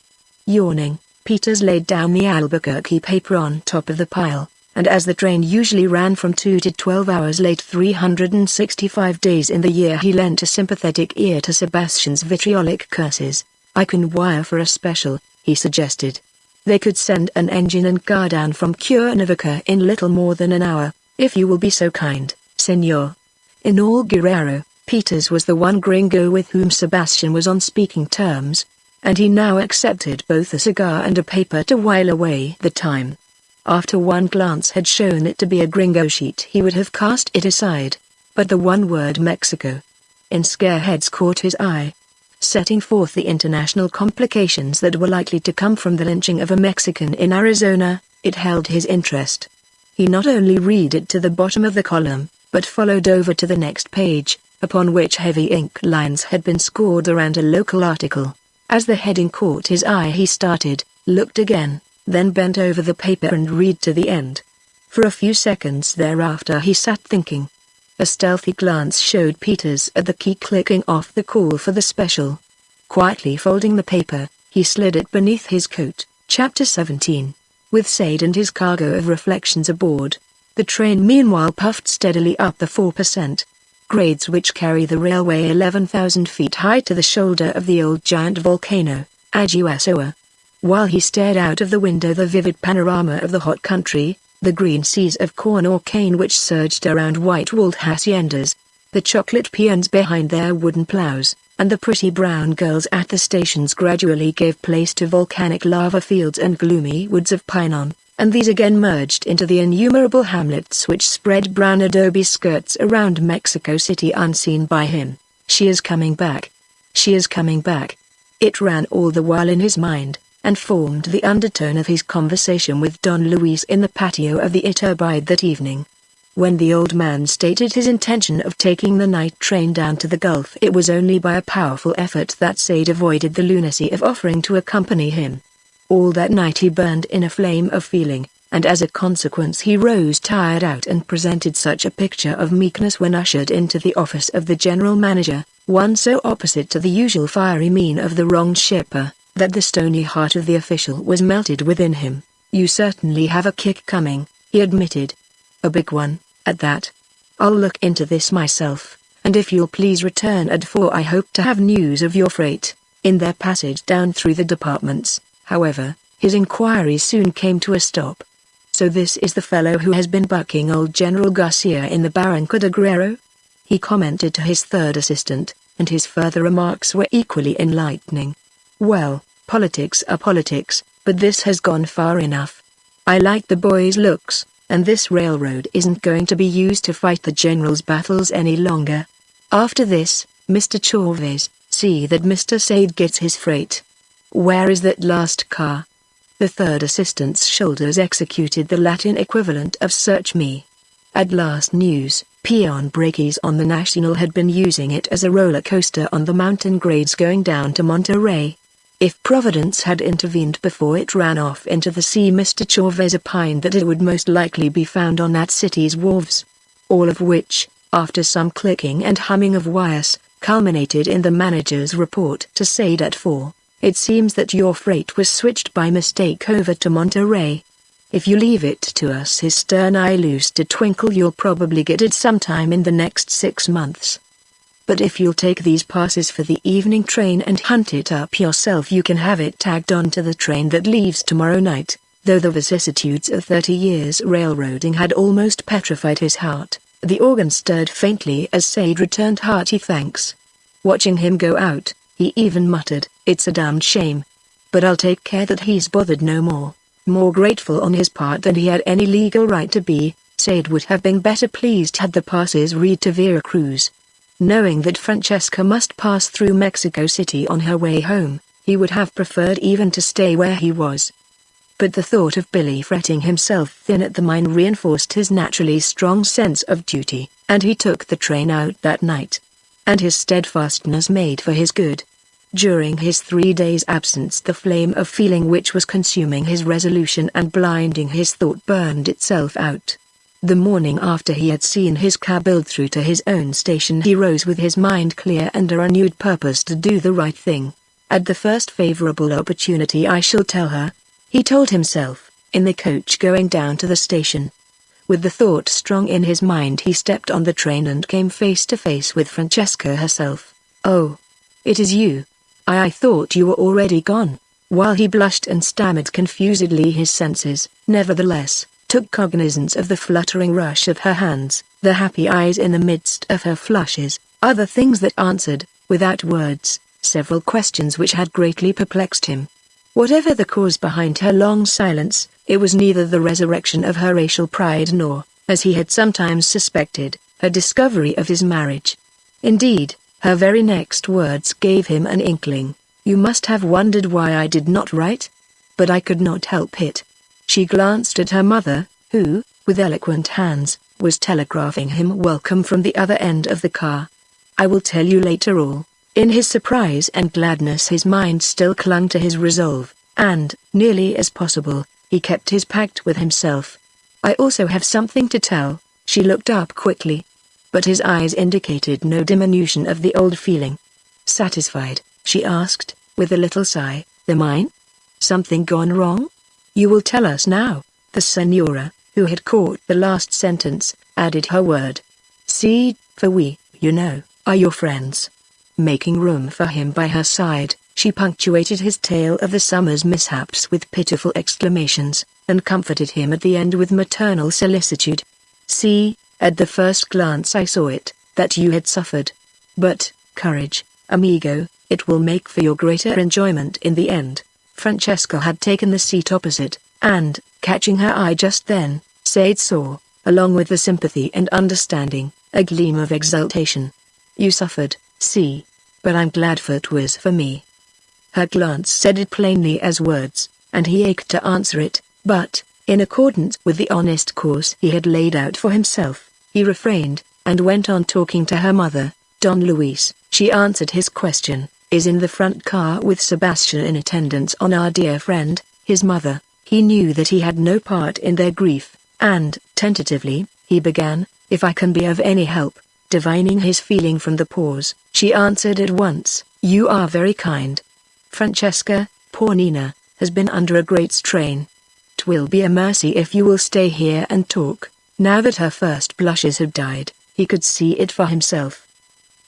Yawning, Peters laid down the Albuquerque paper on top of the pile, and as the train usually ran from 2 to 12 hours late 365 days in the year, he lent a sympathetic ear to Sebastian's vitriolic curses. I can wire for a special, he suggested. They could send an engine and car down from Cuernavaca in little more than an hour, if you will be so kind, senor. In all Guerrero, Peters was the one gringo with whom Sebastian was on speaking terms, and he now accepted both a cigar and a paper to while away the time. After one glance had shown it to be a gringo sheet, he would have cast it aside. But the one word Mexico in scareheads caught his eye. Setting forth the international complications that were likely to come from the lynching of a Mexican in Arizona, it held his interest. He not only read it to the bottom of the column, but followed over to the next page, upon which heavy ink lines had been scored around a local article. As the heading caught his eye, he started, looked again, then bent over the paper and read to the end. For a few seconds thereafter he sat thinking. A stealthy glance showed Peters at the key clicking off the call for the special. Quietly folding the paper, he slid it beneath his coat. Chapter 17. With Sade and his cargo of reflections aboard, the train meanwhile puffed steadily up the 4%. grades which carry the railway 11,000 feet high to the shoulder of the old giant volcano, Aguasoa. While he stared out of the window the vivid panorama of the hot country, the green seas of corn or cane which surged around white-walled haciendas, the chocolate peons behind their wooden plows, and the pretty brown girls at the stations gradually gave place to volcanic lava fields and gloomy woods of pinon, and these again merged into the innumerable hamlets which spread brown adobe skirts around Mexico City unseen by him. She is coming back. She is coming back. It ran all the while in his mind, and formed the undertone of his conversation with Don Luis in the patio of the Iturbide that evening. When the old man stated his intention of taking the night train down to the Gulf, it was only by a powerful effort that Sade avoided the lunacy of offering to accompany him. All that night he burned in a flame of feeling, and as a consequence he rose tired out and presented such a picture of meekness when ushered into the office of the general manager, one so opposite to the usual fiery mien of the wronged shipper, that the stony heart of the official was melted within him. "You certainly have a kick coming," he admitted. "A big one, at that. I'll look into this myself, and if you'll please return at 4 I hope to have news of your freight." In their passage down through the departments, however, his inquiries soon came to a stop. "So this is the fellow who has been bucking old General Garcia in the Barranca de Guerrero?" he commented to his third assistant, and his further remarks were equally enlightening. "Well, politics are politics, but this has gone far enough. I like the boy's looks, and this railroad isn't going to be used to fight the general's battles any longer. After this, Mr. Chavez, see that Mr. Sade gets his freight. Where is that last car?" The third assistant's shoulders executed the Latin equivalent of "search me." At last news, peon brakies on the National had been using it as a roller coaster on the mountain grades going down to Monterey. If Providence had intervened before it ran off into the sea, Mr. Chavez opined that it would most likely be found on that city's wharves. All of which, after some clicking and humming of wires, culminated in the manager's report to Sade at 4. "It seems that your freight was switched by mistake over to Monterey. If you leave it to us," his stern eye used to twinkle, "you'll probably get it sometime in the next 6 months. But if you'll take these passes for the evening train and hunt it up yourself, you can have it tagged on to the train that leaves tomorrow night." Though the vicissitudes of 30 years railroading had almost petrified his heart, the organ stirred faintly as Sade returned hearty thanks. Watching him go out, he even muttered, "It's a damned shame. But I'll take care that he's bothered no more." More grateful on his part than he had any legal right to be, Sade would have been better pleased had the passes read to Veracruz. Knowing that Francesca must pass through Mexico City on her way home, he would have preferred even to stay where he was. But the thought of Billy fretting himself thin at the mine reinforced his naturally strong sense of duty, and he took the train out that night. And his steadfastness made for his good. During his 3 days' absence the flame of feeling which was consuming his resolution and blinding his thought burned itself out. The morning after he had seen his cab build through to his own station, he rose with his mind clear and a renewed purpose to do the right thing. "At the first favorable opportunity I shall tell her," he told himself, in the coach going down to the station. With the thought strong in his mind he stepped on the train and came face to face with Francesca herself. "Oh, it is you. I thought you were already gone." While he blushed and stammered confusedly, his senses, nevertheless, took cognizance of the fluttering rush of her hands, the happy eyes in the midst of her flushes, other things that answered, without words, several questions which had greatly perplexed him. Whatever the cause behind her long silence, it was neither the resurrection of her racial pride nor, as he had sometimes suspected, her discovery of his marriage. Indeed, her very next words gave him an inkling. "You must have wondered why I did not write? But I could not help it." She glanced at her mother, who, with eloquent hands, was telegraphing him welcome from the other end of the car. "I will tell you later all." In his surprise and gladness his mind still clung to his resolve, and, nearly as possible, he kept his pact with himself. "I also have something to tell." She looked up quickly, but his eyes indicated no diminution of the old feeling. "Satisfied?" she asked, with a little sigh. "The mine? Something gone wrong? You will tell us now." The senora, who had caught the last sentence, added her word. "See, for we, are your friends. Making room for him by her side, she punctuated his tale of the summer's mishaps with pitiful exclamations, and comforted him at the end with maternal solicitude. See, at the first glance I saw it, that you had suffered. But, courage, amigo, it will make for your greater enjoyment in the end. Francesca had taken the seat opposite, and, catching her eye just then, Sade saw, along with the sympathy and understanding, a gleam of exultation. You suffered, see. But I'm glad for it was for me. Her glance said it plainly as words, and he ached to answer it, but, in accordance with the honest course he had laid out for himself, he refrained, and went on talking to her mother. Don Luis, she answered his question, is in the front car with Sebastian in attendance on our dear friend, his mother. He knew that he had no part in their grief, and, tentatively, he began, if I can be of any help. Divining his feeling from the pause, she answered at once, you are very kind. Francesca, poor Nina, has been under a great strain. 'Twill be a mercy if you will stay here and talk. Now that her first blushes had died, he could see it for himself.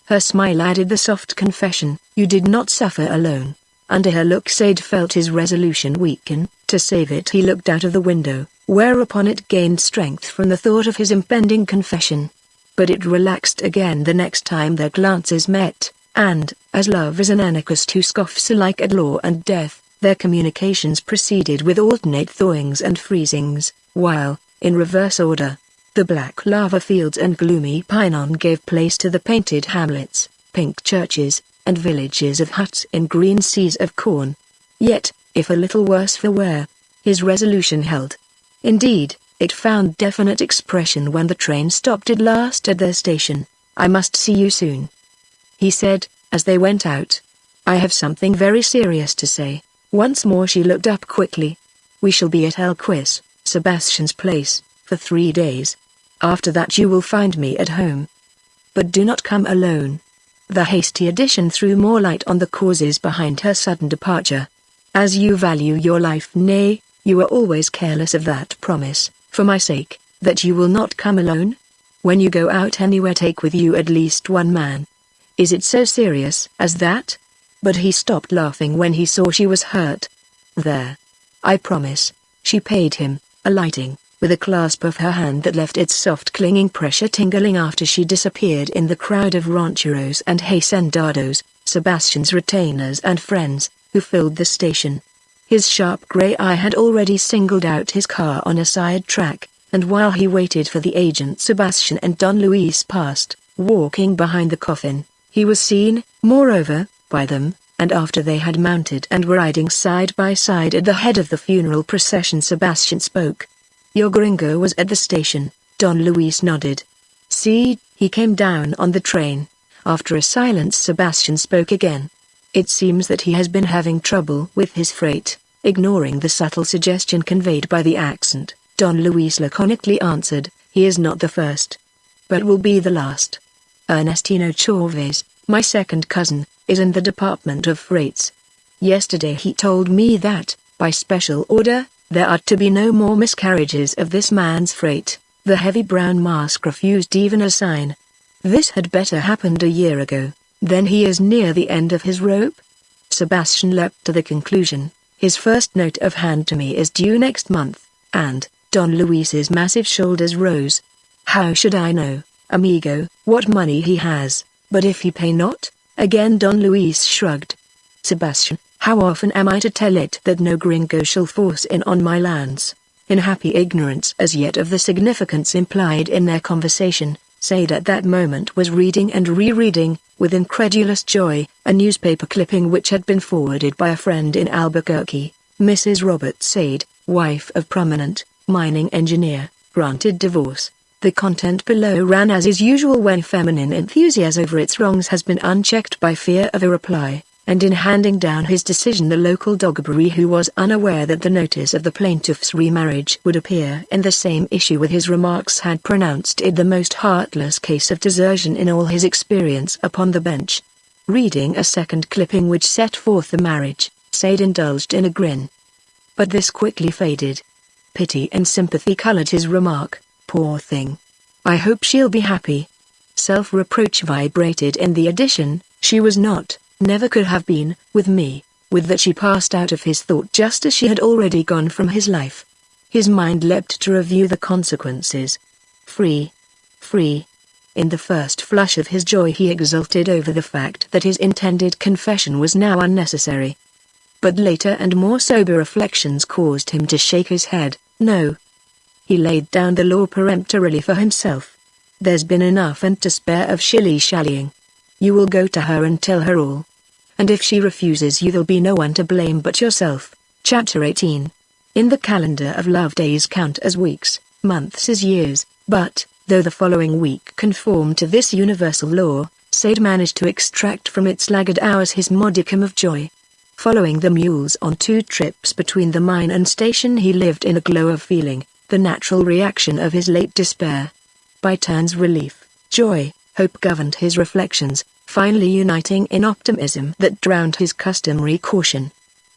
Her smile added the soft confession, you did not suffer alone. Under her look Sade felt his resolution weaken. To save it he looked out of the window, whereupon it gained strength from the thought of his impending confession. But it relaxed again the next time their glances met, and, as love is an anarchist who scoffs alike at law and death, their communications proceeded with alternate thawings and freezings, while, in reverse order, the black lava fields and gloomy Pinon gave place to the painted hamlets, pink churches, and villages of huts in green seas of corn. Yet, if a little worse for wear, his resolution held. Indeed, it found definite expression when the train stopped at last at their station. I must see you soon, he said, as they went out. I have something very serious to say. Once more she looked up quickly. We shall be at El Quiz, Sebastian's place, for 3 days. After that you will find me at home. But do not come alone. The hasty addition threw more light on the causes behind her sudden departure. As you value your life, nay, you are always careless of that promise, for my sake, that you will not come alone? When you go out anywhere take with you at least one man. Is it so serious as that? But he stopped laughing when he saw she was hurt. There. I promise, she paid him, alighting, with a clasp of her hand that left its soft clinging pressure tingling after she disappeared in the crowd of rancheros and hacendados, Sebastian's retainers and friends, who filled the station. His sharp grey eye had already singled out his car on a side track, and while he waited for the agent Sebastian and Don Luis passed, walking behind the coffin, he was seen, moreover, by them, and after they had mounted and were riding side by side at the head of the funeral procession Sebastian spoke. Your gringo was at the station, Don Luis nodded. See, he came down on the train. After a silence Sebastian spoke again. It seems that he has been having trouble with his freight. Ignoring the subtle suggestion conveyed by the accent, Don Luis laconically answered, he is not the first, but will be the last. Ernestino Chavez, my second cousin, is in the Department of Freights. Yesterday he told me that, by special order, there are to be no more miscarriages of this man's freight. The heavy brown mask refused even a sign. This had better happened a year ago. Then he is near the end of his rope? Sebastian leapt to the conclusion. His first note of hand to me is due next month, and, Don Luis's massive shoulders rose. How should I know, amigo, what money he has, but if he pay not? Again Don Luis shrugged. Sebastian, how often am I to tell it that no gringo shall force in on my lands? In happy ignorance as yet of the significance implied in their conversation, Sade at that moment was reading and rereading, with incredulous joy, a newspaper clipping which had been forwarded by a friend in Albuquerque. Mrs. Robert Sade, wife of prominent mining engineer, granted divorce. The content below ran as is usual when feminine enthusiasm over its wrongs has been unchecked by fear of a reply, and in handing down his decision the local Dogberry, who was unaware that the notice of the plaintiff's remarriage would appear in the same issue with his remarks, had pronounced it the most heartless case of desertion in all his experience upon the bench. Reading a second clipping which set forth the marriage, Sade indulged in a grin. But this quickly faded. Pity and sympathy colored his remark. Poor thing. I hope she'll be happy. Self-reproach vibrated in the addition, she was not, never could have been, with me. With that she passed out of his thought just as she had already gone from his life. His mind leapt to review the consequences. Free. Free. In the first flush of his joy he exulted over the fact that his intended confession was now unnecessary. But later and more sober reflections caused him to shake his head. No. He laid down the law peremptorily for himself. There's been enough and to spare of shilly-shallying. You will go to her and tell her all. And if she refuses you, there'll be no one to blame but yourself. Chapter 18. In the calendar of love, days count as weeks, months as years, but, though the following week conformed to this universal law, Sade managed to extract from its laggard hours his modicum of joy. Following the mules on 2 trips between the mine and station, he lived in a glow of feeling, the natural reaction of his late despair. By turns relief, joy, hope governed his reflections, finally uniting in optimism that drowned his customary caution.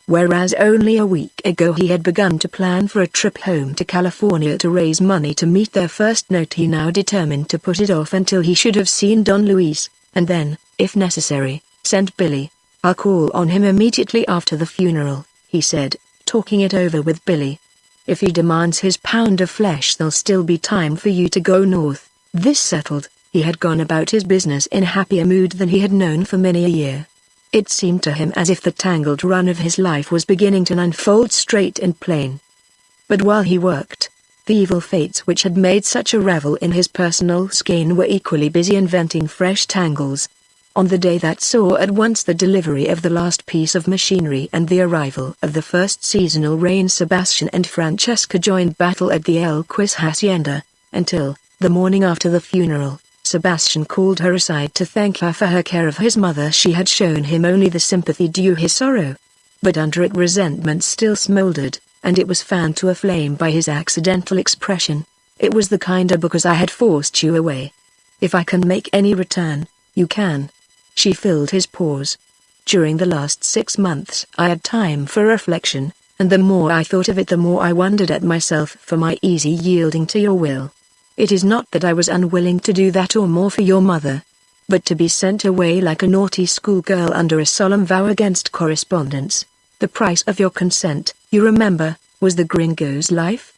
Whereas only a week ago he had begun to plan for a trip home to California to raise money to meet their first note, he now determined to put it off until he should have seen Don Luis, and then, if necessary, send Billy. I'll call on him immediately after the funeral, he said, talking it over with Billy. If he demands his pound of flesh, there'll still be time for you to go north. This settled, he had gone about his business in a happier mood than he had known for many a year. It seemed to him as if the tangled run of his life was beginning to unfold straight and plain. But while he worked, the evil fates which had made such a revel in his personal skein were equally busy inventing fresh tangles. On the day that saw at once the delivery of the last piece of machinery and the arrival of the first seasonal rain, Sebastian and Francesca joined battle at the El Quiz hacienda, until, the morning after the funeral, Sebastian called her aside to thank her for her care of his mother. She had shown him only the sympathy due his sorrow. But under it resentment still smoldered, and it was fanned to a flame by his accidental expression. It was the kinder because I had forced you away. If I can make any return, you can. She filled his pause. During the last 6 months I had time for reflection, and the more I thought of it the more I wondered at myself for my easy yielding to your will. It is not that I was unwilling to do that or more for your mother. But to be sent away like a naughty schoolgirl under a solemn vow against correspondence, the price of your consent, you remember, was the gringo's life?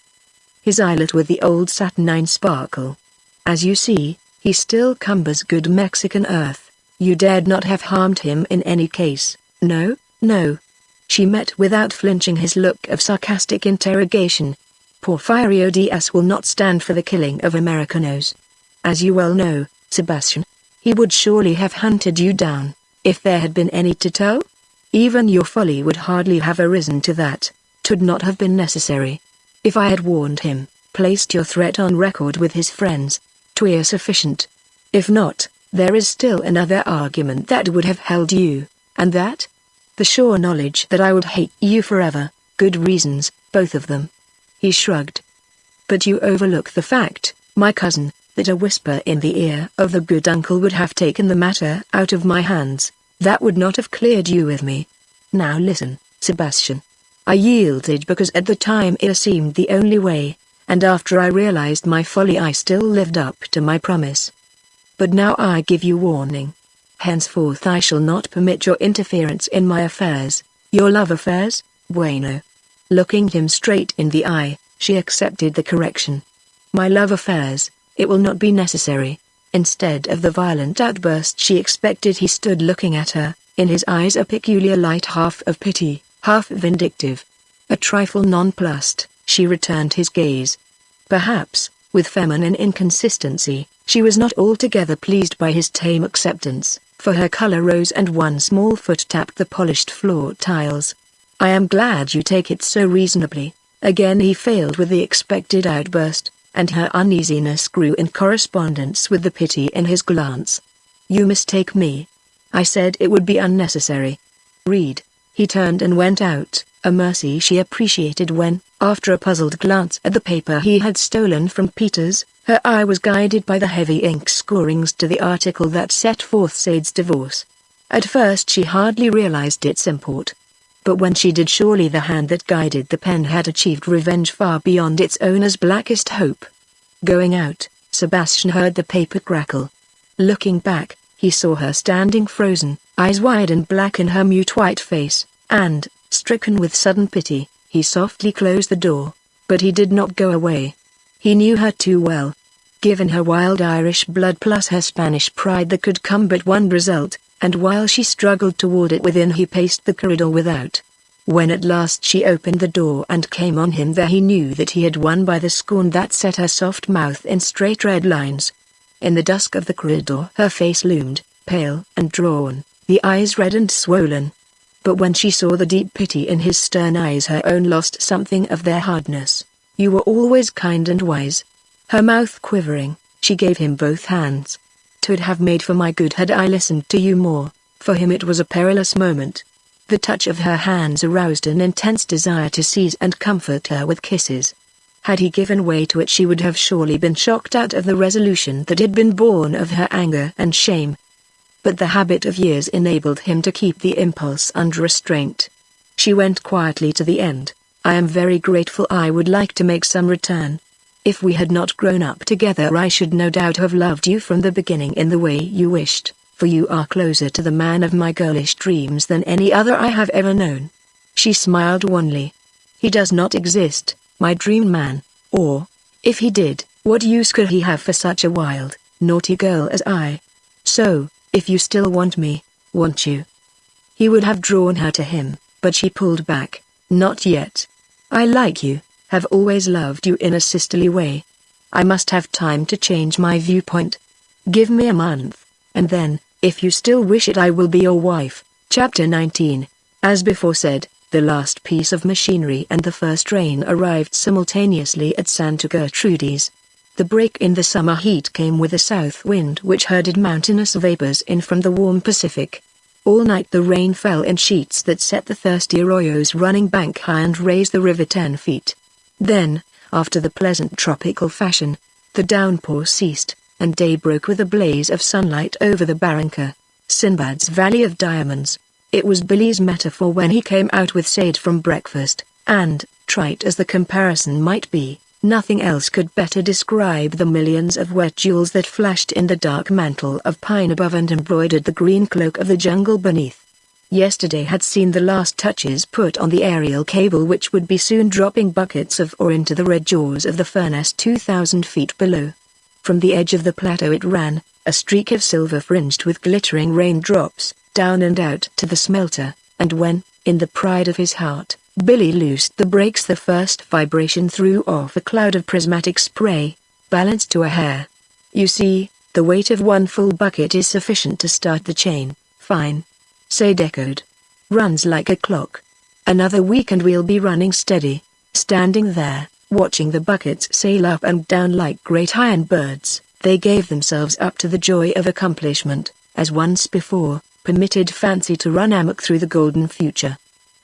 His eye lit with the old saturnine sparkle. As you see, he still cumbers good Mexican earth. You dared not have harmed him in any case, no, no. She met without flinching his look of sarcastic interrogation. Porfirio Diaz will not stand for the killing of Americanos. As you well know, Sebastian, he would surely have hunted you down, if there had been any to tell. Even your folly would hardly have arisen to that. 'Twould not have been necessary. If I had warned him, placed your threat on record with his friends, 'twere sufficient. If not, there is still another argument that would have held you, and that? The sure knowledge that I would hate you forever, good reasons, both of them. He shrugged. But you overlook the fact, my cousin, that a whisper in the ear of the good uncle would have taken the matter out of my hands. That would not have cleared you with me. Now listen, Sebastian. I yielded because at the time it seemed the only way, and after I realized my folly I still lived up to my promise. But now I give you warning. Henceforth I shall not permit your interference in my affairs, your love affairs, bueno. Looking him straight in the eye, she accepted the correction. My love affairs, it will not be necessary. Instead of the violent outburst she expected, he stood looking at her, in his eyes a peculiar light, half of pity, half vindictive. A trifle nonplussed, she returned his gaze. Perhaps, with feminine inconsistency, she was not altogether pleased by his tame acceptance, for her color rose and one small foot tapped the polished floor tiles. I am glad you take it so reasonably. Again he failed with the expected outburst, and her uneasiness grew in correspondence with the pity in his glance. You mistake me. I said it would be unnecessary. Read. He turned and went out, a mercy she appreciated when, after a puzzled glance at the paper he had stolen from Peters, her eye was guided by the heavy ink scorings to the article that set forth Sade's divorce. At first she hardly realized its import. But when she did, surely the hand that guided the pen had achieved revenge far beyond its owner's blackest hope. Going out, Sebastian heard the paper crackle. Looking back, he saw her standing frozen, eyes wide and black in her mute white face, and, stricken with sudden pity, he softly closed the door. But he did not go away. He knew her too well. Given her wild Irish blood plus her Spanish pride, there could come but one result, and while she struggled toward it within, he paced the corridor without. When at last she opened the door and came on him there, he knew that he had won by the scorn that set her soft mouth in straight red lines. In the dusk of the corridor her face loomed, pale and drawn, the eyes red and swollen. But when she saw the deep pity in his stern eyes, her own lost something of their hardness. "You were always kind and wise." Her mouth quivering, she gave him both hands. "'Twould have made for my good had I listened to you more." For him it was a perilous moment. The touch of her hands aroused an intense desire to seize and comfort her with kisses. Had he given way to it, she would have surely been shocked out of the resolution that had been born of her anger and shame. But the habit of years enabled him to keep the impulse under restraint. She went quietly to the end. "I am very grateful. I would like to make some return. If we had not grown up together, I should no doubt have loved you from the beginning in the way you wished, for you are closer to the man of my girlish dreams than any other I have ever known." She smiled wanly. "He does not exist, my dream man, or, if he did, what use could he have for such a wild, naughty girl as I? So, if you still want me, won't you?" He would have drawn her to him, but she pulled back. "Not yet. I like you, have always loved you in a sisterly way. I must have time to change my viewpoint. Give me a month, and then, if you still wish it, I will be your wife." Chapter 19. As before said, the last piece of machinery and the first train arrived simultaneously at Santa Gertrudis. The break in the summer heat came with a south wind which herded mountainous vapors in from the warm Pacific. All night the rain fell in sheets that set the thirsty arroyos running bank high and raised the river 10 feet. Then, after the pleasant tropical fashion, the downpour ceased, and day broke with a blaze of sunlight over the Barranca, Sinbad's Valley of Diamonds. It was Billy's metaphor when he came out with Sade from breakfast, and, trite as the comparison might be, nothing else could better describe the millions of wet jewels that flashed in the dark mantle of pine above and embroidered the green cloak of the jungle beneath. Yesterday had seen the last touches put on the aerial cable which would be soon dropping buckets of ore into the red jaws of the furnace 2,000 feet below. From the edge of the plateau it ran, a streak of silver fringed with glittering raindrops, down and out to the smelter, and when, in the pride of his heart, Billy loosed the brakes, the first vibration threw off a cloud of prismatic spray, balanced to a hair. "You see, the weight of one full bucket is sufficient to start the chain." "Fine," Sade echoed. "Runs like a clock. Another week and we'll be running steady." Standing there, watching the buckets sail up and down like great iron birds, they gave themselves up to the joy of accomplishment, as once before, permitted fancy to run amok through the golden future.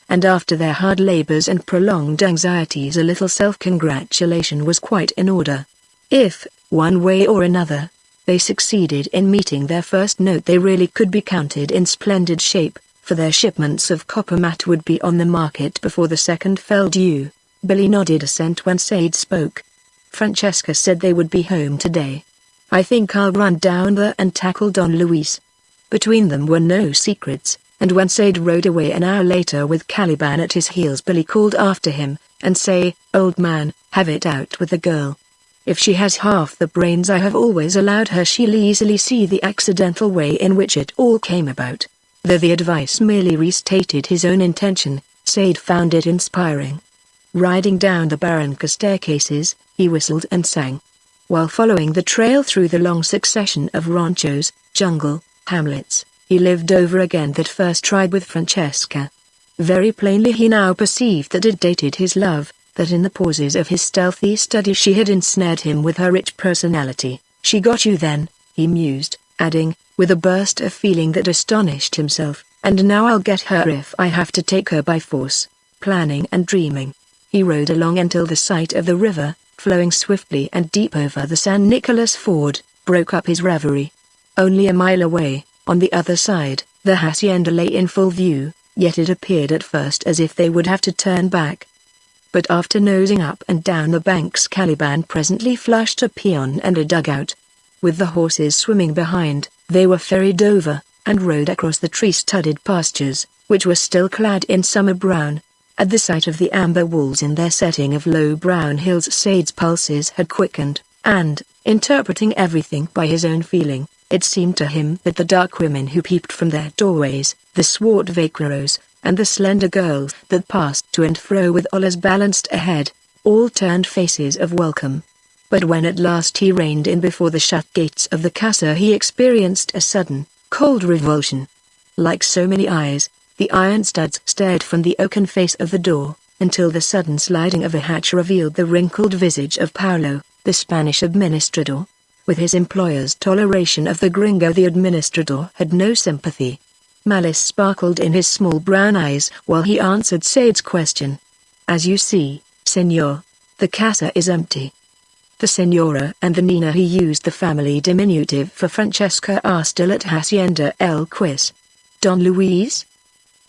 And after their hard labors and prolonged anxieties, a little self-congratulation was quite in order. If, one way or another, they succeeded in meeting their first note, they really could be counted in splendid shape, for their shipments of copper matte would be on the market before the second fell due. Billy nodded assent when Sade spoke. "Francesca said they would be home today. I think I'll run down there and tackle Don Luis." Between them were no secrets, and when Sade rode away an hour later with Caliban at his heels, Billy called after him, "And say, old man, have it out with the girl. If she has half the brains I have always allowed her, she'll easily see the accidental way in which it all came about." Though the advice merely restated his own intention, Sade found it inspiring. Riding down the Barranca staircases, he whistled and sang. While following the trail through the long succession of ranchos, jungle, hamlets, he lived over again that first tribe with Francesca. Very plainly he now perceived that it dated his love, that in the pauses of his stealthy study she had ensnared him with her rich personality. "She got you then," he mused, adding, with a burst of feeling that astonished himself, "and now I'll get her if I have to take her by force." Planning and dreaming, he rode along until the sight of the river, flowing swiftly and deep over the San Nicolas ford, broke up his reverie. Only a mile away, on the other side, the hacienda lay in full view, yet it appeared at first as if they would have to turn back. But after nosing up and down the banks, Caliban presently flushed a peon and a dugout. With the horses swimming behind, they were ferried over, and rode across the tree-studded pastures, which were still clad in summer brown. At the sight of the amber walls in their setting of low brown hills, Said's pulses had quickened, and, interpreting everything by his own feeling, it seemed to him that the dark women who peeped from their doorways, the swart vaqueros, and the slender girls that passed to and fro with ollers balanced ahead, all turned faces of welcome. But when at last he reined in before the shut gates of the casa, he experienced a sudden, cold revulsion. Like so many eyes, the iron studs stared from the oaken face of the door, until the sudden sliding of a hatch revealed the wrinkled visage of Paulo, the Spanish administrador. With his employer's toleration of the gringo, the administrador had no sympathy. Malice sparkled in his small brown eyes while he answered Said's question. "As you see, senor, the casa is empty." The senora and the Nina, he used the family diminutive for Francesca, are still at Hacienda El Quiz. "Don Luis?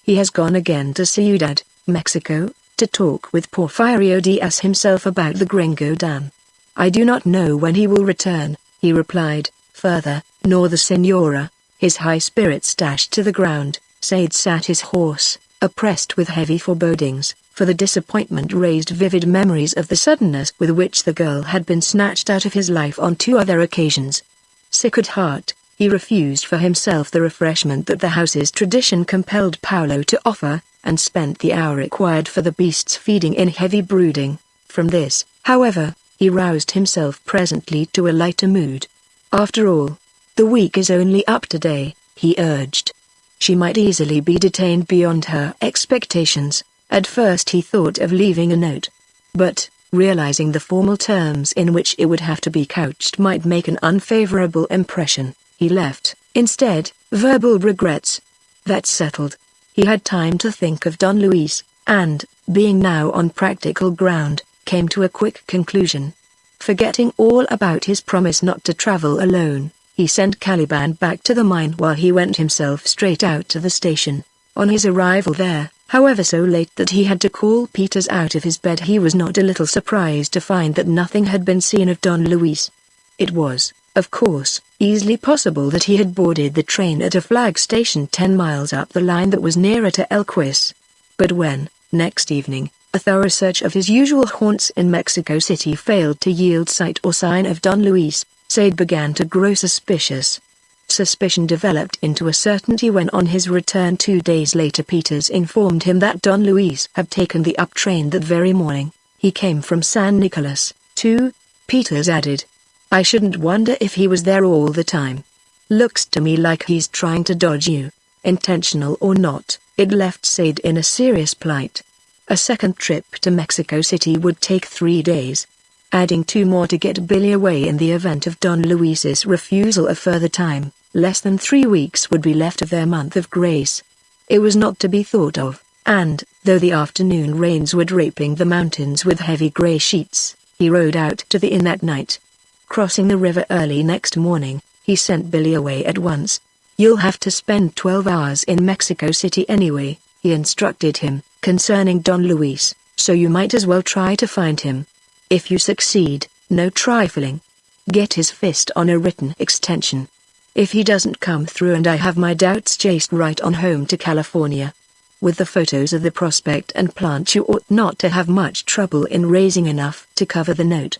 He has gone again to Ciudad, Mexico, to talk with Porfirio Diaz himself about the Gringo Dam. I do not know when he will return," he replied. Further, nor the senora. His high spirits dashed to the ground. Said sat his horse, oppressed with heavy forebodings, for the disappointment raised vivid memories of the suddenness with which the girl had been snatched out of his life on 2 other occasions. Sick at heart, he refused for himself the refreshment that the house's tradition compelled Paulo to offer, and spent the hour required for the beast's feeding in heavy brooding. From this, however, he roused himself presently to a lighter mood. "After all, the week is only up today," he urged. She might easily be detained beyond her expectations. At first he thought of leaving a note. But, realizing the formal terms in which it would have to be couched might make an unfavorable impression, he left, instead, verbal regrets. That settled. He had time to think of Don Luis, and, being now on practical ground, came to a quick conclusion. Forgetting all about his promise not to travel alone, he sent Caliban back to the mine while he went himself straight out to the station. On his arrival there, however, so late that he had to call Peters out of his bed, he was not a little surprised to find that nothing had been seen of Don Luis. It was, of course, easily possible that he had boarded the train at a flag station 10 miles up the line that was nearer to El Quiz. But when, next evening, a thorough search of his usual haunts in Mexico City failed to yield sight or sign of Don Luis, Said began to grow suspicious. Suspicion developed into a certainty when on his return 2 days later Peters informed him that Don Luis had taken the up train that very morning. He came from San Nicolas, too, Peters added. "I shouldn't wonder if he was there all the time. Looks to me like he's trying to dodge you, intentional or not." It left Said in a serious plight. A second trip to Mexico City would take 3 days. Adding 2 more to get Billy away in the event of Don Luis's refusal of further time, less than 3 weeks would be left of their month of grace. It was not to be thought of, and, though the afternoon rains were draping the mountains with heavy gray sheets, he rode out to the inn that night. Crossing the river early next morning, he sent Billy away at once. "You'll have to spend 12 hours in Mexico City anyway," he instructed him, concerning Don Luis, "so you might as well try to find him. If you succeed, no trifling. Get his fist on a written extension. If he doesn't come through and I have my doubts, chased right on home to California. With the photos of the prospect and plant you ought not to have much trouble in raising enough to cover the note.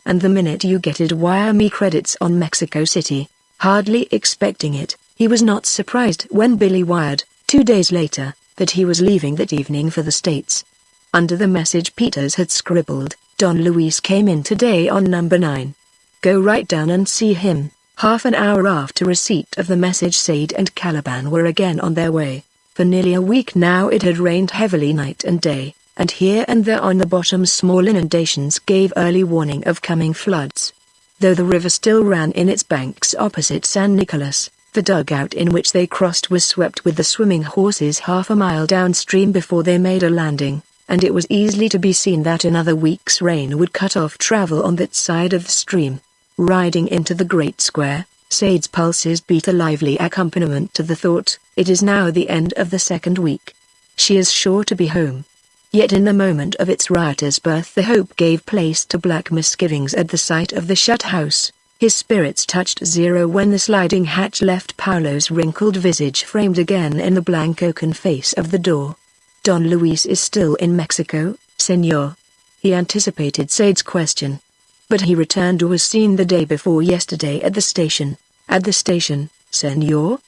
And the minute you get it, wire me credits on Mexico City." Hardly expecting it, he was not surprised when Billy wired, 2 days later, that he was leaving that evening for the States. Under the message Peters had scribbled, "Don Luis came in today on number 9. Go right down and see him." Half an hour after receipt of the message, Said and Caliban were again on their way. For nearly a week now it had rained heavily night and day, and here and there on the bottom small inundations gave early warning of coming floods. Though the river still ran in its banks opposite San Nicolas, the dugout in which they crossed was swept with the swimming horses half a mile downstream before they made a landing, and it was easily to be seen that another week's rain would cut off travel on that side of the stream. Riding into the great square, Said's pulses beat a lively accompaniment to the thought, "It is now the end of the 2nd week. She is sure to be home." Yet in the moment of its riotous birth the hope gave place to black misgivings at the sight of the shut house. His spirits touched zero when the sliding hatch left Paolo's wrinkled visage framed again in the blank oaken face of the door. "Don Luis is still in Mexico, Senor?" He anticipated Sade's question. "But he returned or was seen the day before yesterday at the station." "At the station, Senor?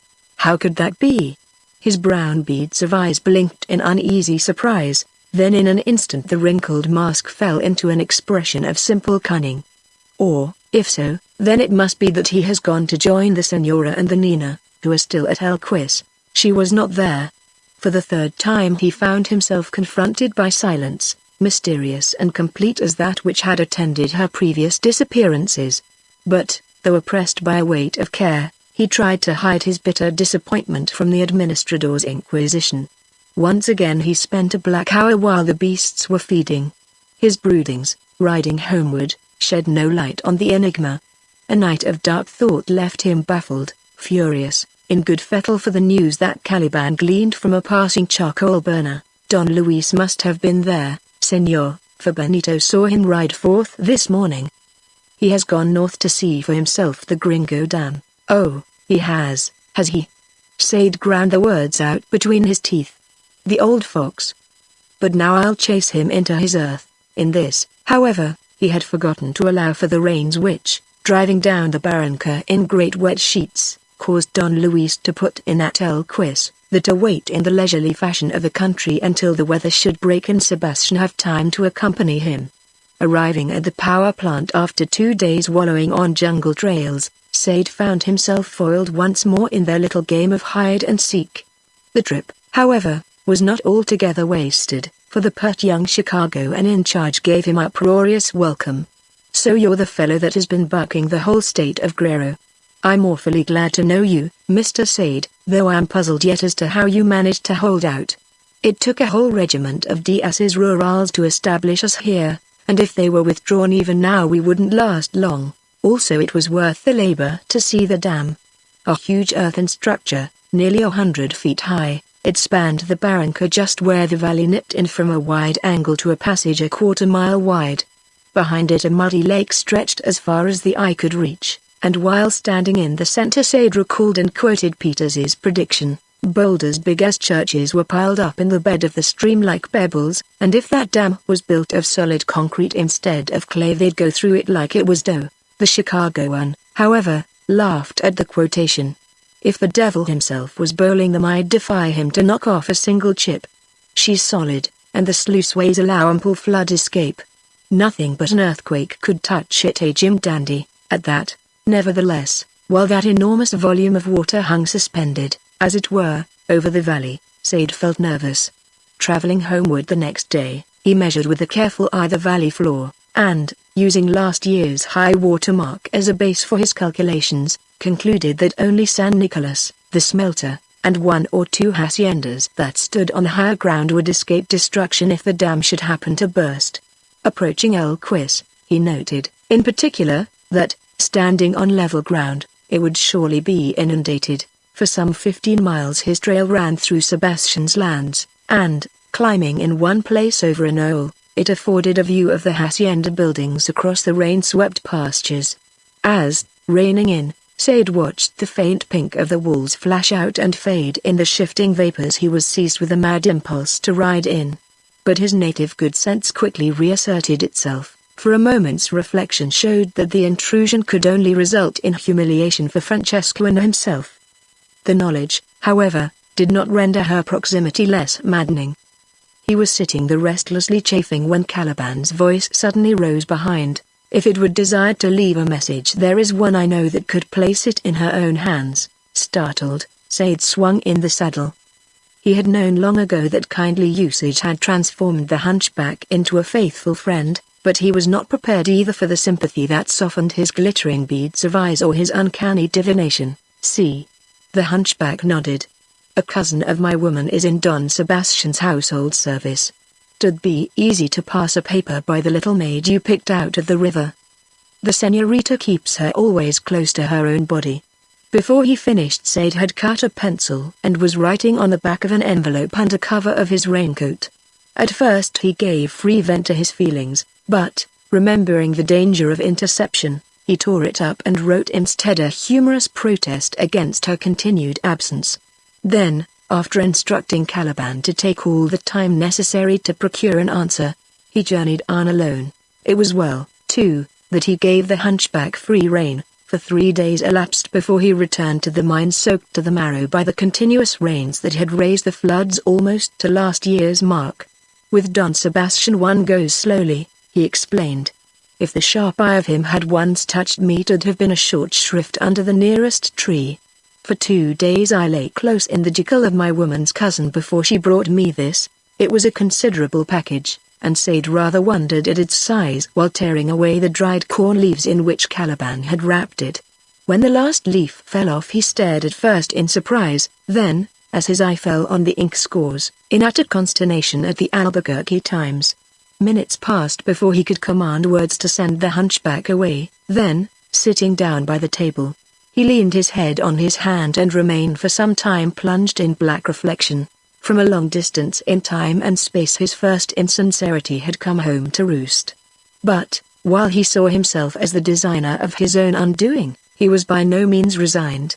How could that be?" His brown beads of eyes blinked in uneasy surprise, then in an instant the wrinkled mask fell into an expression of simple cunning. "Or, if so, then it must be that he has gone to join the Senora and the Nina, who are still at El Quis." She was not there. For the third time he found himself confronted by silence, mysterious and complete as that which had attended her previous disappearances. But, though oppressed by a weight of care, he tried to hide his bitter disappointment from the administrador's inquisition. Once again he spent a black hour while the beasts were feeding. His broodings, riding homeward, shed no light on the enigma. A night of dark thought left him baffled, furious, in good fettle for the news that Caliban gleaned from a passing charcoal burner. "Don Luis must have been there, Senor, for Benito saw him ride forth this morning." "He has gone north to see for himself the Gringo Dam." "Oh, he has he?" Sade ground the words out between his teeth. "The old fox. But now I'll chase him into his earth." In this, however, he had forgotten to allow for the rains which, driving down the Barranca in great wet sheets, caused Don Luis to put in at El Quis, to wait in the leisurely fashion of the country until the weather should break and Sebastian have time to accompany him. Arriving at the power plant after 2 days wallowing on jungle trails, Sade found himself foiled once more in their little game of hide and seek. The trip, however, was not altogether wasted, for the pert young Chicagoan in charge gave him uproarious welcome. "So you're the fellow that has been bucking the whole state of Guerrero. I'm awfully glad to know you, Mr. Sade, though I'm puzzled yet as to how you managed to hold out. It took a whole regiment of Diaz's Rurals to establish us here, and if they were withdrawn even now we wouldn't last long. Also it was worth the labor to see the dam. A huge earthen structure, nearly 100 feet high, it spanned the Barranca just where the valley nipped in from a wide angle to a passage a quarter-mile wide. Behind it a muddy lake stretched as far as the eye could reach, and while standing in the center Sade recalled and quoted Peters's prediction. Boulders big as churches were piled up in the bed of the stream like pebbles, and if that dam was built of solid concrete instead of clay they'd go through it like it was dough. The Chicagoan, however, laughed at the quotation. If the devil himself was bowling them I'd defy him to knock off a single chip. She's solid, and the sluiceways allow ample flood escape. Nothing but an earthquake could touch it, a Jim Dandy, at that. Nevertheless, while that enormous volume of water hung suspended, as it were, over the valley, Sade felt nervous. Traveling homeward the next day, he measured with a careful eye the valley floor, and, using last year's high water mark as a base for his calculations, concluded that only San Nicolas, the smelter, and 1 or 2 haciendas that stood on higher ground would escape destruction if the dam should happen to burst. Approaching El Quis, he noted, in particular, that, standing on level ground, it would surely be inundated. For some 15 miles his trail ran through Sebastian's lands, and, climbing in one place over a knoll, it afforded a view of the hacienda buildings across the rain-swept pastures. As, reining in, Sade watched the faint pink of the walls flash out and fade in the shifting vapors he was seized with a mad impulse to ride in. But his native good sense quickly reasserted itself. For a moment's reflection showed that the intrusion could only result in humiliation for Francesco and himself. The knowledge, however, did not render her proximity less maddening. He was sitting there restlessly chafing when Caliban's voice suddenly rose behind. "If it would desire to leave a message there is one I know that could place it in her own hands." Startled, Sade swung in the saddle. He had known long ago that kindly usage had transformed the hunchback into a faithful friend, but he was not prepared either for the sympathy that softened his glittering beads of eyes or his uncanny divination. "See." The hunchback nodded. "A cousin of my woman is in Don Sebastian's household service. 'Twould be easy to pass a paper by the little maid you picked out of the river. The senorita keeps her always close to her own body." Before he finished Sade had cut a pencil and was writing on the back of an envelope under cover of his raincoat. At first he gave free vent to his feelings, but, remembering the danger of interception, He tore it up and wrote instead a humorous protest against her continued absence. Then, after instructing Caliban to take all the time necessary to procure an answer, he journeyed on alone. It was well, too, that he gave the hunchback free rein, for 3 days elapsed before he returned to the mine soaked to the marrow by the continuous rains that had raised the floods almost to last year's mark. With Don Sebastian one goes slowly, he explained. If the sharp eye of him had once touched me, it'd have been a short shrift under the nearest tree. For 2 days I lay close in the jacal of my woman's cousin before she brought me this. It was a considerable package, and Sade rather wondered at its size while tearing away the dried corn leaves in which Caliban had wrapped it. When the last leaf fell off, he stared at first in surprise, then, as his eye fell on the ink scores, in utter consternation at the Albuquerque Times. Minutes passed before he could command words to send the hunchback away. Then, sitting down by the table, he leaned his head on his hand and remained for some time plunged in black reflection. From a long distance in time and space his first insincerity had come home to roost. But, while he saw himself as the designer of his own undoing, he was by no means resigned.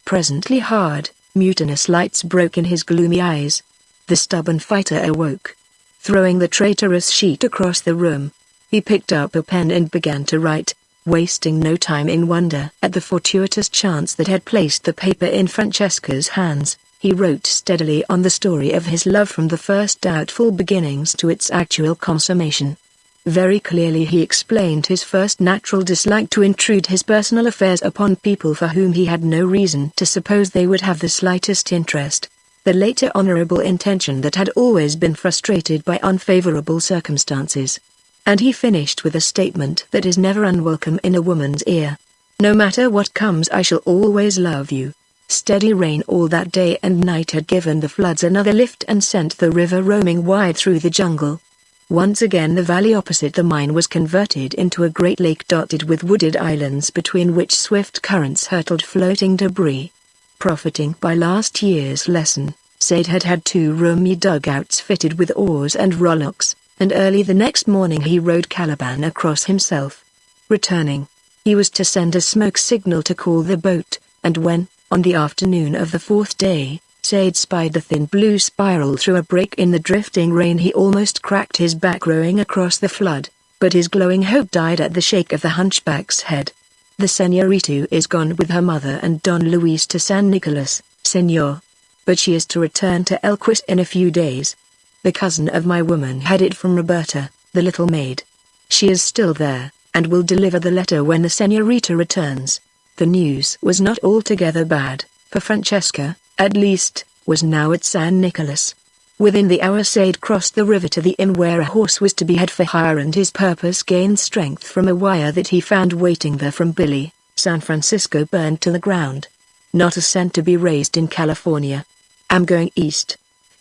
Presently hard, mutinous lights broke in his gloomy eyes. The stubborn fighter awoke. Throwing the traitorous sheet across the room, he picked up a pen and began to write, wasting no time in wonder at the fortuitous chance that had placed the paper in Francesca's hands. He wrote steadily on the story of his love from the first doubtful beginnings to its actual consummation. Very clearly he explained his first natural dislike to intrude his personal affairs upon people for whom he had no reason to suppose they would have the slightest interest. The later honorable intention that had always been frustrated by unfavorable circumstances. And he finished with a statement that is never unwelcome in a woman's ear. No matter what comes, I shall always love you. Steady rain all that day and night had given the floods another lift and sent the river roaming wide through the jungle. Once again the valley opposite the mine was converted into a great lake dotted with wooded islands between which swift currents hurtled floating debris. Profiting by last year's lesson, Sade had had 2 roomy dugouts fitted with oars and rowlocks, and early the next morning he rowed Caliban across himself. Returning, he was to send a smoke signal to call the boat, and when, on the afternoon of the 4th day, Sade spied the thin blue spiral through a break in the drifting rain, he almost cracked his back rowing across the flood, but his glowing hope died at the shake of the hunchback's head. The señorita is gone with her mother and Don Luis to San Nicolas, señor. But she is to return to Elquis in a few days. The cousin of my woman had it from Roberta, the little maid. She is still there, and will deliver the letter when the señorita returns. The news was not altogether bad, for Francesca, at least, was now at San Nicolas. Within the hour Sade crossed the river to the inn where a horse was to be had for hire, and his purpose gained strength from a wire that he found waiting there from Billy. San Francisco burned to the ground. Not a cent to be raised in California. Am going east.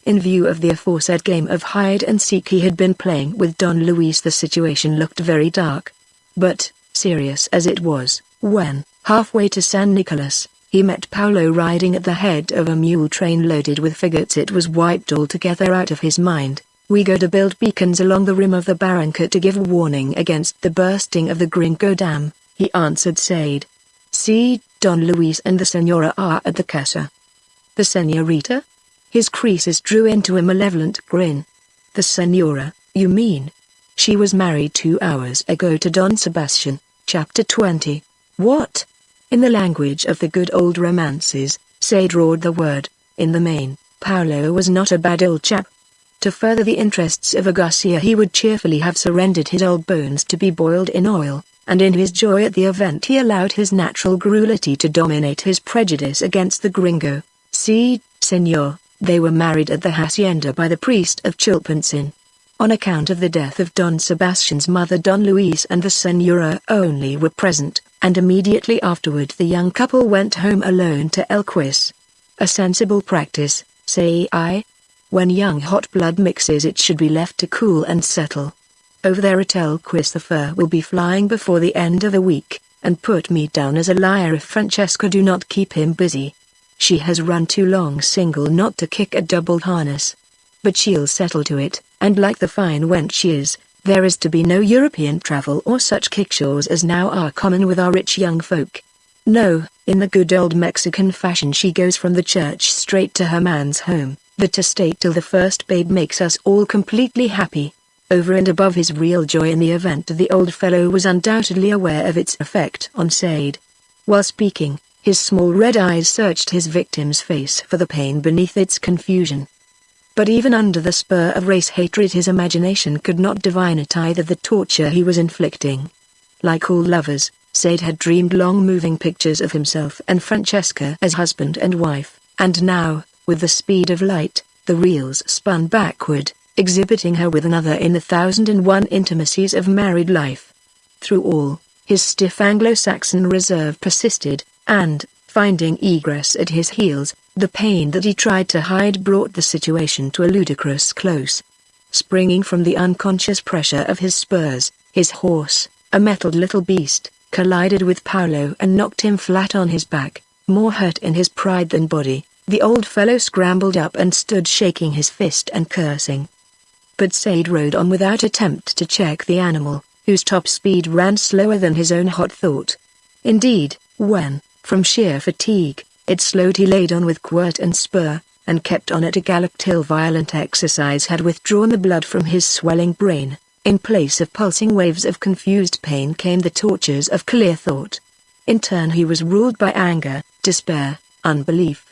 In view of the aforesaid game of hide and seek he had been playing with Don Luis, the situation looked very dark. But, serious as it was, when, halfway to San Nicolas, he met Paulo riding at the head of a mule train loaded with faggots, it was wiped altogether out of his mind. We go to build beacons along the rim of the Barranca to give warning against the bursting of the Gringo Dam, he answered Sade. See, Don Luis and the senora are at the casa. The señorita? His creases drew into a malevolent grin. The senora, you mean? She was married 2 hours ago to Don Sebastian. Chapter 20. What? In the language of the good old romances, Sade roared the word. In the main, Paulo was not a bad old chap. To further the interests of a Garcia he would cheerfully have surrendered his old bones to be boiled in oil, and in his joy at the event he allowed his natural garrulity to dominate his prejudice against the gringo. See, señor, they were married at the hacienda by the priest of Chilpansin. On account of the death of Don Sebastian's mother, Don Luis and the señora only were present, and immediately afterward the young couple went home alone to Elquis. A sensible practice, say I. When young hot blood mixes it should be left to cool and settle. Over there at Elquis the fur will be flying before the end of a week, and put me down as a liar if Francesca do not keep him busy. She has run too long single not to kick a double harness. But she'll settle to it, and like the fine wench she is, There is to be no European travel or such kickshaws as now are common with our rich young folk. No, in the good old Mexican fashion she goes from the church straight to her man's home, the to stay till the first babe makes us all completely happy. Over and above his real joy in the event, the old fellow was undoubtedly aware of its effect on Sade. While speaking, his small red eyes searched his victim's face for the pain beneath its confusion. But even under the spur of race hatred his imagination could not divine it either the torture he was inflicting. Like all lovers, Sade had dreamed long moving pictures of himself and Francesca as husband and wife, and now, with the speed of light, the reels spun backward, exhibiting her with another in the 1001 intimacies of married life. Through all, his stiff Anglo-Saxon reserve persisted, and, finding egress at his heels, the pain that he tried to hide brought the situation to a ludicrous close. Springing from the unconscious pressure of his spurs, his horse, a mettled little beast, collided with Paolo and knocked him flat on his back, more hurt in his pride than body. The old fellow scrambled up and stood shaking his fist and cursing. But Sade rode on without attempt to check the animal, whose top speed ran slower than his own hot thought. Indeed, when, from sheer fatigue, it slowed, he laid on with quirt and spur, and kept on at a gallop till violent exercise had withdrawn the blood from his swelling brain. In place of pulsing waves of confused pain came the tortures of clear thought. In turn he was ruled by anger, despair, unbelief.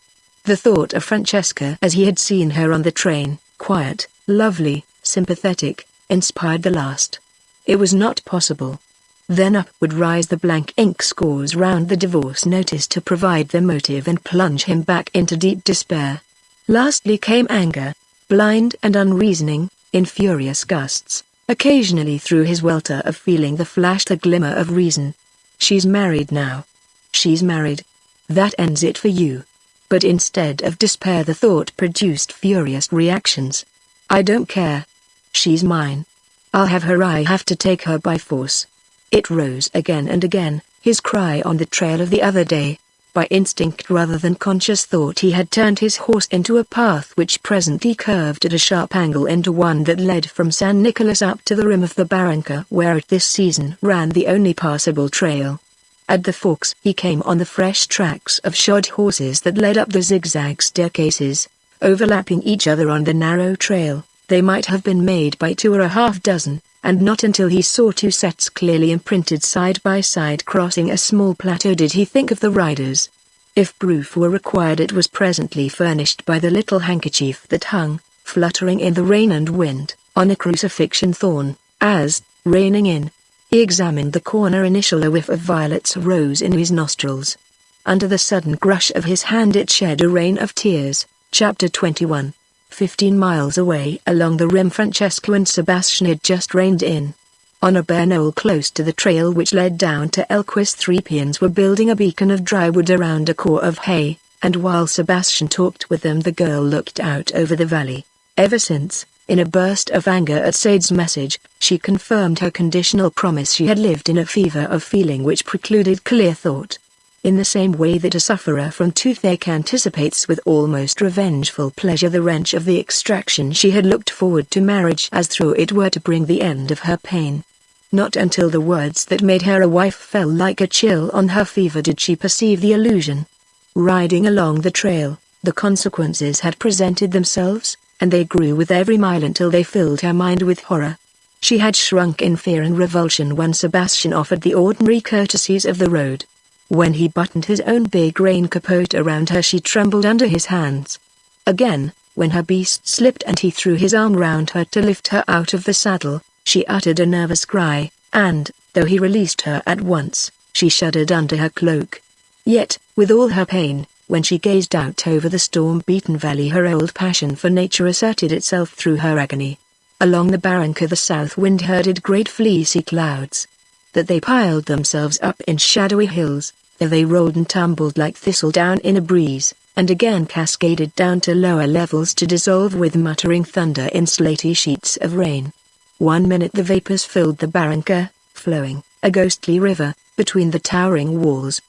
The thought of Francesca as he had seen her on the train, quiet, lovely, sympathetic, inspired the last. It was not possible. Then up would rise the blank ink scores round the divorce notice to provide the motive and plunge him back into deep despair. Lastly came anger, blind and unreasoning, in furious gusts. Occasionally through his welter of feeling there flashed the glimmer of reason. She's married now. She's married. That ends it for you. But instead of despair the thought produced furious reactions. I don't care. She's mine. I'll have her. I have to take her by force. It rose again and again, his cry on the trail of the other day. By instinct rather than conscious thought he had turned his horse into a path which presently curved at a sharp angle into one that led from San Nicolas up to the rim of the Barranca, where at this season ran the only passable trail. At the forks he came on the fresh tracks of shod horses that led up the zigzag staircases, overlapping each other on the narrow trail. They might have been made by 2 or a half dozen, and not until he saw 2 sets clearly imprinted side by side crossing a small plateau did he think of the riders. If proof were required it was presently furnished by the little handkerchief that hung, fluttering in the rain and wind, on a crucifixion thorn, as, reining in, he examined the corner initial. A whiff of violets rose in his nostrils. Under the sudden crush of his hand it shed a rain of tears. Chapter 21. 15 miles away along the rim Francesca and Sebastian had just reined in. On a bare knoll close to the trail which led down to Elquist 3 peons were building a beacon of dry wood around a core of hay, and while Sebastian talked with them the girl looked out over the valley. Ever since, in a burst of anger at Sade's message, she confirmed her conditional promise she had lived in a fever of feeling which precluded clear thought. In the same way that a sufferer from toothache anticipates with almost revengeful pleasure the wrench of the extraction she had looked forward to marriage as though it were to bring the end of her pain. Not until the words that made her a wife fell like a chill on her fever did she perceive the illusion. Riding along the trail, the consequences had presented themselves, and they grew with every mile until they filled her mind with horror. She had shrunk in fear and revulsion when Sebastian offered the ordinary courtesies of the road. When he buttoned his own big rain capote around her she trembled under his hands. Again, when her beast slipped and he threw his arm round her to lift her out of the saddle, she uttered a nervous cry, and, though he released her at once, she shuddered under her cloak. Yet, with all her pain, when she gazed out over the storm-beaten valley her old passion for nature asserted itself through her agony. Along the Barranca the south wind herded great fleecy clouds. That they piled themselves up in shadowy hills, there they rolled and tumbled like thistledown in a breeze, and again cascaded down to lower levels to dissolve with muttering thunder in slaty sheets of rain. 1 minute the vapors filled the Barranca, flowing, a ghostly river, between the towering walls.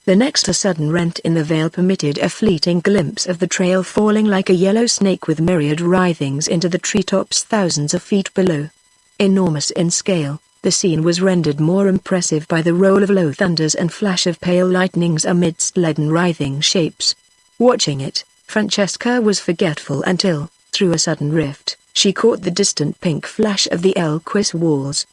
The next a sudden rent in the veil permitted a fleeting glimpse of the trail falling like a yellow snake with myriad writhings into the treetops thousands of feet below. Enormous in scale, the scene was rendered more impressive by the roll of low thunders and flash of pale lightnings amidst leaden writhing shapes. Watching it, Francesca was forgetful until, through a sudden rift, she caught the distant pink flash of the Elquis walls.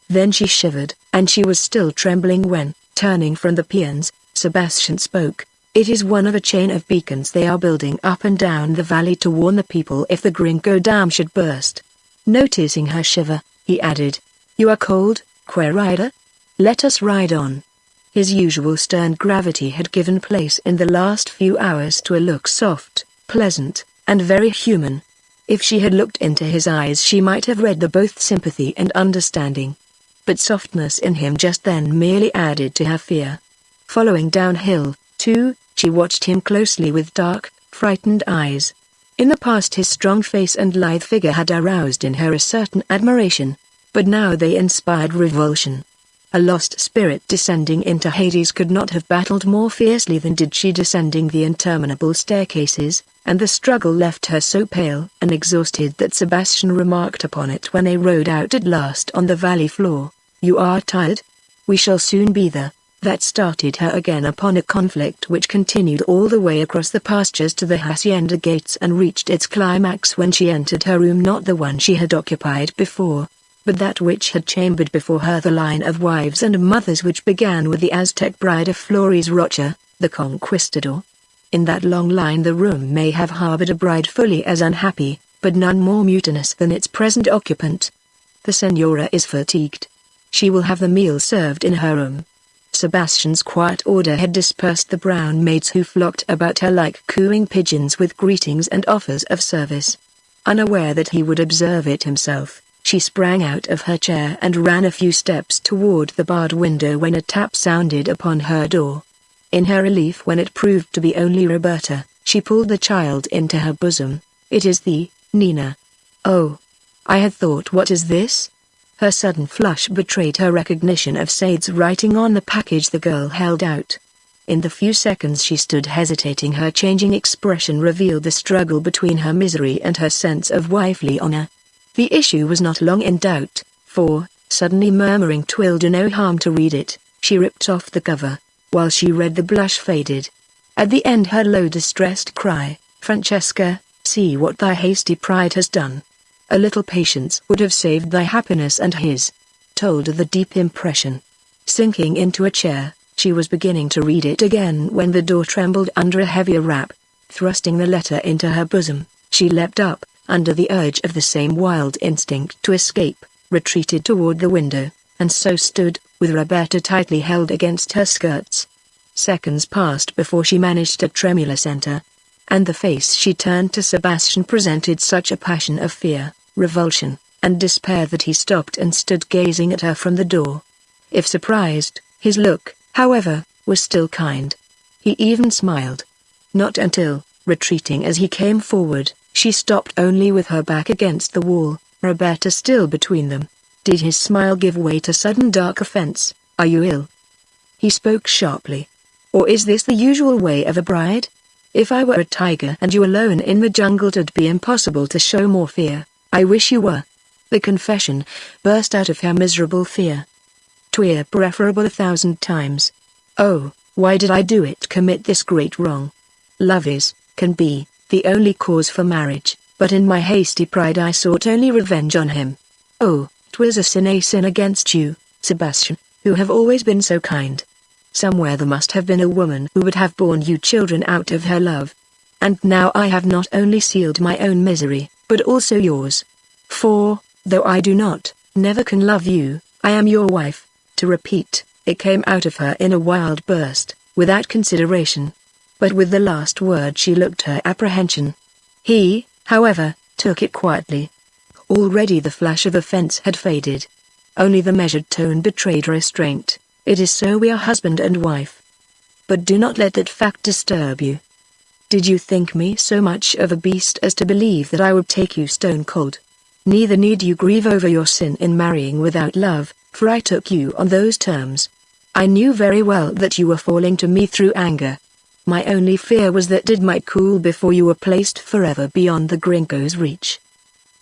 Then she shivered, and she was still trembling when, turning from the peons, Sebastian spoke. "It is one of a chain of beacons they are building up and down the valley to warn the people if the Gringo Dam should burst." Noticing her shiver, he added, "You are cold, Querida? Let us ride on." His usual stern gravity had given place in the last few hours to a look soft, pleasant, and very human. If she had looked into his eyes she might have read both sympathy and understanding. But softness in him just then merely added to her fear. Following downhill, too, she watched him closely with dark, frightened eyes. In the past his strong face and lithe figure had aroused in her a certain admiration, but now they inspired revulsion. A lost spirit descending into Hades could not have battled more fiercely than did she descending the interminable staircases, and the struggle left her so pale and exhausted that Sebastian remarked upon it when they rode out at last on the valley floor. "You are tired? We shall soon be there." That started her again upon a conflict which continued all the way across the pastures to the hacienda gates and reached its climax when she entered her room, not the one she had occupied before, but that which had chambered before her the line of wives and mothers which began with the Aztec bride of Flores Rocha, the conquistador. In that long line the room may have harbored a bride fully as unhappy, but none more mutinous than its present occupant. "The senora is fatigued. She will have the meal served in her room." Sebastian's quiet order had dispersed the brown maids who flocked about her like cooing pigeons with greetings and offers of service. Unaware that he would observe it himself, she sprang out of her chair and ran a few steps toward the barred window when a tap sounded upon her door. In her relief when it proved to be only Roberta, she pulled the child into her bosom. "It is thee, Nina." "Oh. I had thought, what is this?" Her sudden flush betrayed her recognition of Sade's writing on the package the girl held out. In the few seconds she stood hesitating, her changing expression revealed the struggle between her misery and her sense of wifely honor. The issue was not long in doubt, for, suddenly murmuring "'Twill do no harm to read it," she ripped off the cover. While she read the blush faded. At the end her low distressed cry, "Francesca, see what thy hasty pride has done. A little patience would have saved thy happiness and his," told of the deep impression. Sinking into a chair, she was beginning to read it again when the door trembled under a heavier rap. Thrusting the letter into her bosom, she leapt up, under the urge of the same wild instinct to escape, retreated toward the window, and so stood, with Roberta tightly held against her skirts. Seconds passed before she managed a tremulous enter, and the face she turned to Sebastian presented such a passion of fear, revulsion, and despair that he stopped and stood gazing at her from the door. If surprised, his look, however, was still kind. He even smiled. Not until, retreating as he came forward, she stopped only with her back against the wall, Roberta still between them, did his smile give way to sudden dark offense. "Are you ill?" He spoke sharply. "Or is this the usual way of a bride? If I were a tiger and you alone in the jungle, it'd be impossible to show more fear. I wish you were." The confession burst out of her miserable fear. "'Twere preferable 1,000 times. Oh, why did I do it? Commit this great wrong? Love is, can be, the only cause for marriage, but in my hasty pride I sought only revenge on him. Oh, 'twas a sin against you, Sebastian, who have always been so kind. Somewhere there must have been a woman who would have borne you children out of her love. And now I have not only sealed my own misery, but also yours. For, though I do not, never can love you, I am your wife." To repeat, it came out of her in a wild burst, without consideration. But with the last word she looked her apprehension. He, however, took it quietly. Already the flash of offense had faded. Only the measured tone betrayed restraint. "It is so we are husband and wife. But do not let that fact disturb you. Did you think me so much of a beast as to believe that I would take you stone cold? Neither need you grieve over your sin in marrying without love, for I took you on those terms. I knew very well that you were falling to me through anger. My only fear was that it might cool before you were placed forever beyond the Gringo's reach.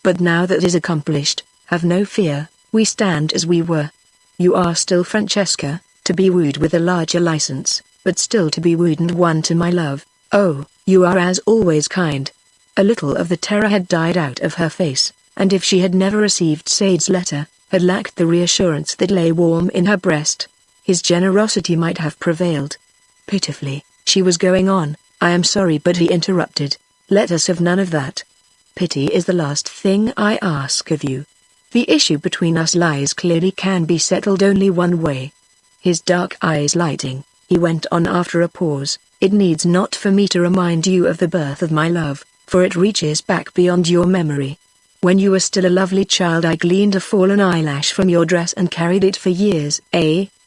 But now that is accomplished, have no fear, We stand as we were. You are still Francesca, to be wooed with a larger license, but still to be wooed and won to my love. Oh, you are as always kind. A little of the terror had died out of her face, and if she had never received Sade's letter, had lacked the reassurance that lay warm in her breast, his generosity might have prevailed. Pitifully, she was going on. I am sorry, but he interrupted. Let us have none of that. Pity is the last thing I ask of you. The issue between us lies clearly, can be settled only one way. His dark eyes lighting, he went on after a pause. It needs not for me to remind you of the birth of my love, for it reaches back beyond your memory. When you were still a lovely child, I gleaned a fallen eyelash from your dress and carried it for years,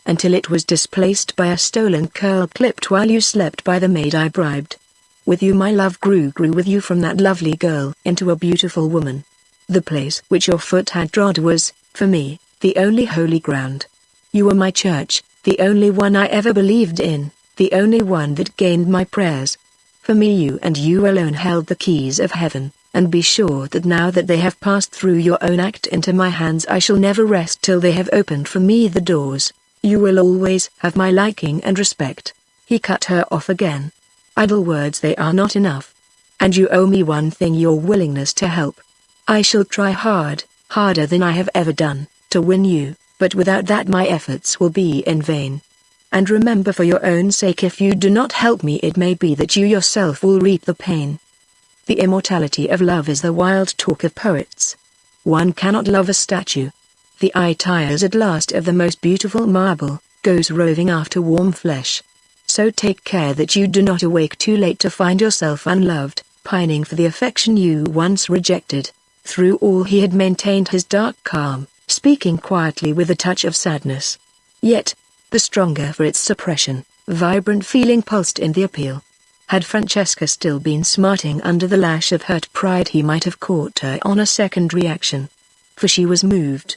until it was displaced by a stolen curl clipped while you slept by the maid I bribed. With you my love grew with you from that lovely girl into a beautiful woman. The place which your foot had trod was, for me, the only holy ground. You were my church, the only one I ever believed in, the only one that gained my prayers. For me you and you alone held the keys of heaven, and be sure that now that they have passed through your own act into my hands, I shall never rest till they have opened for me the doors. You will always have my liking and respect. He cut her off again. Idle words, they are not enough. And you owe me one thing, your willingness to help. I shall try hard, harder than I have ever done, to win you, but without that my efforts will be in vain. And remember, for your own sake, if you do not help me, it may be that you yourself will reap the pain. The immortality of love is the wild talk of poets. One cannot love a statue. The eye tires at last of the most beautiful marble, goes roving after warm flesh. So take care that you do not awake too late to find yourself unloved, pining for the affection you once rejected. Through all he had maintained his dark calm, speaking quietly with a touch of sadness. Yet, the stronger for its suppression, vibrant feeling pulsed in the appeal. Had Francesca still been smarting under the lash of hurt pride, he might have caught her on a second reaction. For she was moved.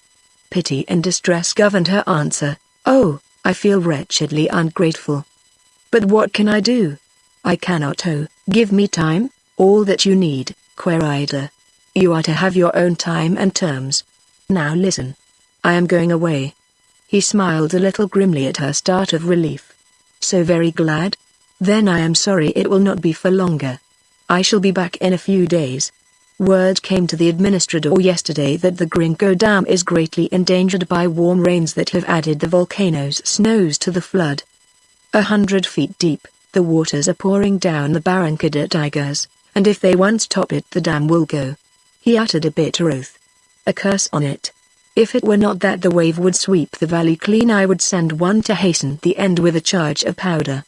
Pity and distress governed her answer. Oh, I feel wretchedly ungrateful. But what can I do? I cannot. Oh, give me time, all that you need, Querida. You are to have your own time and terms. Now listen. I am going away. He smiled a little grimly at her start of relief. So very glad? Then I am sorry it will not be for longer. I shall be back in a few days. Word came to the administrador yesterday that the Gringo Dam is greatly endangered by warm rains that have added the volcano's snows to the flood. 100 feet deep, the waters are pouring down the Barranca de Tigers, and if they once top it, the dam will go. He uttered a bitter oath. A curse on it. If it were not that the wave would sweep the valley clean, I would send one to hasten the end with a charge of powder.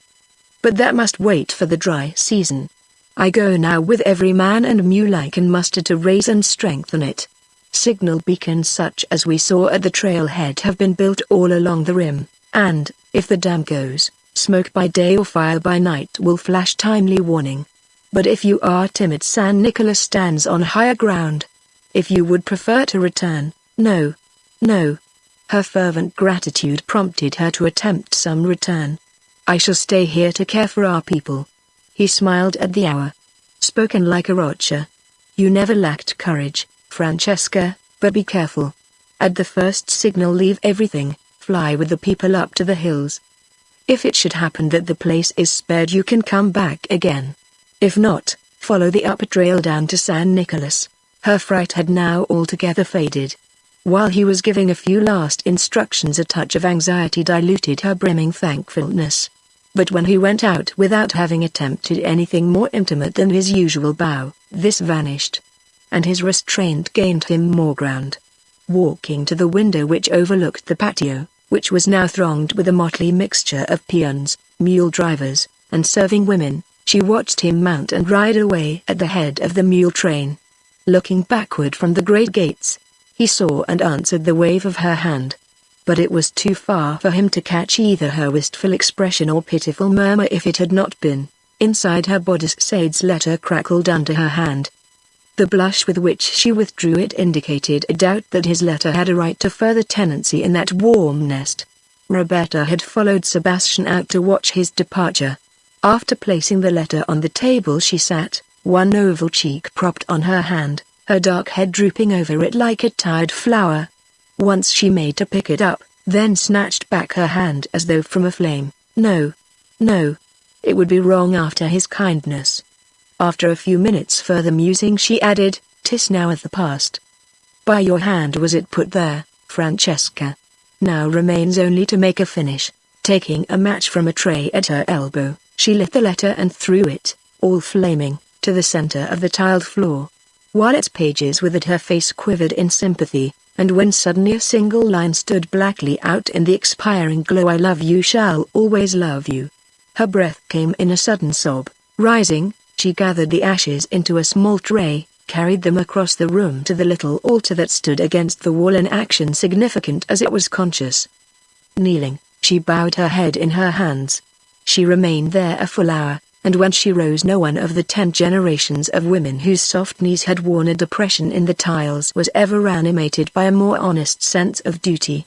But that must wait for the dry season. I go now with every man and mule I can muster to raise and strengthen it. Signal beacons such as we saw at the trailhead have been built all along the rim, and, if the dam goes, smoke by day or fire by night will flash timely warning. But if you are timid, San Nicolas stands on higher ground. If you would prefer to return, no. Her fervent gratitude prompted her to attempt some return. I shall stay here to care for our people. He smiled at the hour. Spoken like a rocher. You never lacked courage, Francesca, but be careful. At the first signal leave everything, fly with the people up to the hills. If it should happen that the place is spared, you can come back again. If not, follow the upper trail down to San Nicolas. Her fright had now altogether faded. While he was giving a few last instructions, a touch of anxiety diluted her brimming thankfulness. But when he went out without having attempted anything more intimate than his usual bow, this vanished. And his restraint gained him more ground. Walking to the window which overlooked the patio, which was now thronged with a motley mixture of peons, mule drivers, and serving women, she watched him mount and ride away at the head of the mule train. Looking backward from the great gates, he saw and answered the wave of her hand. But it was too far for him to catch either her wistful expression or pitiful murmur. If it had not been, inside her bodice Sade's letter crackled under her hand. The blush with which she withdrew it indicated a doubt that his letter had a right to further tenancy in that warm nest. Roberta had followed Sebastian out to watch his departure. After placing the letter on the table, she sat, one oval cheek propped on her hand, her dark head drooping over it like a tired flower. Once she made to pick it up, then snatched back her hand as though from a flame. No. No. It would be wrong after his kindness. After a few minutes further musing she added, "'Tis now of the past. By your hand was it put there, Francesca. Now remains only to make a finish." Taking a match from a tray at her elbow, she lit the letter and threw it, all flaming, to the center of the tiled floor. While its pages withered, her face quivered in sympathy, and when suddenly a single line stood blackly out in the expiring glow, "I love you, shall always love you." Her breath came in a sudden sob. Rising, she gathered the ashes into a small tray, carried them across the room to the little altar that stood against the wall, an action significant as it was conscious. Kneeling, she bowed her head in her hands. She remained there a full hour, and when she rose no one of the 10 generations of women whose soft knees had worn a depression in the tiles was ever animated by a more honest sense of duty.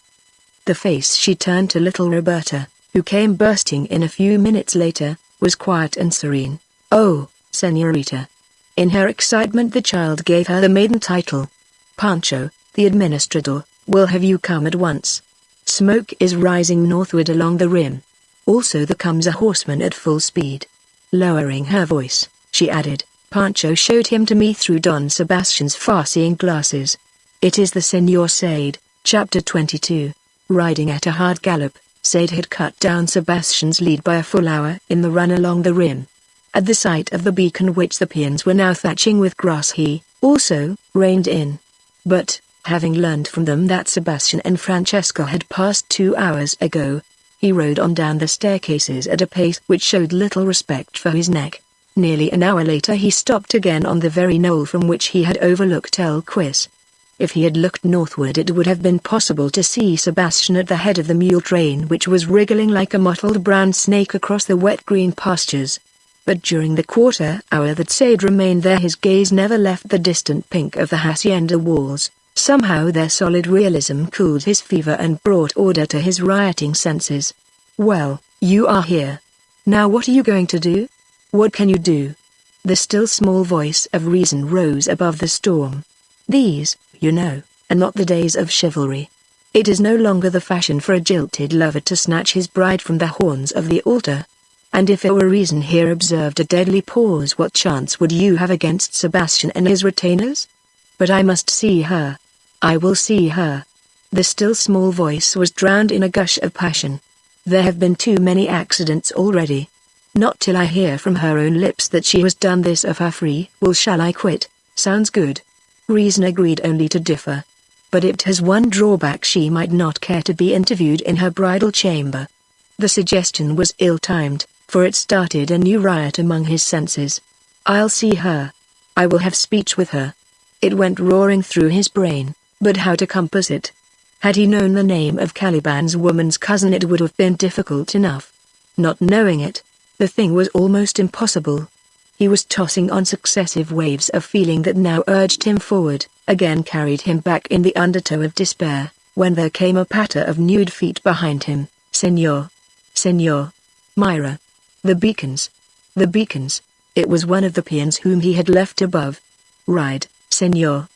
The face she turned to little Roberta, who came bursting in a few minutes later, was quiet and serene. "Oh, Señorita." In her excitement the child gave her the maiden title. "Pancho, the administrador, will have you come at once. Smoke is rising northward along the rim. Also there comes a horseman at full speed." Lowering her voice, she added, "Pancho showed him to me through Don Sebastian's far-seeing glasses. It is the Señor Sade." Chapter 22. Riding at a hard gallop, Sade had cut down Sebastian's lead by a full hour in the run along the rim. At the sight of the beacon which the peons were now thatching with grass, he, also, reined in. But, having learned from them that Sebastian and Francesca had passed 2 hours ago, he rode on down the staircases at a pace which showed little respect for his neck. Nearly an hour later he stopped again on the very knoll from which he had overlooked El Quis. If he had looked northward it would have been possible to see Sebastian at the head of the mule train which was wriggling like a mottled brown snake across the wet green pastures. But during the quarter hour that Sade remained there his gaze never left the distant pink of the hacienda walls. Somehow their solid realism cooled his fever and brought order to his rioting senses. "Well, you are here. Now what are you going to do? What can you do?" The still small voice of reason rose above the storm. "These, you know, are not the days of chivalry. It is no longer the fashion for a jilted lover to snatch his bride from the horns of the altar. And if there were reason," here observed a deadly pause, "what chance would you have against Sebastian and his retainers? But I must see her. I will see her." The still small voice was drowned in a gush of passion. "There have been too many accidents already. Not till I hear from her own lips that she has done this of her free will shall I quit." "Sounds good." Reason agreed only to differ. But it has one drawback: she might not care to be interviewed in her bridal chamber. The suggestion was ill-timed, for it started a new riot among his senses. "I'll see her. I will have speech with her." It went roaring through his brain, but how to compass it? Had he known the name of Caliban's woman's cousin it would have been difficult enough. Not knowing it, the thing was almost impossible. He was tossing on successive waves of feeling that now urged him forward, again carried him back in the undertow of despair, when there came a patter of nude feet behind him. "Señor! Señor! Myra!" The beacons! The beacons! It was one of the peons whom he had left above. "Ride, Señor!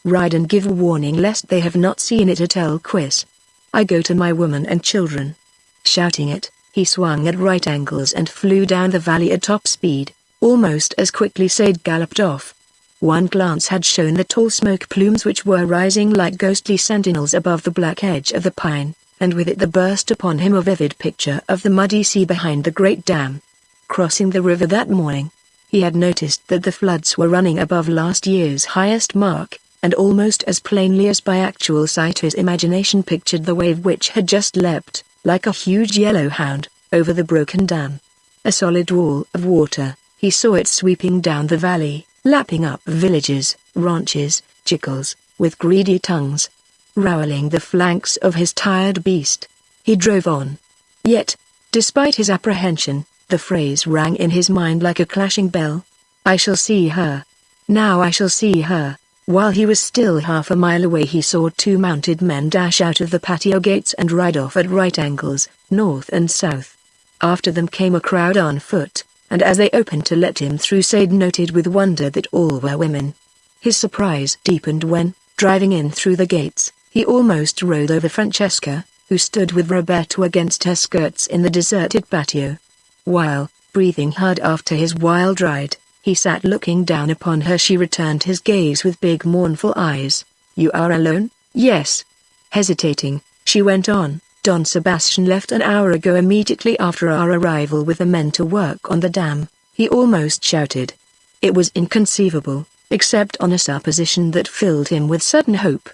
Ride and give warning lest they have not seen it at El Quis. I go to my woman and children." Shouting it, he swung at right angles and flew down the valley at top speed. Almost as quickly Sade galloped off. One glance had shown the tall smoke plumes which were rising like ghostly sentinels above the black edge of the pine, and with it there burst upon him a vivid picture of the muddy sea behind the great dam. Crossing the river that morning, he had noticed that the floods were running above last year's highest mark, and almost as plainly as by actual sight his imagination pictured the wave which had just leapt, like a huge yellow hound, over the broken dam. A solid wall of water, he saw it sweeping down the valley, lapping up villages, ranches, chickles, with greedy tongues. Rowelling the flanks of his tired beast, he drove on. Yet, despite his apprehension, the phrase rang in his mind like a clashing bell. "I shall see her. Now I shall see her." While he was still half a mile away he saw 2 mounted men dash out of the patio gates and ride off at right angles, north and south. After them came a crowd on foot, and as they opened to let him through Sade noted with wonder that all were women. His surprise deepened when, driving in through the gates, He almost rode over Francesca, who stood with Roberto against her skirts in the deserted patio. While, breathing hard after his wild ride, he sat looking down upon her. She returned his gaze with big mournful eyes. "You are alone?" "Yes." Hesitating, she went on, "Don Sebastian left an hour ago immediately after our arrival with the men to work on the dam." He almost shouted. It was inconceivable, except on a supposition that filled him with sudden hope.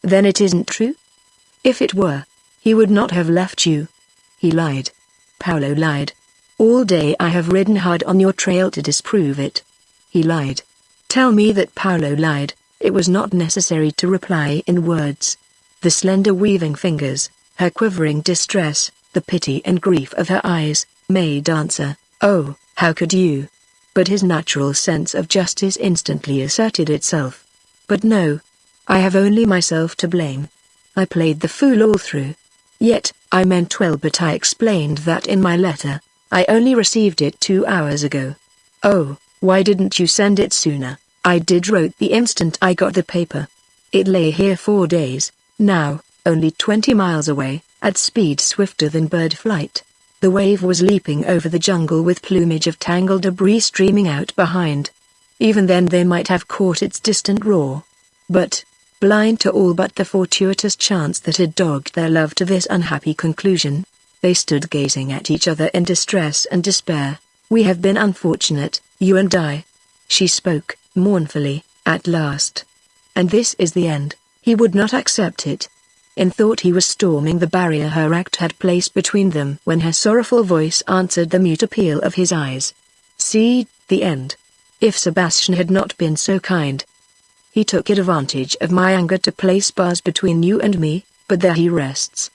"Then it isn't true?" "If it were, he would not have left you." "He lied." Paolo lied. "All day I have ridden hard on your trail to disprove it." "He lied." "Tell me that Paolo lied." It was not necessary to reply in words. The slender weaving fingers, her quivering distress, the pity and grief of her eyes, made answer, "Oh, how could you?" But his natural sense of justice instantly asserted itself. "But no. I have only myself to blame. I played the fool all through. Yet, I meant well, but I explained that in my letter. I only received it 2 hours ago." "Oh, why didn't you send it sooner?" "I did, wrote the instant I got the paper. It lay here 4 days, now, only 20 miles away, at speed swifter than bird flight. The wave was leaping over the jungle with plumage of tangled debris streaming out behind. Even then they might have caught its distant roar. But, blind to all but the fortuitous chance that had dogged their love to this unhappy conclusion, they stood gazing at each other in distress and despair. "We have been unfortunate, you and I." She spoke, mournfully, at last. "And this is the end." He would not accept it. In thought he was storming the barrier her act had placed between them when her sorrowful voice answered the mute appeal of his eyes. "See, the end. If Sebastian had not been so kind. He took advantage of my anger to place bars between you and me, but there he rests.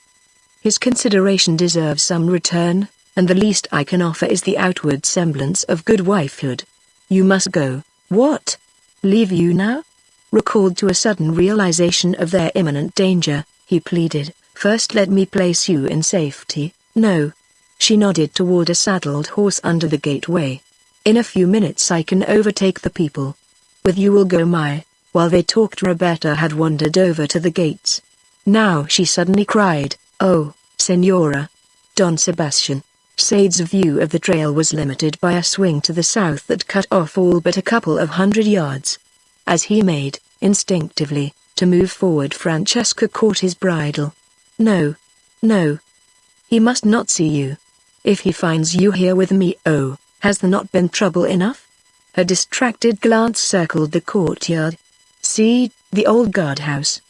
His consideration deserves some return, and the least I can offer is the outward semblance of good wifehood. You must go." "What? Leave you now?" Recalled to a sudden realization of their imminent danger, he pleaded, "First let me place you in safety." "No." She nodded toward a saddled horse under the gateway. "In a few minutes I can overtake the people. With you will go my." While they talked, Roberta had wandered over to the gates. Now she suddenly cried, "Oh, Senora! Don Sebastian!" Sade's view of the trail was limited by a swing to the south that cut off all but a couple of 100 yards. As he made, instinctively, to move forward, Francesca caught his bridle. "No. No. He must not see you. If he finds you here with me, oh, has there not been trouble enough?" Her distracted glance circled the courtyard. "See, the old guardhouse.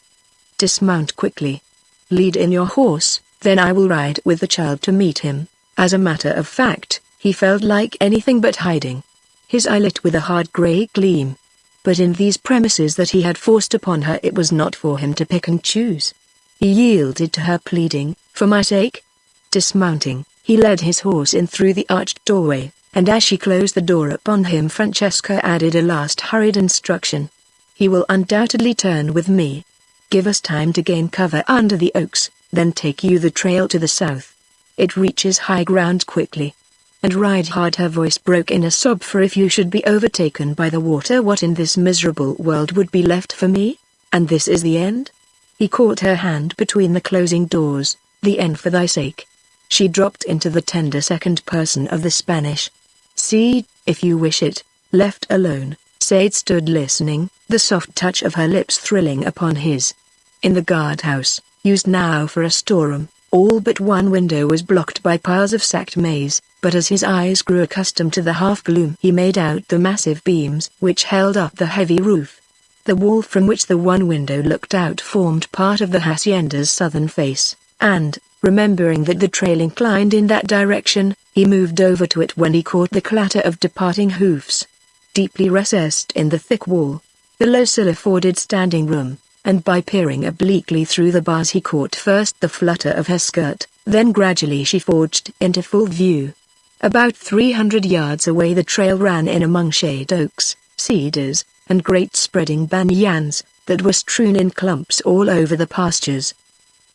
Dismount quickly. Lead in your horse, then I will ride with the child to meet him." As a matter of fact, he felt like anything but hiding. His eye lit with a hard gray gleam. But in these premises that he had forced upon her, it was not for him to pick and choose. He yielded to her pleading, "For my sake." Dismounting, he led his horse in through the arched doorway, and as she closed the door upon him, Francesca added a last hurried instruction. "He will undoubtedly turn with me. Give us time to gain cover under the oaks, then take you the trail to the south. It reaches high ground quickly. And ride hard." Her voice broke in a sob. "For if you should be overtaken by the water, what in this miserable world would be left for me? And this is the end?" He caught her hand between the closing doors. "The end for thy sake." She dropped into the tender second person of the Spanish. "See, if you wish it." Left alone, Sade stood listening, the soft touch of her lips thrilling upon his. In the guardhouse, used now for a storeroom, all but one window was blocked by piles of sacked maize, but as his eyes grew accustomed to the half-gloom, he made out the massive beams which held up the heavy roof. The wall from which the one window looked out formed part of the hacienda's southern face, and, remembering that the trail inclined in that direction, he moved over to it when he caught the clatter of departing hoofs. Deeply recessed in the thick wall, the low sill afforded standing room, and by peering obliquely through the bars he caught first the flutter of her skirt, then gradually she forged into full view. About 300 yards away the trail ran in among shade oaks, cedars, and great spreading banyans, that were strewn in clumps all over the pastures.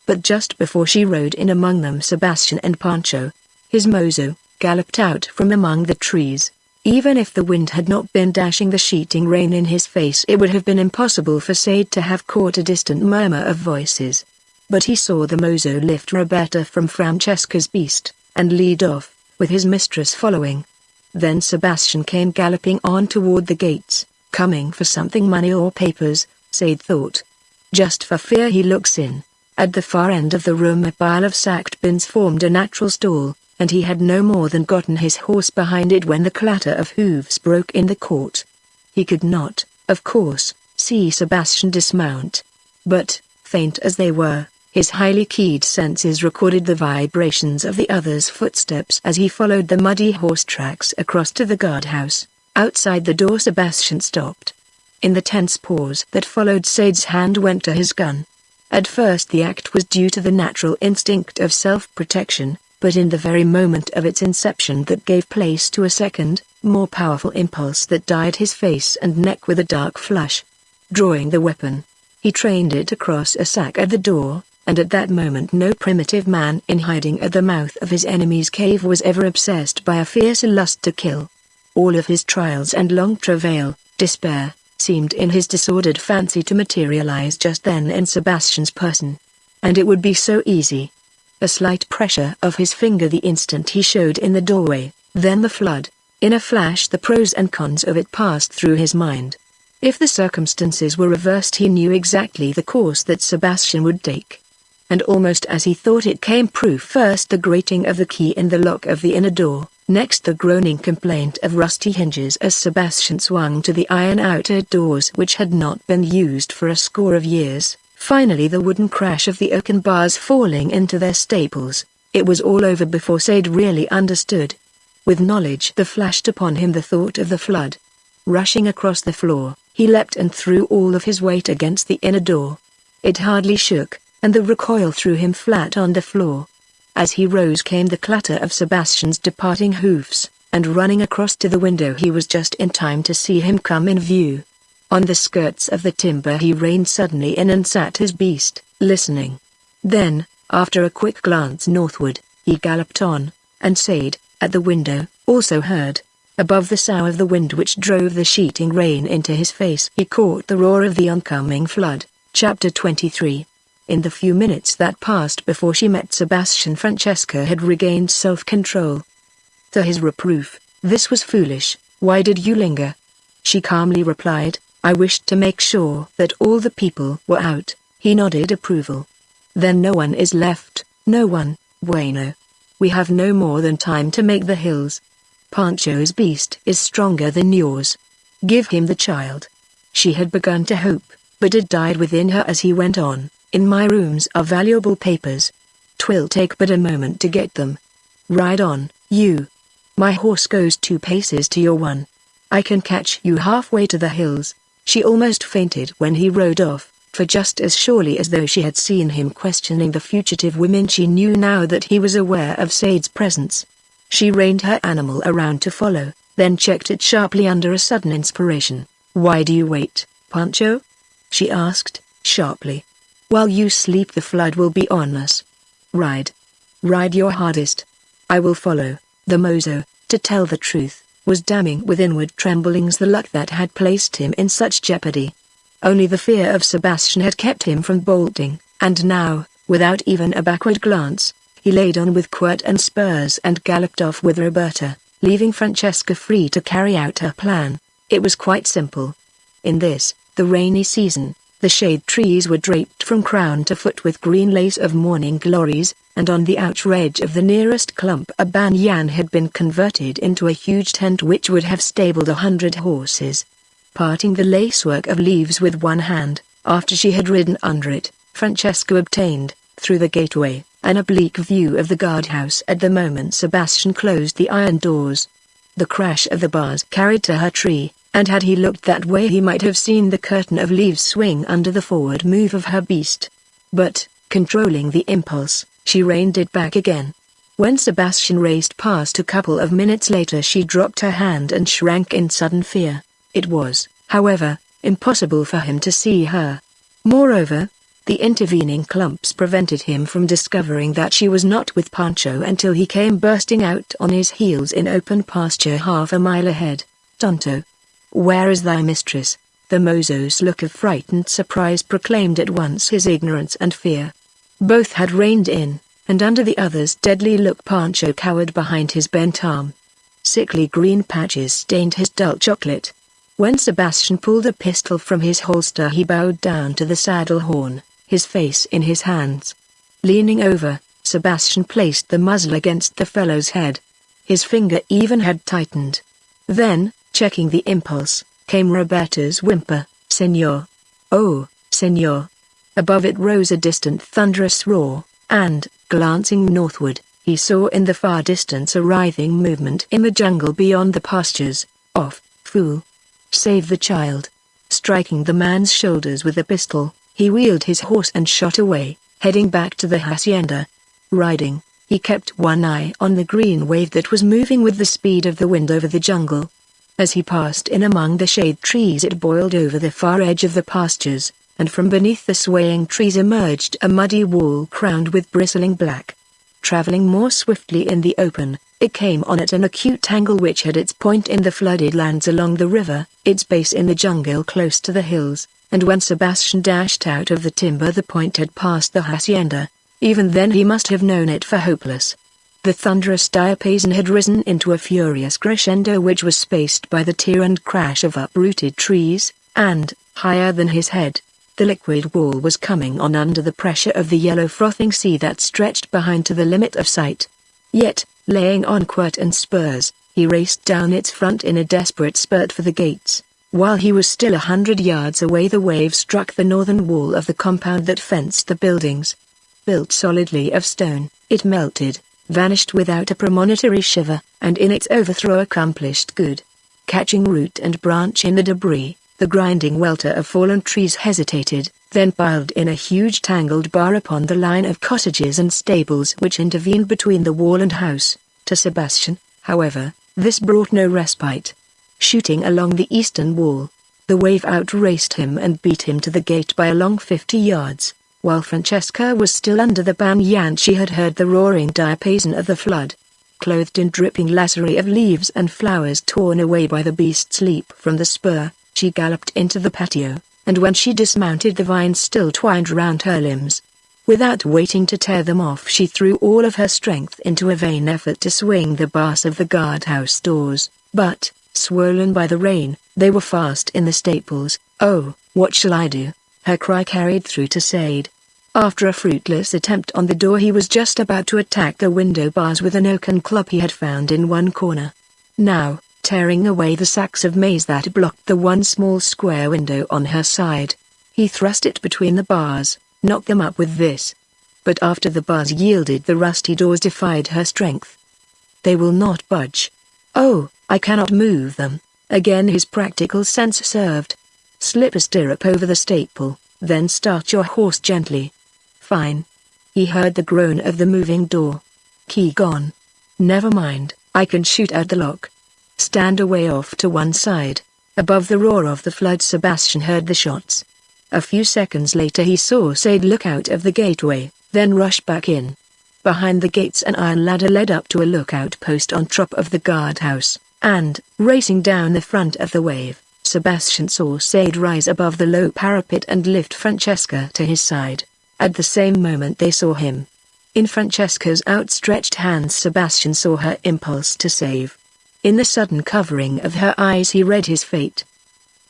But just before she rode in among them, Sebastian and Pancho, his mozo, galloped out from among the trees. Even if the wind had not been dashing the sheeting rain in his face, it would have been impossible for Sade to have caught a distant murmur of voices. But he saw the mozo lift Roberta from Francesca's beast, and lead off, with his mistress following. Then Sebastian came galloping on toward the gates, coming for something, money or papers, Sade thought. Just for fear he looks in. At the far end of the room a pile of sacked bins formed a natural stall, and he had no more than gotten his horse behind it when the clatter of hooves broke in the court. He could not, of course, see Sebastian dismount. But, faint as they were, his highly keyed senses recorded the vibrations of the other's footsteps as he followed the muddy horse tracks across to the guardhouse. Outside the door Sebastian stopped. In the tense pause that followed, Sade's hand went to his gun. At first the act was due to the natural instinct of self-protection, but in the very moment of its inception that gave place to a second, more powerful impulse that dyed his face and neck with a dark flush. Drawing the weapon, he trained it across a sack at the door, and at that moment no primitive man in hiding at the mouth of his enemy's cave was ever obsessed by a fiercer lust to kill. All of his trials and long travail, despair, seemed in his disordered fancy to materialize just then in Sebastian's person. And it would be so easy. A slight pressure of his finger the instant he showed in the doorway, then the flood. In a flash the pros and cons of it passed through his mind. If the circumstances were reversed, he knew exactly the course that Sebastian would take. And almost as he thought it came proof, first the grating of the key in the lock of the inner door, next the groaning complaint of rusty hinges as Sebastian swung to the iron outer doors which had not been used for a score of years, finally the wooden crash of the oaken bars falling into their staples. It was all over before Sade really understood. With knowledge there flashed upon him the thought of the flood. Rushing across the floor, he leapt and threw all of his weight against the inner door. It hardly shook, and the recoil threw him flat on the floor. As he rose came the clatter of Sebastian's departing hoofs, and running across to the window he was just in time to see him come in view. On the skirts of the timber he reined suddenly in and sat his beast, listening. Then, after a quick glance northward, he galloped on, and Sade, at the window, also heard. Above the sough of the wind which drove the sheeting rain into his face, he caught the roar of the oncoming flood. Chapter 23. In the few minutes that passed before she met Sebastian, Francesca had regained self-control. To his reproof, "This was foolish, why did you linger?" she calmly replied, "I wished to make sure that all the people were out." He nodded approval. "Then no one is left, no one, bueno. We have no more than time to make the hills. Pancho's beast is stronger than yours. Give him the child." She had begun to hope, but it died within her as he went on. "In my rooms are valuable papers. 'Twill take but a moment to get them. Ride on, you. My horse goes 2 paces to your 1. I can catch you halfway to the hills." She almost fainted when he rode off, for just as surely as though she had seen him questioning the fugitive women, she knew now that he was aware of Sade's presence. She reined her animal around to follow, then checked it sharply under a sudden inspiration. "Why do you wait, Pancho?" she asked, sharply. "While you sleep the flood will be on us. Ride. Ride your hardest. I will follow." The mozo, to tell the truth, was damning with inward tremblings the luck that had placed him in such jeopardy. Only the fear of Sebastian had kept him from bolting, and now, without even a backward glance, he laid on with quirt and spurs and galloped off with Roberta, leaving Francesca free to carry out her plan. It was quite simple. In this, the rainy season, the shade trees were draped from crown to foot with green lace of morning glories, and on the outer edge of the nearest clump a banyan had been converted into a huge tent which would have stabled 100 horses. Parting the lacework of leaves with one hand, after she had ridden under it, Francesca obtained, through the gateway, an oblique view of the guardhouse at the moment Sebastian closed the iron doors. The crash of the bars carried to her tree, and had he looked that way he might have seen the curtain of leaves swing under the forward move of her beast. But, controlling the impulse, she reined it back again. When Sebastian raced past a couple of minutes later she dropped her hand and shrank in sudden fear. It was, however, impossible for him to see her. Moreover, The intervening clumps prevented him from discovering that she was not with Pancho until he came bursting out on his heels in open pasture half a mile ahead. "Tonto! Where is thy mistress?" The mozo's look of frightened surprise proclaimed at once his ignorance and fear. Both had reined in, and under the other's deadly look Pancho cowered behind his bent arm. Sickly green patches stained his dull chocolate. When Sebastian pulled a pistol from his holster he bowed down to the saddle horn, his face in his hands. Leaning over, Sebastian placed the muzzle against the fellow's head. His finger even had tightened. Then, checking the impulse, came Roberto's whimper, "Señor. Oh, señor." Above it rose a distant thunderous roar, and, glancing northward, he saw in the far distance a writhing movement in the jungle beyond the pastures. "Off, fool. Save the child." Striking the man's shoulders with a pistol, he wheeled his horse and shot away, heading back to the hacienda. Riding, he kept one eye on the green wave that was moving with the speed of the wind over the jungle. As he passed in among the shade trees it boiled over the far edge of the pastures, and from beneath the swaying trees emerged a muddy wall crowned with bristling black. Traveling more swiftly in the open, it came on at an acute angle which had its point in the flooded lands along the river, its base in the jungle close to the hills, and when Sebastian dashed out of the timber the point had passed the hacienda. Even then he must have known it for hopeless. The thunderous diapason had risen into a furious crescendo which was spaced by the tear and crash of uprooted trees, and, higher than his head, the liquid wall was coming on under the pressure of the yellow frothing sea that stretched behind to the limit of sight. Yet, laying on quirt and spurs, he raced down its front in a desperate spurt for the gates. While he was still 100 yards away the wave struck the northern wall of the compound that fenced the buildings. Built solidly of stone, it melted, vanished without a premonitory shiver, and in its overthrow accomplished good. Catching root and branch in the debris, the grinding welter of fallen trees hesitated, then piled in a huge tangled bar upon the line of cottages and stables which intervened between the wall and house. To Sebastian, however, this brought no respite. Shooting along the eastern wall, the wave outraced him and beat him to the gate by a long 50 yards. While Francesca was still under the banyan she had heard the roaring diapason of the flood. Clothed in dripping lacery of leaves and flowers torn away by the beast's leap from the spur, she galloped into the patio, and when she dismounted the vines still twined round her limbs. Without waiting to tear them off she threw all of her strength into a vain effort to swing the bars of the guardhouse doors, but, swollen by the rain, they were fast in the staples. "Oh, what shall I do?" her cry carried through to Sade. After a fruitless attempt on the door he was just about to attack the window bars with an oaken club he had found in one corner. Now, tearing away the sacks of maize that blocked the one small square window on her side, he thrust it between the bars, knocked them up with this. But after the bars yielded the rusty doors defied her strength. They will not budge. "Oh, I cannot move them." Again his practical sense served. "Slip a stirrup over the staple, then start your horse gently." "Fine." He heard the groan of the moving door. "Key gone." "Never mind, I can shoot out the lock." "Stand away off to one side." Above the roar of the flood Sebastian heard the shots. A few seconds later he saw Sade look out of the gateway, then rush back in. Behind the gates an iron ladder led up to a lookout post on top of the guardhouse, and, racing down the front of the wave, Sebastian saw Sade rise above the low parapet and lift Francesca to his side. At the same moment they saw him. In Francesca's outstretched hands Sebastian saw her impulse to save. In the sudden covering of her eyes he read his fate.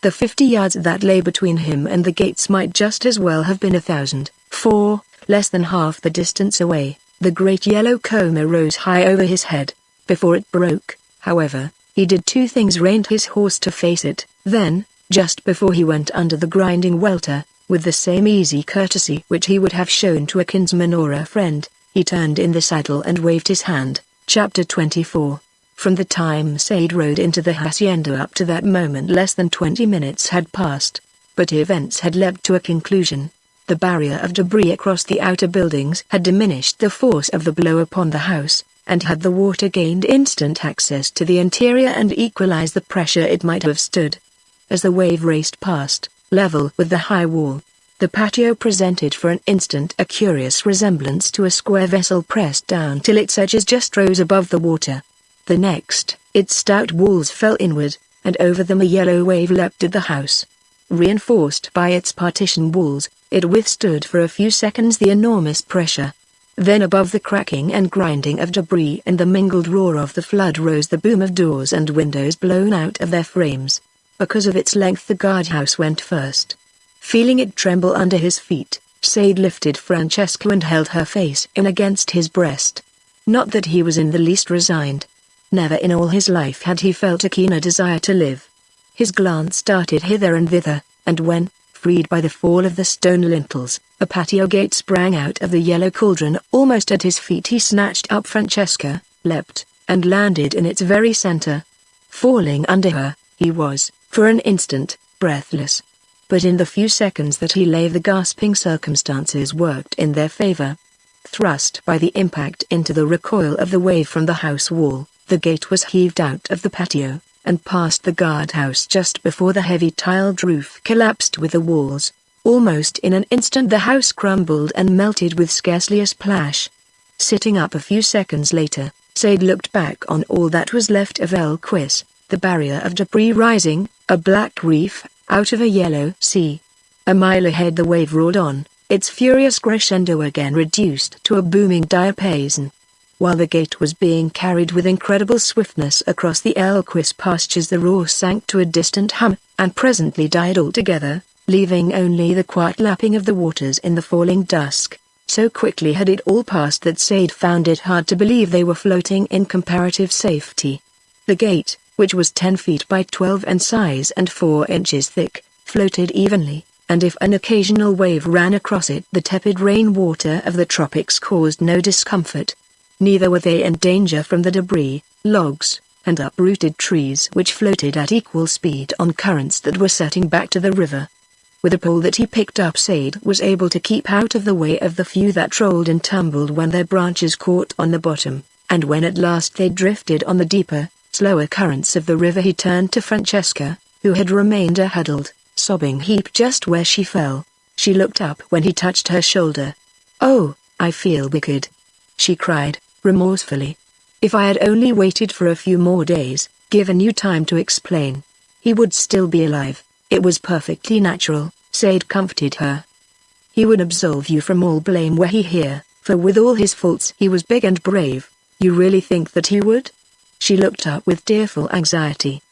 The 50 yards that lay between him and the gates might just as well have been 1,000, for, less than half the distance away, the great yellow coma rose high over his head. Before it broke, however, he did two things: reined his horse to face it, then, just before he went under the grinding welter, with the same easy courtesy which he would have shown to a kinsman or a friend, he turned in the saddle and waved his hand. Chapter 24. From the time Sade rode into the hacienda up to that moment less than 20 minutes had passed, but events had leapt to a conclusion. The barrier of debris across the outer buildings had diminished the force of the blow upon the house, and had the water gained instant access to the interior and equalized the pressure it might have stood. As the wave raced past, level with the high wall, The patio presented for an instant a curious resemblance to a square vessel pressed down till its edges just rose above the water. The next, its stout walls fell inward, and over them a yellow wave leapt at the house. Reinforced by its partition walls, it withstood for a few seconds the enormous pressure. Then above the cracking and grinding of debris and the mingled roar of the flood rose the boom of doors and windows blown out of their frames. Because of its length the guardhouse went first. Feeling it tremble under his feet, Sade lifted Francesca and held her face in against his breast. Not that he was in the least resigned. Never in all his life had he felt a keener desire to live. His glance darted hither and thither, and when, freed by the fall of the stone lintels, a patio gate sprang out of the yellow cauldron almost at his feet, he snatched up Francesca, leapt, and landed in its very center. Falling under her, he was, for an instant, breathless. But in the few seconds that he lay the gasping circumstances worked in their favor. Thrust by the impact into the recoil of the wave from the house wall, the gate was heaved out of the patio, and past the guardhouse just before the heavy tiled roof collapsed with the walls. Almost in an instant the house crumbled and melted with scarcely a splash. Sitting up a few seconds later, Sade looked back on all that was left of El Quis, the barrier of debris rising, a black reef, out of a yellow sea. A mile ahead the wave roared on, its furious crescendo again reduced to a booming diapason. While the gate was being carried with incredible swiftness across the El Quis pastures, the roar sank to a distant hum, and presently died altogether, leaving only the quiet lapping of the waters in the falling dusk. So quickly had it all passed that Sade found it hard to believe they were floating in comparative safety. The gate, which was 10 feet by 12 in size and 4 inches thick, floated evenly, and if an occasional wave ran across it the tepid rainwater of the tropics caused no discomfort. Neither were they in danger from the debris, logs, and uprooted trees which floated at equal speed on currents that were setting back to the river. With a pole that he picked up, Sade was able to keep out of the way of the few that rolled and tumbled when their branches caught on the bottom, and when at last they drifted on the deeper, slower currents of the river, he turned to Francesca, who had remained a huddled, sobbing heap just where she fell. She looked up when he touched her shoulder. "Oh, I feel wicked," she cried, remorsefully. "If I had only waited for a few more days, given you time to explain, he would still be alive. It was perfectly natural," Sade comforted her. "He would absolve you from all blame were he here, for with all his faults he was big and brave." "You really think that he would?" She looked up with tearful anxiety.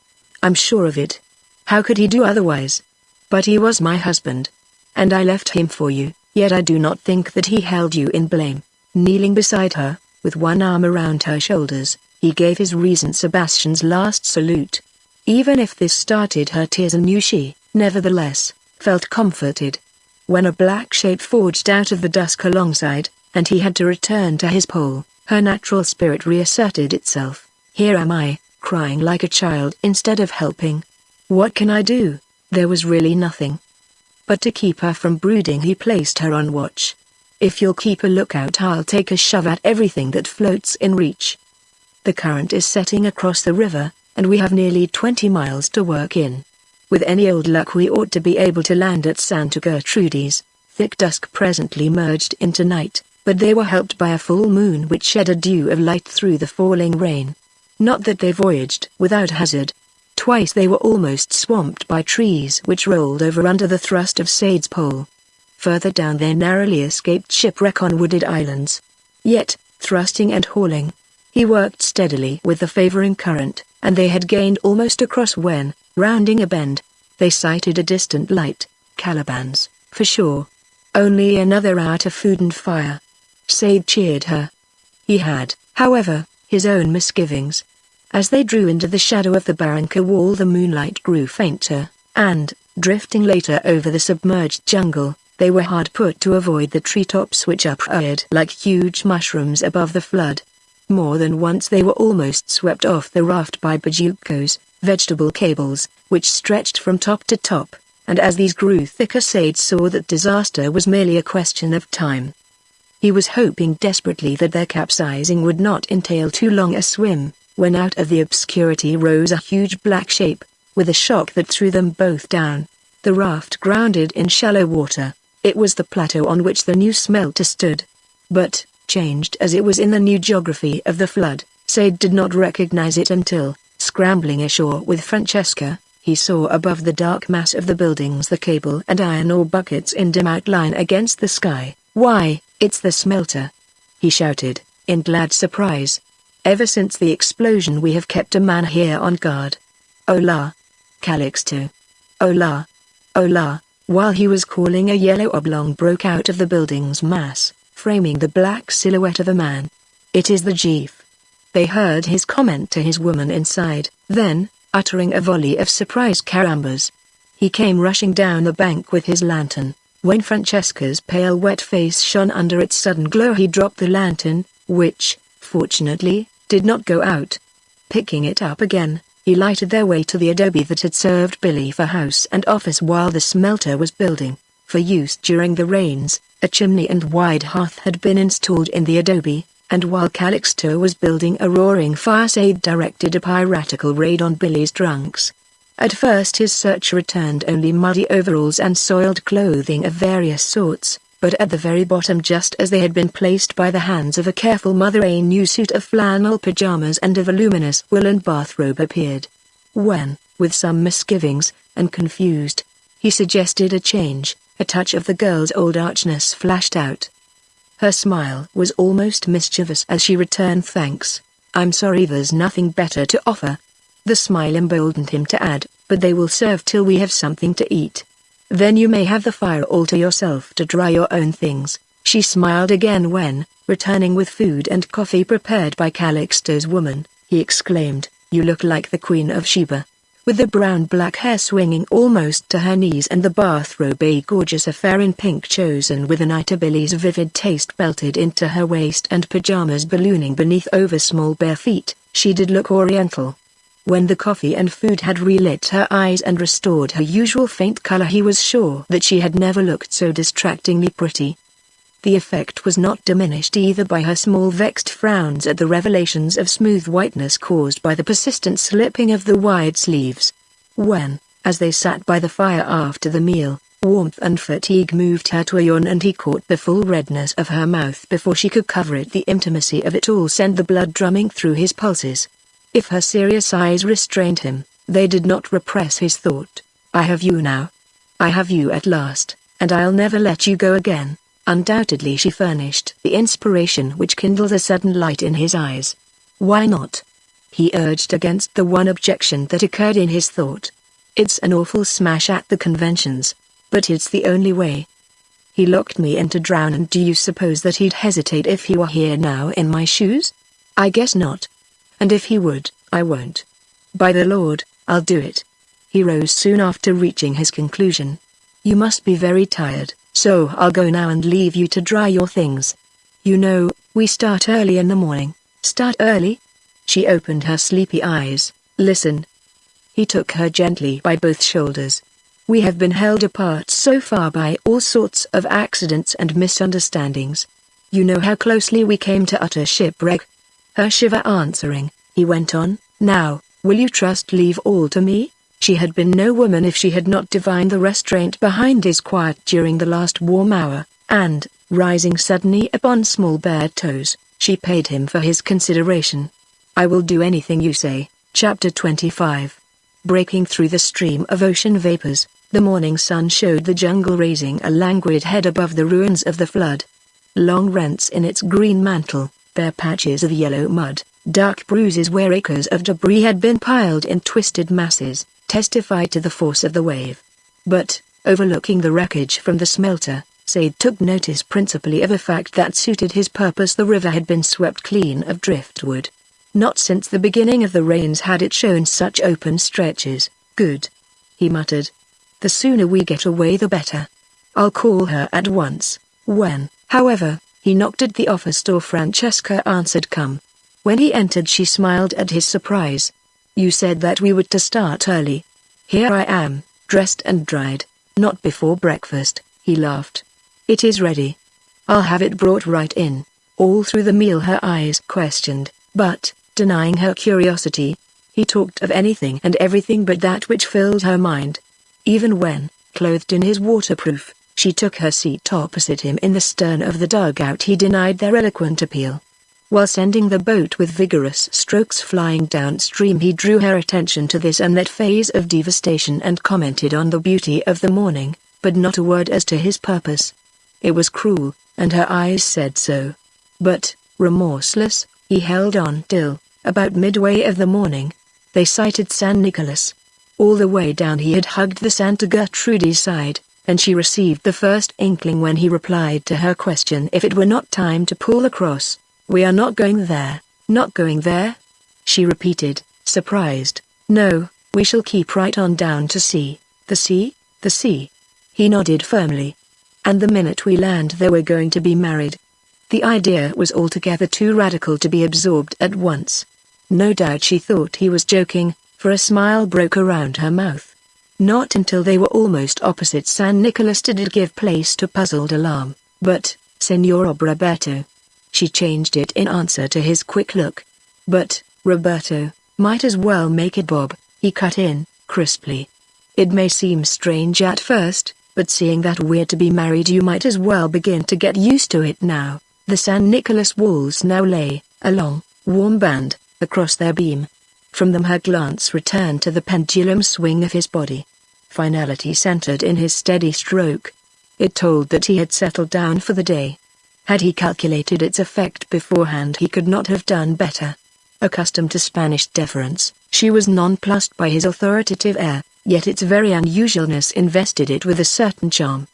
"I'm sure of it. How could he do otherwise? But he was my husband. And I left him for you, yet I do not think that he held you in blame." Kneeling beside her, with one arm around her shoulders, he gave his reasoned Sebastian's last salute. Even if this started her tears anew, she, nevertheless, felt comforted. When a black shape forged out of the dusk alongside, and he had to return to his pole, her natural spirit reasserted itself. "Here am I, crying like a child instead of helping. What can I do?" There was really nothing. But to keep her from brooding, he placed her on watch. "If you'll keep a lookout, I'll take a shove at everything that floats in reach. The current is setting across the river, and we have nearly 20 miles to work in. With any old luck we ought to be able to land at Santa Gertrudis." Thick dusk presently merged into night, but they were helped by a full moon which shed a dew of light through the falling rain. Not that they voyaged without hazard. Twice they were almost swamped by trees which rolled over under the thrust of Sade's pole. Further down they narrowly escaped shipwreck on wooded islands. Yet, thrusting and hauling, he worked steadily with the favoring current, and they had gained almost across when, rounding a bend, they sighted a distant light. Calibans, for sure. Only another hour to food and fire. Sade cheered her. He had, however, his own misgivings. As they drew into the shadow of the Barranca wall the moonlight grew fainter, and, drifting later over the submerged jungle, they were hard put to avoid the treetops which upreared like huge mushrooms above the flood. More than once they were almost swept off the raft by bajucos, vegetable cables, which stretched from top to top, and as these grew thicker Sade saw that disaster was merely a question of time. He was hoping desperately that their capsizing would not entail too long a swim, when out of the obscurity rose a huge black shape, with a shock that threw them both down. The raft grounded in shallow water, It was the plateau on which the new smelter stood. But, changed as it was in the new geography of the flood, Sade did not recognize it until, scrambling ashore with Francesca, he saw above the dark mass of the buildings the cable and iron ore buckets in dim outline against the sky. "Why, it's the smelter!" he shouted, in glad surprise. "Ever since the explosion we have kept a man here on guard." "Hola, Calixto! Hola! Hola!" While he was calling, a yellow oblong broke out of the building's mass, framing the black silhouette of a man. "It is the chief." They heard his comment to his woman inside, then, uttering a volley of surprised carambas, he came rushing down the bank with his lantern. When Francesca's pale wet face shone under its sudden glow, he dropped the lantern, which, fortunately, did not go out. Picking it up again, he lighted their way to the adobe that had served Billy for house and office while the smelter was building. For use during the rains, a chimney and wide hearth had been installed in the adobe, and while Calixto was building a roaring fire, Sade directed a piratical raid on Billy's trunks. At first his search returned only muddy overalls and soiled clothing of various sorts, but at the very bottom, just as they had been placed by the hands of a careful mother, a new suit of flannel pajamas and a voluminous woolen bathrobe appeared. When, with some misgivings, and confused, he suggested a change, a touch of the girl's old archness flashed out. Her smile was almost mischievous as she returned thanks. "I'm sorry, there's nothing better to offer." The smile emboldened him to add, "But they will serve till we have something to eat. Then you may have the fire all to yourself to dry your own things." She smiled again when, returning with food and coffee prepared by Calixto's woman, he exclaimed, "You look like the Queen of Sheba." With the brown-black hair swinging almost to her knees and the bathrobe a gorgeous affair in pink chosen with an eye to Billy's vivid taste belted into her waist and pajamas ballooning beneath over small bare feet, she did look oriental. When the coffee and food had relit her eyes and restored her usual faint color, he was sure that she had never looked so distractingly pretty. The effect was not diminished either by her small vexed frowns at the revelations of smooth whiteness caused by the persistent slipping of the wide sleeves. When, as they sat by the fire after the meal, warmth and fatigue moved her to a yawn and he caught the full redness of her mouth before she could cover it, the intimacy of it all sent the blood drumming through his pulses. If her serious eyes restrained him, they did not repress his thought. "I have you now. I have you at last, and I'll never let you go again." Undoubtedly she furnished the inspiration which kindled a sudden light in his eyes. "Why not?" he urged against the one objection that occurred in his thought. "It's an awful smash at the conventions, but it's the only way. He locked me in to drown, and do you suppose that he'd hesitate if he were here now in my shoes? I guess not. And if he would, I won't. By the Lord, I'll do it." He rose soon after reaching his conclusion. "You must be very tired, so I'll go now and leave you to dry your things. You know, we start early in the morning." "Start early?" She opened her sleepy eyes. "Listen." He took her gently by both shoulders. "We have been held apart so far by all sorts of accidents and misunderstandings. You know how closely we came to utter shipwreck." Her shiver answering, he went on, "Now, will you leave all to me?" She had been no woman if she had not divined the restraint behind his quiet during the last warm hour, and, rising suddenly upon small bare toes, she paid him for his consideration. "I will do anything you say." Chapter 25. Breaking through the stream of ocean vapors, the morning sun showed the jungle raising a languid head above the ruins of the flood. Long rents in its green mantle, bare patches of yellow mud, dark bruises where acres of debris had been piled in twisted masses, testified to the force of the wave. But, overlooking the wreckage from the smelter, Sade took notice principally of a fact that suited his purpose: the river had been swept clean of driftwood. Not since the beginning of the rains had it shown such open stretches. "Good," he muttered. "The sooner we get away the better. I'll call her at once." When, however, he knocked at the office door, Francesca answered, "Come." When he entered, she smiled at his surprise. "You said that we were to start early. Here I am, dressed and dried." "Not before breakfast," he laughed. "It is ready. I'll have it brought right in." All through the meal her eyes questioned, but, denying her curiosity, he talked of anything and everything but that which filled her mind. Even when, clothed in his waterproof, She took her seat opposite him in the stern of the dugout. He denied their eloquent appeal. While sending the boat with vigorous strokes flying downstream, he drew her attention to this and that phase of devastation and commented on the beauty of the morning, but not a word as to his purpose. It was cruel, and her eyes said so. But, remorseless, he held on till, about midway of the morning, they sighted San Nicolas. All the way down he had hugged the Santa Gertrude's side, and she received the first inkling when he replied to her question if it were not time to pull across. "We are not going there." "Not going there?" she repeated, surprised. "No, we shall keep right on down to sea." "The sea? The sea?" He nodded firmly. "And the minute we land there we're going to be married." The idea was altogether too radical to be absorbed at once. No doubt she thought he was joking, for a smile broke around her mouth. Not until they were almost opposite San Nicolas did it give place to puzzled alarm. "But, Senor Roberto." She changed it in answer to his quick look. "But, Roberto, might as well make it Bob," he cut in, crisply. "It may seem strange at first, but seeing that we're to be married you might as well begin to get used to it now." The San Nicolas walls now lay, a long, warm band, across their beam. From them her glance returned to the pendulum swing of his body. Finality centered in his steady stroke. It told that he had settled down for the day. Had he calculated its effect beforehand he could not have done better. Accustomed to Spanish deference, she was nonplussed by his authoritative air, yet its very unusualness invested it with a certain charm.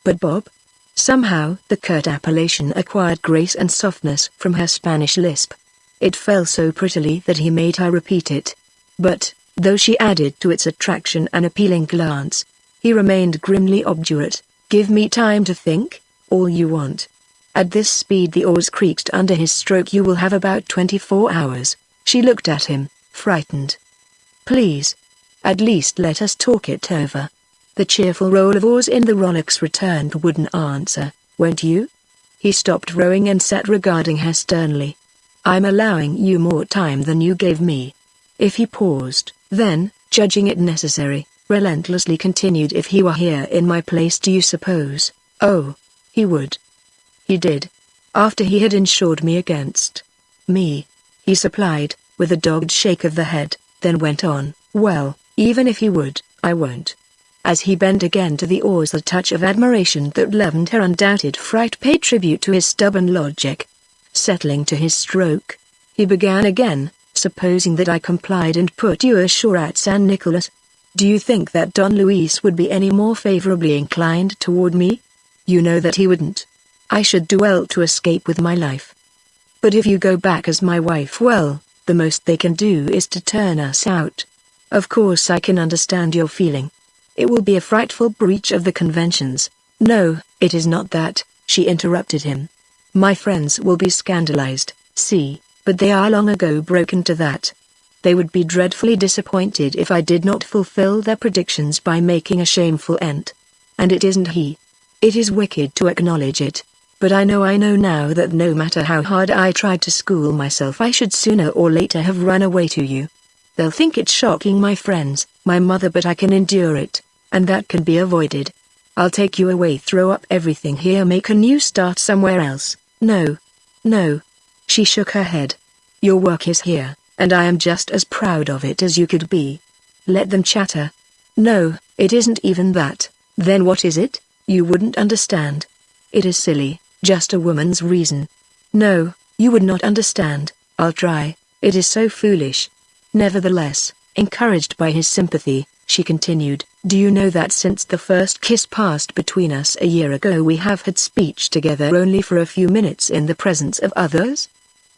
"But Bob?" Somehow the curt appellation acquired grace and softness from her Spanish lisp. It fell so prettily that he made her repeat it. But, though she added to its attraction an appealing glance, he remained grimly obdurate. "Give me time to think, all you want." At this speed the oars creaked under his stroke. "You will have about 24 hours. She looked at him, frightened. "Please. At least let us talk it over." The cheerful roll of oars in the rowlocks returned the wooden answer. "Won't you?" He stopped rowing and sat regarding her sternly. "I'm allowing you more time than you gave me." If he paused, then, judging it necessary, relentlessly continued, "If he were here in my place, do you suppose?" "Oh, he would." "He did. After he had insured me against me," he supplied, with a dogged shake of the head, then went on, "Well, even if he would, I won't." As he bent again to the oars, the touch of admiration that leavened her undoubted fright paid tribute to his stubborn logic. Settling to his stroke, he began again, "Supposing that I complied and put you ashore at San Nicolas, do you think that Don Luis would be any more favorably inclined toward me? You know that he wouldn't. I should do well to escape with my life. But if you go back as my wife, well, the most they can do is to turn us out. Of course I can understand your feeling. It will be a frightful breach of the conventions." "No, it is not that," she interrupted him. "My friends will be scandalized, see, but they are long ago broken to that. They would be dreadfully disappointed if I did not fulfill their predictions by making a shameful end. And it isn't he. It is wicked to acknowledge it, but I know now that no matter how hard I tried to school myself I should sooner or later have run away to you. They'll think it shocking, my friends, my mother, but I can endure it, and that can be avoided. I'll take you away, throw up everything here, make a new start somewhere else." "No. No." She shook her head. "Your work is here, and I am just as proud of it as you could be." "Let them chatter." "No, it isn't even that." "Then what is it?" "You wouldn't understand. It is silly, just a woman's reason." "No, you would not understand." "I'll try." "It is so foolish." Nevertheless, encouraged by his sympathy, she continued, "Do you know that since the first kiss passed between us a year ago we have had speech together only for a few minutes in the presence of others?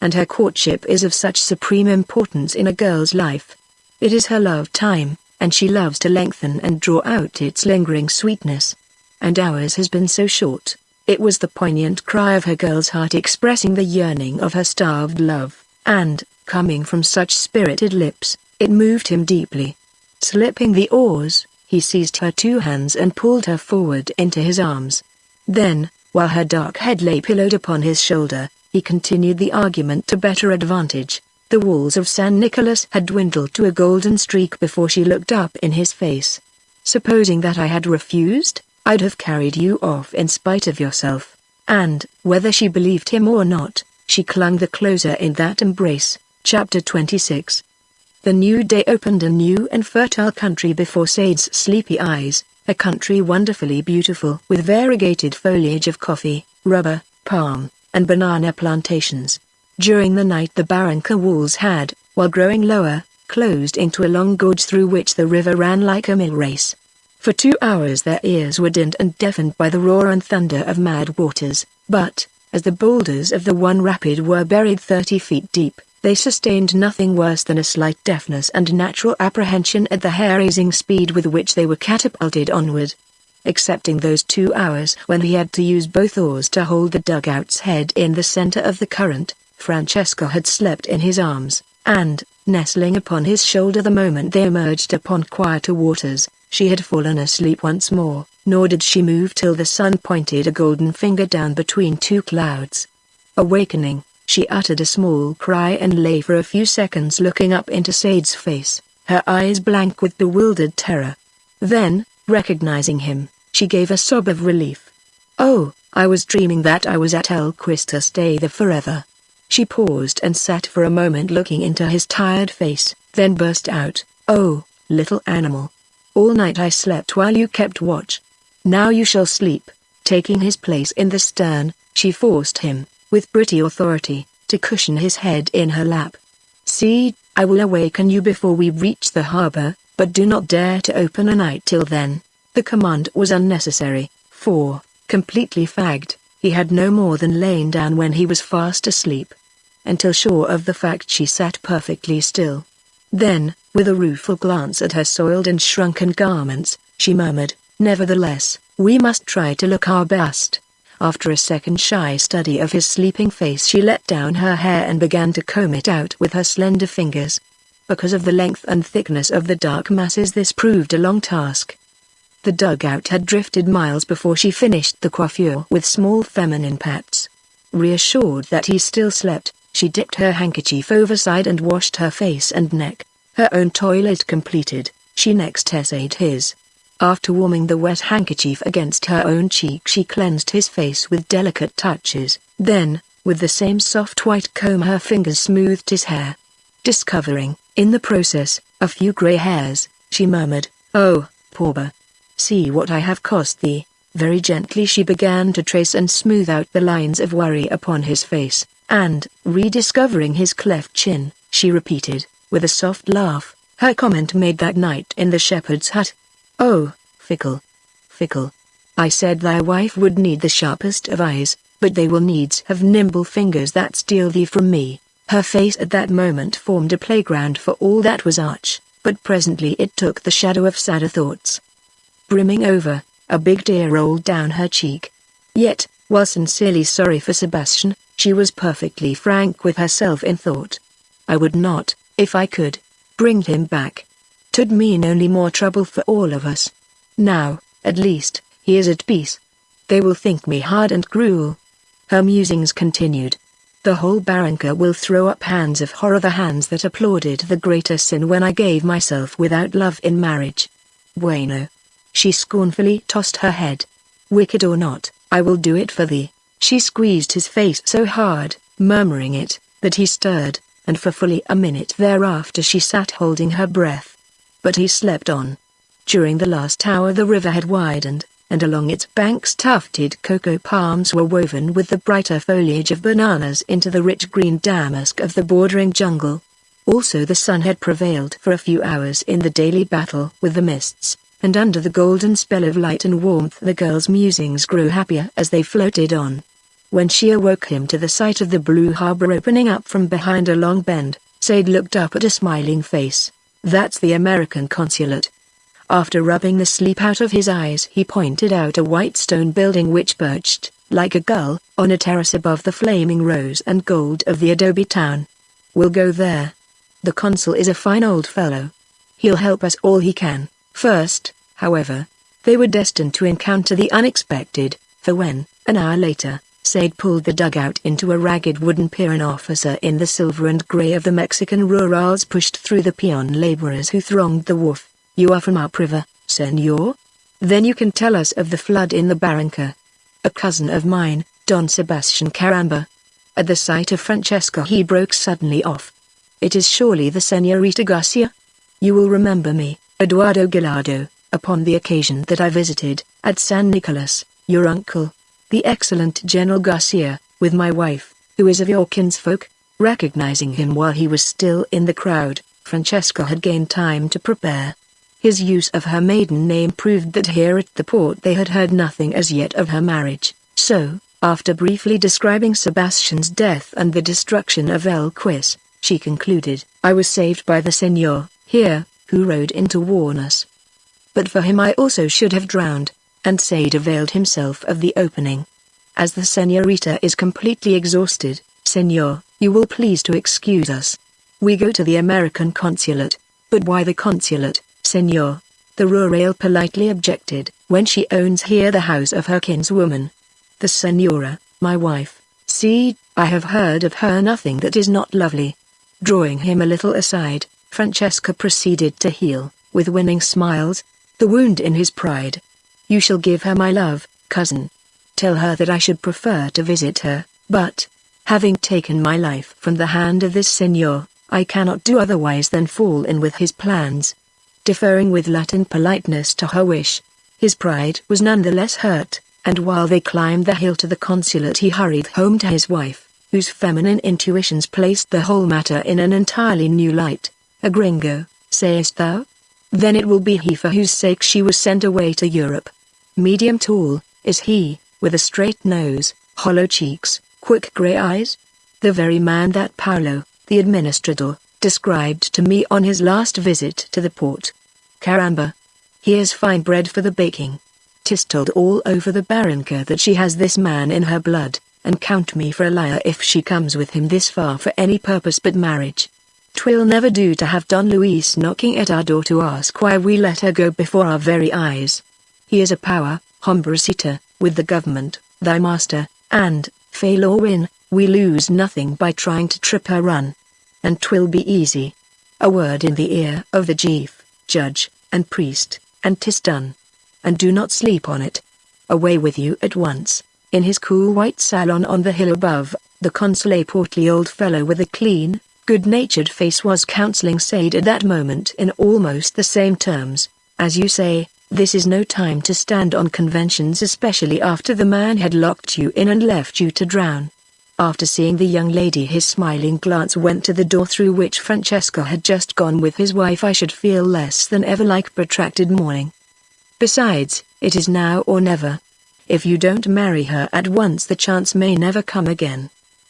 And her courtship is of such supreme importance in a girl's life. It is her love time, and she loves to lengthen and draw out its lingering sweetness. And ours has been so short." It was the poignant cry of her girl's heart expressing the yearning of her starved love, and, coming from such spirited lips, it moved him deeply. Slipping the oars, he seized her two hands and pulled her forward into his arms. Then, while her dark head lay pillowed upon his shoulder, he continued the argument to better advantage. The walls of San Nicolas had dwindled to a golden streak before she looked up in his face. "Supposing that I had refused?" I'd have carried you off in spite of yourself." And, whether she believed him or not, she clung the closer in that embrace. Chapter 26. The new day opened a new and fertile country before Said's sleepy eyes, a country wonderfully beautiful with variegated foliage of coffee, rubber, palm, and banana plantations. During the night the Barranca walls had, while growing lower, closed into a long gorge through which the river ran like a mill race. For 2 hours their ears were dinned and deafened by the roar and thunder of mad waters, but, as the boulders of the one rapid were buried 30 feet deep, they sustained nothing worse than a slight deafness and natural apprehension at the hair-raising speed with which they were catapulted onward. Excepting those 2 hours when he had to use both oars to hold the dugout's head in the center of the current, Francesca had slept in his arms, and, nestling upon his shoulder the moment they emerged upon quieter waters, she had fallen asleep once more, nor did she move till the sun pointed a golden finger down between 2 clouds. Awakening, she uttered a small cry and lay for a few seconds looking up into Said's face, her eyes blank with bewildered terror. Then, recognizing him, she gave a sob of relief. "Oh, I was dreaming that I was at El Quista Stay there forever." She paused and sat for a moment looking into his tired face, then burst out, "Oh, little animal. All night I slept while you kept watch. Now you shall sleep." Taking his place in the stern, she forced him, with pretty authority, to cushion his head in her lap. "See, I will awaken you before we reach the harbor, but do not dare to open a night till then." The command was unnecessary, for, completely fagged, he had no more than lain down when he was fast asleep. Until sure of the fact she sat perfectly still. Then, with a rueful glance at her soiled and shrunken garments, she murmured, "Nevertheless, we must try to look our best." After a second shy study of his sleeping face she let down her hair and began to comb it out with her slender fingers. Because of the length and thickness of the dark masses this proved a long task. The dugout had drifted miles before she finished the coiffure with small feminine pats. Reassured that he still slept, she dipped her handkerchief overside and washed her face and neck. Her own toilet completed, she next essayed his. After warming the wet handkerchief against her own cheek she cleansed his face with delicate touches, then, with the same soft white comb her fingers smoothed his hair. Discovering, in the process, a few grey hairs, she murmured, "Oh, pauper. See what I have cost thee." Very gently she began to trace and smooth out the lines of worry upon his face, and, rediscovering his cleft chin, she repeated, with a soft laugh, her comment made that night in the shepherd's hut. "Oh, fickle. Fickle. I said thy wife would need the sharpest of eyes, but they will needs have nimble fingers that steal thee from me." Her face at that moment formed a playground for all that was arch, but presently it took the shadow of sadder thoughts. Brimming over, a big tear rolled down her cheek. Yet, while sincerely sorry for Sebastian, she was perfectly frank with herself in thought. "I would not, if I could, bring him back. 'Twould mean only more trouble for all of us. Now, at least, he is at peace. They will think me hard and cruel." Her musings continued. "The whole Barranca will throw up hands of horror, the hands that applauded the greater sin when I gave myself without love in marriage. Bueno." She scornfully tossed her head. "Wicked or not, I will do it for thee." She squeezed his face so hard, murmuring it, that he stirred, and for fully a minute thereafter she sat holding her breath. But he slept on. During the last hour the river had widened, and along its banks tufted cocoa palms were woven with the brighter foliage of bananas into the rich green damask of the bordering jungle. Also the sun had prevailed for a few hours in the daily battle with the mists, and under the golden spell of light and warmth the girl's musings grew happier as they floated on. When she awoke him to the sight of the blue harbor opening up from behind a long bend, Said looked up at a smiling face. "That's the American consulate." After rubbing the sleep out of his eyes he pointed out a white stone building which perched, like a gull, on a terrace above the flaming rose and gold of the adobe town. "We'll go there. The consul is a fine old fellow. He'll help us all he can." First, however, they were destined to encounter the unexpected, for when, an hour later, Said pulled the dugout into a ragged wooden pier, an officer in the silver and grey of the Mexican rurals pushed through the peon laborers who thronged the wharf. "You are from upriver, senor?" Then you can tell us of the flood in the Barranca. A cousin of mine, Don Sebastian Caramba. At the sight of Francesca he broke suddenly off. It is surely the Señorita Garcia? You will remember me, Eduardo Gallardo, upon the occasion that I visited, at San Nicolas, your uncle, the excellent General Garcia, with my wife, who is of your kinsfolk. Recognizing him while he was still in the crowd, Francesca had gained time to prepare. His use of her maiden name proved that here at the port they had heard nothing as yet of her marriage, so, after briefly describing Sebastian's death and the destruction of El Quis, she concluded, I was saved by the Señor, here, who rode in to warn us. But for him I also should have drowned, and Sade availed himself of the opening. As the Señorita is completely exhausted, Señor, you will please to excuse us. We go to the American consulate. But why the consulate, Señor? The rural politely objected, when she owns here the house of her kinswoman. The Señora, my wife, see, I have heard of her nothing that is not lovely. Drawing him a little aside, Francesca proceeded to heal, with winning smiles, the wound in his pride. You shall give her my love, cousin. Tell her that I should prefer to visit her, but, having taken my life from the hand of this Señor, I cannot do otherwise than fall in with his plans. Deferring with Latin politeness to her wish, his pride was none the less hurt, and while they climbed the hill to the consulate he hurried home to his wife, whose feminine intuitions placed the whole matter in an entirely new light. A gringo, sayest thou? Then it will be he for whose sake she was sent away to Europe. Medium tall, is he, with a straight nose, hollow cheeks, quick grey eyes? The very man that Paolo, the administrador, described to me on his last visit to the port. Caramba! Here's fine bread for the baking. 'Tis told all over the Barranca that she has this man in her blood, and count me for a liar if she comes with him this far for any purpose but marriage. 'Twill never do to have Don Luis knocking at our door to ask why we let her go before our very eyes. He is a power, hombrecita, with the government, thy master, and, fail or win, we lose nothing by trying to trip her run. And 'twill be easy. A word in the ear of the chief, judge, and priest, and 'tis done. And do not sleep on it. Away with you at once. In his cool white salon on the hill above, the consul, a portly old fellow with a clean, good-natured face, was counseling Sade at that moment in almost the same terms. As you say, this is no time to stand on conventions, especially after the man had locked you in and left you to drown. After seeing the young lady, his smiling glance went to the door through which Francesca had just gone with his wife. I should feel less than ever like protracted mourning. Besides, it is now or never. If you don't marry her at once, the chance may never come again.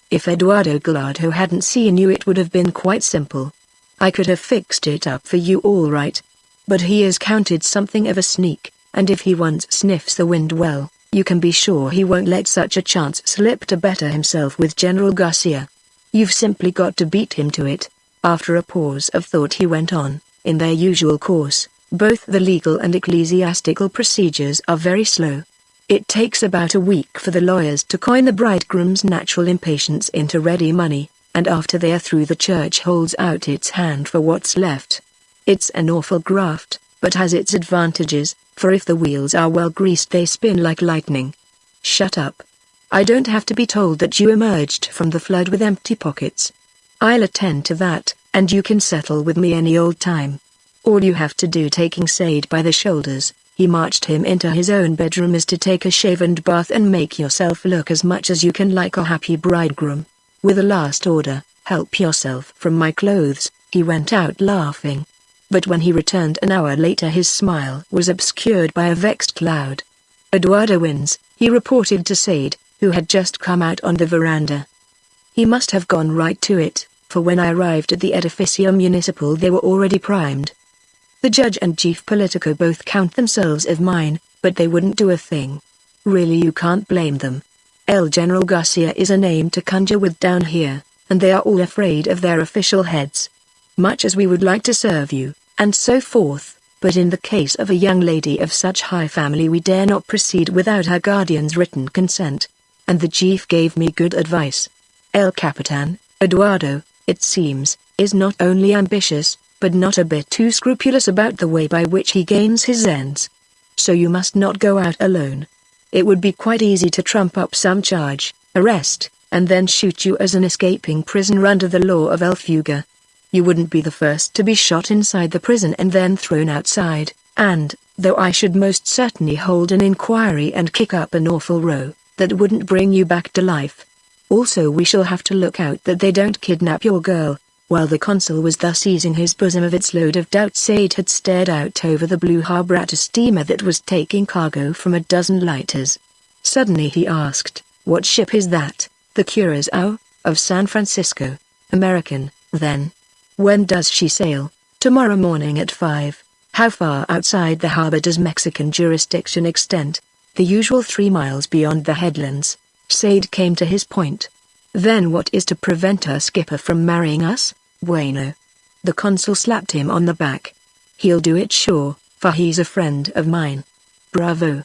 If Eduardo Gallardo hadn't seen you, it would have been quite simple. I could have fixed it up for you all right. But he is counted something of a sneak, and if he once sniffs the wind, well, you can be sure he won't let such a chance slip to better himself with General Garcia. You've simply got to beat him to it. After a pause of thought he went on, in their usual course, both the legal and ecclesiastical procedures are very slow. It takes about a week for the lawyers to coin the bridegroom's natural impatience into ready money, and after they are through the church holds out its hand for what's left. It's an awful graft, but has its advantages, for if the wheels are well greased they spin like lightning. Shut up. I don't have to be told that you emerged from the flood with empty pockets. I'll attend to that, and you can settle with me any old time. All you have to do, taking Sade by the shoulders, he marched him into his own bedroom, is to take a shave and bath and make yourself look as much as you can like a happy bridegroom. With a last order, help yourself from my clothes, he went out laughing. But when he returned an hour later his smile was obscured by a vexed cloud. Eduardo wins, he reported to Sade, who had just come out on the veranda. He must have gone right to it, for when I arrived at the Edificio Municipal they were already primed. The judge and chief politico both count themselves of mine, but they wouldn't do a thing. Really, you can't blame them. El General Garcia is a name to conjure with down here, and they are all afraid of their official heads. Much as we would like to serve you, and so forth, but in the case of a young lady of such high family we dare not proceed without her guardian's written consent. And the chief gave me good advice. El Capitan, Eduardo, it seems, is not only ambitious, but not a bit too scrupulous about the way by which he gains his ends. so you must not go out alone. It would be quite easy to trump up some charge, arrest, and then shoot you as an escaping prisoner under the law of El Fuga. You wouldn't be the first to be shot inside the prison and then thrown outside, and, though I should most certainly hold an inquiry and kick up an awful row, that wouldn't bring you back to life. Also we shall have to look out that they don't kidnap your girl." While the consul was thus easing his bosom of its load of doubt, Sade had stared out over the blue harbor at a steamer that was taking cargo from a dozen lighters. Suddenly he asked, "What ship is that?" "The Curaçao, of San Francisco." "American, then. When does she sail?" "Tomorrow morning at 5. "How far outside the harbor does Mexican jurisdiction extend?" "The usual 3 miles beyond the headlands." Sade came to his point. "Then what is to prevent her skipper from marrying us?" "Bueno." The consul slapped him on the back. "He'll do it sure, for he's a friend of mine." "Bravo.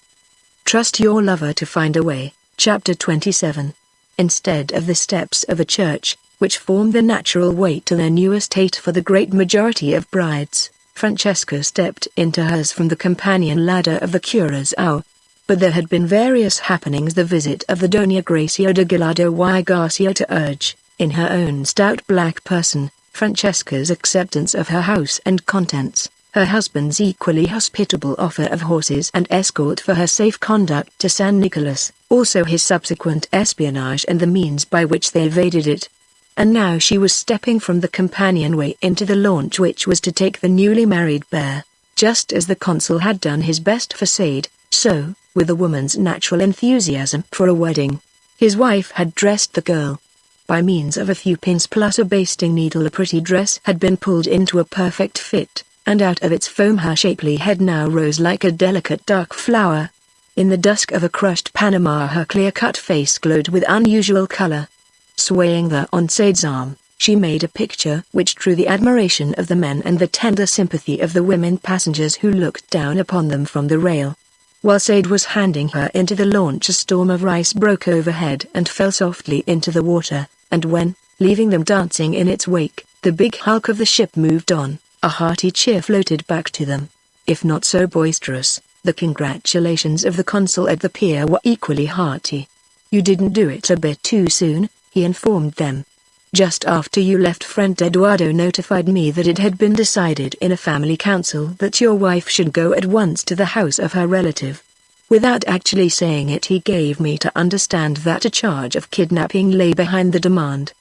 Trust your lover to find a way." Chapter 27. Instead of the steps of a church, which formed the natural way to their new estate for the great majority of brides, Francesca stepped into hers from the companion ladder of the Curaçao. But there had been various happenings, the visit of the Doña Gracia de Gallardo y Garcia to urge, in her own stout black person, Francesca's acceptance of her house and contents, her husband's equally hospitable offer of horses and escort for her safe conduct to San Nicolas, also his subsequent espionage and the means by which they evaded it. And now she was stepping from the companionway into the launch which was to take the newly married pair, just as the consul had done his best for Sade, so, with a woman's natural enthusiasm for a wedding, his wife had dressed the girl. By means of a few pins plus a basting needle, a pretty dress had been pulled into a perfect fit, and out of its foam her shapely head now rose like a delicate dark flower. In the dusk of a crushed Panama her clear-cut face glowed with unusual color. Swaying there on Sade's arm, she made a picture which drew the admiration of the men and the tender sympathy of the women passengers who looked down upon them from the rail. While Sade was handing her into the launch, a storm of rice broke overhead and fell softly into the water, and when, leaving them dancing in its wake, the big hulk of the ship moved on, a hearty cheer floated back to them. If not so boisterous, the congratulations of the consul at the pier were equally hearty. "You didn't do it a bit too soon," he informed them. "Just after you left, friend Eduardo notified me that it had been decided in a family council that your wife should go at once to the house of her relative. Without actually saying it, he gave me to understand that a charge of kidnapping lay behind the demand.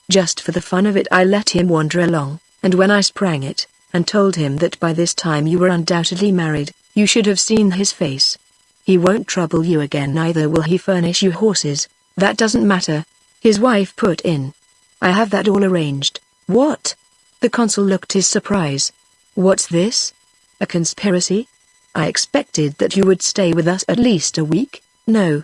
Just for the fun of it I let him wander along, and when I sprang it, and told him that by this time you were undoubtedly married, you should have seen his face. He won't trouble you again, neither will he furnish you horses." "That doesn't matter," his wife put in. "I have that all arranged." "What?" The consul looked his surprise. "What's this? A conspiracy? I expected that you would stay with us at least a week." "No."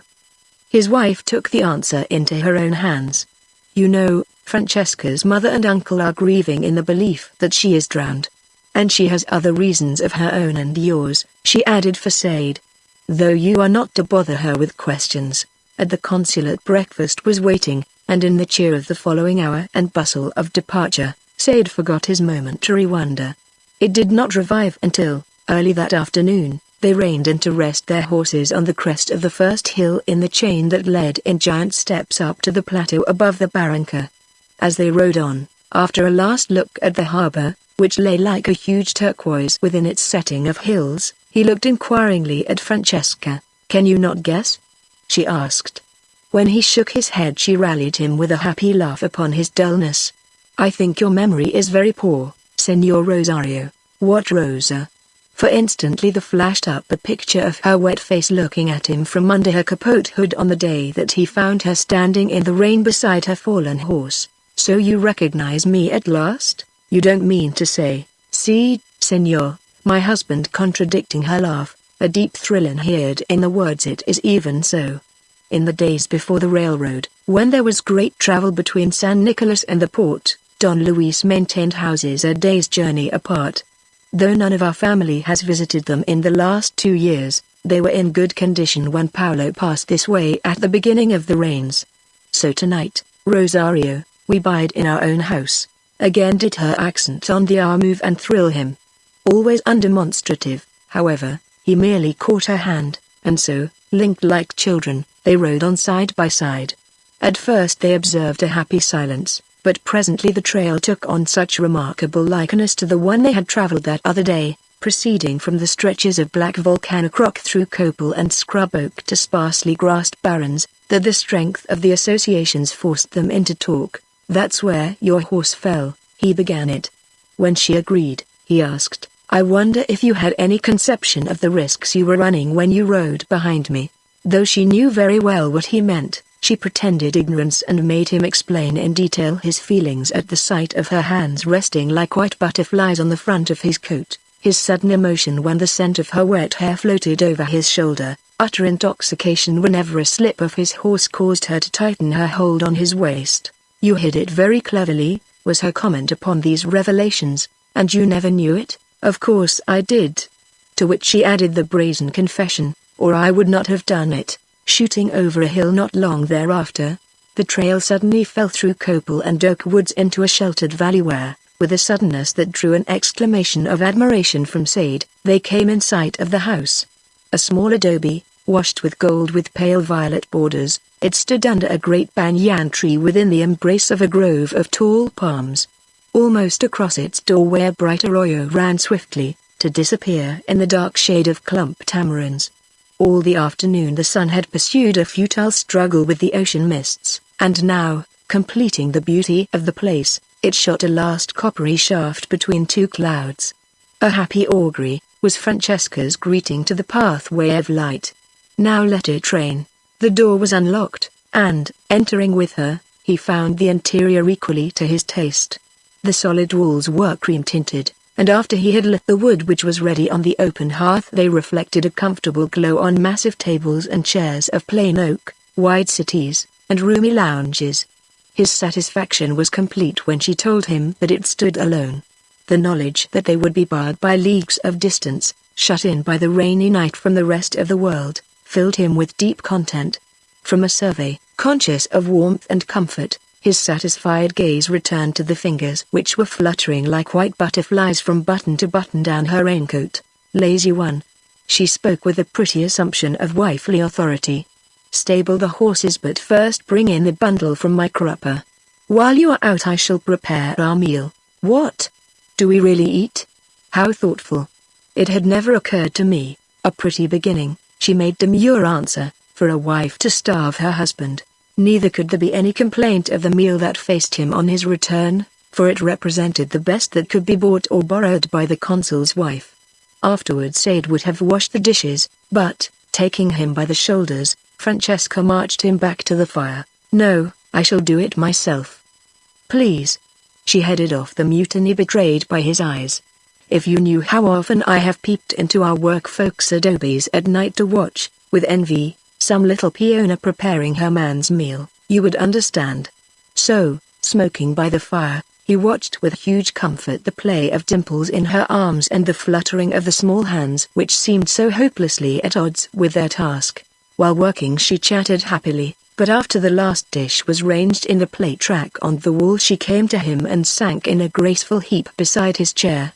His wife took the answer into her own hands. "You know, Francesca's mother and uncle are grieving in the belief that she is drowned. And she has other reasons of her own and yours," she added for Sade. "Though you are not to bother her with questions." At the consulate breakfast was waiting, and in the cheer of the following hour and bustle of departure, Sade forgot his momentary wonder. It did not revive until, early that afternoon, they reined in to rest their horses on the crest of the first hill in the chain that led in giant steps up to the plateau above the Barranca. As they rode on, after a last look at the harbor, which lay like a huge turquoise within its setting of hills, he looked inquiringly at Francesca. "Can you not guess?" she asked. When he shook his head, she rallied him with a happy laugh upon his dullness. "I think your memory is very poor, Senor Rosario." "What Rosa?" For instantly there flashed up a picture of her wet face looking at him from under her capote hood on the day that he found her standing in the rain beside her fallen horse. "So you recognize me at last? You don't mean to say, see, senor," my husband contradicting her laugh, a deep thrill inhered in the words. "It is even so. In the days before the railroad, when there was great travel between San Nicolas and the port, Don Luis maintained houses a day's journey apart. Though none of our family has visited them in the last 2 years, they were in good condition when Paulo passed this way at the beginning of the rains. So tonight, Rosario, we bide in our own house." Again did her accent on the R move and thrill him. Always undemonstrative, however, He merely caught her hand, and so, linked like children, they rode on side by side. At first they observed a happy silence, but presently the trail took on such remarkable likeness to the one they had traveled that other day, proceeding from the stretches of black volcanic rock through copal and scrub oak to sparsely grassed barrens, that the strength of the associations forced them into talk. "That's where your horse fell," he began it. When she agreed, he asked, "I wonder if you had any conception of the risks you were running when you rode behind me?" Though she knew very well what he meant, she pretended ignorance and made him explain in detail his feelings at the sight of her hands resting like white butterflies on the front of his coat, his sudden emotion when the scent of her wet hair floated over his shoulder, utter intoxication whenever a slip of his horse caused her to tighten her hold on his waist. "You hid it very cleverly," was her comment upon these revelations, "and you never knew it?" "Of course I did." To which she added the brazen confession, "Or I would not have done it." Shooting over a hill not long thereafter, the trail suddenly fell through copal and oak woods into a sheltered valley where, with a suddenness that drew an exclamation of admiration from Sade, they came in sight of the house. A small adobe, washed with gold with pale violet borders, it stood under a great banyan tree within the embrace of a grove of tall palms. Almost across its doorway a bright arroyo ran swiftly, to disappear in the dark shade of clump tamarinds. All the afternoon the sun had pursued a futile struggle with the ocean mists, and now, completing the beauty of the place, it shot a last coppery shaft between two clouds. "A happy augury," was Francesca's greeting to the pathway of light. "Now let it rain." The door was unlocked, and, entering with her, he found the interior equally to his taste. The solid walls were cream-tinted, and after he had lit the wood which was ready on the open hearth they reflected a comfortable glow on massive tables and chairs of plain oak, wide settees, and roomy lounges. His satisfaction was complete when she told him that it stood alone. The knowledge that they would be barred by leagues of distance, shut in by the rainy night from the rest of the world, filled him with deep content. From a survey, conscious of warmth and comfort, his satisfied gaze returned to the fingers which were fluttering like white butterflies from button to button down her raincoat. "Lazy one." She spoke with a pretty assumption of wifely authority. "Stable the horses but first bring in the bundle from my crupper. While you are out I shall prepare our meal." "What? Do we really eat?" How thoughtful. It had never occurred to me. A pretty beginning, she made demure answer, for a wife to starve her husband. Neither could there be any complaint of the meal that faced him on his return, for it represented the best that could be bought or borrowed by the consul's wife. Afterwards Sade would have washed the dishes, but, taking him by the shoulders, Francesca marched him back to the fire. "No, I shall do it myself." "Please." She headed off the mutiny betrayed by his eyes. "If you knew how often I have peeped into our work folks' adobes at night to watch, with envy, some little peona preparing her man's meal, you would understand." So, smoking by the fire, he watched with huge comfort the play of dimples in her arms and the fluttering of the small hands which seemed so hopelessly at odds with their task. While working she chatted happily, but after the last dish was ranged in the plate rack on the wall she came to him and sank in a graceful heap beside his chair.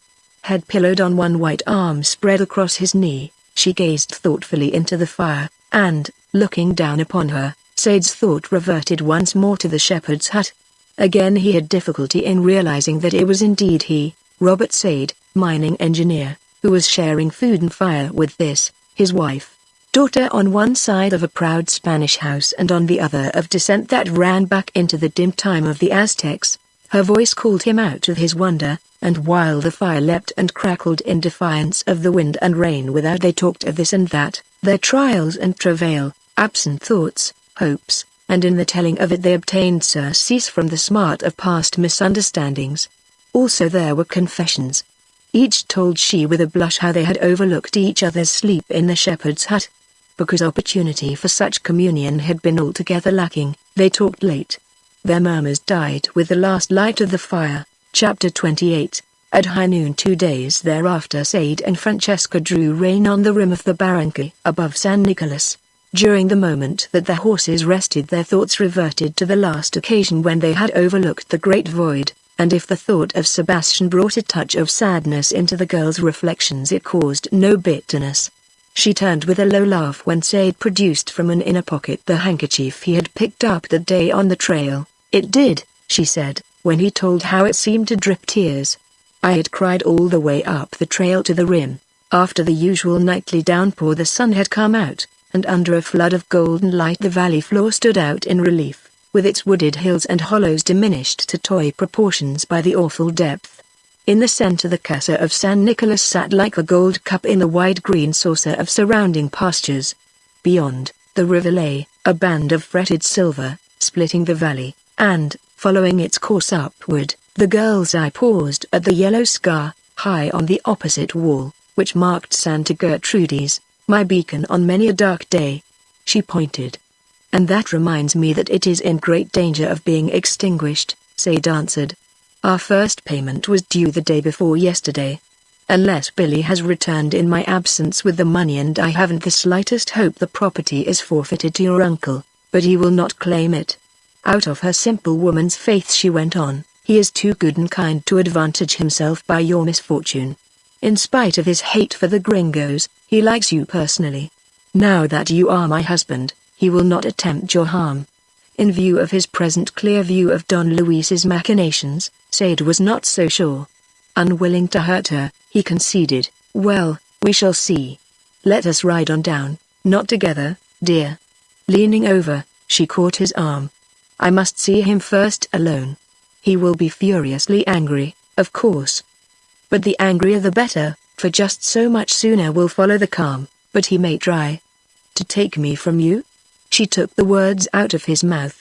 Head pillowed on one white arm spread across his knee, she gazed thoughtfully into the fire, and, looking down upon her, Sade's thought reverted once more to the shepherd's hut. Again he had difficulty in realizing that it was indeed he, Robert Sade, mining engineer, who was sharing food and fire with this, his wife, daughter on one side of a proud Spanish house and on the other of descent that ran back into the dim time of the Aztecs. Her voice called him out of his wonder, and while the fire leapt and crackled in defiance of the wind and rain without they talked of this and that, their trials and travail, absent thoughts, hopes, and in the telling of it they obtained surcease from the smart of past misunderstandings. Also there were confessions. Each told she with a blush how they had overlooked each other's sleep in the shepherd's hut. Because opportunity for such communion had been altogether lacking, they talked late. Their murmurs died with the last light of the fire. Chapter 28. At high noon 2 days thereafter Sade and Francesca drew rein on the rim of the Barranca above San Nicolas. During the moment that the horses rested their thoughts reverted to the last occasion when they had overlooked the great void, and if the thought of Sebastian brought a touch of sadness into the girl's reflections it caused no bitterness. She turned with a low laugh when Sade produced from an inner pocket the handkerchief he had picked up that day on the trail. "It did," she said, when he told how it seemed to drip tears. "I had cried all the way up the trail to the rim. After the usual nightly downpour the sun had come out, and under a flood of golden light the valley floor stood out in relief, with its wooded hills and hollows diminished to toy proportions by the awful depth. In the center the Casa of San Nicolas sat like a gold cup in the wide green saucer of surrounding pastures. Beyond, the river lay, a band of fretted silver, splitting the valley, and, following its course upward, the girl's eye paused at the yellow scar, high on the opposite wall, which marked Santa Gertrudis, my beacon on many a dark day. She pointed. "And that reminds me that it is in great danger of being extinguished," Sade answered. "Our first payment was due the day before yesterday. Unless Billy has returned in my absence with the money, and I haven't the slightest hope, the property is forfeited to your uncle, but he will not claim it." Out of her simple woman's faith she went on, "He is too good and kind to advantage himself by your misfortune. In spite of his hate for the gringos, he likes you personally. Now that you are my husband, he will not attempt your harm." In view of his present clear view of Don Luis's machinations, Sade was not so sure. Unwilling to hurt her, he conceded, "Well, we shall see. Let us ride on down." "Not together, dear." Leaning over, she caught his arm. "I must see him first alone. He will be furiously angry, of course. But the angrier the better, for just so much sooner will follow the calm, but he may try to take me from you." She took the words out of his mouth.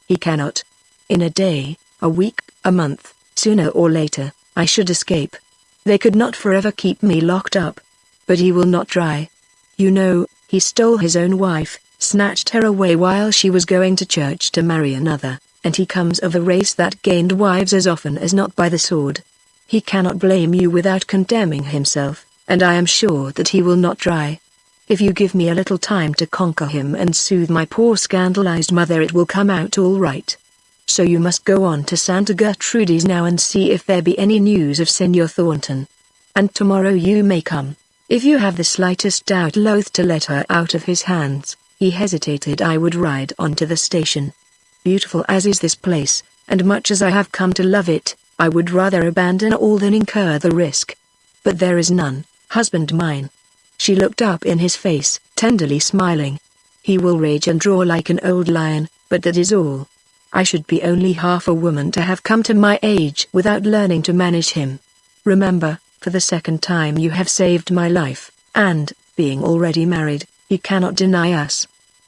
"He cannot. In a day, a week, a month, sooner or later, I should escape. They could not forever keep me locked up. But he will not try. You know, he stole his own wife, snatched her away while she was going to church to marry another, and he comes of a race that gained wives as often as not by the sword. He cannot blame you without condemning himself, and I am sure that he will not try. If you give me a little time to conquer him and soothe my poor scandalized mother, it will come out all right. So you must go on to Santa Gertrudis now and see if there be any news of Senor Thornton. And tomorrow you may come. If you have the slightest doubt," loath to let her out of his hands, he hesitated. "I would ride on to the station. Beautiful as is this place, and much as I have come to love it, I would rather abandon all than incur the risk. But there is none, husband mine." She looked up in his face, tenderly smiling. "He will rage and roar like an old lion, but that is all. I should be only half a woman to have come to my age without learning to manage him. Remember, for the second time you have saved my life, and, being already married, he cannot deny us.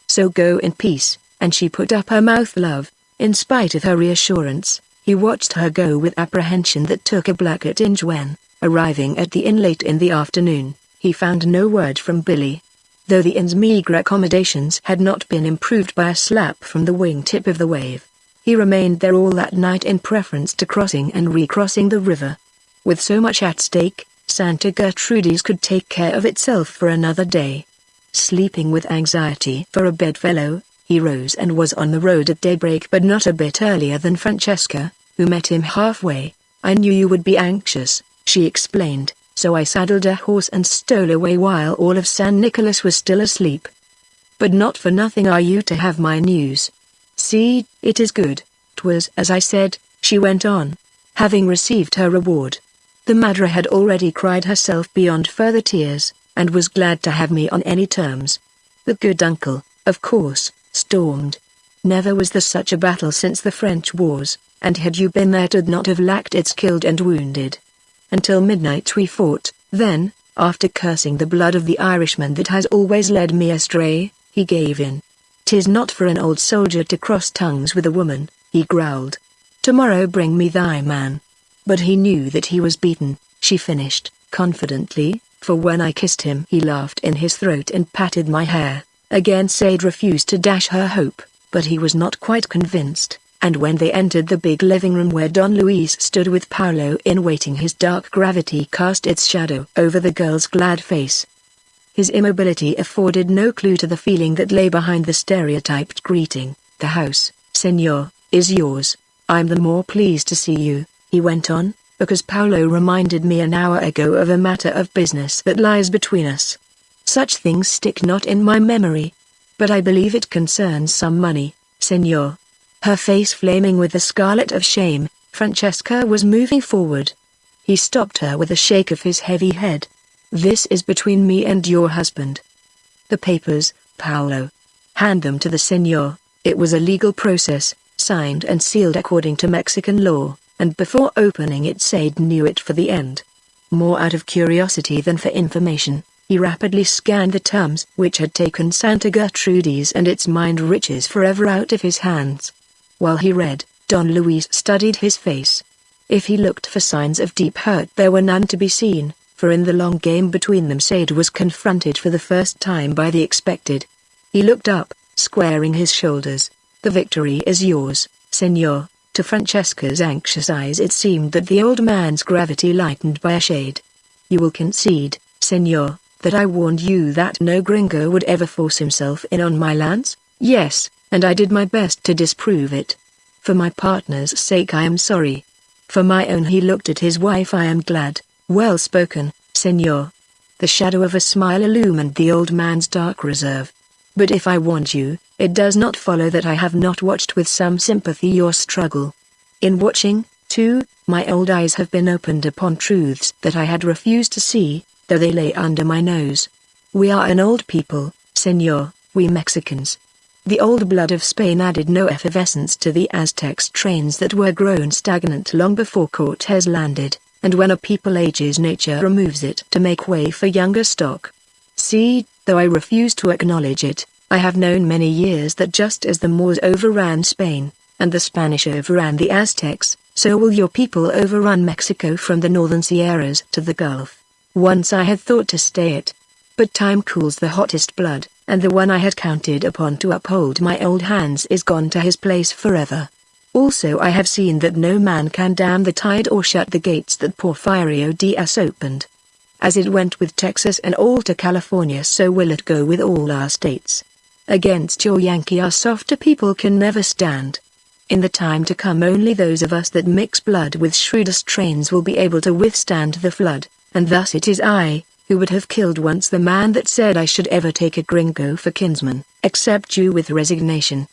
So go in peace," and she put up her mouth. Love, in spite of her reassurance, he watched her go with apprehension that took a blacker tinge when, arriving at the inn late in the afternoon, he found no word from Billy. Though the inn's meager accommodations had not been improved by a slap from the wingtip of the wave, he remained there all that night in preference to crossing and recrossing the river. With so much at stake, Santa Gertrudis could take care of itself for another day. Sleeping with anxiety for a bedfellow, he rose and was on the road at daybreak, but not a bit earlier than Francesca, who met him halfway. "I knew you would be anxious," she explained, "so I saddled a horse and stole away while all of San Nicolas was still asleep. But not for nothing are you to have my news. See, it is good." "'Twas as I said," she went on, having received her reward. "The Madre had already cried herself beyond further tears, and was glad to have me on any terms. The good uncle, of course, stormed. Never was there such a battle since the French wars, and had you been there 'twould not have lacked its killed and wounded. Until midnight we fought, then, after cursing the blood of the Irishman that has always led me astray, he gave in. 'Tis not for an old soldier to cross tongues with a woman," he growled. "Tomorrow bring me thy man." But he knew that he was beaten, she finished, confidently, "for when I kissed him he laughed in his throat and patted my hair." Again Sade refused to dash her hope, but he was not quite convinced. And when they entered the big living room where Don Luis stood with Paolo in waiting, his dark gravity cast its shadow over the girl's glad face. His immobility afforded no clue to the feeling that lay behind the stereotyped greeting. "The house, senor, is yours. I'm the more pleased to see you," he went on, "because Paolo reminded me an hour ago of a matter of business that lies between us." Such things stick not in my memory. But I believe it concerns some money, Senor. Her face flaming with the scarlet of shame, Francesca was moving forward. He stopped her with a shake of his heavy head. This is between me and your husband. The papers, Paolo. Hand them to the Senor. It was a legal process, signed and sealed according to Mexican law, and before opening it Sade knew it for the end. More out of curiosity than for information, he rapidly scanned the terms which had taken Santa Gertrudis and its mined riches forever out of his hands. While he read, Don Luis studied his face. If he looked for signs of deep hurt there were none to be seen, for in the long game between them Sade was confronted for the first time by the expected. He looked up, squaring his shoulders. The victory is yours, Senor. To Francesca's anxious eyes it seemed that the old man's gravity lightened by a shade. You will concede, Senor, that I warned you that no gringo would ever force himself in on my lands? Yes, and I did my best to disprove it. For my partner's sake I am sorry. For my own he looked at his wife. I am glad. Well spoken, Senor. The shadow of a smile illumined the old man's dark reserve. But if I warned you, it does not follow that I have not watched with some sympathy your struggle. In watching, too, my old eyes have been opened upon truths that I had refused to see, though they lay under my nose. We are an old people, Senor, we Mexicans. The old blood of Spain added no effervescence to the Aztecs' trains that were grown stagnant long before Cortés landed, and when a people ages nature removes it to make way for younger stock. See, though I refuse to acknowledge it, I have known many years that just as the Moors overran Spain, and the Spanish overran the Aztecs, so will your people overrun Mexico from the northern Sierras to the Gulf. Once I had thought to stay it. But time cools the hottest blood, and the one I had counted upon to uphold my old hands is gone to his place forever. Also I have seen that no man can dam the tide or shut the gates that Porfirio Diaz opened. As it went with Texas and Alta California, so will it go with all our states. Against your Yankee our softer people can never stand. In the time to come only those of us that mix blood with shrewdest trains will be able to withstand the flood, and thus it is I, who would have killed once the man that said I should ever take a gringo for kinsman, accept you with resignation.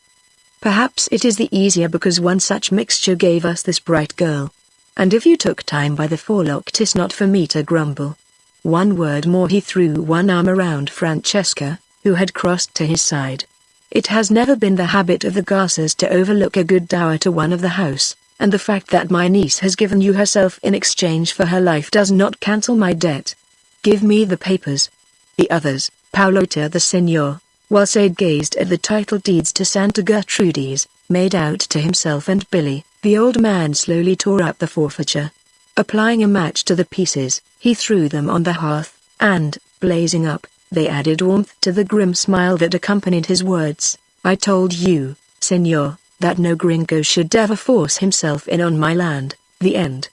Perhaps it is the easier because one such mixture gave us this bright girl. And if you took time by the forelock 'tis not for me to grumble. One word more. He threw one arm around Francesca, who had crossed to his side. It has never been the habit of the Garças to overlook a good dower to one of the house, and the fact that my niece has given you herself in exchange for her life does not cancel my debt. Give me the papers. The others, Paolo to the Senor, while Sade gazed at the title deeds to Santa Gertrudis, made out to himself and Billy. The old man slowly tore up the forfeiture. Applying a match to the pieces, he threw them on the hearth, and, blazing up, they added warmth to the grim smile that accompanied his words. I told you, Senor, that no gringo should ever force himself in on my land. The end.